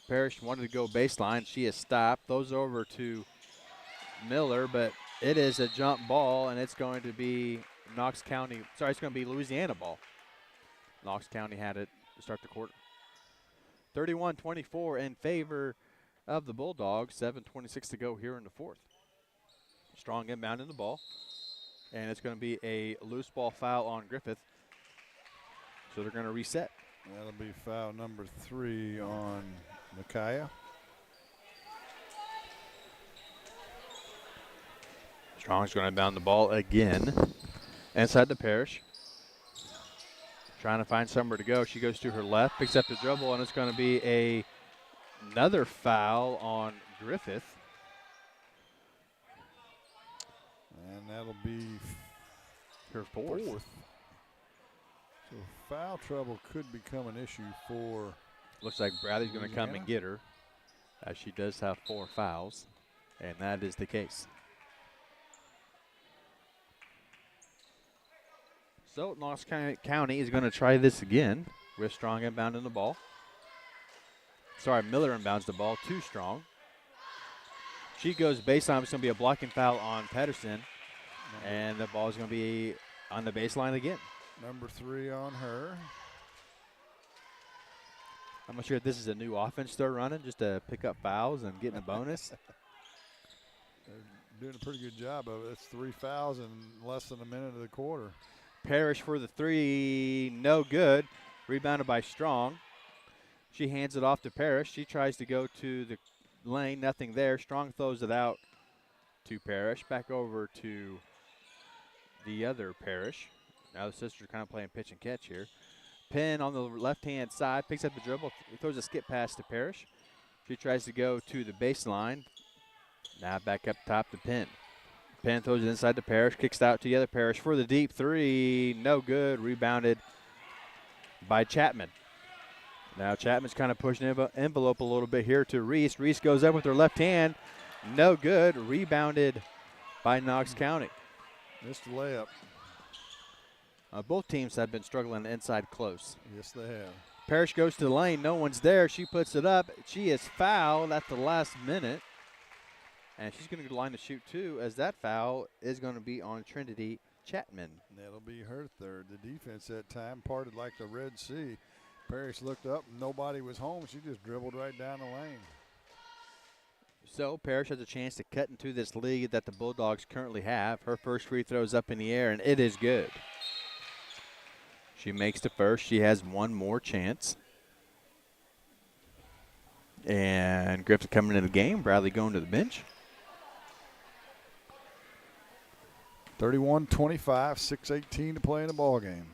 Parrish wanted to go baseline. She is stopped. Throws over to Miller, but it is a jump ball, and it's going to be Knox County. Sorry, it's going to be Louisiana ball. Knox County had it to start the quarter. 31-24 in favor of the Bulldogs. 7:26 to go here in the fourth. Strong inbound in the ball. And it's going to be a loose ball foul on Griffith. So they're going to reset. That'll be foul number 3 on Micaiah. Strong's going to inbound the ball again. Inside the Parrish. Trying to find somewhere to go. She goes to her left, picks up the dribble, and it's going to be another foul on Griffith. And that'll be her fourth. So foul trouble could become an issue for. Looks like Bradley's going to come and get her, as she does have 4 fouls, and that is the case. So Knox County is going to try this again with Strong inbounding the ball. Sorry, Miller inbounds the ball to Strong. She goes baseline. It's going to be a blocking foul on Pedersen. And the ball is going to be on the baseline again. Number 3 on her. I'm not sure if this is a new offense they're running, just to pick up fouls and getting a bonus. They're doing a pretty good job of it. It's 3 fouls in less than a minute of the quarter. Parrish for the 3, no good. Rebounded by Strong. She hands it off to Parrish. She tries to go to the lane, nothing there. Strong throws it out to Parrish. Back over to the other Parrish. Now the sisters are kind of playing pitch and catch here. Penn on the left-hand side, picks up the dribble, throws a skip pass to Parrish. She tries to go to the baseline. Now back up top to Penn. Penn throws it inside to Parrish, kicks out to the other Parrish for the deep 3. No good. Rebounded by Chapman. Now Chapman's kind of pushing the envelope a little bit here to Reese. Reese goes up with her left hand. No good. Rebounded by Knox County. Missed the layup. Both teams have been struggling inside close. Yes, they have. Parrish goes to the lane. No one's there. She puts it up. She is fouled at the last minute. And she's going to go to the line to shoot 2, as that foul is going to be on Trinity Chapman. That'll be her third. The defense that time parted like the Red Sea. Parrish looked up. Nobody was home. She just dribbled right down the lane. So Parrish has a chance to cut into this lead that the Bulldogs currently have. Her first free throw is up in the air, and it is good. She makes the first. She has one more chance. And Griffith coming into the game. Bradley going to the bench. 31-25, 6:18 to play in the ball game.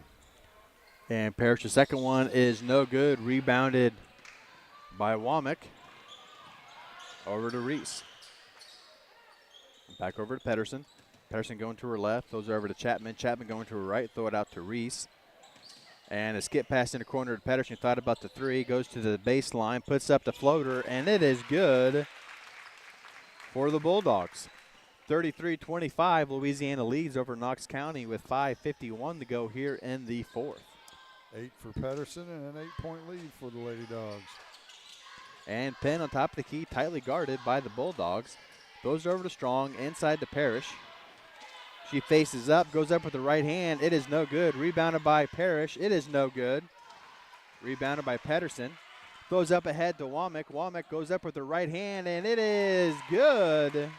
And Parrish, the second one is no good. Rebounded by Womack. Over to Reese. Back over to Pedersen. Pedersen going to her left. Throws it over to Chapman. Chapman going to her right. Throw it out to Reese. And a skip pass in the corner to Pedersen. Thought about the 3. Goes to the baseline. Puts up the floater. And it is good for the Bulldogs. 33-25. Louisiana leads over Knox County with 5:51 to go here in the fourth. 8 for Pedersen and an 8-point lead for the Lady Dogs. And Penn on top of the key, tightly guarded by the Bulldogs. Goes over to Strong, inside to Parrish. She faces up, goes up with the right hand. It is no good. Rebounded by Parrish. It is no good. Rebounded by Pedersen. Goes up ahead to Womack. Womack goes up with the right hand, and it is good.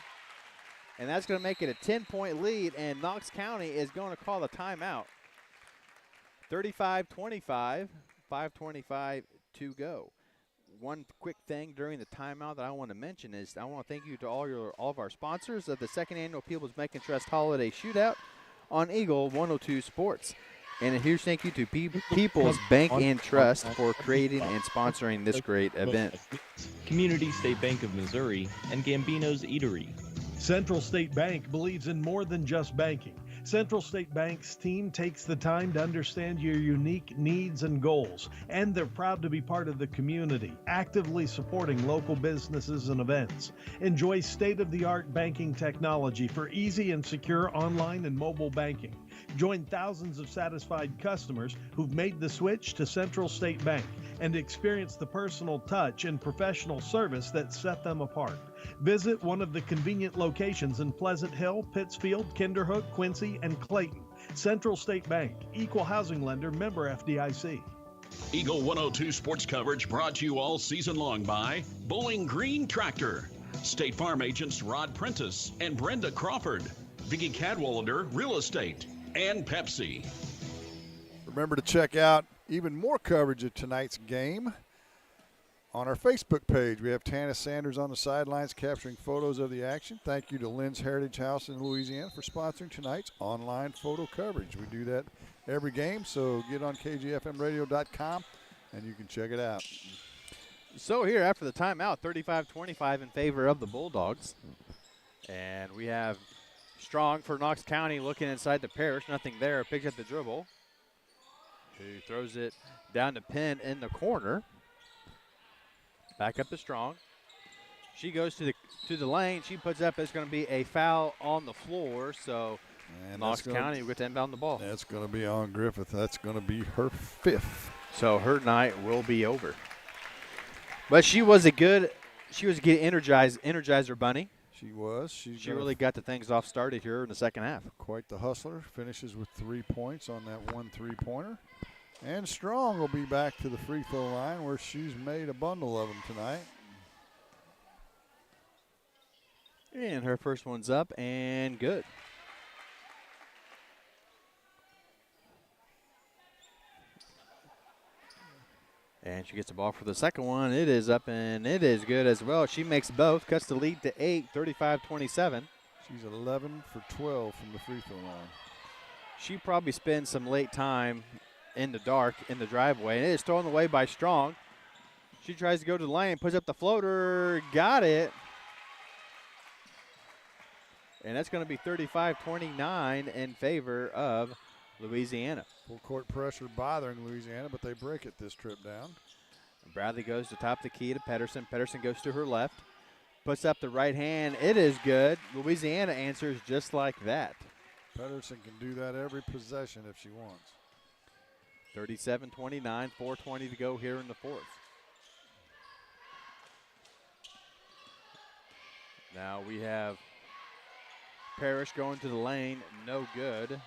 And that's going to make it a 10-point lead, and Knox County is going to call a timeout. 35-25, 5:25 to go. One quick thing during the timeout that I want to mention is I want to thank you to all of our sponsors of the second annual People's Bank and Trust Holiday Shootout on Eagle 102 Sports. And a huge thank you to People's Bank and Trust for creating and sponsoring this great event. Community State Bank of Missouri and Gambino's Eatery. Central State Bank believes in more than just banking. Central State Bank's team takes the time to understand your unique needs and goals, and they're proud to be part of the community, actively supporting local businesses and events. Enjoy state-of-the-art banking technology for easy and secure online and mobile banking. Join thousands of satisfied customers who've made the switch to Central State Bank and experience the personal touch and professional service that set them apart. Visit one of the convenient locations in Pleasant Hill, Pittsfield, Kinderhook, Quincy, and Clayton. Central State Bank, equal housing lender, member FDIC. Eagle 102 sports coverage brought to you all season long by Bowling Green Tractor, State Farm agents Rod Prentice and Brenda Crawford, Vicki Cadwalader Real Estate, and Pepsi. Remember to check out even more coverage of tonight's game on our Facebook page. We have Tana Sanders on the sidelines capturing photos of the action. Thank you to Lynn's Heritage House in Louisiana for sponsoring tonight's online photo coverage. We do that every game, so get on kgfmradio.com and you can check it out. So here after the timeout, 35-25 in favor of the Bulldogs. And we have Strong for Knox County looking inside the parish. Nothing there. Picks up the dribble. Who throws it down to Penn in the corner. Back up to Strong. She goes to the lane. She puts up. It's going to be a foul on the floor. So Knox County will get to inbound the ball. That's going to be on Griffith. That's going to be her 5th. So her night will be over. But she was getting energizer bunny. She was. She really got the things off started here in the second half. Quite the hustler. Finishes with 3 points on that 1 3-pointer. And Strong will be back to the free throw line where she's made a bundle of them tonight. And her first one's up and good. And she gets the ball for the second one. It is up and it is good as well. She makes both, cuts the lead to 8, 35-27. She's 11 for 12 from the free throw line. She probably spends some late time in the dark in the driveway. And it is thrown away by Strong. She tries to go to the lane, puts up the floater, got it. And that's going to be 35-29 in favor of Louisiana. Full court pressure bothering Louisiana, but they break it this trip down. Bradley goes to top the key to Pedersen. Pedersen goes to her left. Puts up the right hand. It is good. Louisiana answers just like that. Pedersen can do that every possession if she wants. 37-29, 4:20 to go here in the fourth. Now we have Parrish going to the lane. No good.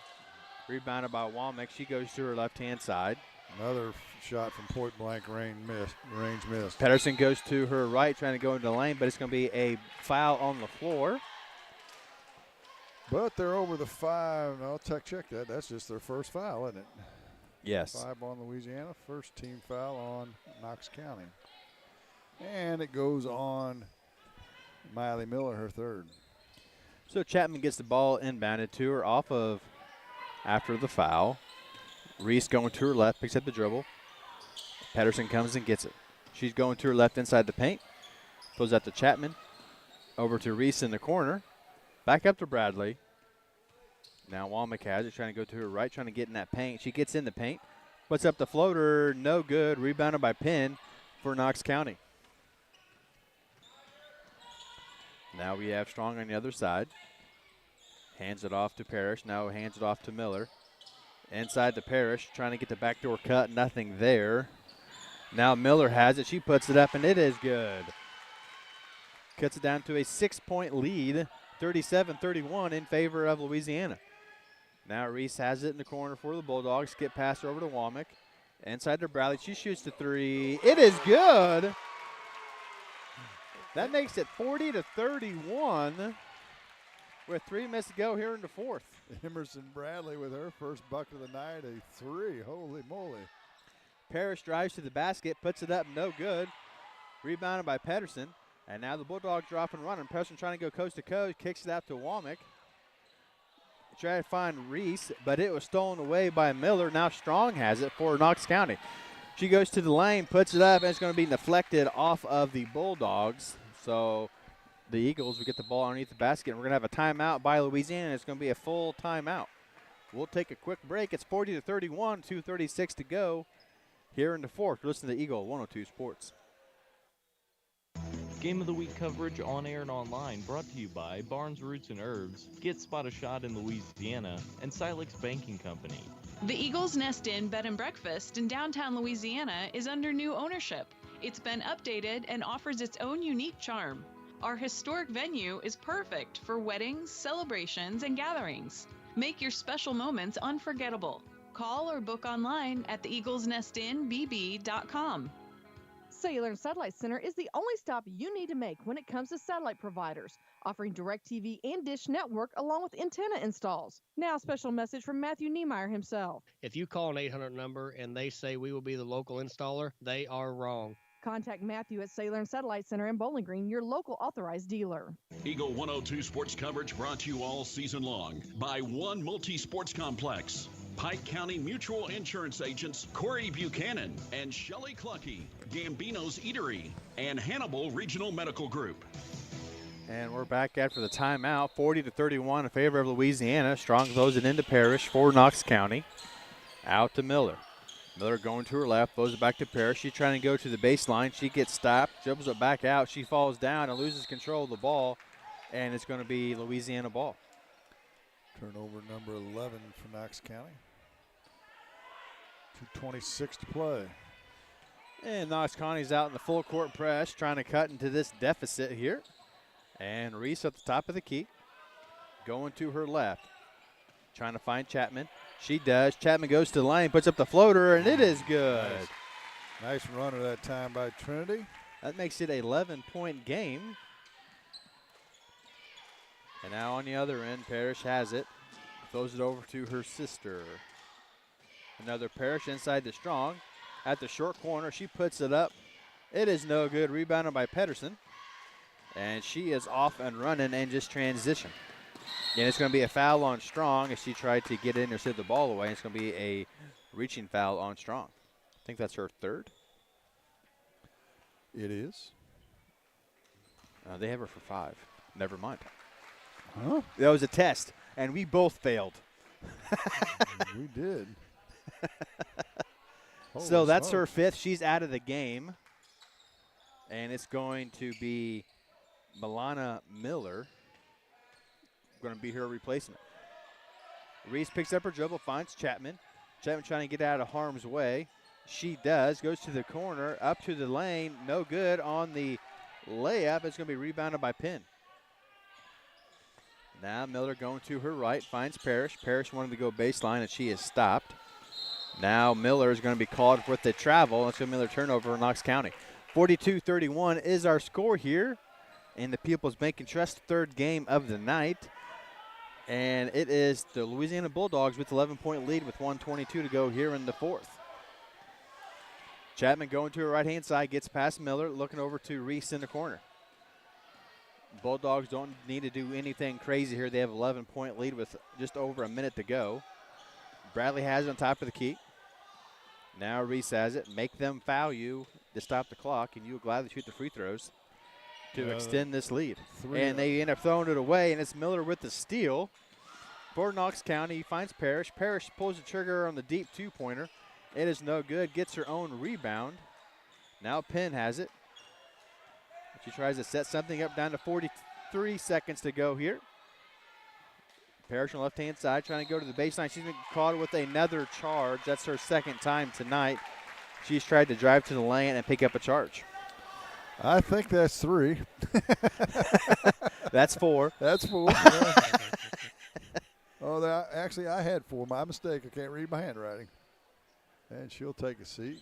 Rebounded by Womack. She goes to her left-hand side. Another shot from point-blank range missed. Pedersen goes to her right, trying to go into the lane, but it's going to be a foul on the floor. But they're over the 5. No, check that. That's just their first foul, isn't it? Yes. 5 on Louisiana. First team foul on Knox County. And it goes on Miley Miller, her third. So Chapman gets the ball inbounded to her off of after the foul. Reese going to her left, picks up the dribble. Pedersen comes and gets it. She's going to her left inside the paint. Pulls out to Chapman. Over to Reese in the corner. Back up to Bradley. Now Womack has it, trying to go to her right, trying to get in that paint. She gets in the paint. Puts up the floater, no good. Rebounded by Penn for Knox County. Now we have Strong on the other side. Hands it off to Parrish. Now hands it off to Miller. Inside to Parrish, trying to get the backdoor cut. Nothing there. Now Miller has it. She puts it up, and it is good. Cuts it down to a 6-point lead, 37-31 in favor of Louisiana. Now Reese has it in the corner for the Bulldogs. Skip pass over to Womack. Inside to Bradley. She shoots the 3. It is good. That makes it 40-31 with 3 minutes to go here in the fourth. Emerson Bradley with her first bucket of the night, a 3. Holy moly. Parrish drives to the basket, puts it up, no good. Rebounded by Pedersen. And now the Bulldogs are off and running. Pedersen trying to go coast to coast, kicks it out to Womack. Try to find Reese, but it was stolen away by Miller. Now Strong has it for Knox County. She goes to the lane, puts it up, and it's going to be deflected off of the Bulldogs. So the Eagles will get the ball underneath the basket, and we're going to have a timeout by Louisiana, and it's going to be a full timeout. We'll take a quick break. It's 40-31, 2:36 to go here in the fourth. Listen to Eagle 102 Sports. Game of the Week coverage on air and online brought to you by Barnes Roots and Herbs, Get Spot a Shot in Louisiana, and Silex Banking Company. The Eagles Nest Inn Bed and Breakfast in downtown Louisiana is under new ownership. It's been updated and offers its own unique charm. Our historic venue is perfect for weddings, celebrations, and gatherings. Make your special moments unforgettable. Call or book online at theeaglesnestinbb.com. Cellular and Satellite Center is the only stop you need to make when it comes to satellite providers, offering DirecTV and Dish Network along with antenna installs. Now a special message from Matthew Niemeyer himself. If you call an 800 number and they say we will be the local installer, they are wrong. Contact Matthew at Cellular and Satellite Center in Bowling Green, your local authorized dealer. Eagle 102 Sports coverage brought to you all season long by One Multi-Sports Complex, Pike County Mutual Insurance agents Corey Buchanan and Shelley Clucky, Gambino's Eatery, and Hannibal Regional Medical Group. And we're back after the timeout, 40-31 in favor of Louisiana. Strong throws it into Parrish for Knox County. Out to Miller. Miller going to her left, throws it back to Parrish. She's trying to go to the baseline. She gets stopped, dribbles it back out. She falls down and loses control of the ball, and it's going to be Louisiana ball. Turnover number 11 for Knox County. 2:26 to play. And Knox County's out in the full court press, trying to cut into this deficit here. And Reese at the top of the key, going to her left, trying to find Chapman. She does. Chapman goes to the lane, puts up the floater, and it is good. Nice runner that time by Trinity. That makes it an 11-point game. And now on the other end, Parrish has it. Throws it over to her sister. Another Parrish inside the Strong. At the short corner, she puts it up. It is no good. Rebounded by Pedersen. And she is off and running and just transition. And it's going to be a foul on Strong as she tried to get in or save the ball away. It's going to be a reaching foul on Strong. I think that's her third. It is. They have her for 5. Never mind. Huh? That was a test, and we both failed. We did. So that's her 5th. She's out of the game. And it's going to be Milana Miller. Going to be her replacement. Reese picks up her dribble, finds Chapman. Chapman trying to get out of harm's way. She does. Goes to the corner, up to the lane. No good on the layup. It's going to be rebounded by Penn. Now Miller going to her right, finds Parrish. Parrish wanted to go baseline, and she is stopped. Now Miller is going to be called with the travel. It's going to be another turnover in Knox County. 42-31 is our score here in the People's Bank and Trust third game of the night. And it is the Louisiana Bulldogs with 11-point lead with 1:22 to go here in the fourth. Chapman going to her right-hand side, gets past Miller, looking over to Reese in the corner. Bulldogs don't need to do anything crazy here. They have an 11-point lead with just over a minute to go. Bradley has it on top of the key. Now Reese has it. Make them foul you to stop the clock, and you will gladly shoot the free throws to extend this lead. And they end up throwing it away, and it's Miller with the steal. For Knox County, he finds Parrish. Parrish pulls the trigger on the deep two-pointer. It is no good. Gets her own rebound. Now Penn has it. She tries to set something up down to 43 seconds to go here. Parrish on the left-hand side trying to go to the baseline. She's been caught with another charge. That's her second time tonight. She's tried to drive to the lane and pick up a charge. I think that's 3. That's 4. That's 4. Oh, actually, I had 4. My mistake. I can't read my handwriting. And she'll take a seat.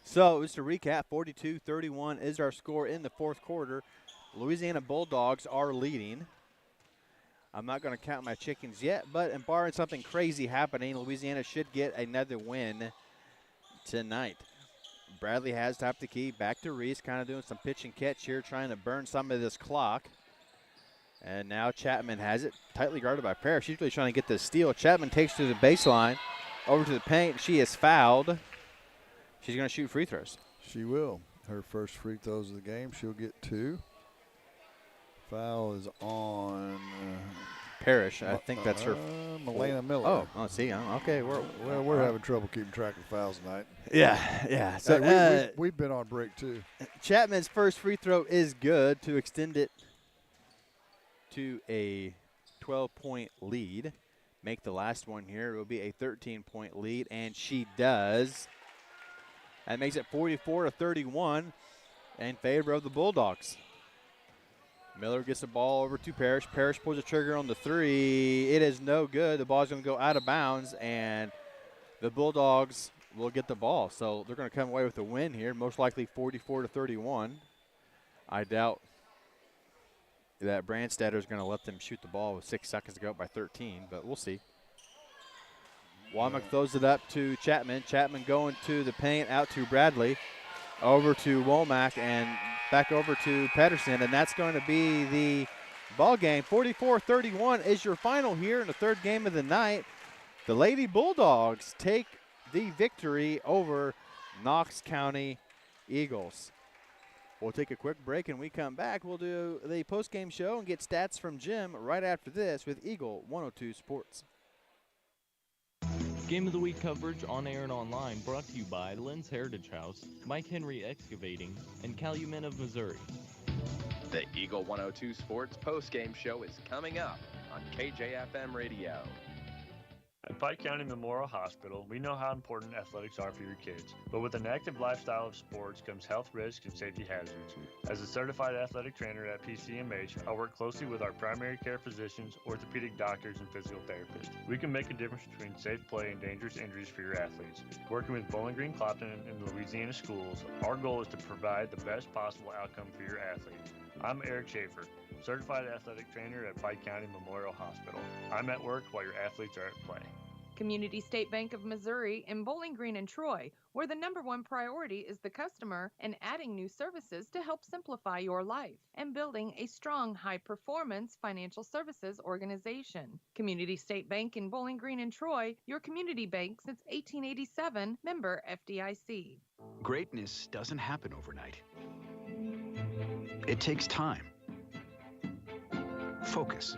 So, just to recap, 42-31 is our score in the fourth quarter. Louisiana Bulldogs are leading. I'm not going to count my chickens yet, but barring something crazy happening, Louisiana should get another win tonight. Bradley has top the key, back to Reese, kind of doing some pitch and catch here, trying to burn some of this clock. And now Chapman has it, tightly guarded by Parrish. She's really trying to get the steal. Chapman takes to the baseline, over to the paint. She is fouled. She's going to shoot free throws. She will. Her first free throws of the game. She'll get 2. Foul is on Parrish. I think that's her. Melena Miller. Oh, see, okay. We're having trouble keeping track of fouls tonight. Yeah. So hey, we've been on break too. Chapman's first free throw is good to extend it to a 12-point lead. Make the last one here. It will be a 13-point lead, and she does. That makes it 44-31 in favor of the Bulldogs. Miller gets the ball over to Parrish. Parrish pulls the trigger on the three. It is no good. The ball's going to go out of bounds, and the Bulldogs will get the ball. So they're going to come away with a win here, most likely 44-31. I doubt that Brandstatter is going to let them shoot the ball with 6 seconds to go up by 13, but we'll see. Womack throws it up to Chapman. Chapman going to the paint, out to Bradley, over to Womack, and back over to Pedersen, and that's going to be the ball game. 44-31 is your final here in the third game of the night. The Lady Bulldogs take the victory over Knox County Eagles. We'll take a quick break, and we come back. We'll do the post-game show and get stats from Jim right after this with Eagle 102 Sports. Game of the Week coverage on air and online brought to you by Lynn's Heritage House, Mike Henry Excavating, and Calumet of Missouri. The Eagle 102 Sports postgame show is coming up on KJFM Radio. At Pike County Memorial Hospital, we know how important athletics are for your kids, but with an active lifestyle of sports comes health risks and safety hazards. As a certified athletic trainer at PCMH, I work closely with our primary care physicians, orthopedic doctors, and physical therapists. We can make a difference between safe play and dangerous injuries for your athletes. Working with Bowling Green Clopton and Louisiana schools, our goal is to provide the best possible outcome for your athletes. I'm Eric Schaefer, certified athletic trainer at Pike County Memorial Hospital. I'm at work while your athletes are at play. Community State Bank of Missouri in Bowling Green and Troy, where the #1 priority is the customer and adding new services to help simplify your life and building a strong, high-performance financial services organization. Community State Bank in Bowling Green and Troy, your community bank since 1887, member FDIC. Greatness doesn't happen overnight. It takes time, focus,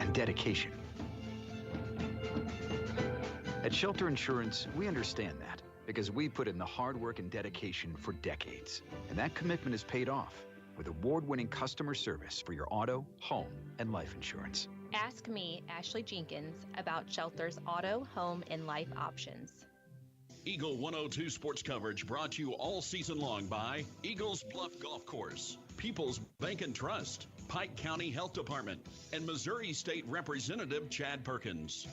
and dedication. At Shelter Insurance, we understand that because we put in the hard work and dedication for decades. And that commitment is paid off with award-winning customer service for your auto, home, and life insurance. Ask me, Ashley Jenkins, about Shelter's auto, home, and life options. Eagle 102 sports coverage brought to you all season long by Eagles Bluff Golf Course, People's Bank and Trust, Pike County Health Department, and Missouri State Representative Chad Perkins.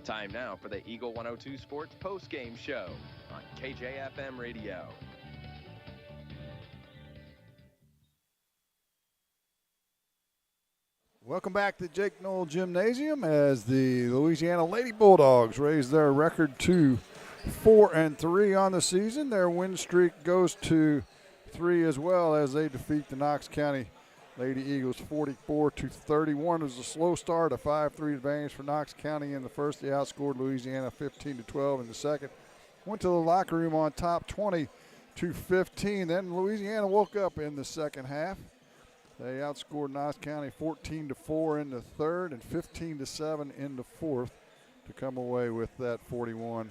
Time now for the Eagle 102 Sports postgame show on KJFM Radio. Welcome back to Jake Knoll Gymnasium as the Louisiana Lady Bulldogs raise their record to 4-3 on the season. Their win streak goes to 3 as well as they defeat the Knox County Lady Eagles 44-31. It was a slow start, a 5-3 advantage for Knox County in the first. They outscored Louisiana 15-12 in the second. Went to the locker room on top 20-15. Then Louisiana woke up in the second half. They outscored Knox County 14-4 in the third and 15-7 in the fourth to come away with that 44,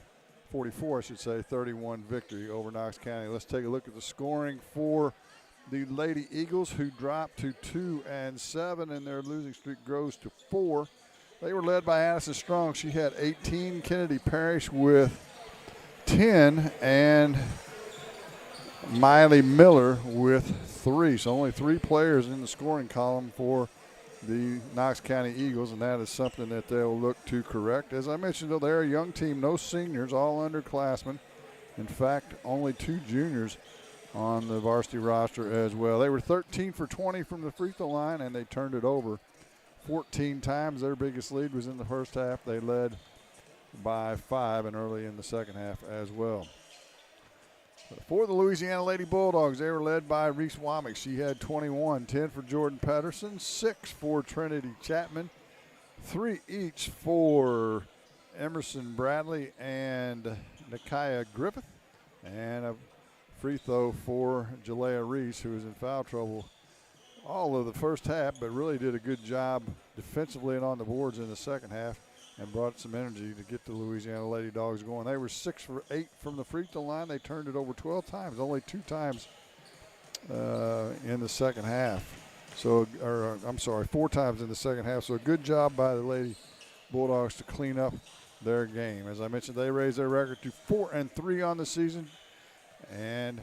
31 victory over Knox County. Let's take a look at the scoring for the Lady Eagles, who dropped to 2-7, and their losing streak grows to 4. They were led by Addison Strong. She had 18. Kennedy Parrish with 10, and Miley Miller with 3. So only 3 players in the scoring column for the Knox County Eagles, and that is something that they'll look to correct. As I mentioned, though, they're a young team, no seniors, all underclassmen. In fact, only 2 juniors on the varsity roster as well. They were 13 for 20 from the free throw line, and they turned it over 14 times. Their biggest lead was in the first half. They led by 5 and early in the second half as well. For the Louisiana Lady Bulldogs, they were led by Reese Womack. She had 21, 10 for Jordan Pedersen, 6 for Trinity Chapman, 3 each for Emerson Bradley and Nakia Griffith, and a free throw for Jalea Reese, who was in foul trouble all of the first half, but really did a good job defensively and on the boards in the second half and brought some energy to get the Louisiana Lady Dogs going. They were 6 for 8 from the free throw line. They turned it over 12 times, only 2 times in the second half. 4 times in the second half. So a good job by the Lady Bulldogs to clean up their game. As I mentioned, they raised their record to 4-3 on the season, and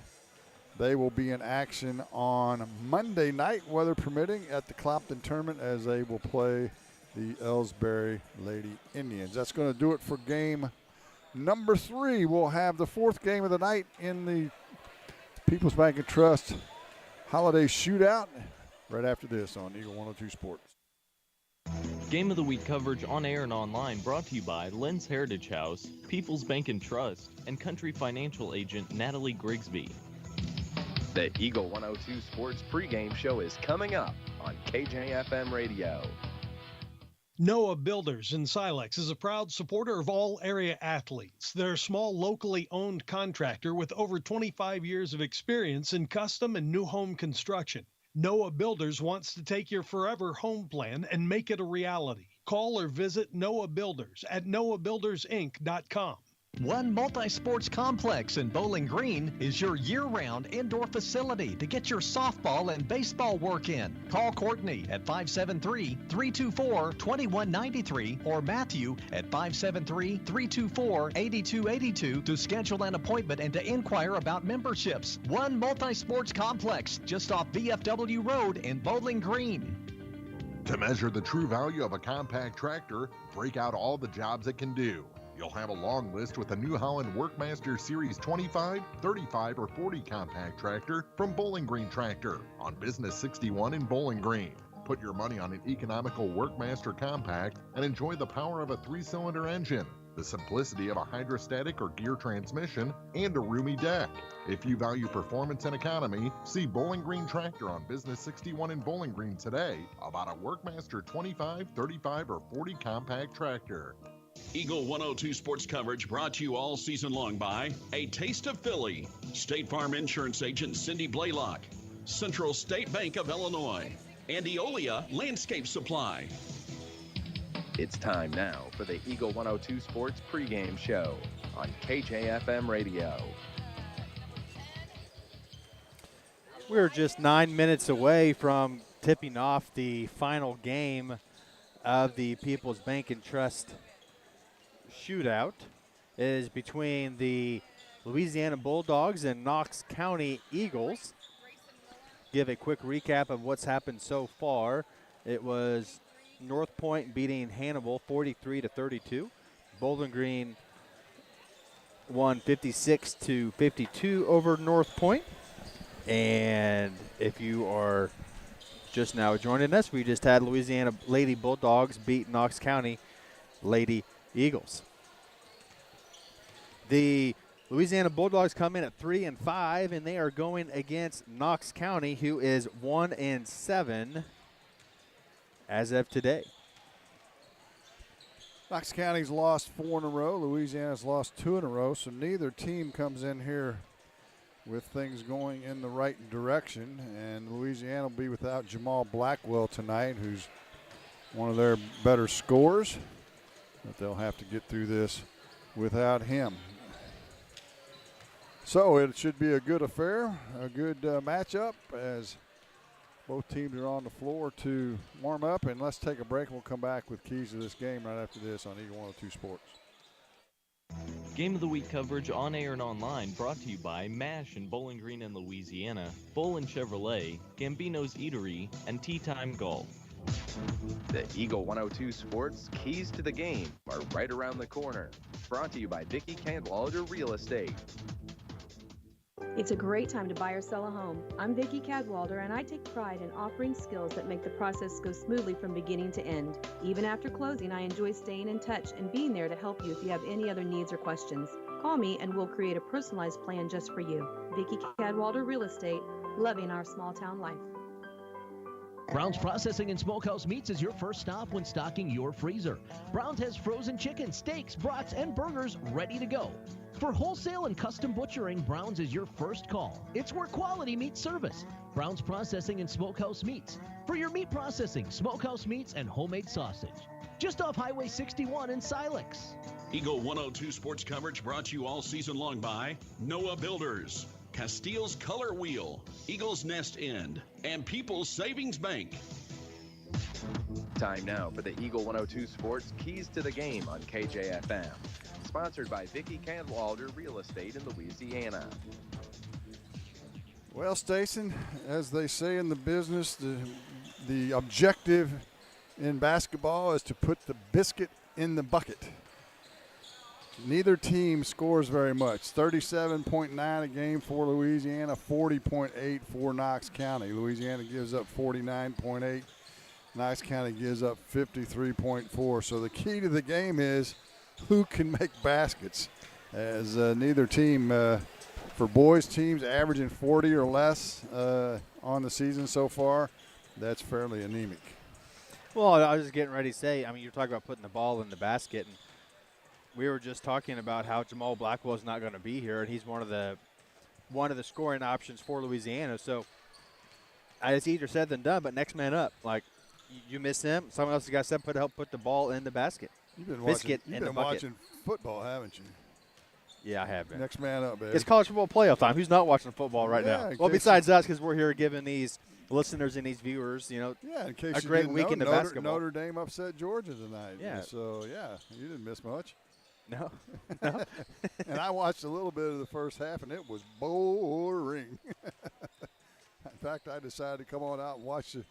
they will be in action on Monday night, weather permitting, at the Clopton Tournament as they will play the Ellsbury Lady Indians. That's going to do it for game number 3. We'll have the 4th game of the night in the People's Bank and Trust Holiday Shootout right after this on Eagle 102 Sports. Game of the Week coverage on air and online brought to you by Lynn's Heritage House, People's Bank and Trust, and Country Financial Agent Natalie Grigsby. The Eagle 102 Sports pregame show is coming up on KJFM Radio. Noah Builders in Silex is a proud supporter of all area athletes. They're a small, locally owned contractor with over 25 years of experience in custom and new home construction. Noah Builders wants to take your forever home plan and make it a reality. Call or visit Noah Builders at noahbuildersinc.com. One Multi-Sports Complex in Bowling Green is your year-round indoor facility to get your softball and baseball work in. Call Courtney at 573-324-2193 or Matthew at 573-324-8282 to schedule an appointment and to inquire about memberships. One Multi-Sports Complex just off VFW Road in Bowling Green. To measure the true value of a compact tractor, break out all the jobs it can do. You'll have a long list with a New Holland Workmaster Series 25, 35, or 40 compact tractor from Bowling Green Tractor on Business 61 in Bowling Green. Put your money on an economical Workmaster compact and enjoy the power of a 3-cylinder engine, the simplicity of a hydrostatic or gear transmission, and a roomy deck. If you value performance and economy, see Bowling Green Tractor on Business 61 in Bowling Green today about a Workmaster 25, 35, or 40 compact tractor. Eagle 102 Sports coverage brought to you all season long by A Taste of Philly, State Farm Insurance Agent Cindy Blaylock, Central State Bank of Illinois, and Eolia Landscape Supply. It's time now for the Eagle 102 Sports pregame show on KJFM Radio. We're just 9 minutes away from tipping off the final game of the People's Bank and Trust Shootout. It is between the Louisiana Bulldogs and Knox County Eagles. Give a quick recap of what's happened so far. It was North Point beating Hannibal 43-32. Bowling Green won 56-52 over North Point. And if you are just now joining us, we just had Louisiana Lady Bulldogs beat Knox County Lady Eagles. The Louisiana Bulldogs come in at 3-5, and they are going against Knox County, who is 1-7 as of today. Knox County's lost 4 in a row. Louisiana's lost 2 in a row, so neither team comes in here with things going in the right direction. And Louisiana will be without Jamal Blackwell tonight, who's one of their better scorers. But they'll have to get through this without him. So it should be a good affair, a good matchup as both teams are on the floor to warm up. And let's take a break. We'll come back with keys to this game right after this on Eagle 102 Sports. Game of the Week coverage on air and online brought to you by MASH in Bowling Green and Louisiana, Bolin Chevrolet, Gambino's Eatery, and Tea Time Golf. The Eagle 102 Sports keys to the game are right around the corner. Brought to you by Vicki Cadwalder Real Estate. It's a great time to buy or sell a home. I'm Vicki Cadwalder, and I take pride in offering skills that make the process go smoothly from beginning to end. Even after closing, I enjoy staying in touch and being there to help you if you have any other needs or questions. Call me and we'll create a personalized plan just for you. Vicki Cadwalder Real Estate, loving our small town life. Brown's Processing and Smokehouse Meats is your first stop when stocking your freezer. Brown's has frozen chicken, steaks, brats, and burgers ready to go. For wholesale and custom butchering, Brown's is your first call. It's where quality meets service. Brown's Processing and Smokehouse Meats. For your meat processing, smokehouse meats, and homemade sausage. Just off Highway 61 in Silex. Eagle 102 sports coverage brought to you all season long by Noah Builders, Castile's Color Wheel, Eagle's Nest End, and People's Savings Bank. Time now for the Eagle 102 Sports Keys to the Game on KJFM. Sponsored by Vicki Cadwalder Real Estate in Louisiana. Well, Stason, as they say in the business, the objective in basketball is to put the biscuit in the bucket. Neither team scores very much. 37.9 a game for Louisiana, 40.8 for Knox County. Louisiana gives up 49.8. Knox County gives up 53.4. So the key to the game is who can make baskets, as neither team, for boys teams averaging 40 or less on the season so far, that's fairly anemic. Well, I was just getting ready to say, I mean, you're talking about putting the ball in the basket, and we were just talking about how Jamal Blackwell's not going to be here, and he's one of the scoring options for Louisiana. So it's easier said than done, but next man up. Like, you miss him, someone else has got to help put the ball in the basket. You've been watching football, haven't you? Yeah, I have been. Next man up, baby. It's college football playoff time. Who's not watching football right now? Well, besides us, because we're here giving these listeners and these viewers, in case a great weekend of basketball. Notre Dame upset Georgia tonight. Yeah. So, you didn't miss much. No. And I watched a little bit of the first half, and it was boring. In fact, I decided to come on out and watch the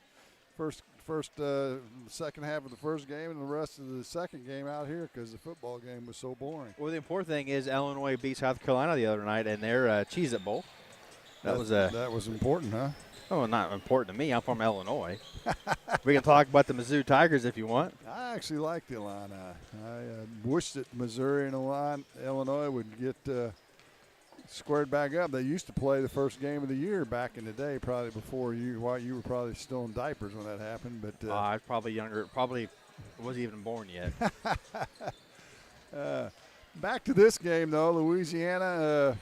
second half of the first game and the rest of the second game out here because the football game was so boring. Well, the important thing is Illinois beat South Carolina the other night in their Cheez-It Bowl. That was important, huh? Oh, not important to me. I'm from Illinois. We can talk about the Mizzou Tigers if you want. I actually like the Illini. I wish that Missouri and Illinois would get squared back up. They used to play the first game of the year back in the day, probably before you were probably still in diapers when that happened. But I was probably younger. Probably wasn't even born yet. Back to this game, though. Louisiana,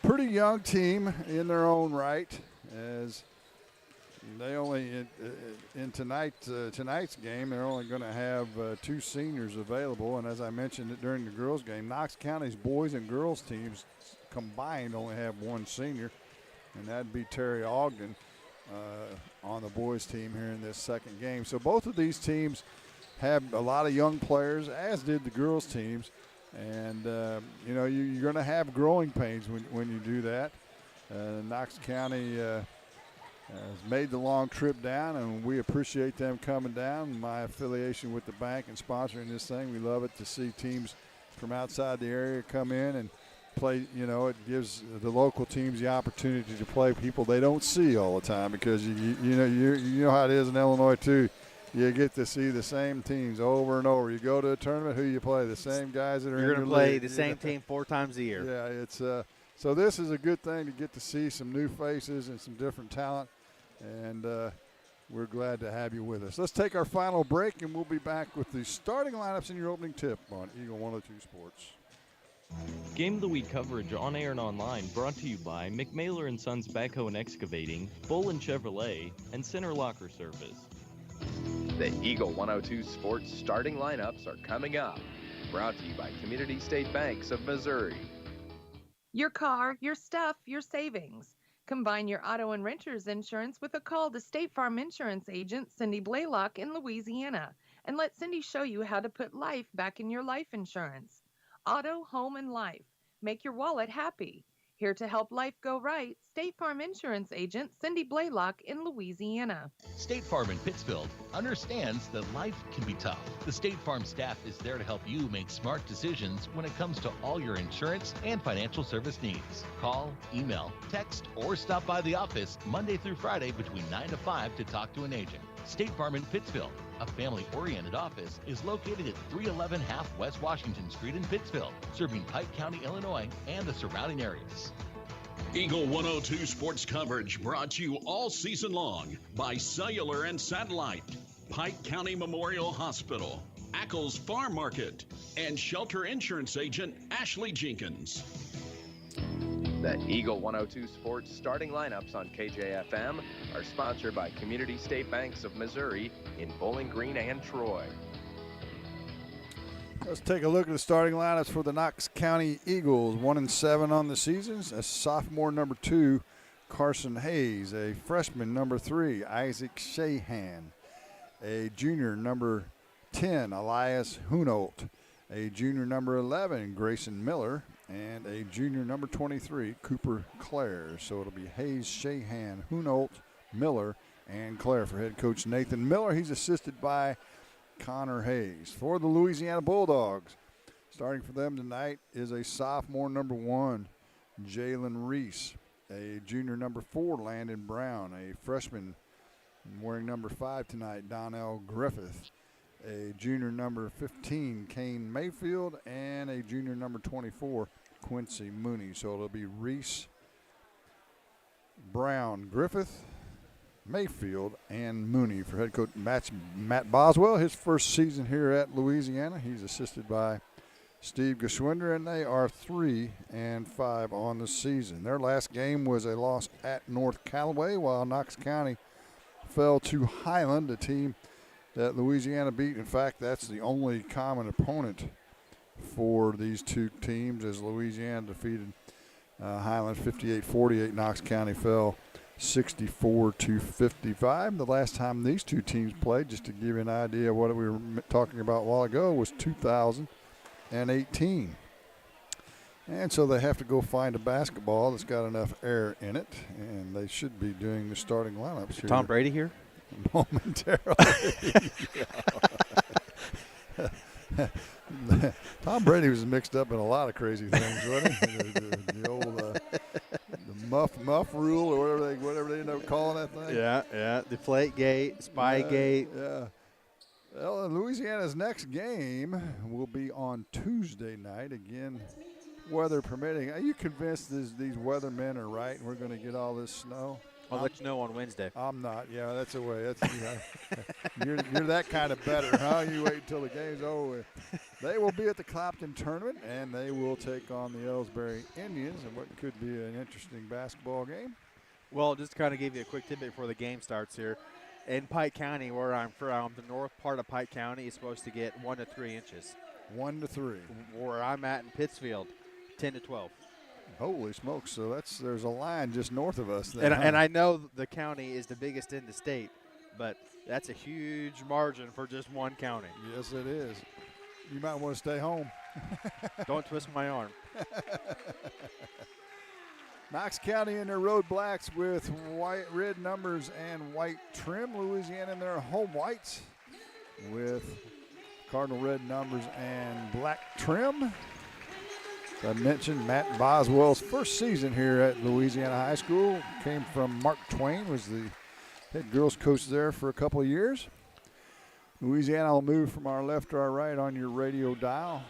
pretty young team in their own right, as they only in tonight's game they're only going to have two seniors available. And as I mentioned during the girls' game, Knox County's boys and girls teams combined only have one senior, and that'd be Terry Ogden on the boys' team here in this second game. So both of these teams have a lot of young players, as did the girls' teams. And, you're going to have growing pains when you do that. Knox County has made the long trip down, and we appreciate them coming down. My affiliation with the bank and sponsoring this thing, we love it to see teams from outside the area come in and play. It gives the local teams the opportunity to play people they don't see all the time, because you know how it is in Illinois too. You get to see the same teams over and over. You go to a tournament, who you play? The same guys that are You're in your going to play league. the same team 4 times a year. Yeah, it's so this is a good thing to get to see some new faces and some different talent, and we're glad to have you with us. Let's take our final break, and we'll be back with the starting lineups in your opening tip on Eagle 102 Sports. Game of the Week coverage on air and online brought to you by McMailer & Sons Backhoe and Excavating, Bolin Chevrolet, and Center Locker Service. The Eagle 102 Sports starting lineups are coming up. Brought to you by Community State Banks of Missouri. Your car, your stuff, your savings. Combine your auto and renter's insurance with a call to State Farm Insurance agent Cindy Blaylock in Louisiana, and let Cindy show you how to put life back in your life insurance. Auto, home, and life. Make your wallet happy. Here to help life go right, State Farm Insurance agent Cindy Blaylock in Louisiana. State Farm in Pittsfield understands that life can be tough. The State Farm staff is there to help you make smart decisions when it comes to all your insurance and financial service needs. Call, email, text, or stop by the office Monday through Friday between 9 to 5 to talk to an agent. State Farm in Pittsfield, a family-oriented office, is located at 311 Half West Washington Street in Pittsfield, serving Pike County, Illinois, and the surrounding areas. Eagle 102 sports coverage brought to you all season long by Cellular and Satellite, Pike County Memorial Hospital, Ackles Farm Market, and Shelter Insurance Agent Ashley Jenkins. The Eagle 102 Sports starting lineups on KJFM are sponsored by Community State Banks of Missouri in Bowling Green and Troy. Let's take a look at the starting lineups for the Knox County Eagles. 1-7 on the seasons. A sophomore, number 2, Carson Hayes. A freshman, number 3, Isaac Shahan. A junior, number 10, Elias Hunolt. A junior, number 11, Grayson Miller. And a junior, number 23, Cooper Clare. So it'll be Hayes, Shahan, Hunolt, Miller, and Clare for head coach Nathan Miller. He's assisted by Connor Hayes. For the Louisiana Bulldogs, starting for them tonight is a sophomore, number 1, Jalen Reese. A junior, number 4, Landon Brown. A freshman wearing number 5 tonight, Donnell Griffith. A junior, number 15, Kane Mayfield. And a junior, number 24, Quincy Mooney. So it'll be Reese, Brown, Griffith, Mayfield, and Mooney for head coach Matt Boswell. His first season here at Louisiana. He's assisted by Steve Geschwinder, and they are 3-5 on the season. Their last game was a loss at North Callaway, while Knox County fell to Highland, a team that Louisiana beat. In fact, that's the only common opponent for these two teams, as Louisiana defeated Highland 58-48. Knox County fell 64-55. The last time these two teams played, just to give you an idea of what we were talking about a while ago, was 2018. And so they have to go find a basketball that's got enough air in it, and they should be doing the starting lineups here. Tom Brady here? Momentarily. Tom Brady was mixed up in a lot of crazy things, wasn't he? the old the muff rule, or whatever they end up calling that thing. Yeah. Deflategate, Spygate. Yeah. Well, Louisiana's next game will be on Tuesday night. Again, weather permitting. Are you convinced these weathermen are right and we're going to get all this snow? I'll let you know on Wednesday. I'm not. Yeah, that's a way. That's you're that kind of better, huh? You wait until the game's over with. They will be at the Clapton tournament, and they will take on the Ellsbury Indians in what could be an interesting basketball game. Well, just to kind of give you a quick tidbit before the game starts here. In Pike County, where I'm from, the north part of Pike County is supposed to get 1 to 3 inches. 1 to 3. Where I'm at in Pittsfield, 10 to 12. Holy smokes! So there's a line just north of us there. And I know the county is the biggest in the state, but that's a huge margin for just one county. Yes, it is. You might want to stay home. Don't twist my arm. Knox County in their road blacks with red numbers and white trim. Louisiana in their home whites with cardinal red numbers and black trim. I mentioned Matt Boswell's first season here at Louisiana High School came from Mark Twain, was the head girls coach there for a couple of years. Louisiana will move from our left to our right on your radio dial.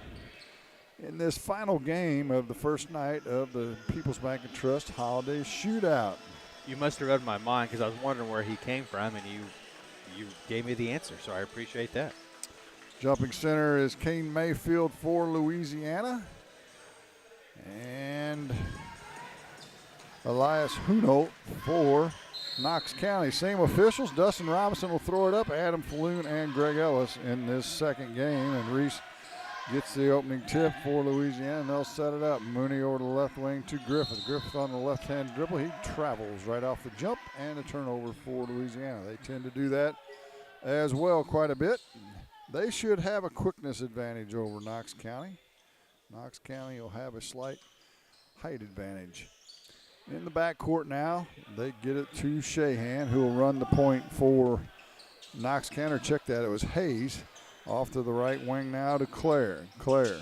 In this final game of the first night of the People's Bank and Trust Holiday Shootout. You must have read my mind because I was wondering where he came from, and you gave me the answer, so I appreciate that. Jumping center is Kane Mayfield for Louisiana. And Elias Hunolt for Knox County. Same officials. Dustin Robinson will throw it up. Adam Falloon and Greg Ellis in this second game. And Reese gets the opening tip for Louisiana, and they'll set it up. Mooney over the left wing to Griffith. Griffith on the left-hand dribble. He travels right off the jump, and a turnover for Louisiana. They tend to do that as well quite a bit. They should have a quickness advantage over Knox County. Knox County will have a slight height advantage. In the backcourt now, they get it to Shahan, who will run the point for Knox County. Check that, it was Hayes. Off to the right wing now to Clare. Clare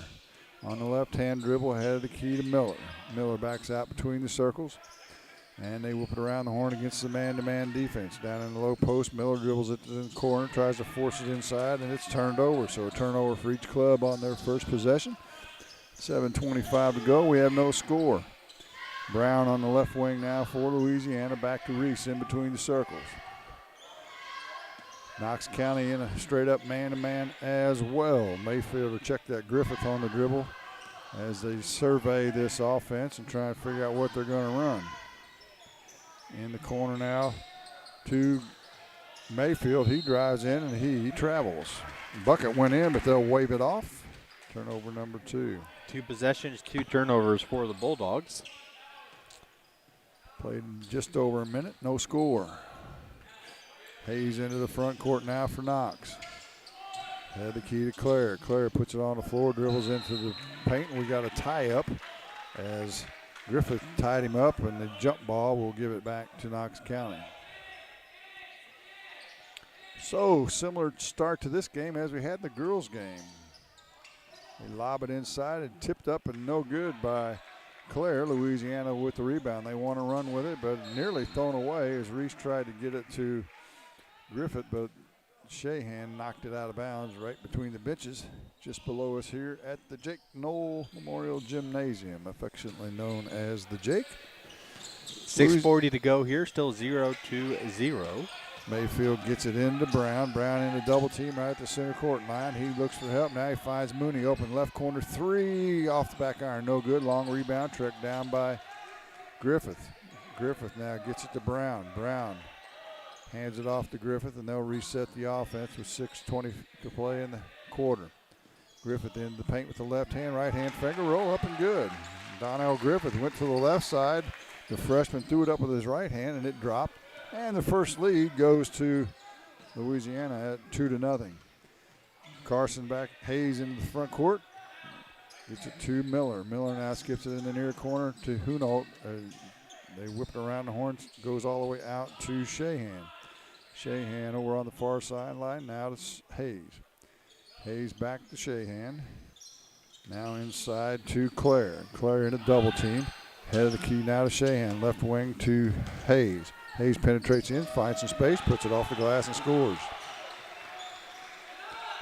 on the left-hand dribble, ahead of the key to Miller. Miller backs out between the circles, and they whip it around the horn against the man-to-man defense. Down in the low post, Miller dribbles it to the corner, tries to force it inside, and it's turned over. So a turnover for each club on their first possession. 7:25 to go. We have no score. Brown on the left wing now for Louisiana. Back to Reese in between the circles. Knox County in a straight-up man-to-man as well. Mayfield will check that Griffith on the dribble as they survey this offense and try and figure out what they're going to run. In the corner now to Mayfield. He drives in and he travels. Bucket went in, but they'll wave it off. Turnover number 2. 2 possessions, 2 turnovers for the Bulldogs. Played just over a minute, no score. Hayes into the front court now for Knox. Had the key to Claire. Claire puts it on the floor, dribbles into the paint. We got a tie-up as Griffith tied him up, and the jump ball will give it back to Knox County. So, similar start to this game as we had the girls' game. They lob it inside and tipped up and no good by Claire. Louisiana with the rebound. They want to run with it, but nearly thrown away as Reese tried to get it to Griffith, but Shahan knocked it out of bounds right between the benches just below us here at the Jake Knoll Memorial Gymnasium, affectionately known as the Jake. 6:40 to go here, still 0-0. Mayfield gets it into Brown. Brown in a double team right at the center court line. He looks for help. Now he finds Mooney open left corner 3 off the back iron. No good. Long rebound trick down by Griffith. Griffith now gets it to Brown. Brown hands it off to Griffith, and they'll reset the offense with 6:20 to play in the quarter. Griffith into the paint with the left hand, right hand finger roll up and good. Donnell Griffith went to the left side. The freshman threw it up with his right hand, and it dropped. And the first lead goes to Louisiana at 2-0. Carson back, Hayes into the front court. Gets it to Miller. Miller now skips it in the near corner to Hunolt. They whip it around the horns, goes all the way out to Shahan. Shahan over on the far sideline. Now it's Hayes. Hayes back to Shahan. Now inside to Claire. Claire in a double team. Head of the key now to Shahan. Left wing to Hayes. Hayes penetrates in, finds some space, puts it off the glass and scores.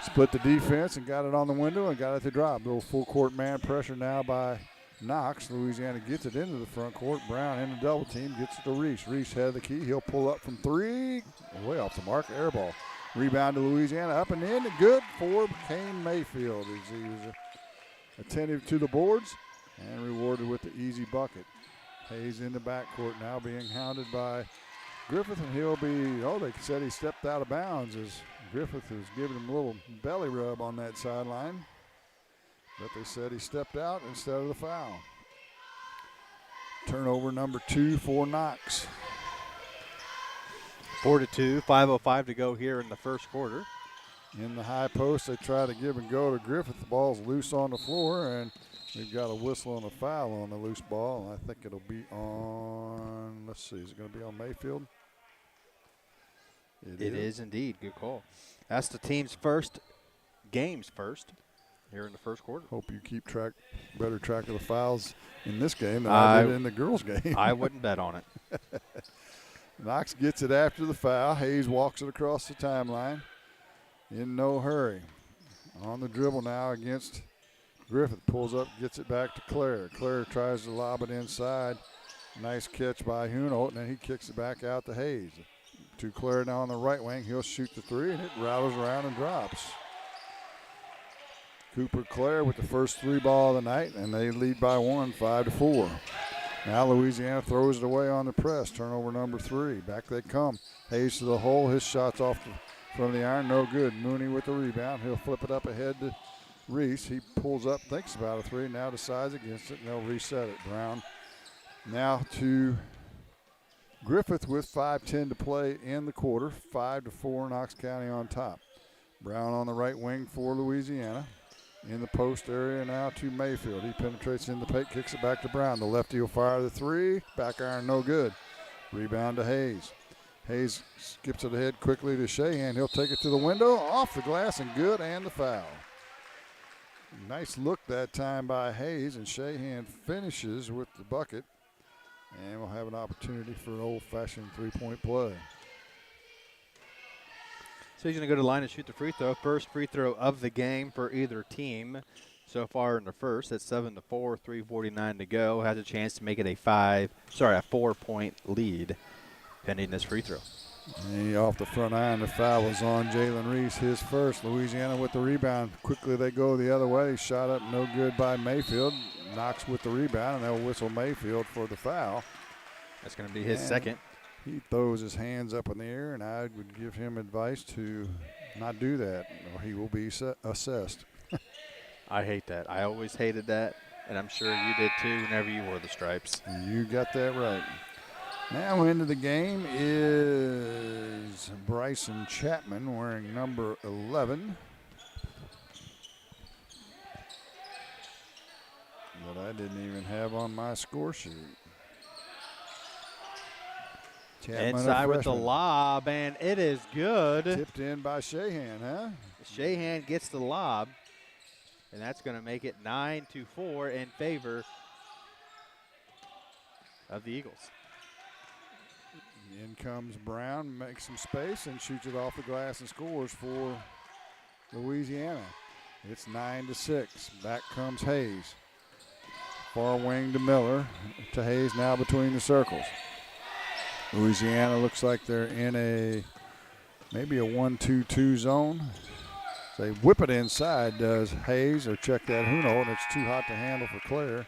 Split the defense and got it on the window and got it to drop. Little full court man pressure now by Knox. Louisiana gets it into the front court. Brown in the double team, gets it to Reese. Reese head of the key. He'll pull up from 3. Way off the mark, air ball. Rebound to Louisiana, up and in. Good for Kane Mayfield as he was attentive to the boards and rewarded with the easy bucket. Hayes in the backcourt now being hounded by Griffith, and he'll be, they said he stepped out of bounds as Griffith is giving him a little belly rub on that sideline. But they said he stepped out instead of the foul. Turnover number 2 for Knox. 4-2, 5:05 to go here in the first quarter. In the high post, they try to give and go to Griffith. The ball's loose on the floor, and we've got a whistle and a foul on the loose ball. I think it'll be on, let's see, is it going to be on Mayfield? It is indeed. Good call. That's the team's game's first here in the first quarter. Hope you keep better track of the fouls in this game than I did in the girls' game. I wouldn't bet on it. Knox gets it after the foul. Hayes walks it across the timeline in no hurry. On the dribble now against Griffith. Pulls up, gets it back to Claire. Claire tries to lob it inside. Nice catch by Hunolt, and then he kicks it back out to Hayes. To Claire now on the right wing. He'll shoot the 3, and it rattles around and drops. Cooper Claire with the first 3 ball of the night, and they lead by 1, 5-4. Now Louisiana throws it away on the press. Turnover number 3. Back they come. Hayes to the hole. His shot's off from the iron. No good. Mooney with the rebound. He'll flip it up ahead to Reese. He pulls up, thinks about a 3, now decides against it, and they'll reset it. Brown now to Griffith with 5:10 to play in the quarter. 5-4, Knox County on top. Brown on the right wing for Louisiana. In the post area now to Mayfield. He penetrates in the paint, kicks it back to Brown. The lefty will fire the 3. Back iron, no good. Rebound to Hayes. Hayes skips it ahead quickly to Shahan. He'll take it to the window, off the glass, and good, and the foul. Nice look that time by Hayes, and Shahan finishes with the bucket. And we'll have an opportunity for an old-fashioned three-point play. So he's going to go to the line and shoot the free throw. First free throw of the game for either team. so far in the first. It's 7-4, 3:49 to go. Has a chance to make it a 4-point lead pending this free throw. And off the front iron, the foul was on Jalen Reese, his first. Louisiana with the rebound. Quickly they go the other way. Shot up, no good by Mayfield. Knox with the rebound, and they'll whistle Mayfield for the foul. That's going to be his second. He throws his hands up in the air, and I would give him advice to not do that, or he will be assessed. I hate that. I always hated that, and I'm sure you did too whenever you wore the stripes. You got that right. Now into the game is Bryson Chapman wearing number 11. That I didn't even have on my score sheet. Chapman, inside with the lob, and it is good. Tipped in by Shahan, huh? Shahan gets the lob, and that's going to make it 9-4 in favor of the Eagles. In comes Brown, makes some space, and shoots it off the glass and scores for Louisiana. It's 9-6. Back comes Hayes. Far wing to Miller. To Hayes now between the circles. Louisiana looks like they're in maybe a 1-2-2 zone. They whip it inside, does Hayes, or check that Huno, and it's too hot to handle for Claire.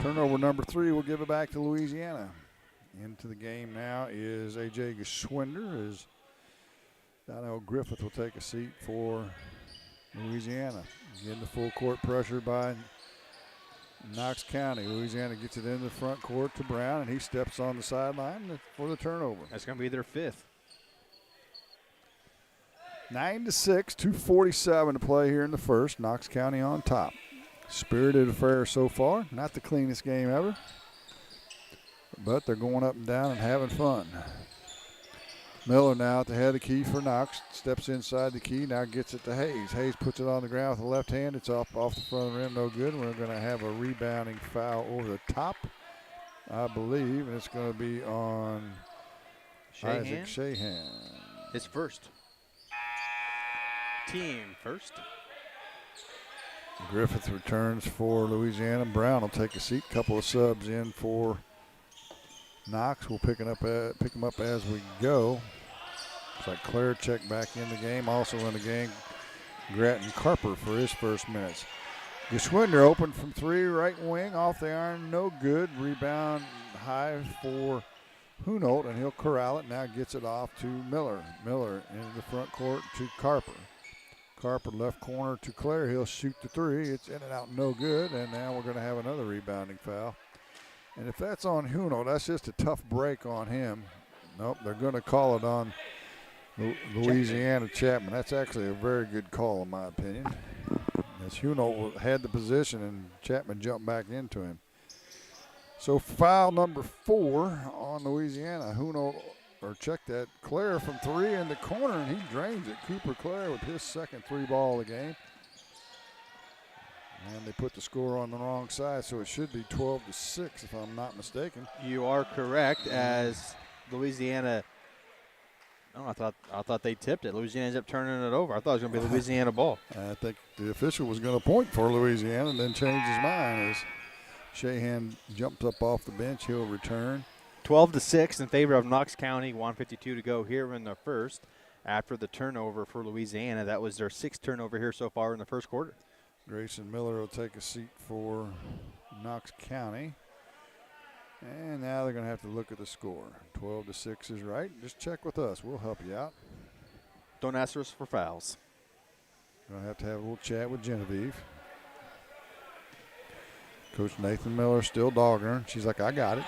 Turnover number 3 will give it back to Louisiana. Into the game now is A.J. Geschwinder. As Donnell Griffith will take a seat for Louisiana. Getting the full court pressure by Knox County. Louisiana gets it into the front court to Brown, and he steps on the sideline for the turnover. That's going to be their 5th. 9-6, 2:47 to play here in the first. Knox County on top. Spirited affair so far. Not the cleanest game ever, but they're going up and down and having fun. Miller now at the head of the key for Knox. Steps inside the key, now gets it to Hayes. Hayes puts it on the ground with the left hand. It's off the front of the rim, no good. We're going to have a rebounding foul over the top, I believe, and it's going to be on Isaac Shahan. His first. Team first. Griffith returns for Louisiana. Brown will take a seat. Couple of subs in for Knox. We'll pick him up as we go. Looks like Claire checked back in the game. Also in the game, Grattan Carper for his first minutes. Geschwinder open from 3, right wing, off the iron, no good. Rebound high for Hunolt, and he'll corral it. Now gets it off to Miller. Miller into the front court to Carper. Carper left corner to Claire. He'll shoot the 3. It's in and out, no good. And now we're going to have another rebounding foul. And if that's on Huno, that's just a tough break on him. Nope, they're going to call it on Louisiana Chapman. That's actually a very good call, in my opinion. As Huno had the position and Chapman jumped back into him. So foul number 4 on Louisiana. Huno, or check that, Claire from 3 in the corner, and he drains it. Cooper Claire with his second 3 ball of the game. And they put the score on the wrong side, so it should be 12-6 if I'm not mistaken. You are correct, as Louisiana. Oh, I thought they tipped it. Louisiana ends up turning it over. I thought it was going to be Louisiana ball. I think the official was going to point for Louisiana and then change his mind as Shahan jumps up off the bench. He'll return. 12-6 in favor of Knox County. 1:52 to go here in the first. After the turnover for Louisiana, that was their 6th turnover here so far in the first quarter. Grayson Miller will take a seat for Knox County. And now they're going to have to look at the score. 12-6 is right. Just check with us. We'll help you out. Don't ask us for fouls. Going to have a little chat with Genevieve. Coach Nathan Miller still dogging her. She's like, I got it.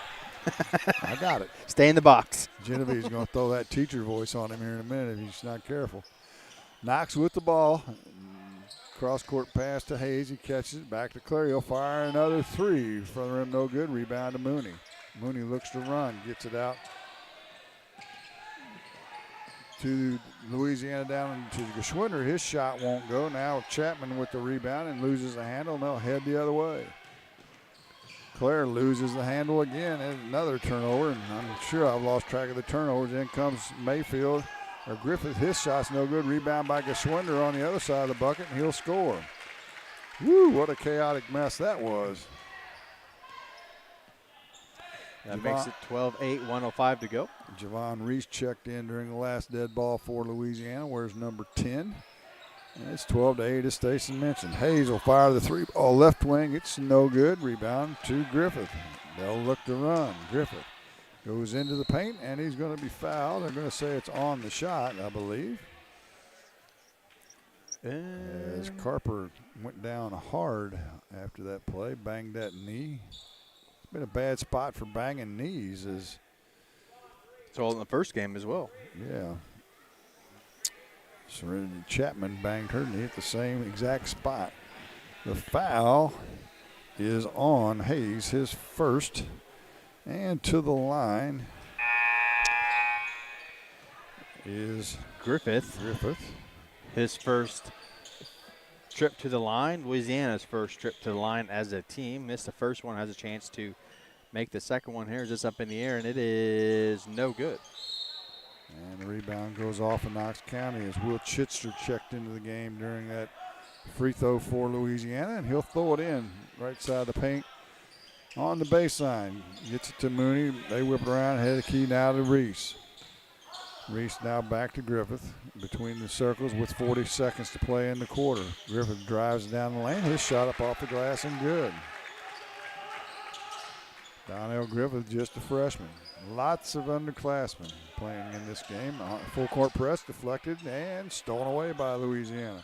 I got it. Stay in the box. Genevieve's going to throw that teacher voice on him here in a minute if he's not careful. Knox with the ball. Cross-court pass to Hayes. He catches it. Back to Clary. He'll fire another 3. From the rim, no good. Rebound to Mooney. Mooney looks to run. Gets it out to Louisiana down to Geschwinder. His shot won't go. Now Chapman with the rebound and loses the handle. And they'll head the other way. Claire loses the handle again. And another turnover. And I'm sure I've lost track of the turnovers. In comes Mayfield. Or Griffith, his shot's no good. Rebound by Geschwinder on the other side of the bucket, and he'll score. Woo, what a chaotic mess that was. That makes it 12-8, 1:05 to go. Javon Reese checked in during the last dead ball for Louisiana. Where's number 10? And it's 12-8, as Stacy mentioned. Hayes will fire the three ball left wing. It's no good. Rebound to Griffith. They'll look to run. Griffith goes into the paint, and he's going to be fouled. They're going to say it's on the shot, I believe. As Carper went down hard after that play, banged that knee. It's been a bad spot for banging knees. It's all in the first game as well. Yeah. Serenity Chapman banged her knee at the same exact spot. The foul is on Hayes, his first, and to the line is Griffith. His first trip to the line. Louisiana's first trip to the line as a team. Missed the first one, has a chance to make the second one here. Just up in the air, and it is no good. And the rebound goes off in Knox County as Will Chitster checked into the game during that free throw for Louisiana, and he'll throw it in right side of the paint on the baseline. Gets it to Mooney. They whip it around, head of the key now to Reese. Reese now back to Griffith between the circles with 40 seconds to play in the quarter. Griffith drives down the lane. His shot up off the glass and good. Donnell Griffith, just a freshman. Lots of underclassmen playing in this game. Full court press deflected and stolen away by Louisiana.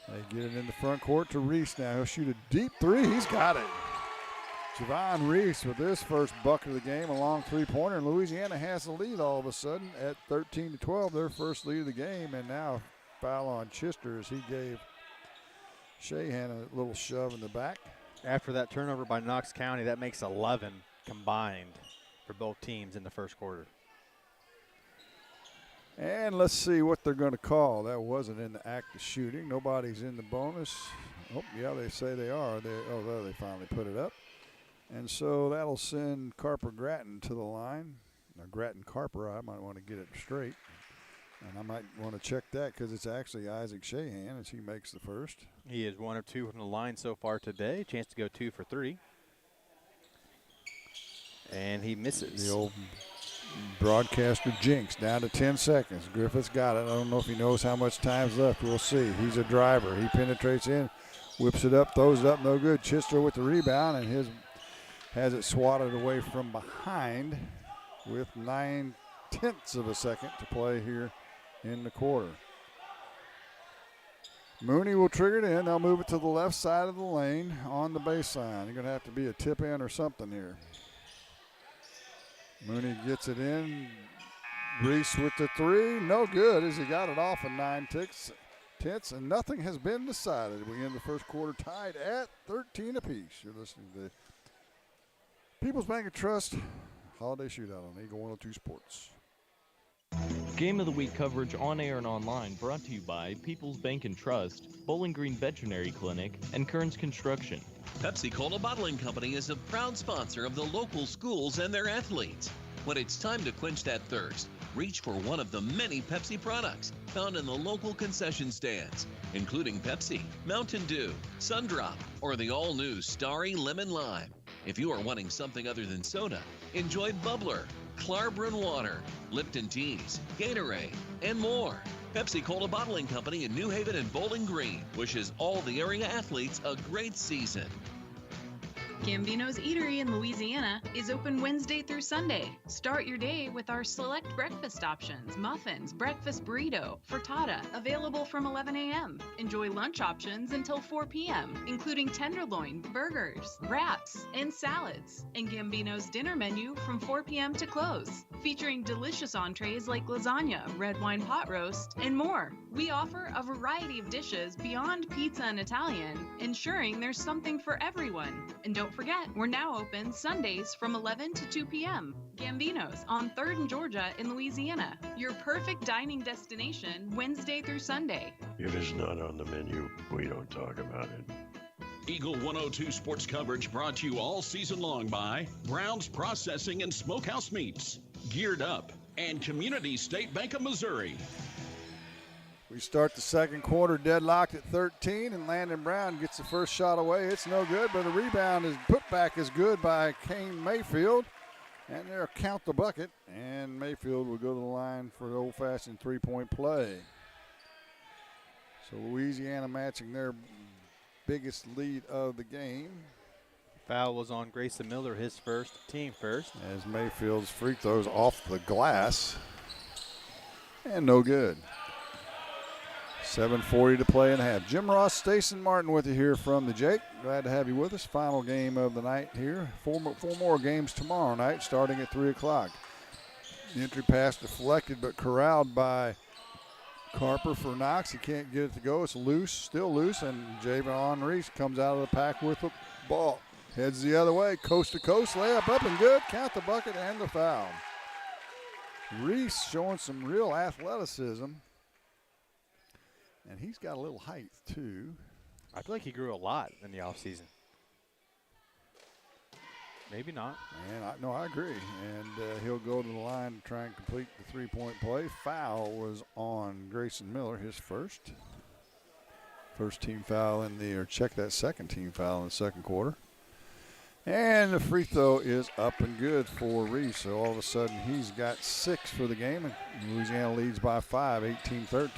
They get it in the front court to Reese now. He'll shoot a deep three. He's got it. Javon Reese with his first bucket of the game, a long three-pointer, and Louisiana has the lead all of a sudden at 13-12, their first lead of the game, and now foul on Chitster as he gave Shahan a little shove in the back. After that turnover by Knox County, that makes 11 combined for both teams in the first quarter. And let's see what they're going to call. That wasn't in the act of shooting. Nobody's in the bonus. Oh, yeah, they say they are. There they finally put it up. And so that'll send Carper Gratton to the line. Now, Gratton Carper, I might want to get it straight. And I might want to check that because it's actually Isaac Shahan as he makes the first. He is 1 of 2 from the line so far today. Chance to go 2 for 3. And he misses. The old broadcaster jinx, down to 10 seconds. Griffith's got it. I don't know if he knows how much time's left. We'll see. He's a driver. He penetrates in, whips it up, throws it up, no good. Chitster with the rebound, and his has it swatted away from behind with 9/10 of a second to play here in the quarter. Mooney will trigger it in. They'll move it to the left side of the lane on the baseline. You're going to have to be a tip in or something here. Mooney gets it in. Reese with the three. No good as he got it off in 9/10, and nothing has been decided. We end the first quarter tied at 13 apiece. You're listening to the People's Bank of Trust Holiday Shootout on Eagle 102 Sports. Game of the Week coverage on air and online brought to you by People's Bank and Trust, Bowling Green Veterinary Clinic, and Kearns Construction. Pepsi-Cola Bottling Company is a proud sponsor of the local schools and their athletes. When it's time to quench that thirst, reach for one of the many Pepsi products found in the local concession stands, including Pepsi, Mountain Dew, Sundrop, or the all-new Starry Lemon Lime. If you are wanting something other than soda, enjoy Bubbler, Clarbrun Water, Lipton Teas, Gatorade, and more. Pepsi-Cola Bottling Company in New Haven and Bowling Green wishes all the area athletes a great season. Gambino's Eatery in Louisiana is open Wednesday through Sunday. Start your day with our select breakfast options, muffins, breakfast burrito, frittata, available from 11 a.m. Enjoy lunch options until 4 p.m., including tenderloin, burgers, wraps, and salads. And Gambino's dinner menu from 4 p.m. to close, featuring delicious entrees like lasagna, red wine pot roast, and more. We offer a variety of dishes beyond pizza and Italian, ensuring there's something for everyone. And don't forget, we're now open Sundays from 11 to 2 p.m. Gambino's on 3rd and Georgia in Louisiana. Your perfect dining destination Wednesday through Sunday. If it's not on the menu, we don't talk about it. Eagle 102 sports coverage brought to you all season long by Brown's Processing and Smokehouse Meats, Geared Up, and Community State Bank of Missouri. We start the second quarter deadlocked at 13, and Landon Brown gets the first shot away. It's no good, but the rebound is put back is good by Kane Mayfield. And they'll count the bucket, and Mayfield will go to the line for the old-fashioned three-point play. So Louisiana matching their biggest lead of the game. Foul was on Grayson Miller, his first, team first. As Mayfield's free throws off the glass. And no good. 7:40 to play and a half. Jim Ross, Stacey Martin with you here from the Jake. Glad to have you with us. Final game of the night here. Four more games tomorrow night starting at 3 o'clock. The entry pass deflected but corralled by Carper for Knox. He can't get it to go. It's loose, still loose, and Javon Reese comes out of the pack with the ball. Heads the other way, coast to coast, layup up and good. Count the bucket and the foul. Reese showing some real athleticism. And he's got a little height, too. I feel like he grew a lot in the offseason. Maybe not. And I agree. And he'll go to the line to try and complete the three-point play. Foul was on Grayson Miller, his first. First team foul in the, or check that second team foul in the second quarter. And the free throw is up and good for Reese. So all of a sudden he's got 6 for the game, and Louisiana leads by 5, 18-13.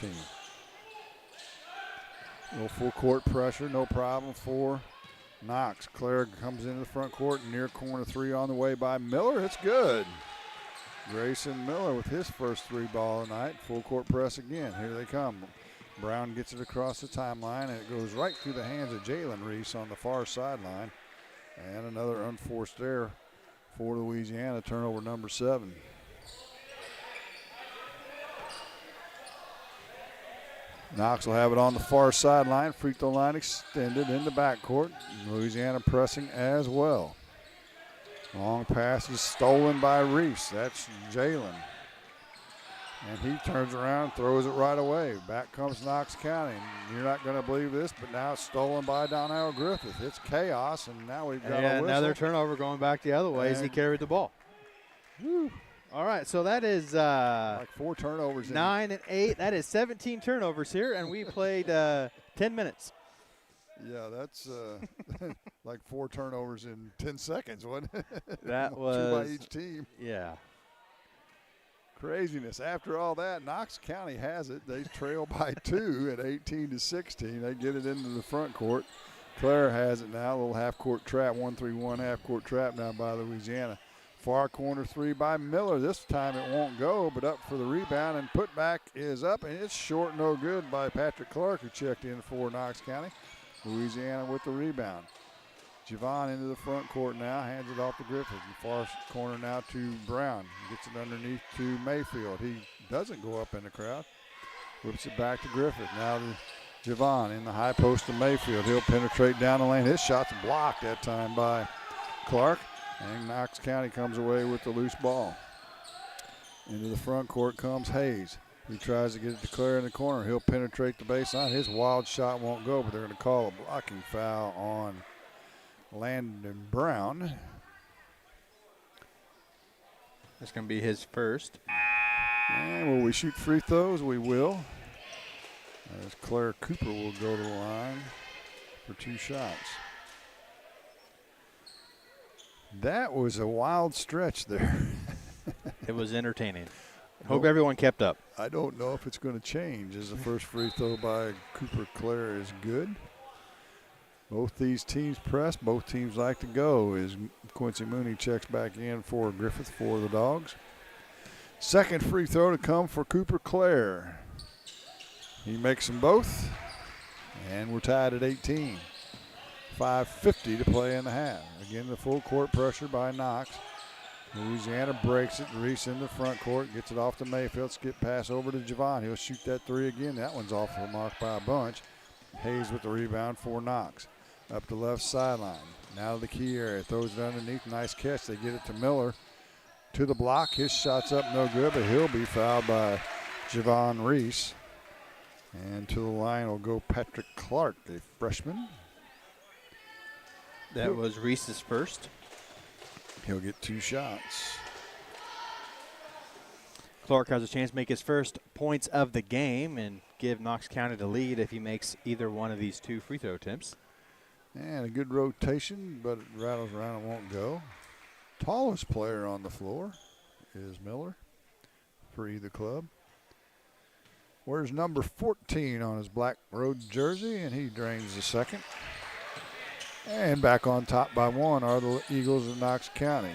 A little full court pressure, no problem for Knox. Claire comes into the front court, near corner three on the way by Miller. It's good. Grayson Miller with his first three ball of the night. Full court press again. Here they come. Brown gets it across the timeline, and it goes right through the hands of Jalen Reese on the far sideline. And another unforced error for Louisiana, turnover number 7. Knox will have it on the far sideline. Free throw line extended in the backcourt. Louisiana pressing as well. Long pass is stolen by Reese. That's Jalen. And he turns around, throws it right away. Back comes Knox County. And you're not going to believe this, but now it's stolen by Donnell Griffith. It's chaos, and now we've got a whistle. Another turnover going back the other way as he carried the ball. Woo. All right, so that is like 4 turnovers. 9 and 8. That is 17 turnovers here, and we played 10 minutes. Yeah, that's like 4 turnovers in 10 seconds, wasn't it? That was 2 by each team. Yeah. Craziness. After all that, Knox County has it. They trail by 2 at 18-16. They get it into the front court. Claire has it now. A little half-court trap, 1-3-1 half-court trap now by Louisiana. Far corner three by Miller. This time it won't go, but up for the rebound, and putback is up, and it's short, no good by Patrick Clark, who checked in for Knox County. Louisiana with the rebound. Javon into the front court now, hands it off to Griffith. In far corner now to Brown. Gets it underneath to Mayfield. He doesn't go up in the crowd. Whips it back to Griffith. Now to Javon in the high post to Mayfield. He'll penetrate down the lane. His shot's blocked that time by Clark. And Knox County comes away with the loose ball. Into the front court comes Hayes. He tries to get it to Claire in the corner. He'll penetrate the baseline. His wild shot won't go, but they're going to call a blocking foul on Landon Brown. That's going to be his first. And will we shoot free throws? We will. As Claire Cooper will go to the line for 2 shots. That was a wild stretch there. It was entertaining. Hope everyone kept up. I don't know if it's going to change, as the first free throw by Cooper Claire is good. Both these teams press. Both teams like to go as Quincy Mooney checks back in for Griffith for the Dogs. Second free throw to come for Cooper Claire. He makes them both, and we're tied at 18. 5:50 to play in the half. Again, the full court pressure by Knox. Louisiana breaks it. Reese in the front court. Gets it off to Mayfield. Skip pass over to Javon. He'll shoot that three again. That one's off the mark by a bunch. Hayes with the rebound for Knox. Up the left sideline. Now to the key area. Throws it underneath. Nice catch. They get it to Miller. To the block. His shot's up no good, but he'll be fouled by Javon Reese. And to the line will go Patrick Clark, a freshman. That was Reese's first. He'll get 2 shots. Clark has a chance to make his first points of the game and give Knox County the lead if he makes either one of these 2 free throw attempts. And a good rotation, but it rattles around and won't go. Tallest player on the floor is Miller for either club. Wears number 14 on his black road jersey, and he drains the second. And back on top by 1 are the Eagles of Knox County.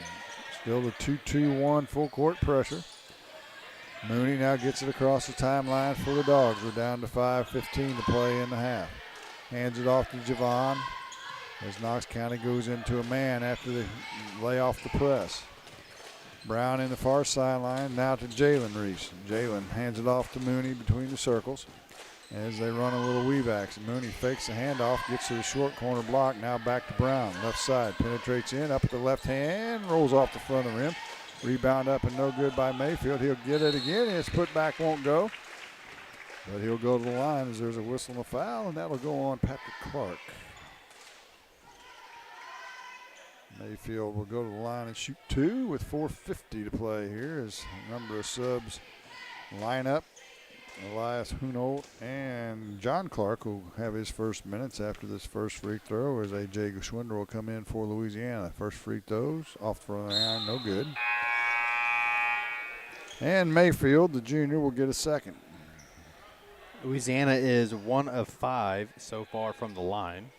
Still the 2-2-1 full court pressure. Mooney now gets it across the timeline for the Dogs. We're down to 5:15 to play in the half. Hands it off to Javon as Knox County goes into a man after they lay off the press. Brown in the far sideline, now to Jalen Reese. Jalen hands it off to Mooney between the circles as they run a little weave action. Mooney fakes the handoff, gets to the short corner block, now back to Brown. Left side, penetrates in, up at the left hand, rolls off the front of the rim. Rebound up and no good by Mayfield. He'll get it again, his putback won't go. But he'll go to the line as there's a whistle and a foul, and that'll go on Patrick Clark. Mayfield will go to the line and shoot 2 with 4:50 to play here as a number of subs line up. Elias Hunold and John Clark will have his first minutes after this first free throw as A.J. Geschwinder will come in for Louisiana. First free throws off the front of the iron, no good. And Mayfield, the junior, will get a second. Louisiana is 1 of 5 so far from the line.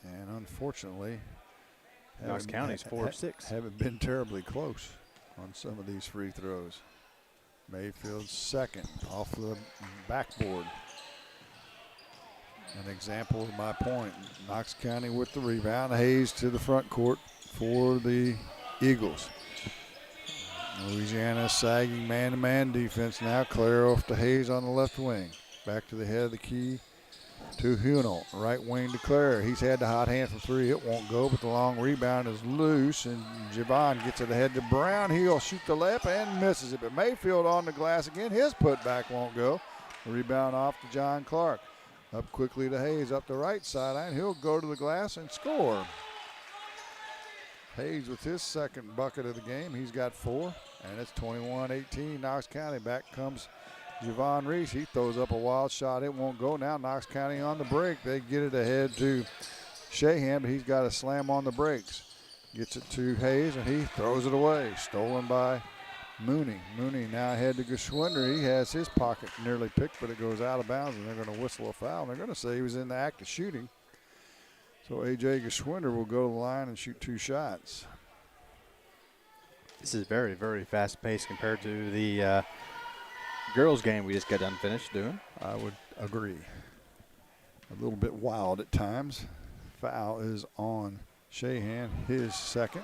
And unfortunately, Knox County's 4 of 6. Haven't been terribly close on some of these free throws. Mayfield's second off the backboard. An example of my point. Knox County with the rebound. Hayes to the front court for the Eagles. Louisiana sagging man-to-man defense now. Clare off to Hayes on the left wing. Back to the head of the key to Hunel. Right wing to Clare. He's had the hot hand for 3. It won't go, but the long rebound is loose, and Javon gets it ahead to Brown. He'll shoot the layup and misses it, but Mayfield on the glass again. His putback won't go. The rebound off to John Clark. Up quickly to Hayes up the right sideline. He'll go to the glass and score. Hayes with his second bucket of the game. He's got 4, and it's 21-18. Knox County. Back comes Javon Reese. He throws up a wild shot. It won't go. Now Knox County on the break. They get it ahead to Shahan, but he's got a slam on the brakes. Gets it to Hayes, and he throws it away. Stolen by Mooney. Mooney now ahead to Geschwinder. He has his pocket nearly picked, but it goes out of bounds, and they're going to whistle a foul. They're going to say he was in the act of shooting. So A.J. Geschwinder will go to the line and shoot 2 shots. This is very, very fast-paced compared to the girls' game we just got done finished doing. I would agree. A little bit wild at times. Foul is on Shahan, his second.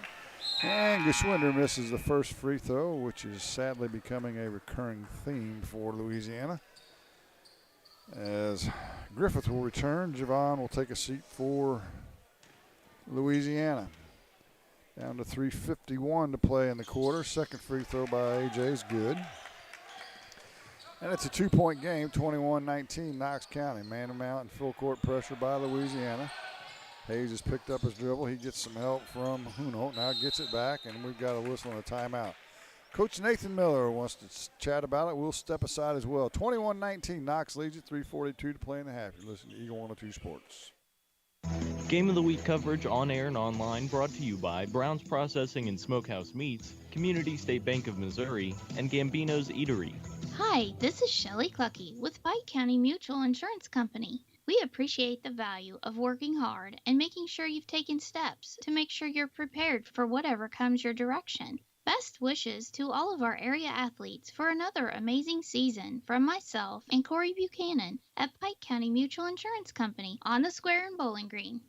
And Geschwinder misses the first free throw, which is sadly becoming a recurring theme for Louisiana. As Griffith will return, Javon will take a seat for Louisiana. Down to 3:51 to play in the quarter. Second free throw by A.J. is good. And it's a 2-point game, 21-19, Knox County. Man-to-man and full court pressure by Louisiana. Hayes has picked up his dribble. He gets some help from Huno. Now gets it back, and we've got a whistle and a timeout. Coach Nathan Miller wants to chat about it. We'll step aside as well. 21-19, Knox leads it, 3:42 to play in the half. You're listening to Eagle 102 Sports. Game of the Week coverage on air and online brought to you by Brown's Processing and Smokehouse Meats, Community State Bank of Missouri, and Gambino's Eatery. Hi, this is Shelley Clucky with Pike County Mutual Insurance Company. We appreciate the value of working hard and making sure you've taken steps to make sure you're prepared for whatever comes your direction. Best wishes to all of our area athletes for another amazing season from myself and Corey Buchanan at Pike County Mutual Insurance Company on the Square in Bowling Green.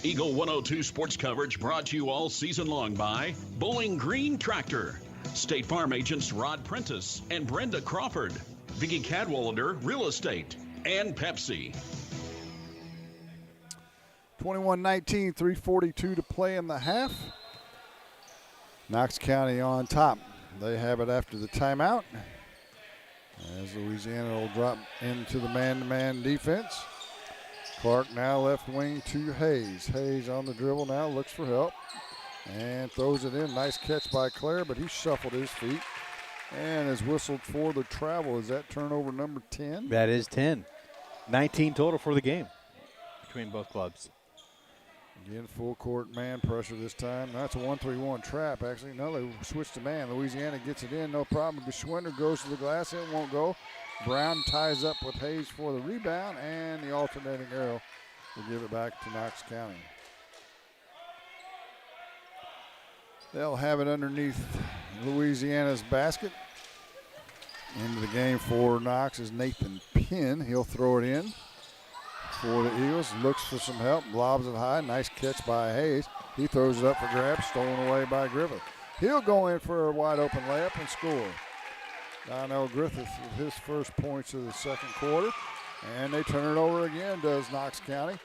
Eagle 102 sports coverage brought to you all season long by Bowling Green Tractor, State Farm agents Rod Prentice and Brenda Crawford, Vicki Cadwalader Real Estate, and Pepsi. 21-19, 3:42 to play in the half. Knox County on top. They have it after the timeout. As Louisiana will drop into the man-to-man defense. Clark now left wing to Hayes. Hayes on the dribble now, looks for help. And throws it in. Nice catch by Clare, but he shuffled his feet. and is whistled for the travel. Is that turnover number 10? That is 10. 19 total for the game between both clubs. Again, full court man pressure this time. That's a 1-3-1 trap, actually. No, they switched to man. Louisiana gets it in, no problem. Geschwinder goes to the glass. It won't go. Brown ties up with Hayes for the rebound, and the alternating arrow will give it back to Knox County. They'll have it underneath Louisiana's basket. Into the game for Knox is Nathan Penn. He'll throw it in for the Eagles. Looks for some help, lobs it high. Nice catch by Hayes. He throws it up for grabs, stolen away by Griffith. He'll go in for a wide open layup and score. Donnell Griffith with his first points of the second quarter. And they turn it over again, does Knox County.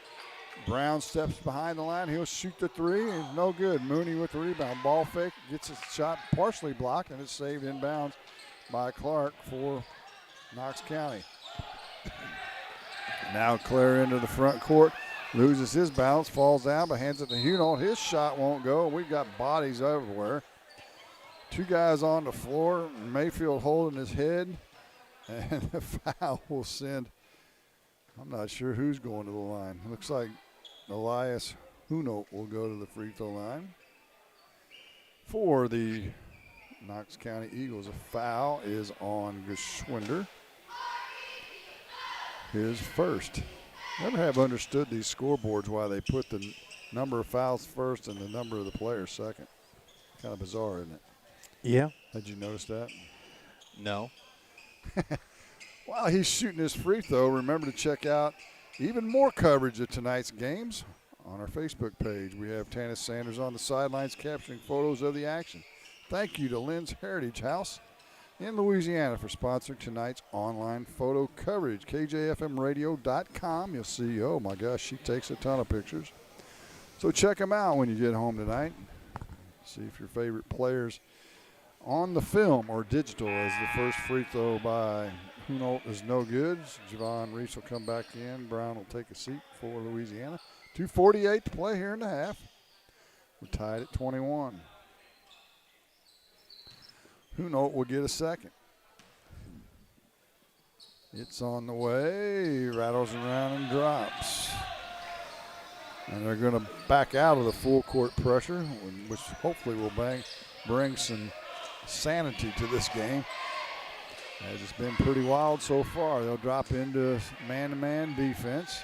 Brown steps behind the line. He'll shoot the three, and no good. Mooney with the rebound. Ball fake, gets his shot partially blocked, and it's saved inbounds by Clark for Knox County. Now Claire into the front court. Loses his balance, falls down, but hands it to Hunold. His shot won't go, and we've got bodies everywhere. Two guys on the floor. Mayfield holding his head, and the foul will send. I'm not sure who's going to the line. Looks like Elias Hunold will go to the free throw line. For the Knox County Eagles, a foul is on Geschwinder. His first. Never have understood these scoreboards, why they put the number of fouls first and the number of the players second. Kind of bizarre, isn't it? Yeah. Had you noticed that? No. While he's shooting his free throw, remember to check out even more coverage of tonight's games on our Facebook page. We have Tanis Sanders on the sidelines capturing photos of the action. Thank you to Lynn's Heritage House in Louisiana for sponsoring tonight's online photo coverage. KJFMradio.com. You'll see, oh my gosh, she takes a ton of pictures. So check them out when you get home tonight. See if your favorite players on the film or digital, as the first free throw by Hunold is no good. Javon Reese will come back in. Brown will take a seat for Louisiana. 2:48 to play here in the half. We're tied at 21. Hunold will get a second. It's on the way. Rattles around and drops. And they're going to back out of the full court pressure, which hopefully will bring some sanity to this game, as it's been pretty wild so far. They'll drop into man-to-man defense.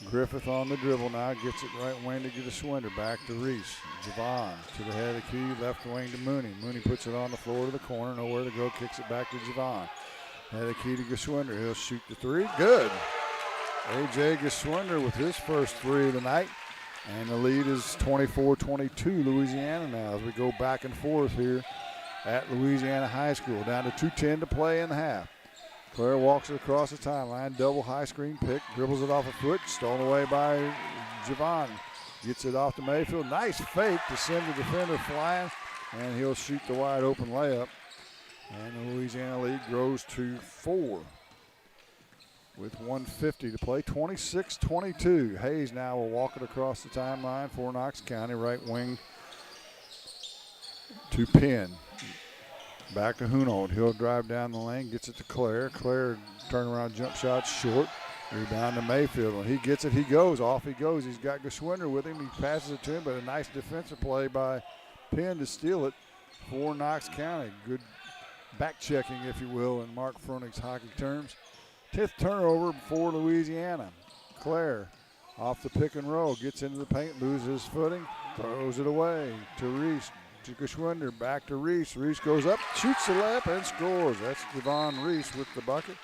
Griffith on the dribble now, gets it right wing to get a Schwinder. Back to Reese. Javon to the head of the key, left wing to Mooney. Mooney puts it on the floor to the corner, nowhere to go, kicks it back to Javon. Head of the key to Geschwinder. He'll shoot the three. Good. A.J. Geschwinder with his first three of the night. And the lead is 24-22 Louisiana now as we go back and forth here at Louisiana High School. Down to 2:10 to play in the half. Claire walks it across the timeline. Double high screen pick. Dribbles it off a foot. Stolen away by Javon. Gets it off to Mayfield. Nice fake to send the defender flying. And he'll shoot the wide open layup. And the Louisiana lead grows to 4. With 1:50 to play, 26-22. Hayes now will walk it across the timeline for Knox County. Right wing to Penn. Back to Hunold. He'll drive down the lane, gets it to Claire. Claire turnaround jump shot short. Rebound to Mayfield. When he gets it, he goes. Off he goes. He's got Geschwinder with him. He passes it to him, but a nice defensive play by Penn to steal it for Knox County. Good back checking, if you will, in Mark Froenig's hockey terms. 10th turnover for Louisiana. Claire off the pick and roll, gets into the paint, loses his footing, throws it away to Reese, to Geschwinder, back to Reese. Reese goes up, shoots the layup, and scores. That's Javon Reese with the bucket.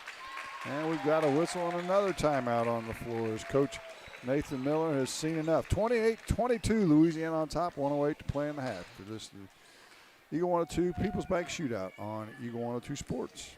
And we've got a whistle and another timeout on the floor as Coach Nathan Miller has seen enough. 28-22, Louisiana on top, 1:08 to play in the half for this Eagle 102 People's Bank Shootout on Eagle 102 Sports.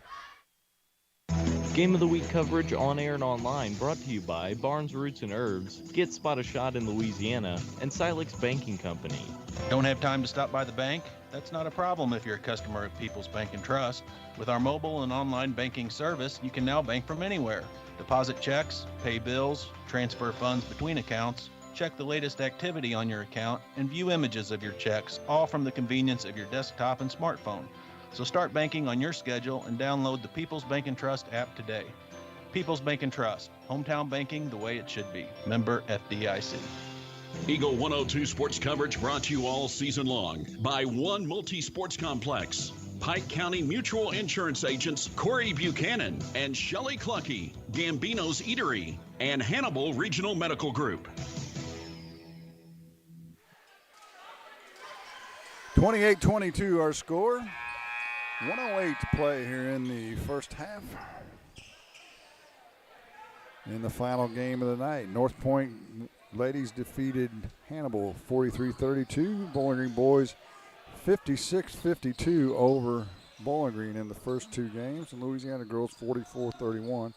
Game of the Week coverage on air and online brought to you by Barnes Roots and Herbs, Get Spot a Shot in Louisiana, and Silex Banking Company. Don't have time to stop by the bank? That's not a problem if you're a customer of People's Bank and Trust. With our mobile and online banking service, you can now bank from anywhere. Deposit checks, pay bills, transfer funds between accounts, check the latest activity on your account, and view images of your checks, all from the convenience of your desktop and smartphone. So start banking on your schedule and download the People's Bank and Trust app today. People's Bank and Trust, hometown banking the way it should be. Member FDIC. Eagle 102 sports coverage brought to you all season long by One Multi-Sports Complex, Pike County Mutual Insurance agents Corey Buchanan and Shelley Clucky, Gambino's Eatery, and Hannibal Regional Medical Group. 28-22 our score. 108 to play here in the first half. In the final game of the night, North Point ladies defeated Hannibal 43-32. Bowling Green boys 56-52 over Bowling Green in the first two games. And Louisiana girls 44-31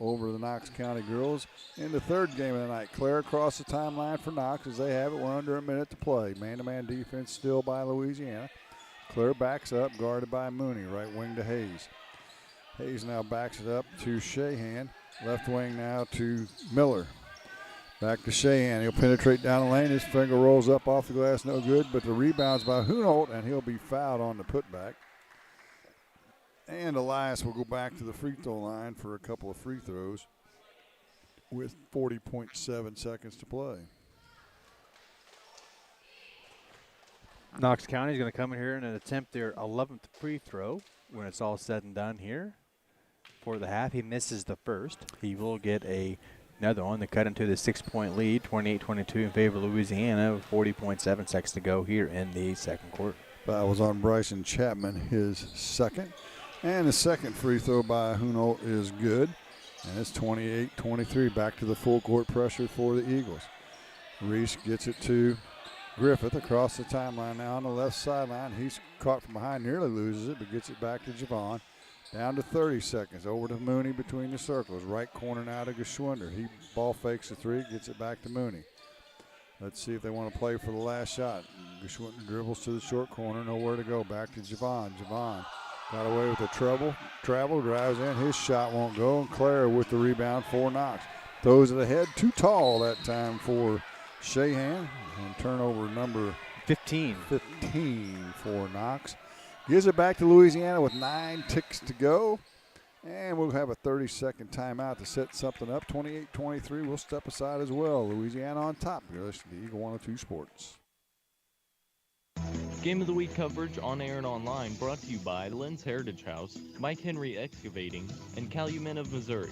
over the Knox County girls. In the third game of the night, Claire across the timeline for Knox as they have it. We're under a minute to play. Man-to-man defense still by Louisiana. Claire backs up, guarded by Mooney, right wing to Hayes. Hayes now backs it up to Shahan. Left wing now to Miller. Back to Shahan. He'll penetrate down the lane. His finger rolls up off the glass, no good, but the rebound's by Hunolt, and he'll be fouled on the putback. And Elias will go back to the free throw line for a couple of free throws with 40.7 seconds to play. Knox County is going to come in here and attempt their 11th free throw when it's all said and done here. For the half, he misses the first. He will get another one to cut into the 6-point lead, 28-22 in favor of Louisiana, with 40.7 seconds to go here in the second quarter. That was on Bryson Chapman, his second. And the second free throw by Hunolt is good. And it's 28-23, back to the full court pressure for the Eagles. Reese gets it to Griffith across the timeline now on the left sideline. He's caught from behind, nearly loses it, but gets it back to Javon. Down to 30 seconds. Over to Mooney between the circles. Right corner now to Geschwinder. He ball fakes the three, gets it back to Mooney. Let's see if they want to play for the last shot. Geschwinder dribbles to the short corner. Nowhere to go. Back to Javon. Javon got away with the travel, drives in. His shot won't go. And Claire with the rebound for Knox. Throws it ahead. Too tall that time for Shahan. And turnover number 15 for Knox. Gives it back to Louisiana with 9 ticks to go. And we'll have a 30-second timeout to set something up. 28-23, we'll step aside as well. Louisiana on top. You're listening to Eagle 102 Sports. Game of the Week coverage on air and online brought to you by Lynn's Heritage House, Mike Henry Excavating, and Calumet of Missouri.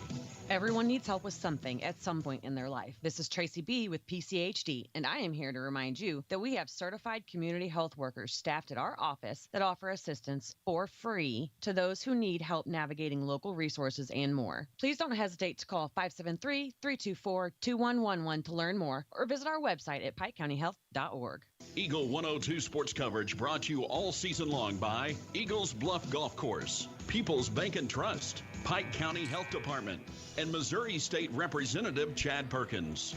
Everyone needs help with something at some point in their life. This is Tracy B. with PCHD, and I am here to remind you that we have certified community health workers staffed at our office that offer assistance for free to those who need help navigating local resources and more. Please don't hesitate to call 573-324-2111 to learn more or visit our website at pikecountyhealth.org. Eagle 102 sports coverage brought to you all season long by Eagles Bluff Golf Course, People's Bank and Trust, Pike County Health Department, and Missouri State Representative Chad Perkins.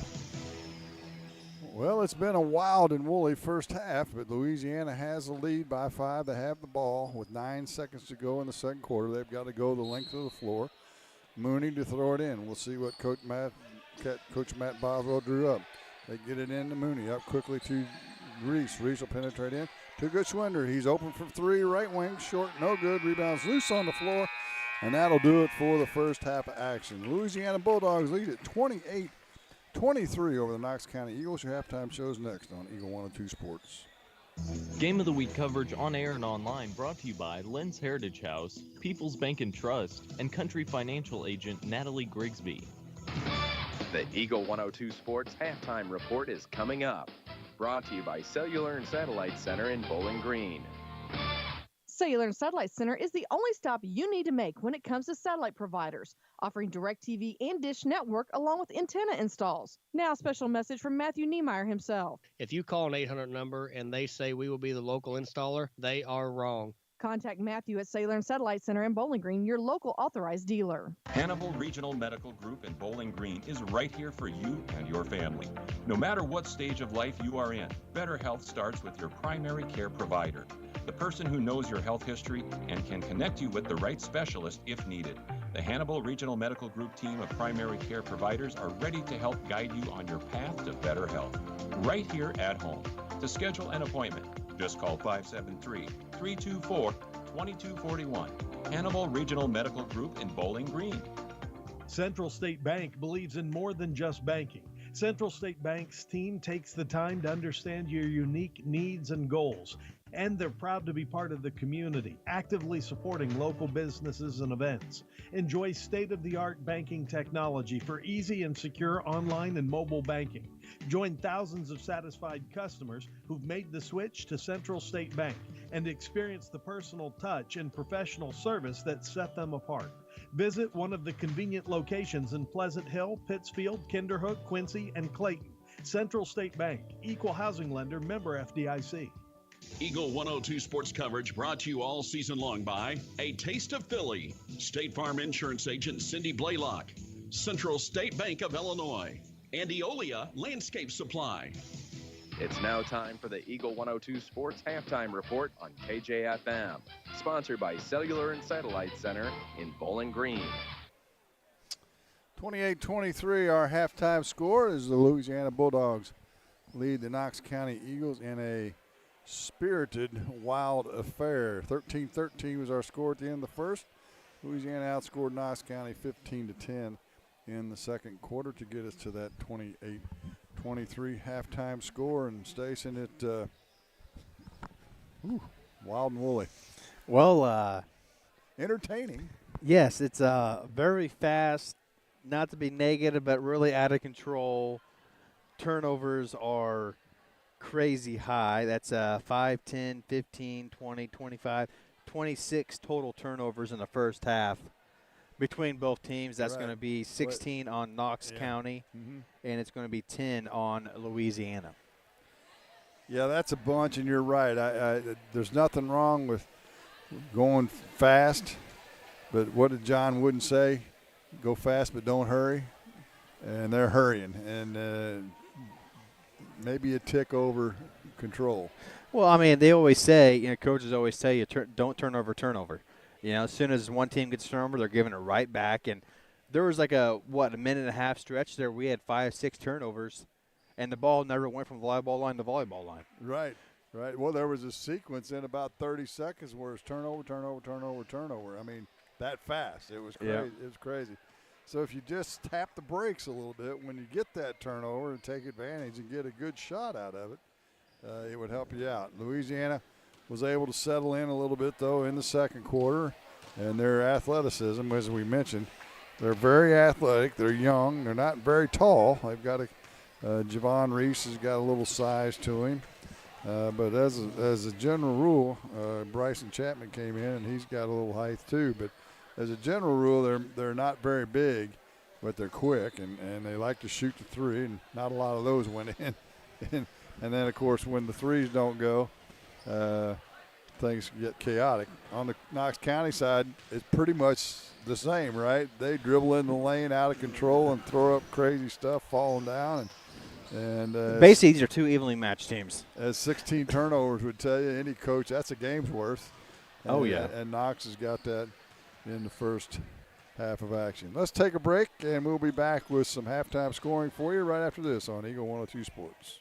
Well, it's been a wild and woolly first half, but Louisiana has the lead by 5. They have the ball with 9 seconds to go in the second quarter. They've got to go the length of the floor. Mooney to throw it in. We'll see what Coach Matt Boswell drew up. They get it in to Mooney, up quickly to Reese. Reese will penetrate in to Geschwinder. He's open for three, right wing, short, no good. Rebounds loose on the floor, and that'll do it for the first half of action. Louisiana Bulldogs lead at 28-23 over the Knox County Eagles. Your halftime show's next on Eagle 102 Sports. Game of the Week coverage on air and online brought to you by Lynn's Heritage House, People's Bank and Trust, and Country Financial Agent Natalie Grigsby. The Eagle 102 Sports Halftime Report is coming up. Brought to you by Cellular and Satellite Center in Bowling Green. Cellular and Satellite Center is the only stop you need to make when it comes to satellite providers, offering DirecTV and Dish Network along with antenna installs. Now a special message from Matthew Niemeyer himself. If you call an 800 number and they say we will be the local installer, they are wrong. Contact Matthew at Cellular and Satellite Center in Bowling Green, your local authorized dealer. Hannibal Regional Medical Group in Bowling Green is right here for you and your family. No matter what stage of life you are in, better health starts with your primary care provider, the person who knows your health history and can connect you with the right specialist if needed. The Hannibal Regional Medical Group team of primary care providers are ready to help guide you on your path to better health, right here at home. To schedule an appointment, just call 573-324-1220 2241. Hannibal Regional Medical Group in Bowling Green. Central State Bank believes in more than just banking. Central State Bank's team takes the time to understand your unique needs and goals, and they're proud to be part of the community, actively supporting local businesses and events. Enjoy state-of-the-art banking technology for easy and secure online and mobile banking. Join thousands of satisfied customers who've made the switch to Central State Bank and experience the personal touch and professional service that set them apart. Visit one of the convenient locations in Pleasant Hill, Pittsfield, Kinderhook, Quincy, and Clayton. Central State Bank, equal housing lender, member FDIC. Eagle 102 sports coverage brought to you all season long by A Taste of Philly, State Farm Insurance Agent Cindy Blaylock, Central State Bank of Illinois, and Eolia Landscape Supply. It's now time for the Eagle 102 Sports Halftime Report on KJFM, sponsored by Cellular and Satellite Center in Bowling Green. 28-23, our halftime score is the Louisiana Bulldogs lead the Knox County Eagles in a spirited, wild affair. 13-13 was our score at the end of the first. Louisiana outscored Knox County 15-10 in the second quarter to get us to that 28-23 halftime score. And Stason, it wild and woolly. Well, entertaining. Yes, it's very fast, not to be negative, but really out of control. Turnovers are crazy high. That's 5, 10, 15, 20, 25, 26 total turnovers in the first half between both teams. That's going to be 16 on Knox County, and it's going to be 10 on Louisiana. Yeah, that's a bunch, and you're right. There's nothing wrong with going fast, but what did John Wooden say? Go fast, but don't hurry. And they're hurrying, and maybe a tick over control. Well, I mean, they always say, coaches always tell you, don't turnover. As soon as one team gets turnover, they're giving it right back. And there was like a minute and a half stretch there. We had 5, 6 turnovers, and the ball never went from volleyball line to volleyball line. Right. Well, there was a sequence in about 30 seconds where it's turnover. I mean, that fast. It was crazy. Yeah. It was crazy. So if you just tap the brakes a little bit when you get that turnover and take advantage and get a good shot out of it, it would help you out. Louisiana was able to settle in a little bit, though, in the second quarter. And their athleticism, as we mentioned, they're very athletic. They're young. They're not very tall. They've got Javon Reese has got a little size to him. But as a general rule, Bryson Chapman came in, and he's got a little height too. But as a general rule, they're not very big, but they're quick, and they like to shoot the three, and not a lot of those went in. And then, of course, when the threes don't go, things get chaotic. On the Knox County side, it's pretty much the same, right? They dribble in the lane out of control and throw up crazy stuff, falling down. And basically, these are two evenly matched teams. As 16 turnovers would tell you, any coach, that's a game's worth. And Knox has got that in the first half of action. Let's take a break, and we'll be back with some halftime scoring for you right after this on Eagle 102 Sports.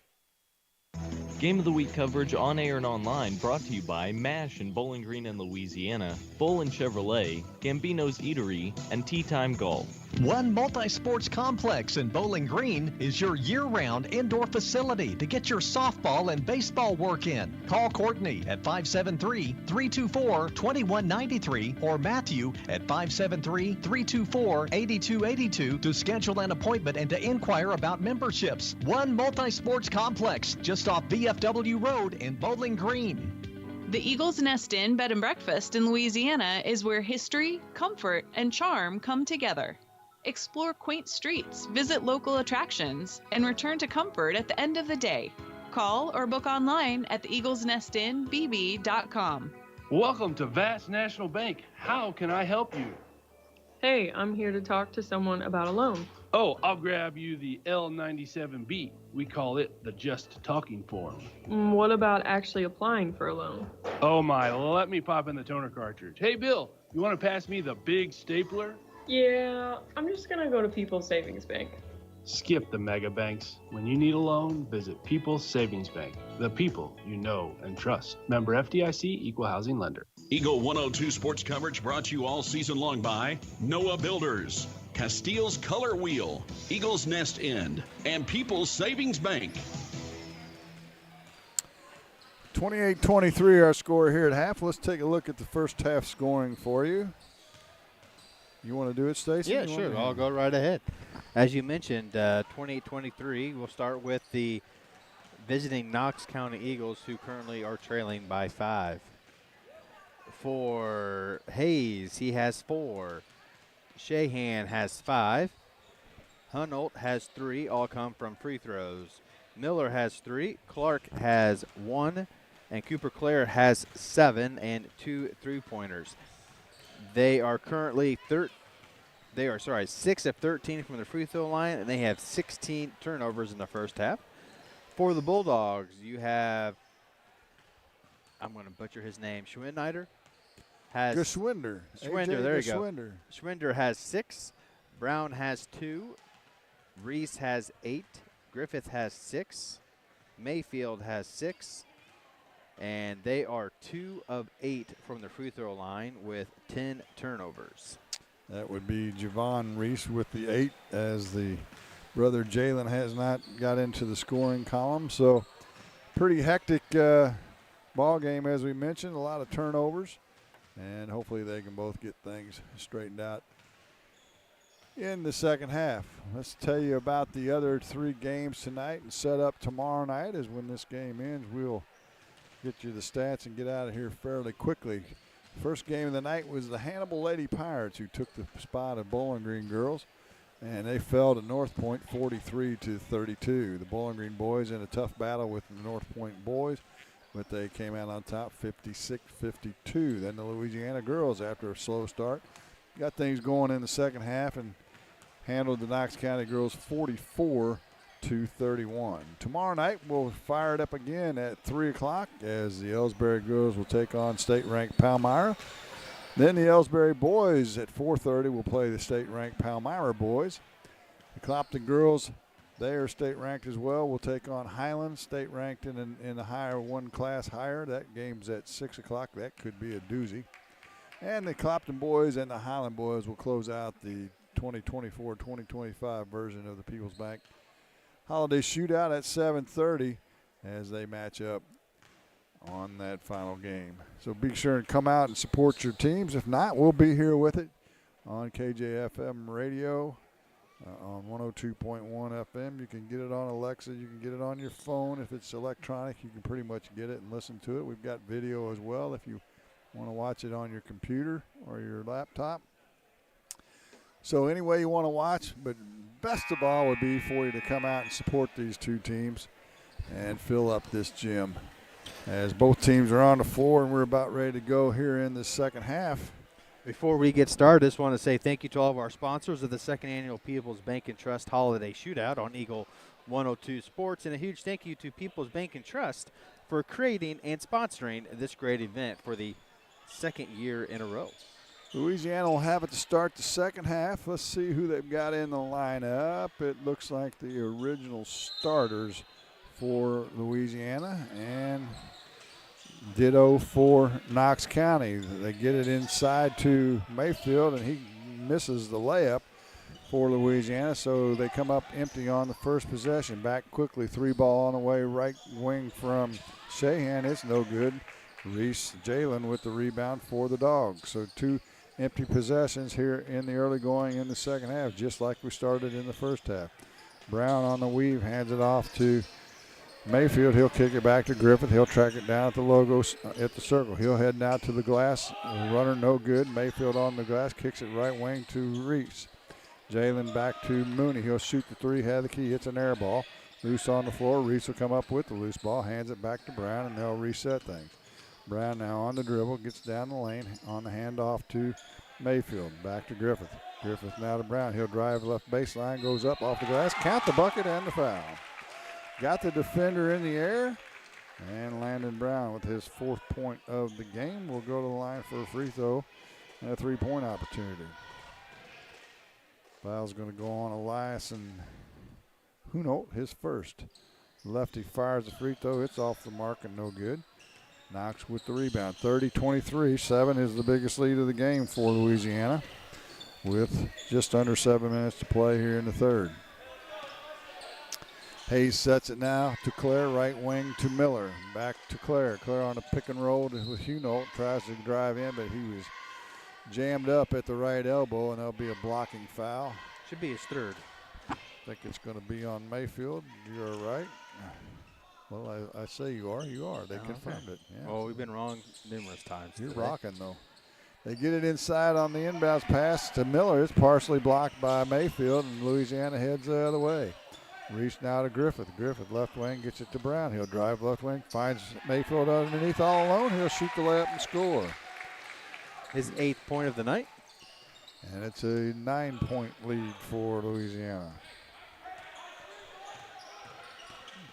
Game of the Week coverage on air and online brought to you by MASH in Bowling Green and Louisiana, Bolin Chevrolet, Gambino's Eatery, and Tea Time Golf. One multi-sports complex in Bowling Green is your year-round indoor facility to get your softball and baseball work in. Call Courtney at 573-324-2193 or Matthew at 573-324-8282 to schedule an appointment and to inquire about memberships. One multi-sports complex just off VFW Road in Bowling Green. The Eagles Nest Inn Bed and Breakfast in Louisiana is where history, comfort, and charm come together. Explore quaint streets, visit local attractions, and return to comfort at the end of the day. Call or book online at theeaglesnestinbb.com. Welcome to Vast National Bank. How can I help you? Hey, I'm here to talk to someone about a loan. Oh, I'll grab you the L97B. We call it the Just Talking form. What about actually applying for a loan? Oh my, let me pop in the toner cartridge. Hey Bill, you want to pass me the big stapler? Yeah, I'm just gonna go to People's Savings Bank. Skip the mega banks. When you need a loan, visit People's Savings Bank, the people you know and trust. Member FDIC, Equal Housing Lender. Eagle 102 sports coverage brought to you all season long by Noah Builders, Castile's Color Wheel, Eagle's Nest End, and People's Savings Bank. 28-23 our score here at half. Let's take a look at the first half scoring for you. You want to do it, Stacy? Yeah, sure. I'll go right ahead. As you mentioned, 28-23. We'll start with the visiting Knox County Eagles, who currently are trailing by 5. For Hayes, he has 4. Shahan has 5. Hunolt has 3, all come from free throws. Miller has 3. Clark has 1. And Cooper Clare has 7 and 2 3-pointers. They are currently 6 of 13 from the free throw line, and they have 16 turnovers in the first half. For the Bulldogs, you have, I'm going to butcher his name, Schwindner. Geschwinder. Schwinder, there you go. Geschwinder. Schwinder has 6. Brown has 2. Reese has 8. Griffith has 6. Mayfield has 6. And they are 2 of 8 from the free throw line with 10 turnovers. That would be Javon Reese with the 8, as the brother Jalen has not got into the scoring column. So pretty hectic ball game, as we mentioned. A lot of turnovers, and hopefully they can both get things straightened out in the second half. Let's tell you about the other 3 games tonight and set up tomorrow night. As when this game ends, we'll get you the stats and get out of here fairly quickly. First game of the night was the Hannibal Lady Pirates, who took the spot of Bowling Green girls, and they fell to North Point 43-32. The Bowling Green boys in a tough battle with the North Point boys, but they came out on top 56-52. Then the Louisiana girls, after a slow start, got things going in the second half and handled the Knox County girls 44-31. Tomorrow night we'll fire it up again at 3 o'clock as the Ellsbury girls will take on state-ranked Palmyra. Then the Ellsbury boys at 4:30 will play the state-ranked Palmyra boys. The Clopton girls, they are state-ranked as well, will take on Highland, state-ranked in the higher one class higher. That game's at 6 o'clock. That could be a doozy. And the Clopton boys and the Highland boys will close out the 2024-2025 version of the People's Bank Holiday Shootout at 7:30 as they match up on that final game. So be sure and come out and support your teams. If not, we'll be here with it on KJFM radio on 102.1 FM. You can get it on Alexa. You can get it on your phone. If it's electronic, you can pretty much get it and listen to it. We've got video as well if you want to watch it on your computer or your laptop. So any way you want to watch, but best of all would be for you to come out and support these 2 teams and fill up this gym. As both teams are on the floor and we're about ready to go here in the second half. Before we get started, I just want to say thank you to all of our sponsors of the second annual People's Bank and Trust Holiday Shootout on Eagle 102 Sports, and a huge thank you to People's Bank and Trust for creating and sponsoring this great event for the second year in a row. Louisiana will have it to start the second half. Let's see who they've got in the lineup. It looks like the original starters for Louisiana, and ditto for Knox County. They get it inside to Mayfield, and he misses the layup for Louisiana, so they come up empty on the first possession. Back quickly, 3-ball on the way, right wing from Shahan. It's no good. Reese Jalen with the rebound for the Dogs. So 2 empty possessions here in the early going in the second half, just like we started in the first half. Brown on the weave, hands it off to Mayfield. He'll kick it back to Griffith. He'll track it down at the logos at the circle. He'll head out to the glass. Runner no good. Mayfield on the glass, kicks it right wing to Reese. Jalen back to Mooney. He'll shoot the 3, have the key, hits an air ball. Loose on the floor. Reese will come up with the loose ball, hands it back to Brown, and they'll reset things. Brown now on the dribble, gets down the lane, on the handoff to Mayfield. Back to Griffith. Griffith now to Brown. He'll drive left baseline, goes up off the glass, count the bucket and the foul. Got the defender in the air, and Landon Brown with his 4th point of the game will go to the line for a free throw and a 3-point opportunity. Foul's going to go on Elias and Hunolt, his first. Lefty fires the free throw. It's off the mark and no good. Knox with the rebound. 30-23. 7 is the biggest lead of the game for Louisiana with just under 7 minutes to play here in the third. Hayes sets it now to Clare, right wing to Miller. Back to Clare. Clare on a pick and roll with Hunolt. Tries to drive in, but he was jammed up at the right elbow, and there'll be a blocking foul. Should be his third. I think it's going to be on Mayfield. You're right. Well, I say you are. You are. They confirmed it. Yeah. Oh, we've been wrong numerous times. You're rocking, though. They get it inside on the inbounds pass to Miller. It's partially blocked by Mayfield, and Louisiana heads the other way. Reach now to Griffith. Griffith, left wing, gets it to Brown. He'll drive left wing, finds Mayfield underneath all alone. He'll shoot the layup and score. His 8th point of the night. And it's a 9-point lead for Louisiana.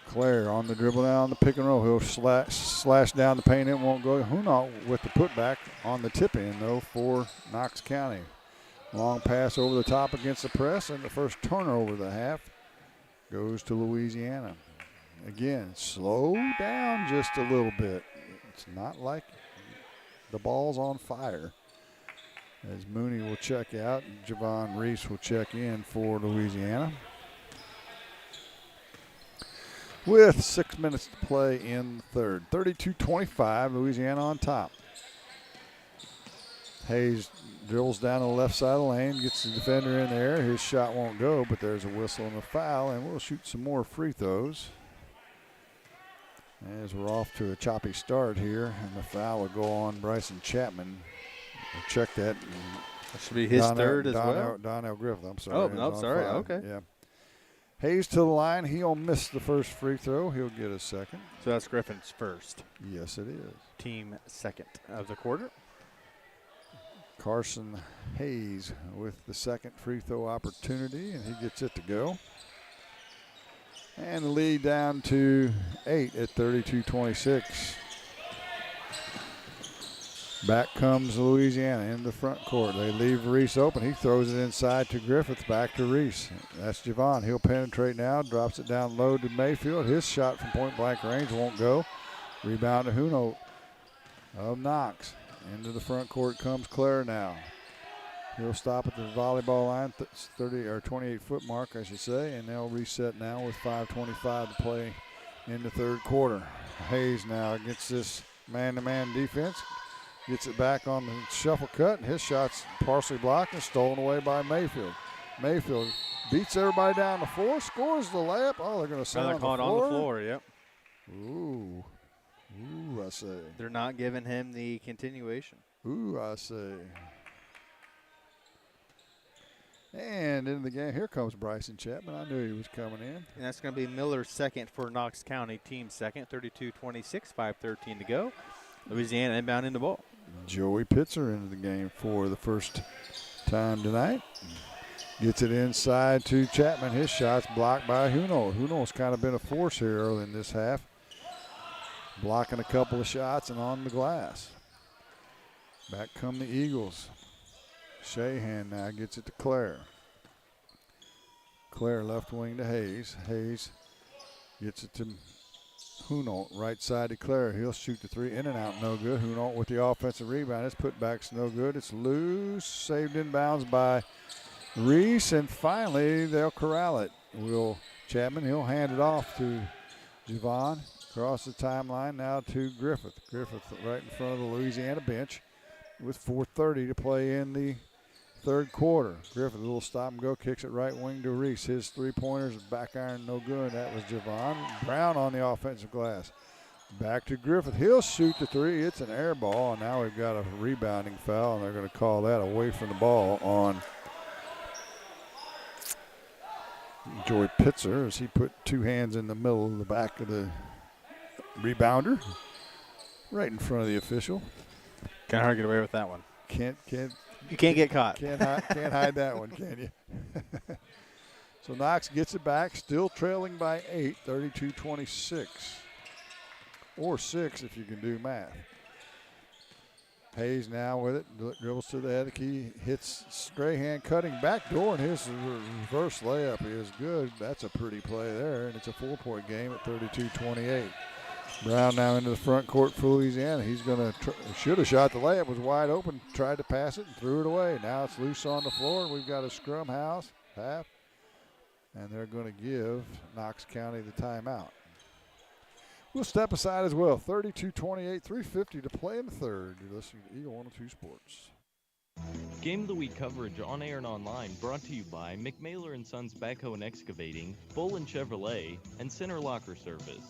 Clare on the dribble now on the pick and roll. He'll slash down the paint. It won't go. Hunolt with the putback on the tip in, though, for Knox County. Long pass over the top against the press, and the first turnover of the half goes to Louisiana. Again, slow down just a little bit. It's not like the ball's on fire. As Mooney will check out, Javon Reese will check in for Louisiana. With 6 minutes to play in the third. 32-25, Louisiana on top. Hayes dribbles down the left side of the lane, gets the defender in there. His shot won't go, but there's a whistle and a foul, and we'll shoot some more free throws. As we're off to a choppy start here, and the foul will go on Bryson Chapman. We'll check that. That should be his third as well. Donnell Griffith, I'm sorry. Oh, no, sorry. Okay. Yeah. Hayes to the line. He'll miss the first free throw. He'll get a second. So that's Griffin's first. Yes, it is. Team second of the quarter. Carson Hayes with the second free throw opportunity, and he gets it to go. And the lead down to 8 at 32-26. Back comes Louisiana in the front court. They leave Reese open. He throws it inside to Griffith, back to Reese. That's Javon. He'll penetrate now, drops it down low to Mayfield. His shot from point-blank range won't go. Rebound to Hunolt of Knox. Into the front court comes Clare now. He'll stop at the volleyball line, 28-foot mark, I should say, and they'll reset now with 5:25 to play in the third quarter. Hayes now against this man-to-man defense. Gets it back on the shuffle cut, and his shot's partially blocked and stolen away by Mayfield. Mayfield beats everybody down the floor, scores the layup. Oh, they're going to sit on the floor. On the floor, yep. Ooh, I say. They're not giving him the continuation. Ooh, I say. And into the game, here comes Bryson Chapman. I knew he was coming in. And that's going to be Miller's second for Knox County, team second, 32-26, 5:13 to go. Louisiana inbound in the ball. Joey Pitzer into the game for the first time tonight. Gets it inside to Chapman. His shot's blocked by Hunolt. Hunolt's kind of been a force here early in this half. Blocking a couple of shots and on the glass. Back come the Eagles. Shahan now gets it to Clare. Clare left wing to Hayes. Hayes gets it to Hunolt, right side to Clare. He'll shoot the three, in and out, no good. Hunolt with the offensive rebound. His putback's no good. It's loose, saved in bounds by Reese, and finally they'll corral it. Chapman, he'll hand it off to Javon. Across the timeline now to Griffith. Griffith right in front of the Louisiana bench with 4:30 to play in the third quarter. Griffith, a little stop and go, kicks it right wing to Reese. His three-pointers, back iron, no good. That was Javon. Brown on the offensive glass. Back to Griffith. He'll shoot the three. It's an air ball, and now we've got a rebounding foul, and they're going to call that away from the ball on Joey Pitzer as he put two hands in the middle of the back of the rebounder right in front of the official. Can't hard get away with that one. You can't get caught. Can't hide that one, can you? So Knox gets it back, still trailing by 8, 32-26. Or 6 if you can do math. Hayes now with it, dribbles to the head of the key, hits Strahan cutting back door, and his reverse layup is good. That's a pretty play there, and it's a 4-point game at 32-28. Brown now into the front court for Louisiana. He's going to should have shot the layup, was wide open, tried to pass it and threw it away. Now it's loose on the floor, and we've got a scrum half, and they're going to give Knox County the timeout. We'll step aside as well. 32-28, 3:50 to play in the third. You're listening to Eagle 102 Sports. Game of the Week coverage on air and online brought to you by McMailer & Sons Backhoe and Excavating, Bolin Chevrolet, and Center Locker Service.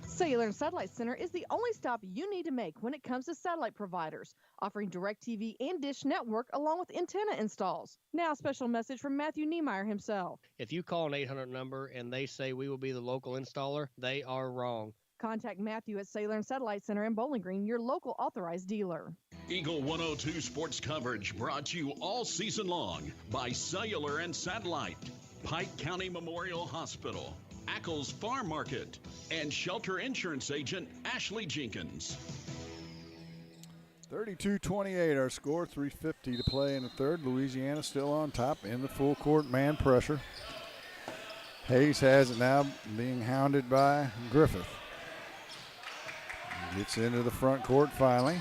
Cellular and Satellite Center is the only stop you need to make when it comes to satellite providers, offering DirecTV and Dish Network along with antenna installs. Now a special message from Matthew Niemeyer himself. If you call an 800 number and they say we will be the local installer, they are wrong. Contact Matthew at Cellular and Satellite Center in Bowling Green, your local authorized dealer. Eagle 102 sports coverage brought to you all season long by Cellular and Satellite, Pike County Memorial Hospital, Ackles Farm Market, and Shelter Insurance Agent Ashley Jenkins. 32-28 our score, 3:50 to play in the third. Louisiana still on top in the full court man pressure. Hayes has it now, being hounded by Griffith. Gets into the front court finally.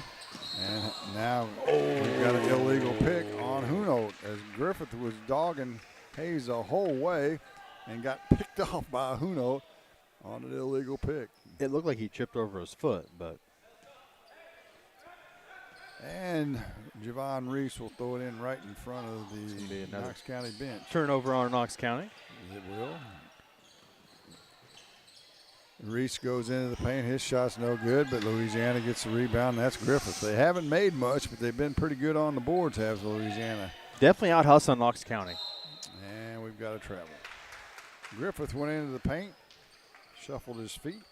And now we've got an illegal pick on Hunold as Griffith was dogging Hayes the whole way and got picked off by Hunold on an illegal pick. It looked like he tripped over his foot, but. And Javon Reese will throw it in right in front of the Knox County bench. Turnover on Knox County. It will. Reese goes into the paint. His shot's no good, but Louisiana gets the rebound, and that's Griffith. They haven't made much, but they've been pretty good on the boards, has Louisiana. Definitely out hustling Knox County. And we've got a travel. Griffith went into the paint, shuffled his feet.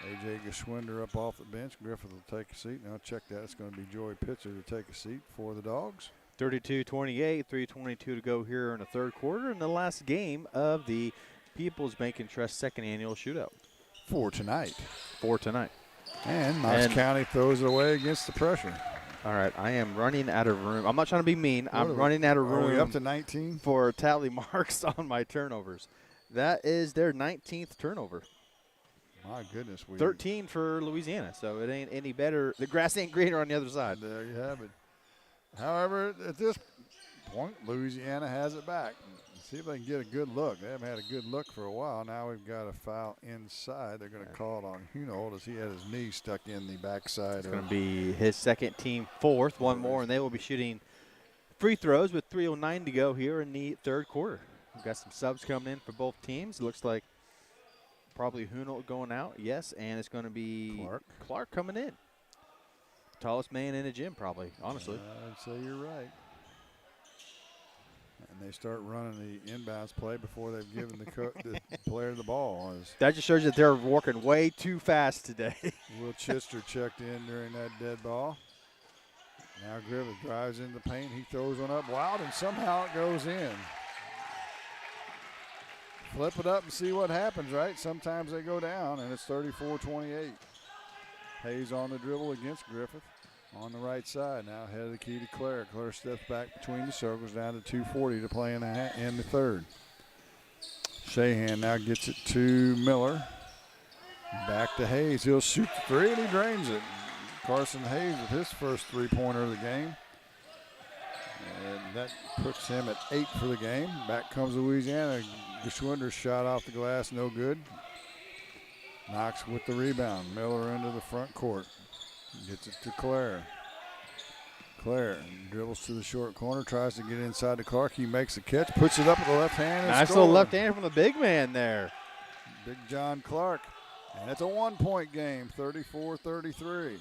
A.J. Geschwinder up off the bench. Griffith will take a seat. Now check that. It's going to be Joey Pitzer to take a seat for the Dogs. 32-28, 3:22 to go here in the third quarter, and the last game of the People's Bank and Trust second annual shootout. For tonight. And Knox County throws it away against the pressure. All right, I am running out of room. I'm not trying to be mean. I'm running out of room. Are we up to 19? For tally marks on my turnovers. That is their 19th turnover. My goodness. 13 for Louisiana, so it ain't any better. The grass ain't greener on the other side. There you have it. However, at this point, Louisiana has it back. See if they can get a good look. They haven't had a good look for a while. Now we've got a foul inside. They're going to call it on Hunold as he had his knee stuck in the backside. It's going to be his second, team fourth. One more, and they will be shooting free throws with 3:09 to go here in the third quarter. We've got some subs coming in for both teams. It looks like probably Hunold going out, yes, and it's going to be Clark coming in. Tallest man in the gym, probably, honestly. I'd say you're right. And they start running the inbounds play before they've given the player the ball. That just shows that they're working way too fast today. Will Chister checked in during that dead ball. Now Griffith drives in the paint. He throws one up wild, and somehow it goes in. Flip it up and see what happens, right? Sometimes they go down, and it's 34-28. Hayes on the dribble against Griffith. On the right side now, head of the key to Clare. Clare steps back between the circles down to 2:40 to play in the third. Shahan now gets it to Miller. Back to Hayes. He'll shoot the three, and he drains it. Carson Hayes with his first three-pointer of the game. And that puts him at 8 for the game. Back comes Louisiana. Geschwinder's shot off the glass, no good. Knox with the rebound. Miller into the front court. Gets it to Clare. Clare dribbles to the short corner, tries to get inside to Clark. He makes a catch, puts it up with the left hand. Nice little left hand from the big man there. Big John Clark. And it's a one-point game, 34-33.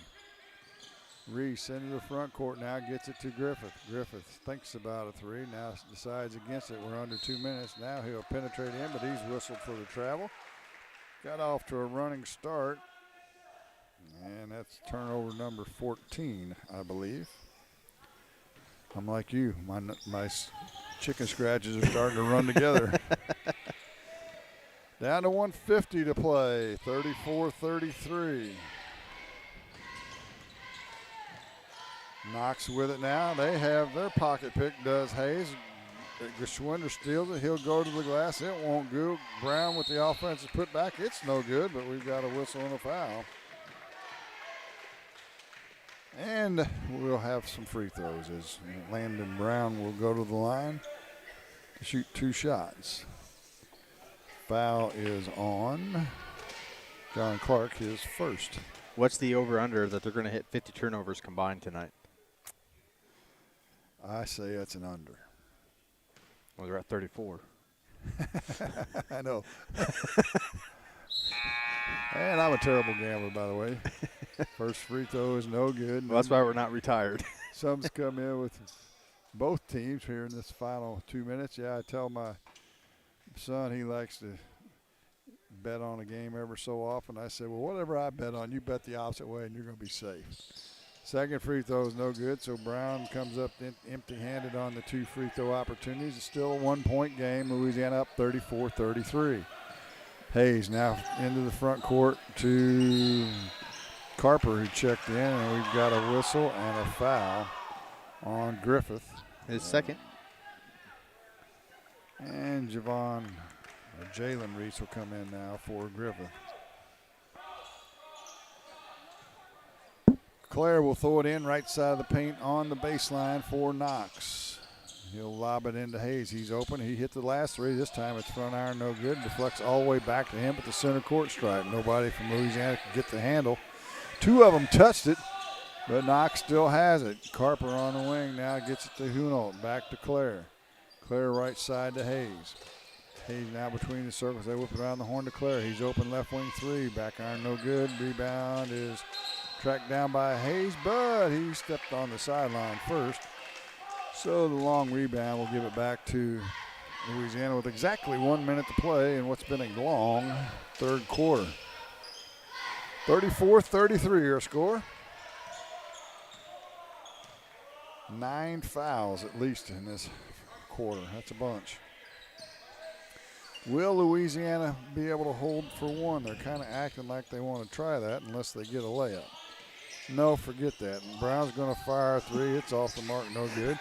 Reese into the front court now, gets it to Griffith. Griffith thinks about a three, now decides against it. We're under 2 minutes. Now he'll penetrate in, but he's whistled for the travel. Got off to a running start. And that's turnover number 14, I believe. I'm like you. My chicken scratches are starting to run together. Down to 1:50 to play, 34-33. Knox with it now. They have their pocket pick, does Hayes. Geschwinder steals it. He'll go to the glass. It won't go. Brown with the offensive putback. It's no good, but we've got a whistle and a foul. And we'll have some free throws as Landon Brown will go to the line to shoot 2 shots. Foul is on John Clark, his first. What's the over-under that they're going to hit 50 turnovers combined tonight? I say it's an under. Well, they're at 34. I know. And I'm a terrible gambler, by the way. First free throw is no good. Well, that's why we're not retired. Some's come in with both teams here in this final 2 minutes. Yeah, I tell my son he likes to bet on a game ever so often. I said, well, whatever I bet on, you bet the opposite way and you're going to be safe. Second free throw is no good, so Brown comes up empty-handed on the 2 free throw opportunities. It's still a 1-point game. Louisiana up 34-33. Hayes now into the front court to Carper, who checked in, and we've got a whistle and a foul on Griffith. His second. And Jalen Reese will come in now for Griffith. Clare will throw it in right side of the paint on the baseline for Knox. He'll lob it into Hayes. He's open. He hit the last 3. This time it's front iron, no good. Deflects all the way back to him at the center court stripe. Nobody from Louisiana can get the handle. 2 of them touched it, but Knox still has it. Carper on the wing now gets it to Hunolt. Back to Clare. Clare right side to Hayes. Hayes now between the circles. They whip it around the horn to Clare. He's open left wing 3. Back iron, no good. Rebound is tracked down by Hayes, but he stepped on the sideline first. So the long rebound will give it back to Louisiana with exactly 1 minute to play in what's been a long third quarter. 34-33 our score. 9 fouls at least in this quarter. That's a bunch. Will Louisiana be able to hold for 1? They're kind of acting like they want to try that unless they get a layup. No, forget that. And Brown's going to fire a 3. It's off the mark, no good.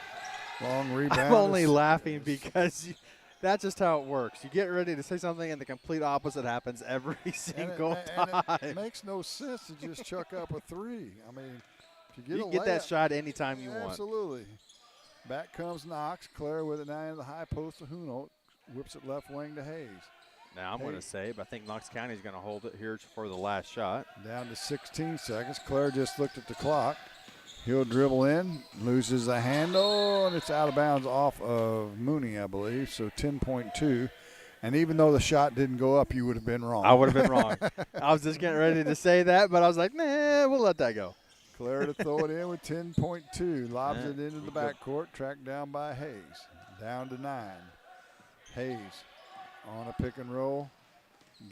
Long rebound. I'm only laughing because that's just how it works. You get ready to say something and the complete opposite happens every single time. It makes no sense to just chuck up a 3. I mean, if you can get that shot anytime you want. Absolutely. Back comes Knox. Clare with it now into the high post to Hunolt. Whips it left wing to Hayes. Now I'm going to say, but I think Knox County is going to hold it here for the last shot. Down to 16 seconds. Clare just looked at the clock. He'll dribble in, loses the handle, and it's out of bounds off of Mooney, I believe, so 10.2. And even though the shot didn't go up, you would have been wrong. I would have been wrong. I was just getting ready to say that, but I was like, nah, we'll let that go. Clare to throw it in with 10.2. Lobs it into the backcourt, tracked down by Hayes. Down to 9. Hayes on a pick and roll.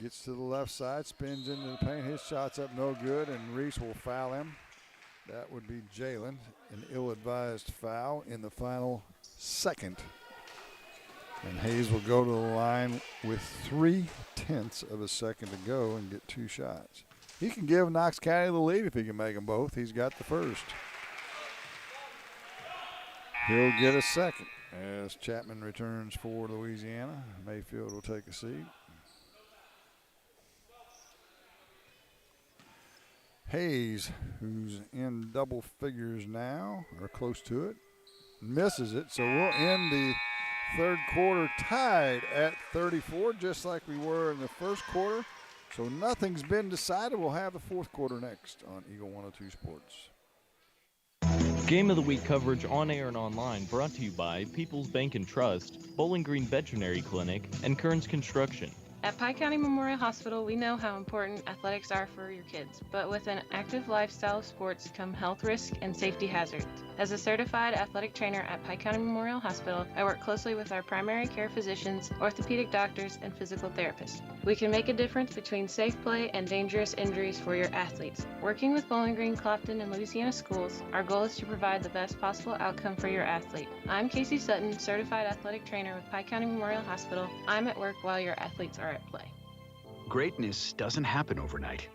Gets to the left side, spins into the paint. His shot's up no good, and Reese will foul him. That would be Jalen, an ill-advised foul in the final second. And Hayes will go to the line with 0.3 of a second to go and get 2 shots. He can give Knox County the lead if he can make them both. He's got the first. He'll get a second as Chapman returns for Louisiana. Mayfield will take a seat. Hayes, who's in double figures now, or close to it, misses it. So we'll end the third quarter tied at 34, just like we were in the first quarter. So nothing's been decided. We'll have the fourth quarter next on Eagle 102 Sports. Game of the Week coverage on air and online brought to you by People's Bank and Trust, Bowling Green Veterinary Clinic, and Kearns Construction. At Pike County Memorial Hospital, we know how important athletics are for your kids, but with an active lifestyle of sports come health risks and safety hazards. As a certified athletic trainer at Pike County Memorial Hospital, I work closely with our primary care physicians, orthopedic doctors, and physical therapists. We can make a difference between safe play and dangerous injuries for your athletes. Working with Bowling Green, Clopton, and Louisiana schools, our goal is to provide the best possible outcome for your athlete. I'm Casey Sutton, certified athletic trainer with Pike County Memorial Hospital. I'm at work while your athletes are at play. Greatness doesn't happen overnight.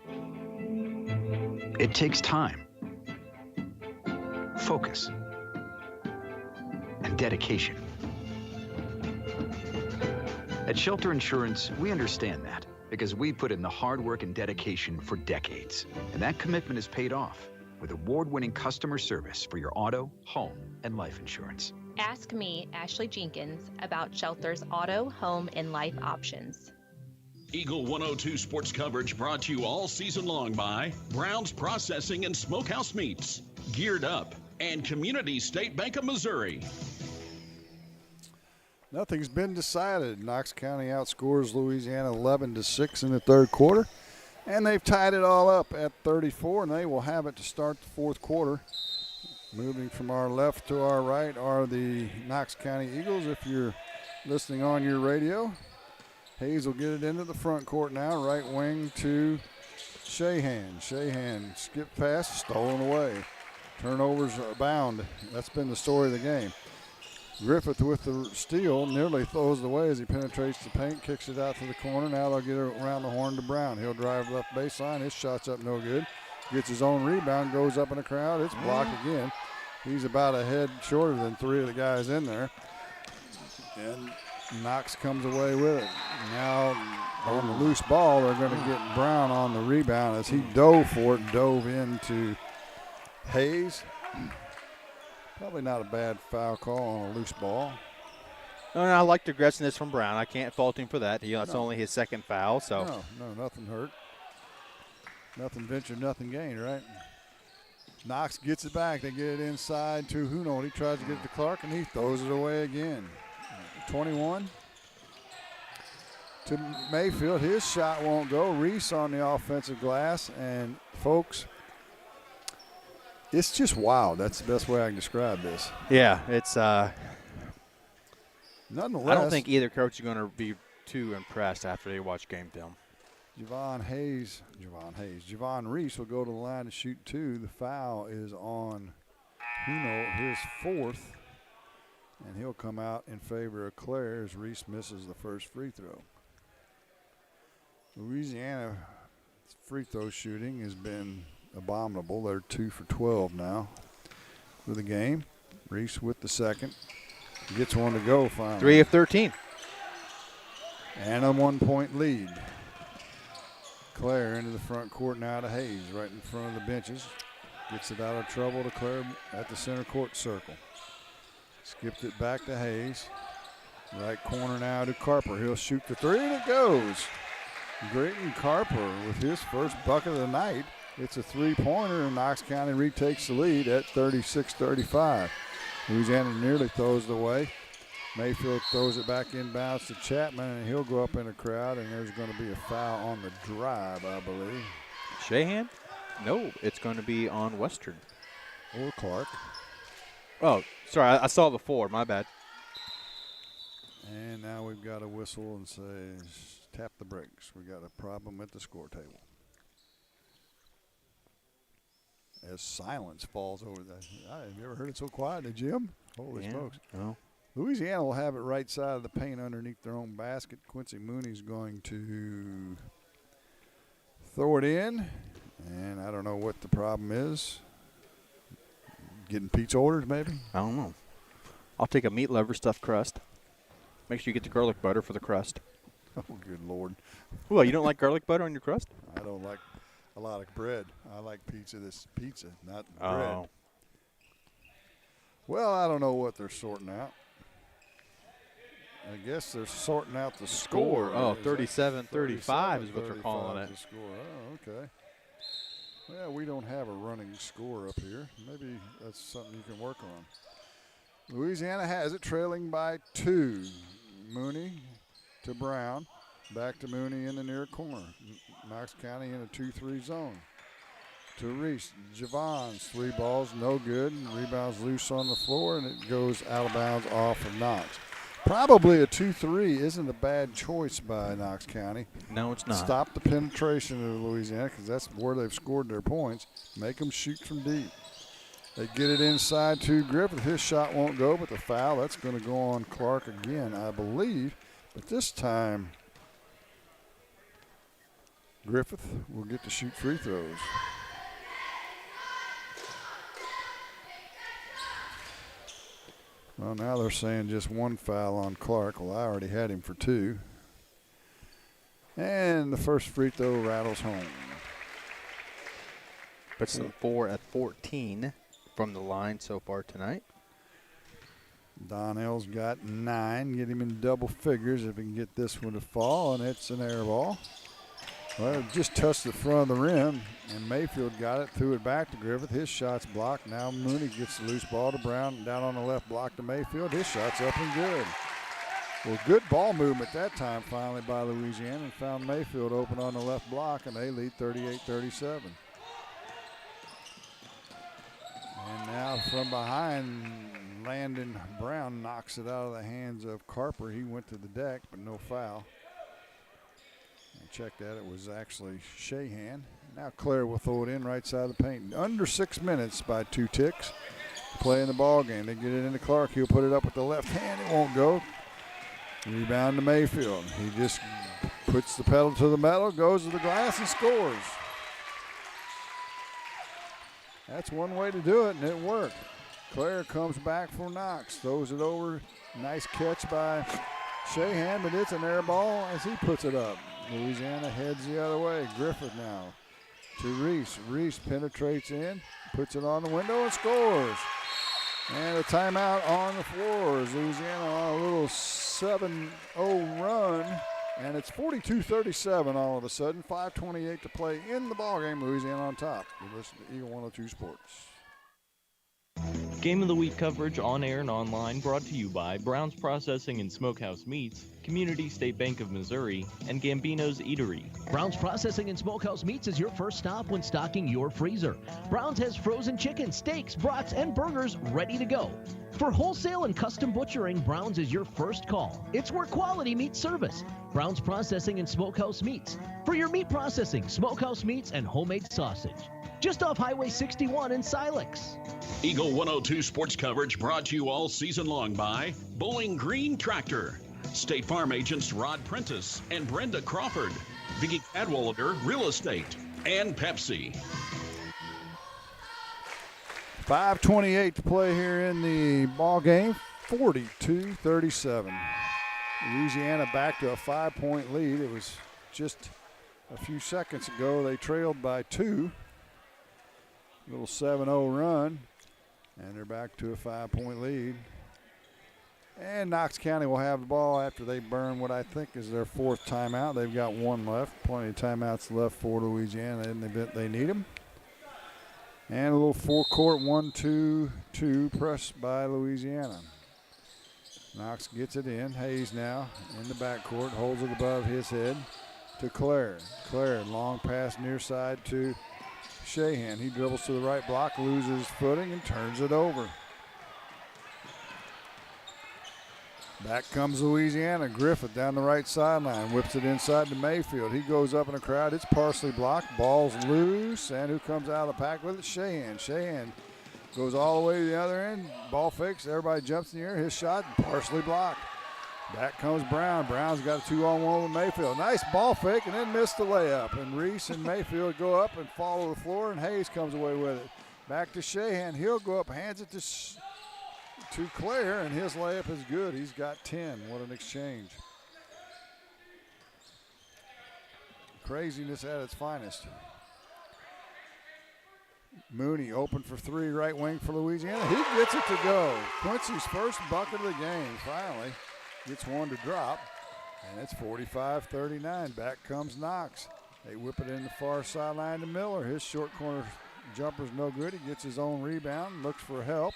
It takes time. focus, and dedication. At Shelter Insurance, we understand that because we put in the hard work and dedication for decades. And that commitment is paid off with award-winning customer service for your auto, home, and life insurance. Ask me, Ashley Jenkins, about Shelter's auto, home, and life options. Eagle 102 sports coverage brought to you all season long by Brown's Processing and Smokehouse Meats, Geared Up, and Community State Bank of Missouri. Nothing's been decided. Knox County outscores Louisiana 11-6 in the third quarter, and they've tied it all up at 34, and they will have it to start the fourth quarter. Moving from our left to our right are the Knox County Eagles. If you're listening on your radio, Hayes will get it into the front court now. Right wing to Shahan. Shahan skipped past, stolen away. Turnovers abound. That's been the story of the game. Griffith with the steal, nearly throws it away as he penetrates the paint, kicks it out to the corner. Now they'll get it around the horn to Brown. He'll drive left baseline. His shot's up no good. Gets his own rebound, goes up in the crowd. It's blocked again. He's about a head shorter than three of the guys in there. And Knox comes away with it. Now on the loose ball, they're going to get Brown on the rebound as he dove for it, dove into Hayes. Probably not a bad foul call on a loose ball. No, I like the aggressiveness from Brown. I can't fault him for that. That's only his second foul. So No, nothing hurt. Nothing ventured, nothing gained, right? Knox gets it back. They get it inside to Huno. He tries to get it to Clark, and he throws it away again. 21 to Mayfield. His shot won't go. Reese on the offensive glass. And, folks, it's just wild. That's the best way I can describe this. Yeah, it's nonetheless. I don't think either coach is going to be too impressed after they watch game film. Javon Reese will go to the line to shoot two. The foul is on Huno, his fourth, and he'll come out in favor of Claire as Reese misses the first free throw. Louisiana free throw shooting has been abominable. They're 2 for 12 now for the game. Reese with the second. Gets one to go finally. 3 of 13. And a 1 point lead. Claire into the front court now to Hayes, right in front of the benches. Gets it out of trouble to Claire at the center court circle. Skipped it back to Hayes. Right corner now to Carper. He'll shoot the three, and it goes. Grayton Carper with his first bucket of the night. It's a three-pointer, and Knox County retakes the lead at 36-35. Louisiana nearly throws it away. Mayfield throws it back inbounds to Chapman, and he'll go up in the crowd, and there's going to be a foul on the drive, I believe. Shahan? No, it's going to be on Western. Or Clark. Oh, sorry, I saw the 4. My bad. And now we've got a whistle and say, tap the brakes. We got a problem at the score table. As silence falls over that. Have you ever heard it so quiet in the gym? Holy smokes. No. Louisiana will have it right side of the paint underneath their own basket. Quincy Mooney's going to throw it in, and I don't know what the problem is. Getting pizza orders, maybe? I don't know. I'll take a meat lover stuffed crust. Make sure you get the garlic butter for the crust. Oh, good Lord. Well, you don't like garlic butter on your crust? I don't like a lot of bread. I like pizza that's pizza, not Oh. bread. Well, I don't know what they're sorting out. I guess they're sorting out the score. Oh, 37-35 is what they're 37-35 calling it. the score. Oh, okay. Well, we don't have a running score up here. Maybe that's something you can work on. Louisiana has it, trailing by 2. Mooney to Brown. Back to Mooney in the near corner. Knox County in a 2-3 zone. To Reese. Javon's 3 balls, no good. Rebounds loose on the floor, and it goes out of bounds off of Knox. Probably a 2-3 isn't a bad choice by Knox County. No, it's not. Stop the penetration of Louisiana because that's where they've scored their points. Make them shoot from deep. They get it inside to Griffith. His shot won't go, but the foul, that's going to go on Clark again, I believe. But this time, Griffith will get to shoot free throws. Well, now they're saying just one foul on Clark. Well, I already had him for 2. And the first free throw rattles home. Puts them 4 at 14 from the line so far tonight. Donnell's got 9. Get him in double figures if he can get this one to fall, and it's an air ball. Well, it just touched the front of the rim, and Mayfield got it, threw it back to Griffith. His shot's blocked. Now Mooney gets the loose ball to Brown, down on the left block to Mayfield. His shot's up and good. Well, good ball movement that time finally by Louisiana, and found Mayfield open on the left block, and they lead 38-37. And now from behind, Landon Brown knocks it out of the hands of Carper. He went to the deck, but no foul. Check that, it was actually Shahan. Now Claire will throw it in right side of the paint. Under 6 minutes by 2 ticks. Playing the ball game. They get it into Clark. He'll put it up with the left hand. It won't go. Rebound to Mayfield. He just puts the pedal to the metal, goes to the glass, and scores. That's one way to do it, and it worked. Claire comes back for Knox. Throws it over. Nice catch by Shahan, but it's an air ball as he puts it up. Louisiana heads the other way. Griffith now to Reese. Reese penetrates in, puts it on the window, and scores. And a timeout on the floors. Louisiana on a little 7-0 run, and it's 42-37 all of a sudden. 5:28 to play in the ballgame. Louisiana on top. You listen to Eagle 102 Sports. Game of the Week coverage on air and online brought to you by Brown's Processing and Smokehouse Meats, Community State Bank of Missouri, and Gambino's Eatery. Brown's Processing and Smokehouse Meats is your first stop when stocking your freezer. Brown's has frozen chicken, steaks, brats, and burgers ready to go. For wholesale and custom butchering, Brown's is your first call. It's where quality meets service. Brown's Processing and Smokehouse Meats. For your meat processing, smokehouse meats, and homemade sausage. Just off Highway 61 in Silex. Eagle 102 sports coverage brought to you all season long by Bowling Green Tractor, State Farm agents Rod Prentice and Brenda Crawford, Vicki Cadwalder Real Estate, and Pepsi. 5:28 to play here in the ball game. 42-37. Louisiana back to a 5-point lead. It was just a few seconds ago they trailed by 2. Little 7-0 run, and they're back to a 5-point lead. And Knox County will have the ball after they burn what I think is their 4th timeout. They've got 1 left. Plenty of timeouts left for Louisiana in the event they need them. And a little four-court 1-2-2 press by Louisiana. Knox gets it in. Hayes now in the backcourt, holds it above his head to Claire. Claire, long pass near side to Shahan. He dribbles to the right block, loses footing, and turns it over. Back comes Louisiana. Griffith down the right sideline, whips it inside to Mayfield. He goes up in a crowd. It's partially blocked. Ball's loose, and who comes out of the pack with it? Shahan. Shahan goes all the way to the other end. Ball fakes. Everybody jumps in the air. His shot partially blocked. Back comes Brown. Brown's got a 2-on-1 with Mayfield. Nice ball fake, and then missed the layup. And Reese and Mayfield go up and fall to the floor, and Hayes comes away with it. Back to Shahan. He'll go up, hands it to Claire, and his layup is good. He's got 10. What an exchange. Craziness at its finest. Mooney open for 3, right wing for Louisiana. He gets it to go. Quincy's first bucket of the game, finally. Gets one to drop, and it's 45-39. Back comes Knox. They whip it in the far sideline to Miller. His short corner jumper's no good. He gets his own rebound, looks for help,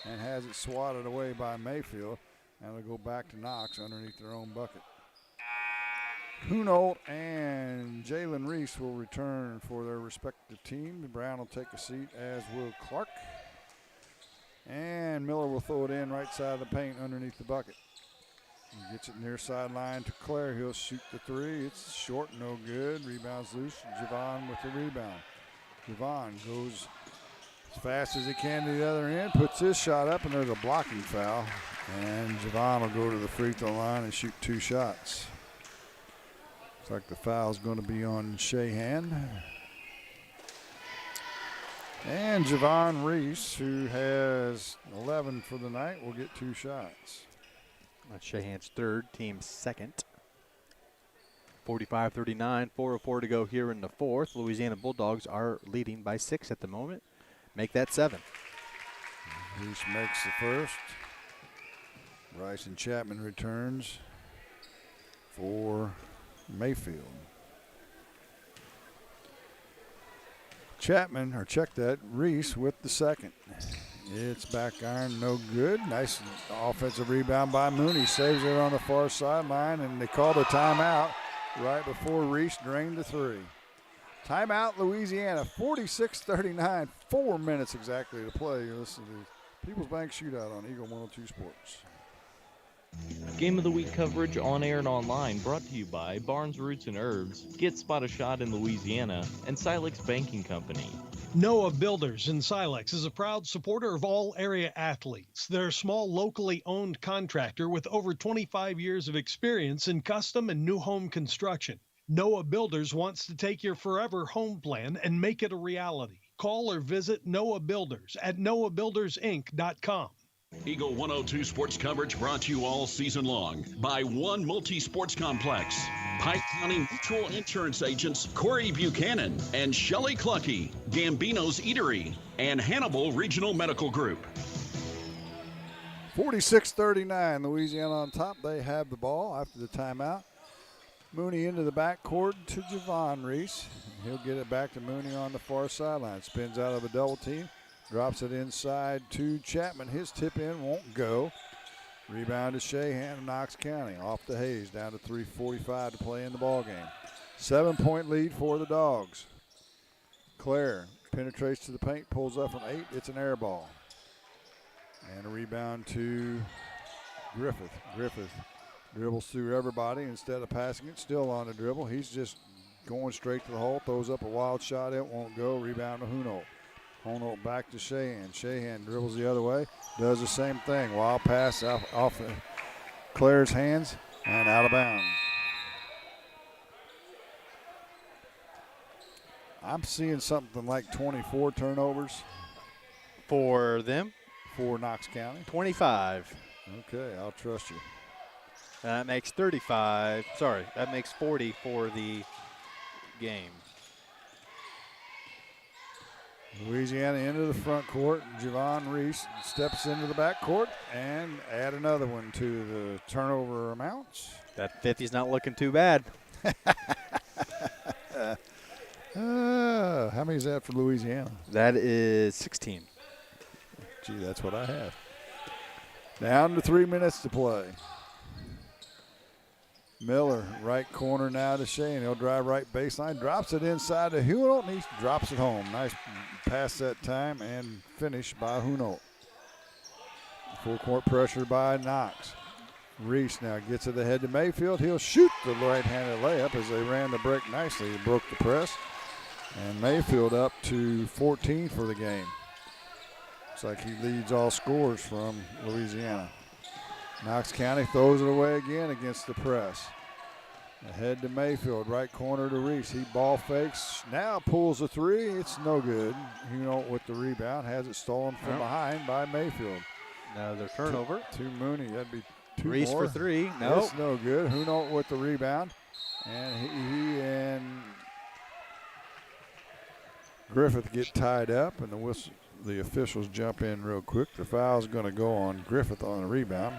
and has it swatted away by Mayfield. And they'll go back to Knox underneath their own bucket. Hunolt and Jalen Reese will return for their respective teams. Brown will take a seat, as will Clark. And Miller will throw it in right side of the paint underneath the bucket. He gets it near sideline to Claire. He'll shoot the 3. It's short, no good. Rebounds loose. Javon with the rebound. Javon goes as fast as he can to the other end, puts his shot up, and there's a blocking foul. And Javon will go to the free throw line and shoot 2 shots. Looks like the foul's going to be on Shahan. And Javon Reese, who has 11 for the night, will get 2 shots. That's Shahan's third, team's second. 45-39, 4:04 to go here in the fourth. Louisiana Bulldogs are leading by 6 at the moment. Make that 7. Reese makes the first. Bryson Chapman returns for Mayfield. Chapman, or check that, Reese with the second. It's back iron, no good. Nice offensive rebound by Mooney. Saves it on the far sideline, and they called a timeout right before Reese drained the 3. Timeout, Louisiana, 46-39, 4 minutes exactly to play. You listen to the People's Bank Shootout on Eagle 102 Sports. Game of the Week coverage on air and online brought to you by Barnes Roots and Herbs, Get Spot a Shot in Louisiana, and Silex Banking Company. Noah Builders in Silex is a proud supporter of all area athletes. They're a small, locally owned contractor with over 25 years of experience in custom and new home construction. Noah Builders wants to take your forever home plan and make it a reality. Call or visit Noah Builders at noahbuildersinc.com. Eagle 102 sports coverage brought to you all season long by One Multi-Sports Complex, Pike County Mutual Insurance Agents Corey Buchanan and Shelley Clucky, Gambino's Eatery, and Hannibal Regional Medical Group. 46-39, Louisiana on top. They have the ball after the timeout. Mooney into the backcourt to Javon Reese. He'll get it back to Mooney on the far sideline. Spins out of a double team. Drops it inside to Chapman. His tip in won't go. Rebound to Shahan of Knox County. Off to Hayes. Down to 3:45 to play in the ballgame. 7-point lead for the Dogs. Claire penetrates to the paint. Pulls up from 8. It's an air ball. And a rebound to Griffith. Griffith dribbles through everybody instead of passing it. Still on the dribble. He's just going straight to the hole. Throws up a wild shot. It won't go. Rebound to Hunolt. Hunolt back to Shahan. Shahan dribbles the other way. Does the same thing. Wild pass off Claire's hands and out of bounds. I'm seeing something like 24 turnovers. For them? For Knox County. 25. Okay, I'll trust you. That makes 35. Sorry, that makes 40 for the game. Louisiana into the front court. Javon Reese steps into the back court and add another one to the turnover amounts. That 50's not looking too bad. How many is that for Louisiana? That is 16. Gee, that's what I have. Down to 3 minutes to play. Miller, right corner now to Shane. He'll drive right baseline, drops it inside to Hunolt, and he drops it home. Nice pass that time and finish by Hunolt. Full court pressure by Knox. Reese now gets it ahead to Mayfield. He'll shoot the right-handed layup as they ran the break nicely. He broke the press. And Mayfield up to 14 for the game. Looks like he leads all scores from Louisiana. Knox County throws it away again against the press. Ahead to Mayfield, right corner to Reese. He ball fakes, now pulls a 3. It's no good. Hunolt with the rebound, has it stolen from behind by Mayfield. Another turnover. To Mooney, that'd be 2 Reese more. for 3. No. It's no good. Hunolt with the rebound. And he and Griffith get tied up, and the officials jump in real quick. The foul's going to go on Griffith on the rebound.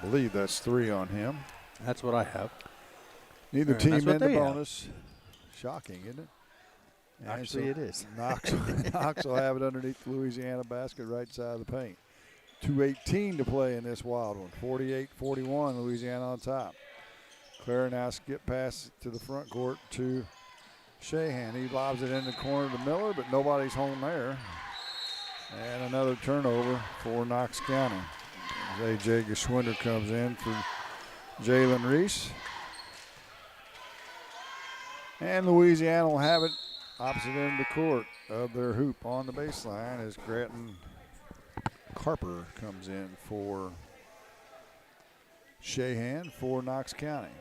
I believe that's 3 on him. That's what I have. Neither team in the bonus. Have. Shocking, isn't it? Actually, it is. Knox will have it underneath the Louisiana basket right side of the paint. 2:18 to play in this wild one. 48-41, Louisiana on top. Claire now skip pass to the front court to Shahan. He lobs it in the corner to Miller, but nobody's home there. And another turnover for Knox County. A.J. Geschwinder comes in for Jalen Reese. And Louisiana will have it opposite end of the court of their hoop on the baseline as Grattan Carper comes in for Shahan for Knox County.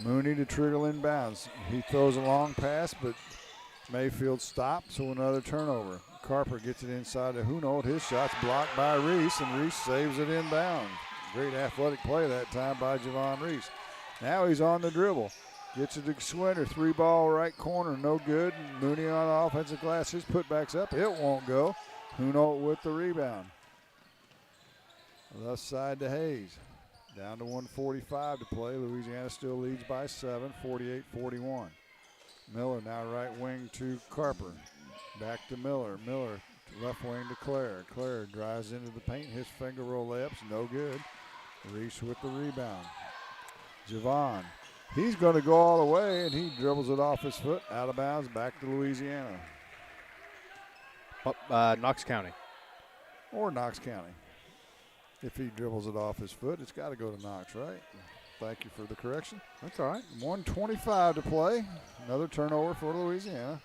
Mooney to Triggle inbounds. He throws a long pass, but Mayfield stops, so another turnover. Carper gets it inside to Hunold. His shot's blocked by Reese, and Reese saves it inbound. Great athletic play that time by Javon Reese. Now he's on the dribble. Gets it to Swinter. 3-ball right corner, no good. Mooney on the offensive glass. His putback's up. It won't go. Hunold with the rebound. Left side to Hayes. Down to 1:45 to play. Louisiana still leads by 7, 48-41. Miller now right wing to Carper. Back to Miller. Miller left wing to Clare. Clare drives into the paint. His finger roll layups, no good. Reese with the rebound. Javon. He's going to go all the way, and he dribbles it off his foot, out of bounds, back to Louisiana. Knox County. Or Knox County. If he dribbles it off his foot, it's got to go to Knox, right? Thank you for the correction. That's all right. 1:25 to play. Another turnover for Louisiana.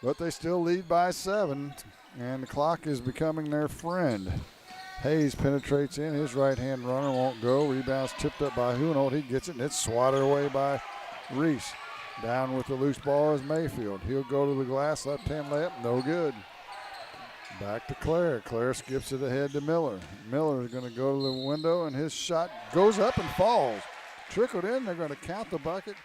But they still lead by 7, and the clock is becoming their friend. Hayes penetrates in. His right-hand runner won't go. Rebounds tipped up by Hunold. He gets it, and it's swatted away by Reese. Down with the loose ball is Mayfield. He'll go to the glass. Left-hand layup, no good. Back to Clare. Clare skips it ahead to Miller. Miller is going to go to the window, and his shot goes up and falls. Trickled in. They're going to count the bucket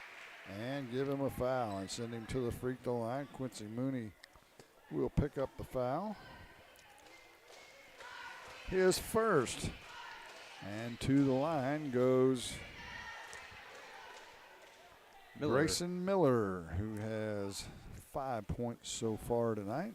and give him a foul and send him to the free throw line. Quincy Mooney will pick up the foul. His first. And to the line goes Grayson Miller, who has 5 points so far tonight.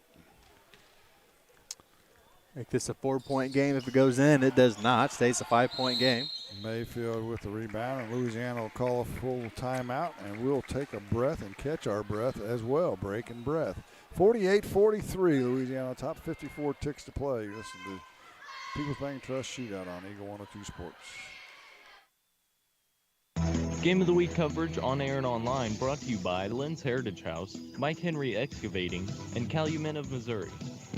Make this a 4-point game. If it goes in, it does not. Stays a 5-point game. Mayfield with the rebound, and Louisiana will call a full timeout, and we'll take a breath and catch our breath as well, breaking breath. 48-43, Louisiana top, 54 ticks to play. Listen to People's Bank Trust Shootout on Eagle 102 Sports. Game of the Week coverage on air and online brought to you by Lynn's Heritage House, Mike Henry Excavating, and Calumet of Missouri.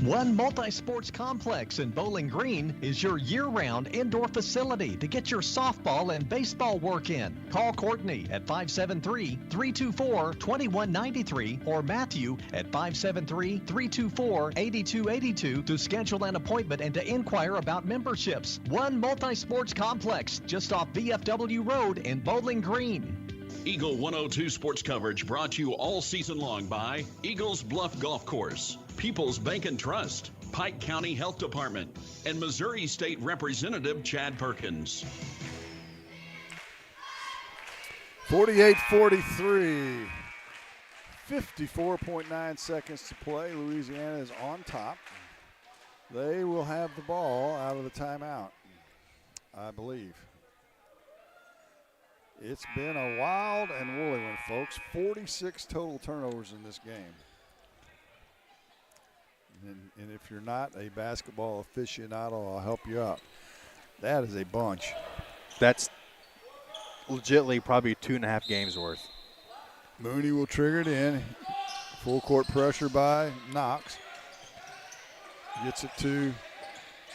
One multi-sports complex in Bowling Green is your year-round indoor facility to get your softball and baseball work in. Call Courtney at 573-324-2193 or Matthew at 573-324-8282 to schedule an appointment and to inquire about memberships. One multi-sports complex just off VFW Road in Bowling Green. Eagle 102 sports coverage brought to you all season long by Eagles Bluff Golf Course, People's Bank and Trust, Pike County Health Department, and Missouri State Representative Chad Perkins. 48-43, 54.9 seconds to play. Louisiana is on top. They will have the ball out of the timeout, I believe. It's been a wild and woolly one, folks. 46 total turnovers in this game. And if you're not a basketball aficionado, I'll help you out. That is a bunch. That's legitimately probably 2.5 games worth. Mooney will trigger it in. Full court pressure by Knox. Gets it to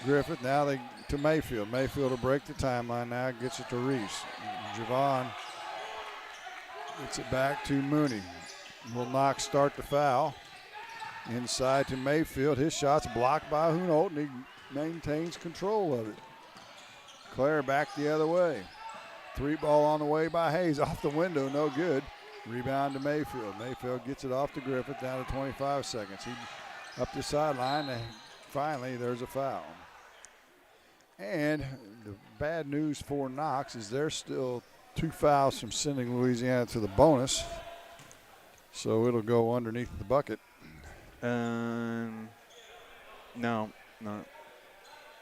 Griffith. Now to Mayfield. Mayfield will break the timeline now. Gets it to Reese. Javon gets it back to Mooney. Will Knox start the foul? Inside to Mayfield. His shot's blocked by Hunold, and he maintains control of it. Clare back the other way. 3-ball on the way by Hayes. Off the window, no good. Rebound to Mayfield. Mayfield gets it off to Griffith, down to 25 seconds. He up the sideline, and finally there's a foul. And the bad news for Knox is they're still 2 fouls from sending Louisiana to the bonus. So it'll go underneath the bucket. No.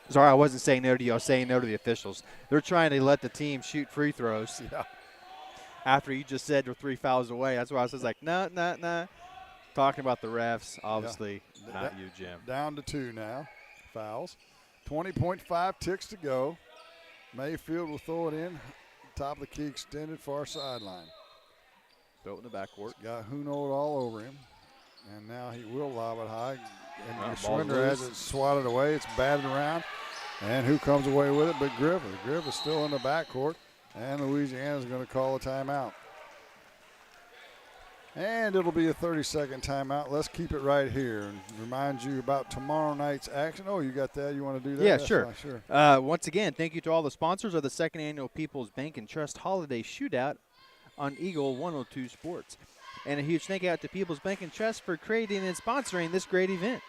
Sorry, I wasn't saying no to you. I was saying no to the officials. They're trying to let the team shoot free throws. Yeah. After you just said they're 3 fouls away. That's why I was like, no. Talking about the refs, obviously, not you, Jim. Down to 2 now, fouls. 20.5 ticks to go. Mayfield will throw it in. Top of the key extended far sideline. Throw it in the backcourt. Got Hunold all over him. And now he will lob it high. And Swinter has it swatted away. It's batted around. And who comes away with it but Griffith. Griffith's still in the backcourt. And Louisiana's going to call a timeout. And it'll be a 30-second timeout. Let's keep it right here and remind you about tomorrow night's action. Oh, you got that? You want to do that? Yeah, That's sure. fine, sure. Once again, thank you to all the sponsors of the second annual People's Bank and Trust Holiday Shootout on Eagle 102 Sports. And a huge thank you out to People's Bank and Trust for creating and sponsoring this great event.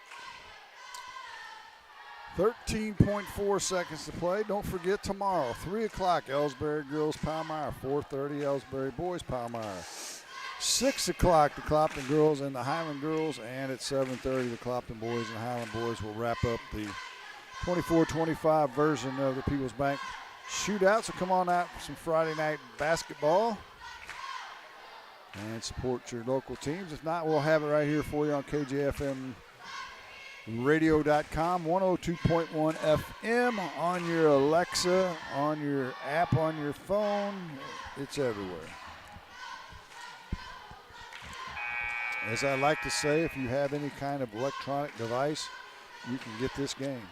13.4 seconds to play. Don't forget tomorrow, 3 o'clock, Ellsbury Girls Palmyra, 4:30 Ellsbury Boys Palmyra. 6 o'clock, the Clopton Girls and the Highland Girls, and at 7:30, the Clopton Boys and Highland Boys will wrap up the 24-25 version of the People's Bank Shootout. So come on out for some Friday night basketball and support your local teams. If not, we'll have it right here for you on KJFM radio.com, 102.1 FM, on your Alexa, on your app, on your phone. It's everywhere. As I like to say, if you have any kind of electronic device, you can get this game.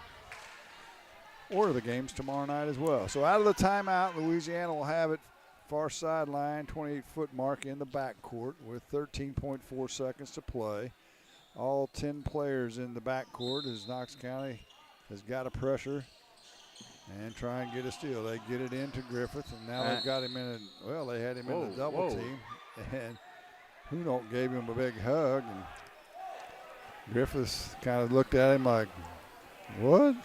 Or the games tomorrow night as well. So out of the timeout, Louisiana will have it far sideline, 28-foot mark in the backcourt with 13.4 seconds to play. All 10 players in the backcourt as Knox County has got a pressure and try and get a steal. They get it into Griffith, and now they've got him in they had him in the double team. And Hunolt gave him a big hug, and Griffiths kind of looked at him like, what?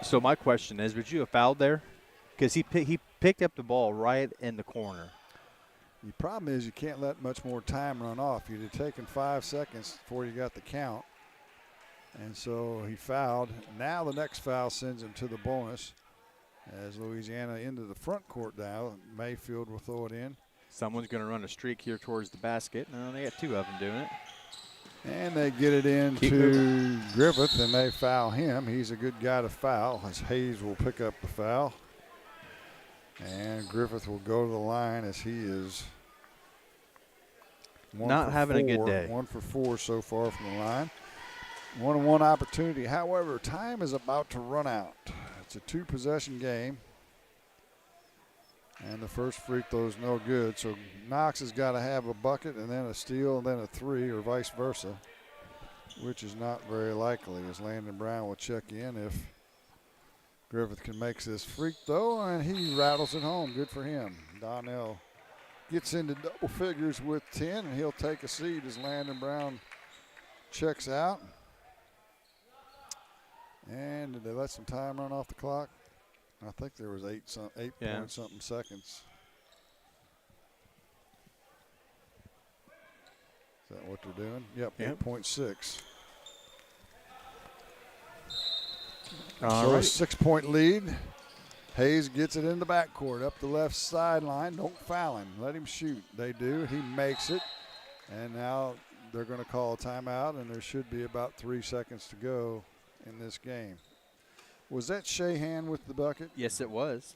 So my question is, would you have fouled there? Because he picked up the ball right in the corner. The problem is you can't let much more time run off. You'd have taken 5 seconds before you got the count. And so he fouled. Now the next foul sends him to the bonus as Louisiana into the front court now. Mayfield will throw it in. Someone's going to run a streak here towards the basket. No, they got 2 of them doing it. And they get it into Griffith, and they foul him. He's a good guy to foul as Hayes will pick up the foul. And Griffith will go to the line as he is not having a good day. 1 for 4 so far from the line. 1-on-1 opportunity. However, time is about to run out. It's a 2-possession game. And the first free throw is no good. So Knox has got to have a bucket and then a steal and then a 3 or vice versa, which is not very likely as Landon Brown will check in if Griffith can make this free throw, and he rattles it home. Good for him. Donnell gets into double figures with 10, and he'll take a seat as Landon Brown checks out. And did they let some time run off the clock? I think there was 8 point something seconds. Is that what they're doing? Yep. 8.6. So a 6-point lead. Hayes gets it in the backcourt up the left sideline. Don't foul him. Let him shoot. They do. He makes it. And now they're going to call a timeout, and there should be about 3 seconds to go in this game. Was that Shahan with the bucket? Yes, it was.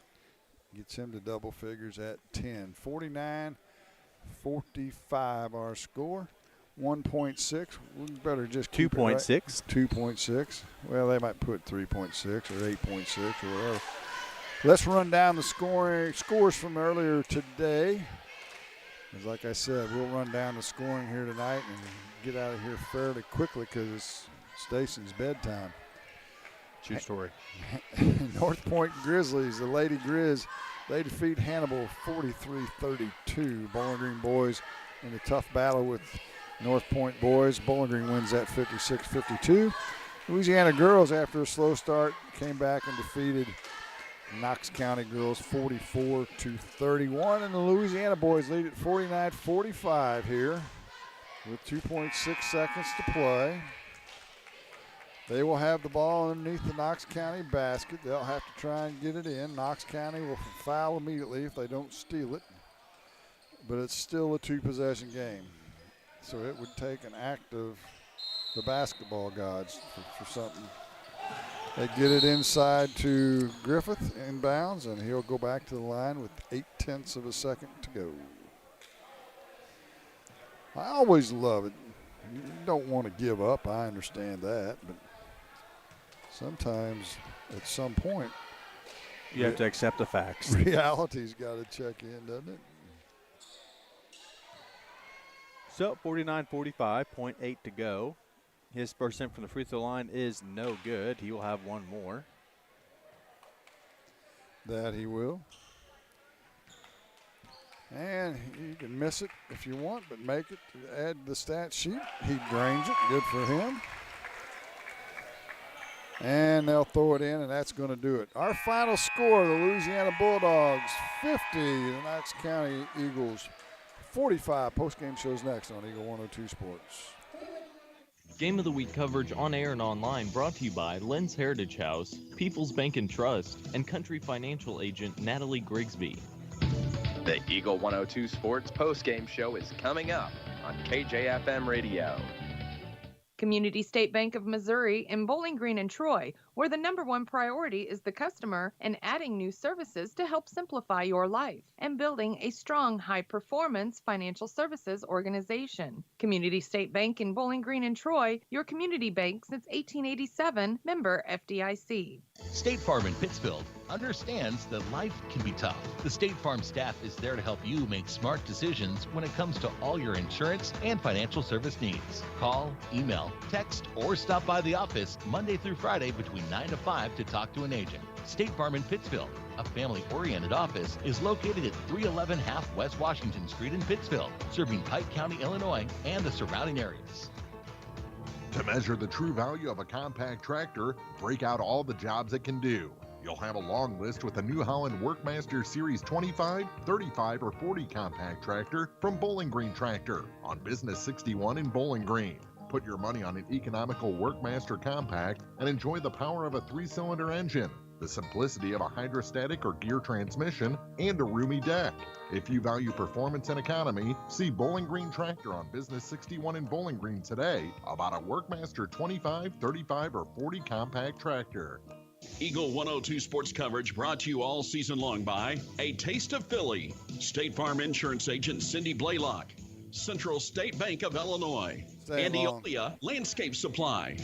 Gets him to double figures at 10. 49-45 our score. 1.6. We better just keep 2.6. Right. 2.6. Well, they might put 3.6 or 8.6 or whatever. Let's run down the scores from earlier today. As like I said, we'll run down the scoring here tonight and get out of here fairly quickly because it's Stacy's bedtime. True story. North Point Grizzlies, the Lady Grizz, they defeat Hannibal 43-32. Bowling Green boys in a tough battle with North Point boys. Bowling Green wins that 56-52. Louisiana girls, after a slow start, came back and defeated Knox County girls 44-31. And the Louisiana boys lead at 49-45 here with 2.6 seconds to play. They will have the ball underneath the Knox County basket. They'll have to try and get it in. Knox County will foul immediately if they don't steal it. But it's still a 2-possession game. So it would take an act of the basketball gods for something. They get it inside to Griffith inbounds, and he'll go back to the line with 0.8 of a second to go. I always love it. You don't want to give up. I understand that, but sometimes at some point you have to accept the facts. Reality's got to check in, doesn't it? So 49-45, 0.8 to go. His percent from the free throw line is no good. He will have one more. That he will. And you can miss it if you want, but make it to add the stat sheet. He drains it. Good for him. And they'll throw it in, and that's going to do it. Our final score, the Louisiana Bulldogs 50, the Knox County Eagles 45. Postgame shows next on Eagle 102 Sports. Game of the Week coverage on air and online brought to you by Lynn's Heritage House, People's Bank and Trust, and Country Financial Agent Natalie Grigsby. The Eagle 102 Sports postgame show is coming up on KJFM Radio. Community State Bank of Missouri in Bowling Green and Troy, where the #1 priority is the customer and adding new services to help simplify your life and building a strong, high-performance financial services organization. Community State Bank in Bowling Green and Troy, your community bank since 1887, member FDIC. State Farm in Pittsfield understands that life can be tough. The State Farm staff is there to help you make smart decisions when it comes to all your insurance and financial service needs. Call, email, text, or stop by the office Monday through Friday between 9 to 5 to talk to an agent. State Farm in Pittsfield, a family-oriented office, is located at 311 Half West Washington Street in Pittsfield, serving Pike County, Illinois, and the surrounding areas. To measure the true value of a compact tractor, break out all the jobs it can do. You'll have a long list with a New Holland Workmaster Series 25, 35, or 40 compact tractor from Bowling Green Tractor on Business 61 in Bowling Green. Put your money on an economical Workmaster compact and enjoy the power of a 3-cylinder engine, the simplicity of a hydrostatic or gear transmission, and a roomy deck. If you value performance and economy, see Bowling Green Tractor on Business 61 in Bowling Green today about a Workmaster 25, 35, or 40 compact tractor. Eagle 102 sports coverage brought to you all season long by A Taste of Philly, State Farm Insurance Agent Cindy Blaylock, Central State Bank of Illinois, and Eolia Landscape Supply.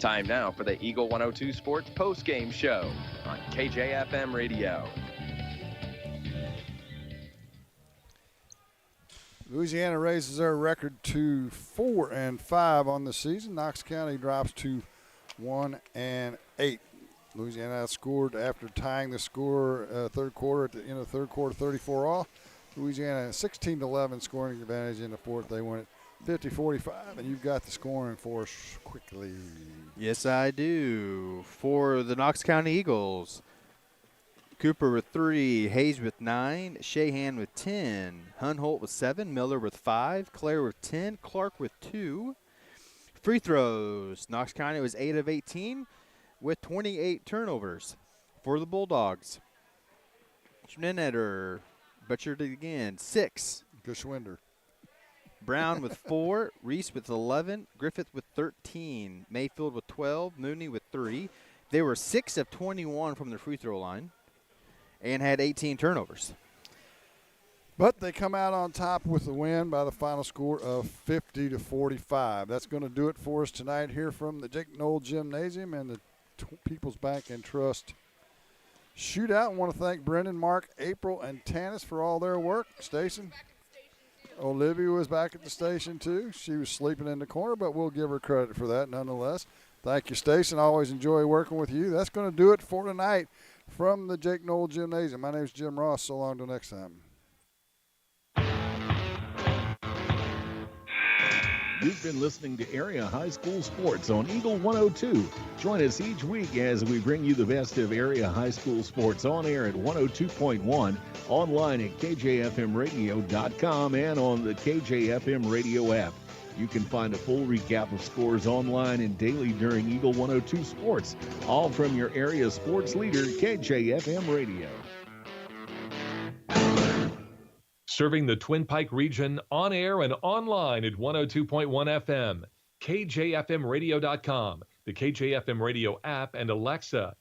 Time now for the Eagle 102 Sports postgame show on KJFM Radio. Louisiana raises their record to 4-5 on the season. Knox County drops to 1-8. Louisiana outscored after tying the score third quarter at the end of the third quarter, 34-all. Louisiana 16-11 scoring advantage in the fourth. They won it 50-45, and you've got the scoring for us quickly. Yes, I do. For the Knox County Eagles, Cooper with 3, Hayes with 9, Shahan with 10, Hunholt with 7, Miller with 5, Claire with 10, Clark with 2. Free throws, Knox County was 8 of 18 with 28 turnovers. For the Bulldogs, Schnenetter butchered it again, 6. Geschwinder. Brown with 4, Reese with 11, Griffith with 13, Mayfield with 12, Mooney with 3. They were 6 of 21 from the free throw line and had 18 turnovers. But they come out on top with the win by the final score of 50-45. That's going to do it for us tonight here from the Jake Knoll Gymnasium and the People's Bank and Trust Shootout. I want to thank Brendan, Mark, April, and Tanis for all their work. Station. Olivia was back at the station, too. She was sleeping in the corner, but we'll give her credit for that nonetheless. Thank you, Station. I always enjoy working with you. That's going to do it for tonight from the Jake Knoll Gymnasium. My name is Jim Ross. So long till next time. You've been listening to Area High School Sports on Eagle 102. Join us each week as we bring you the best of area high school sports on air at 102.1, online at kjfmradio.com, and on the KJFM radio app. You can find a full recap of scores online and daily during Eagle 102 Sports, all from your area sports leader, KJFM Radio. Serving the Twin Pike region on air and online at 102.1 FM, KJFMradio.com, the KJFM Radio app, and Alexa.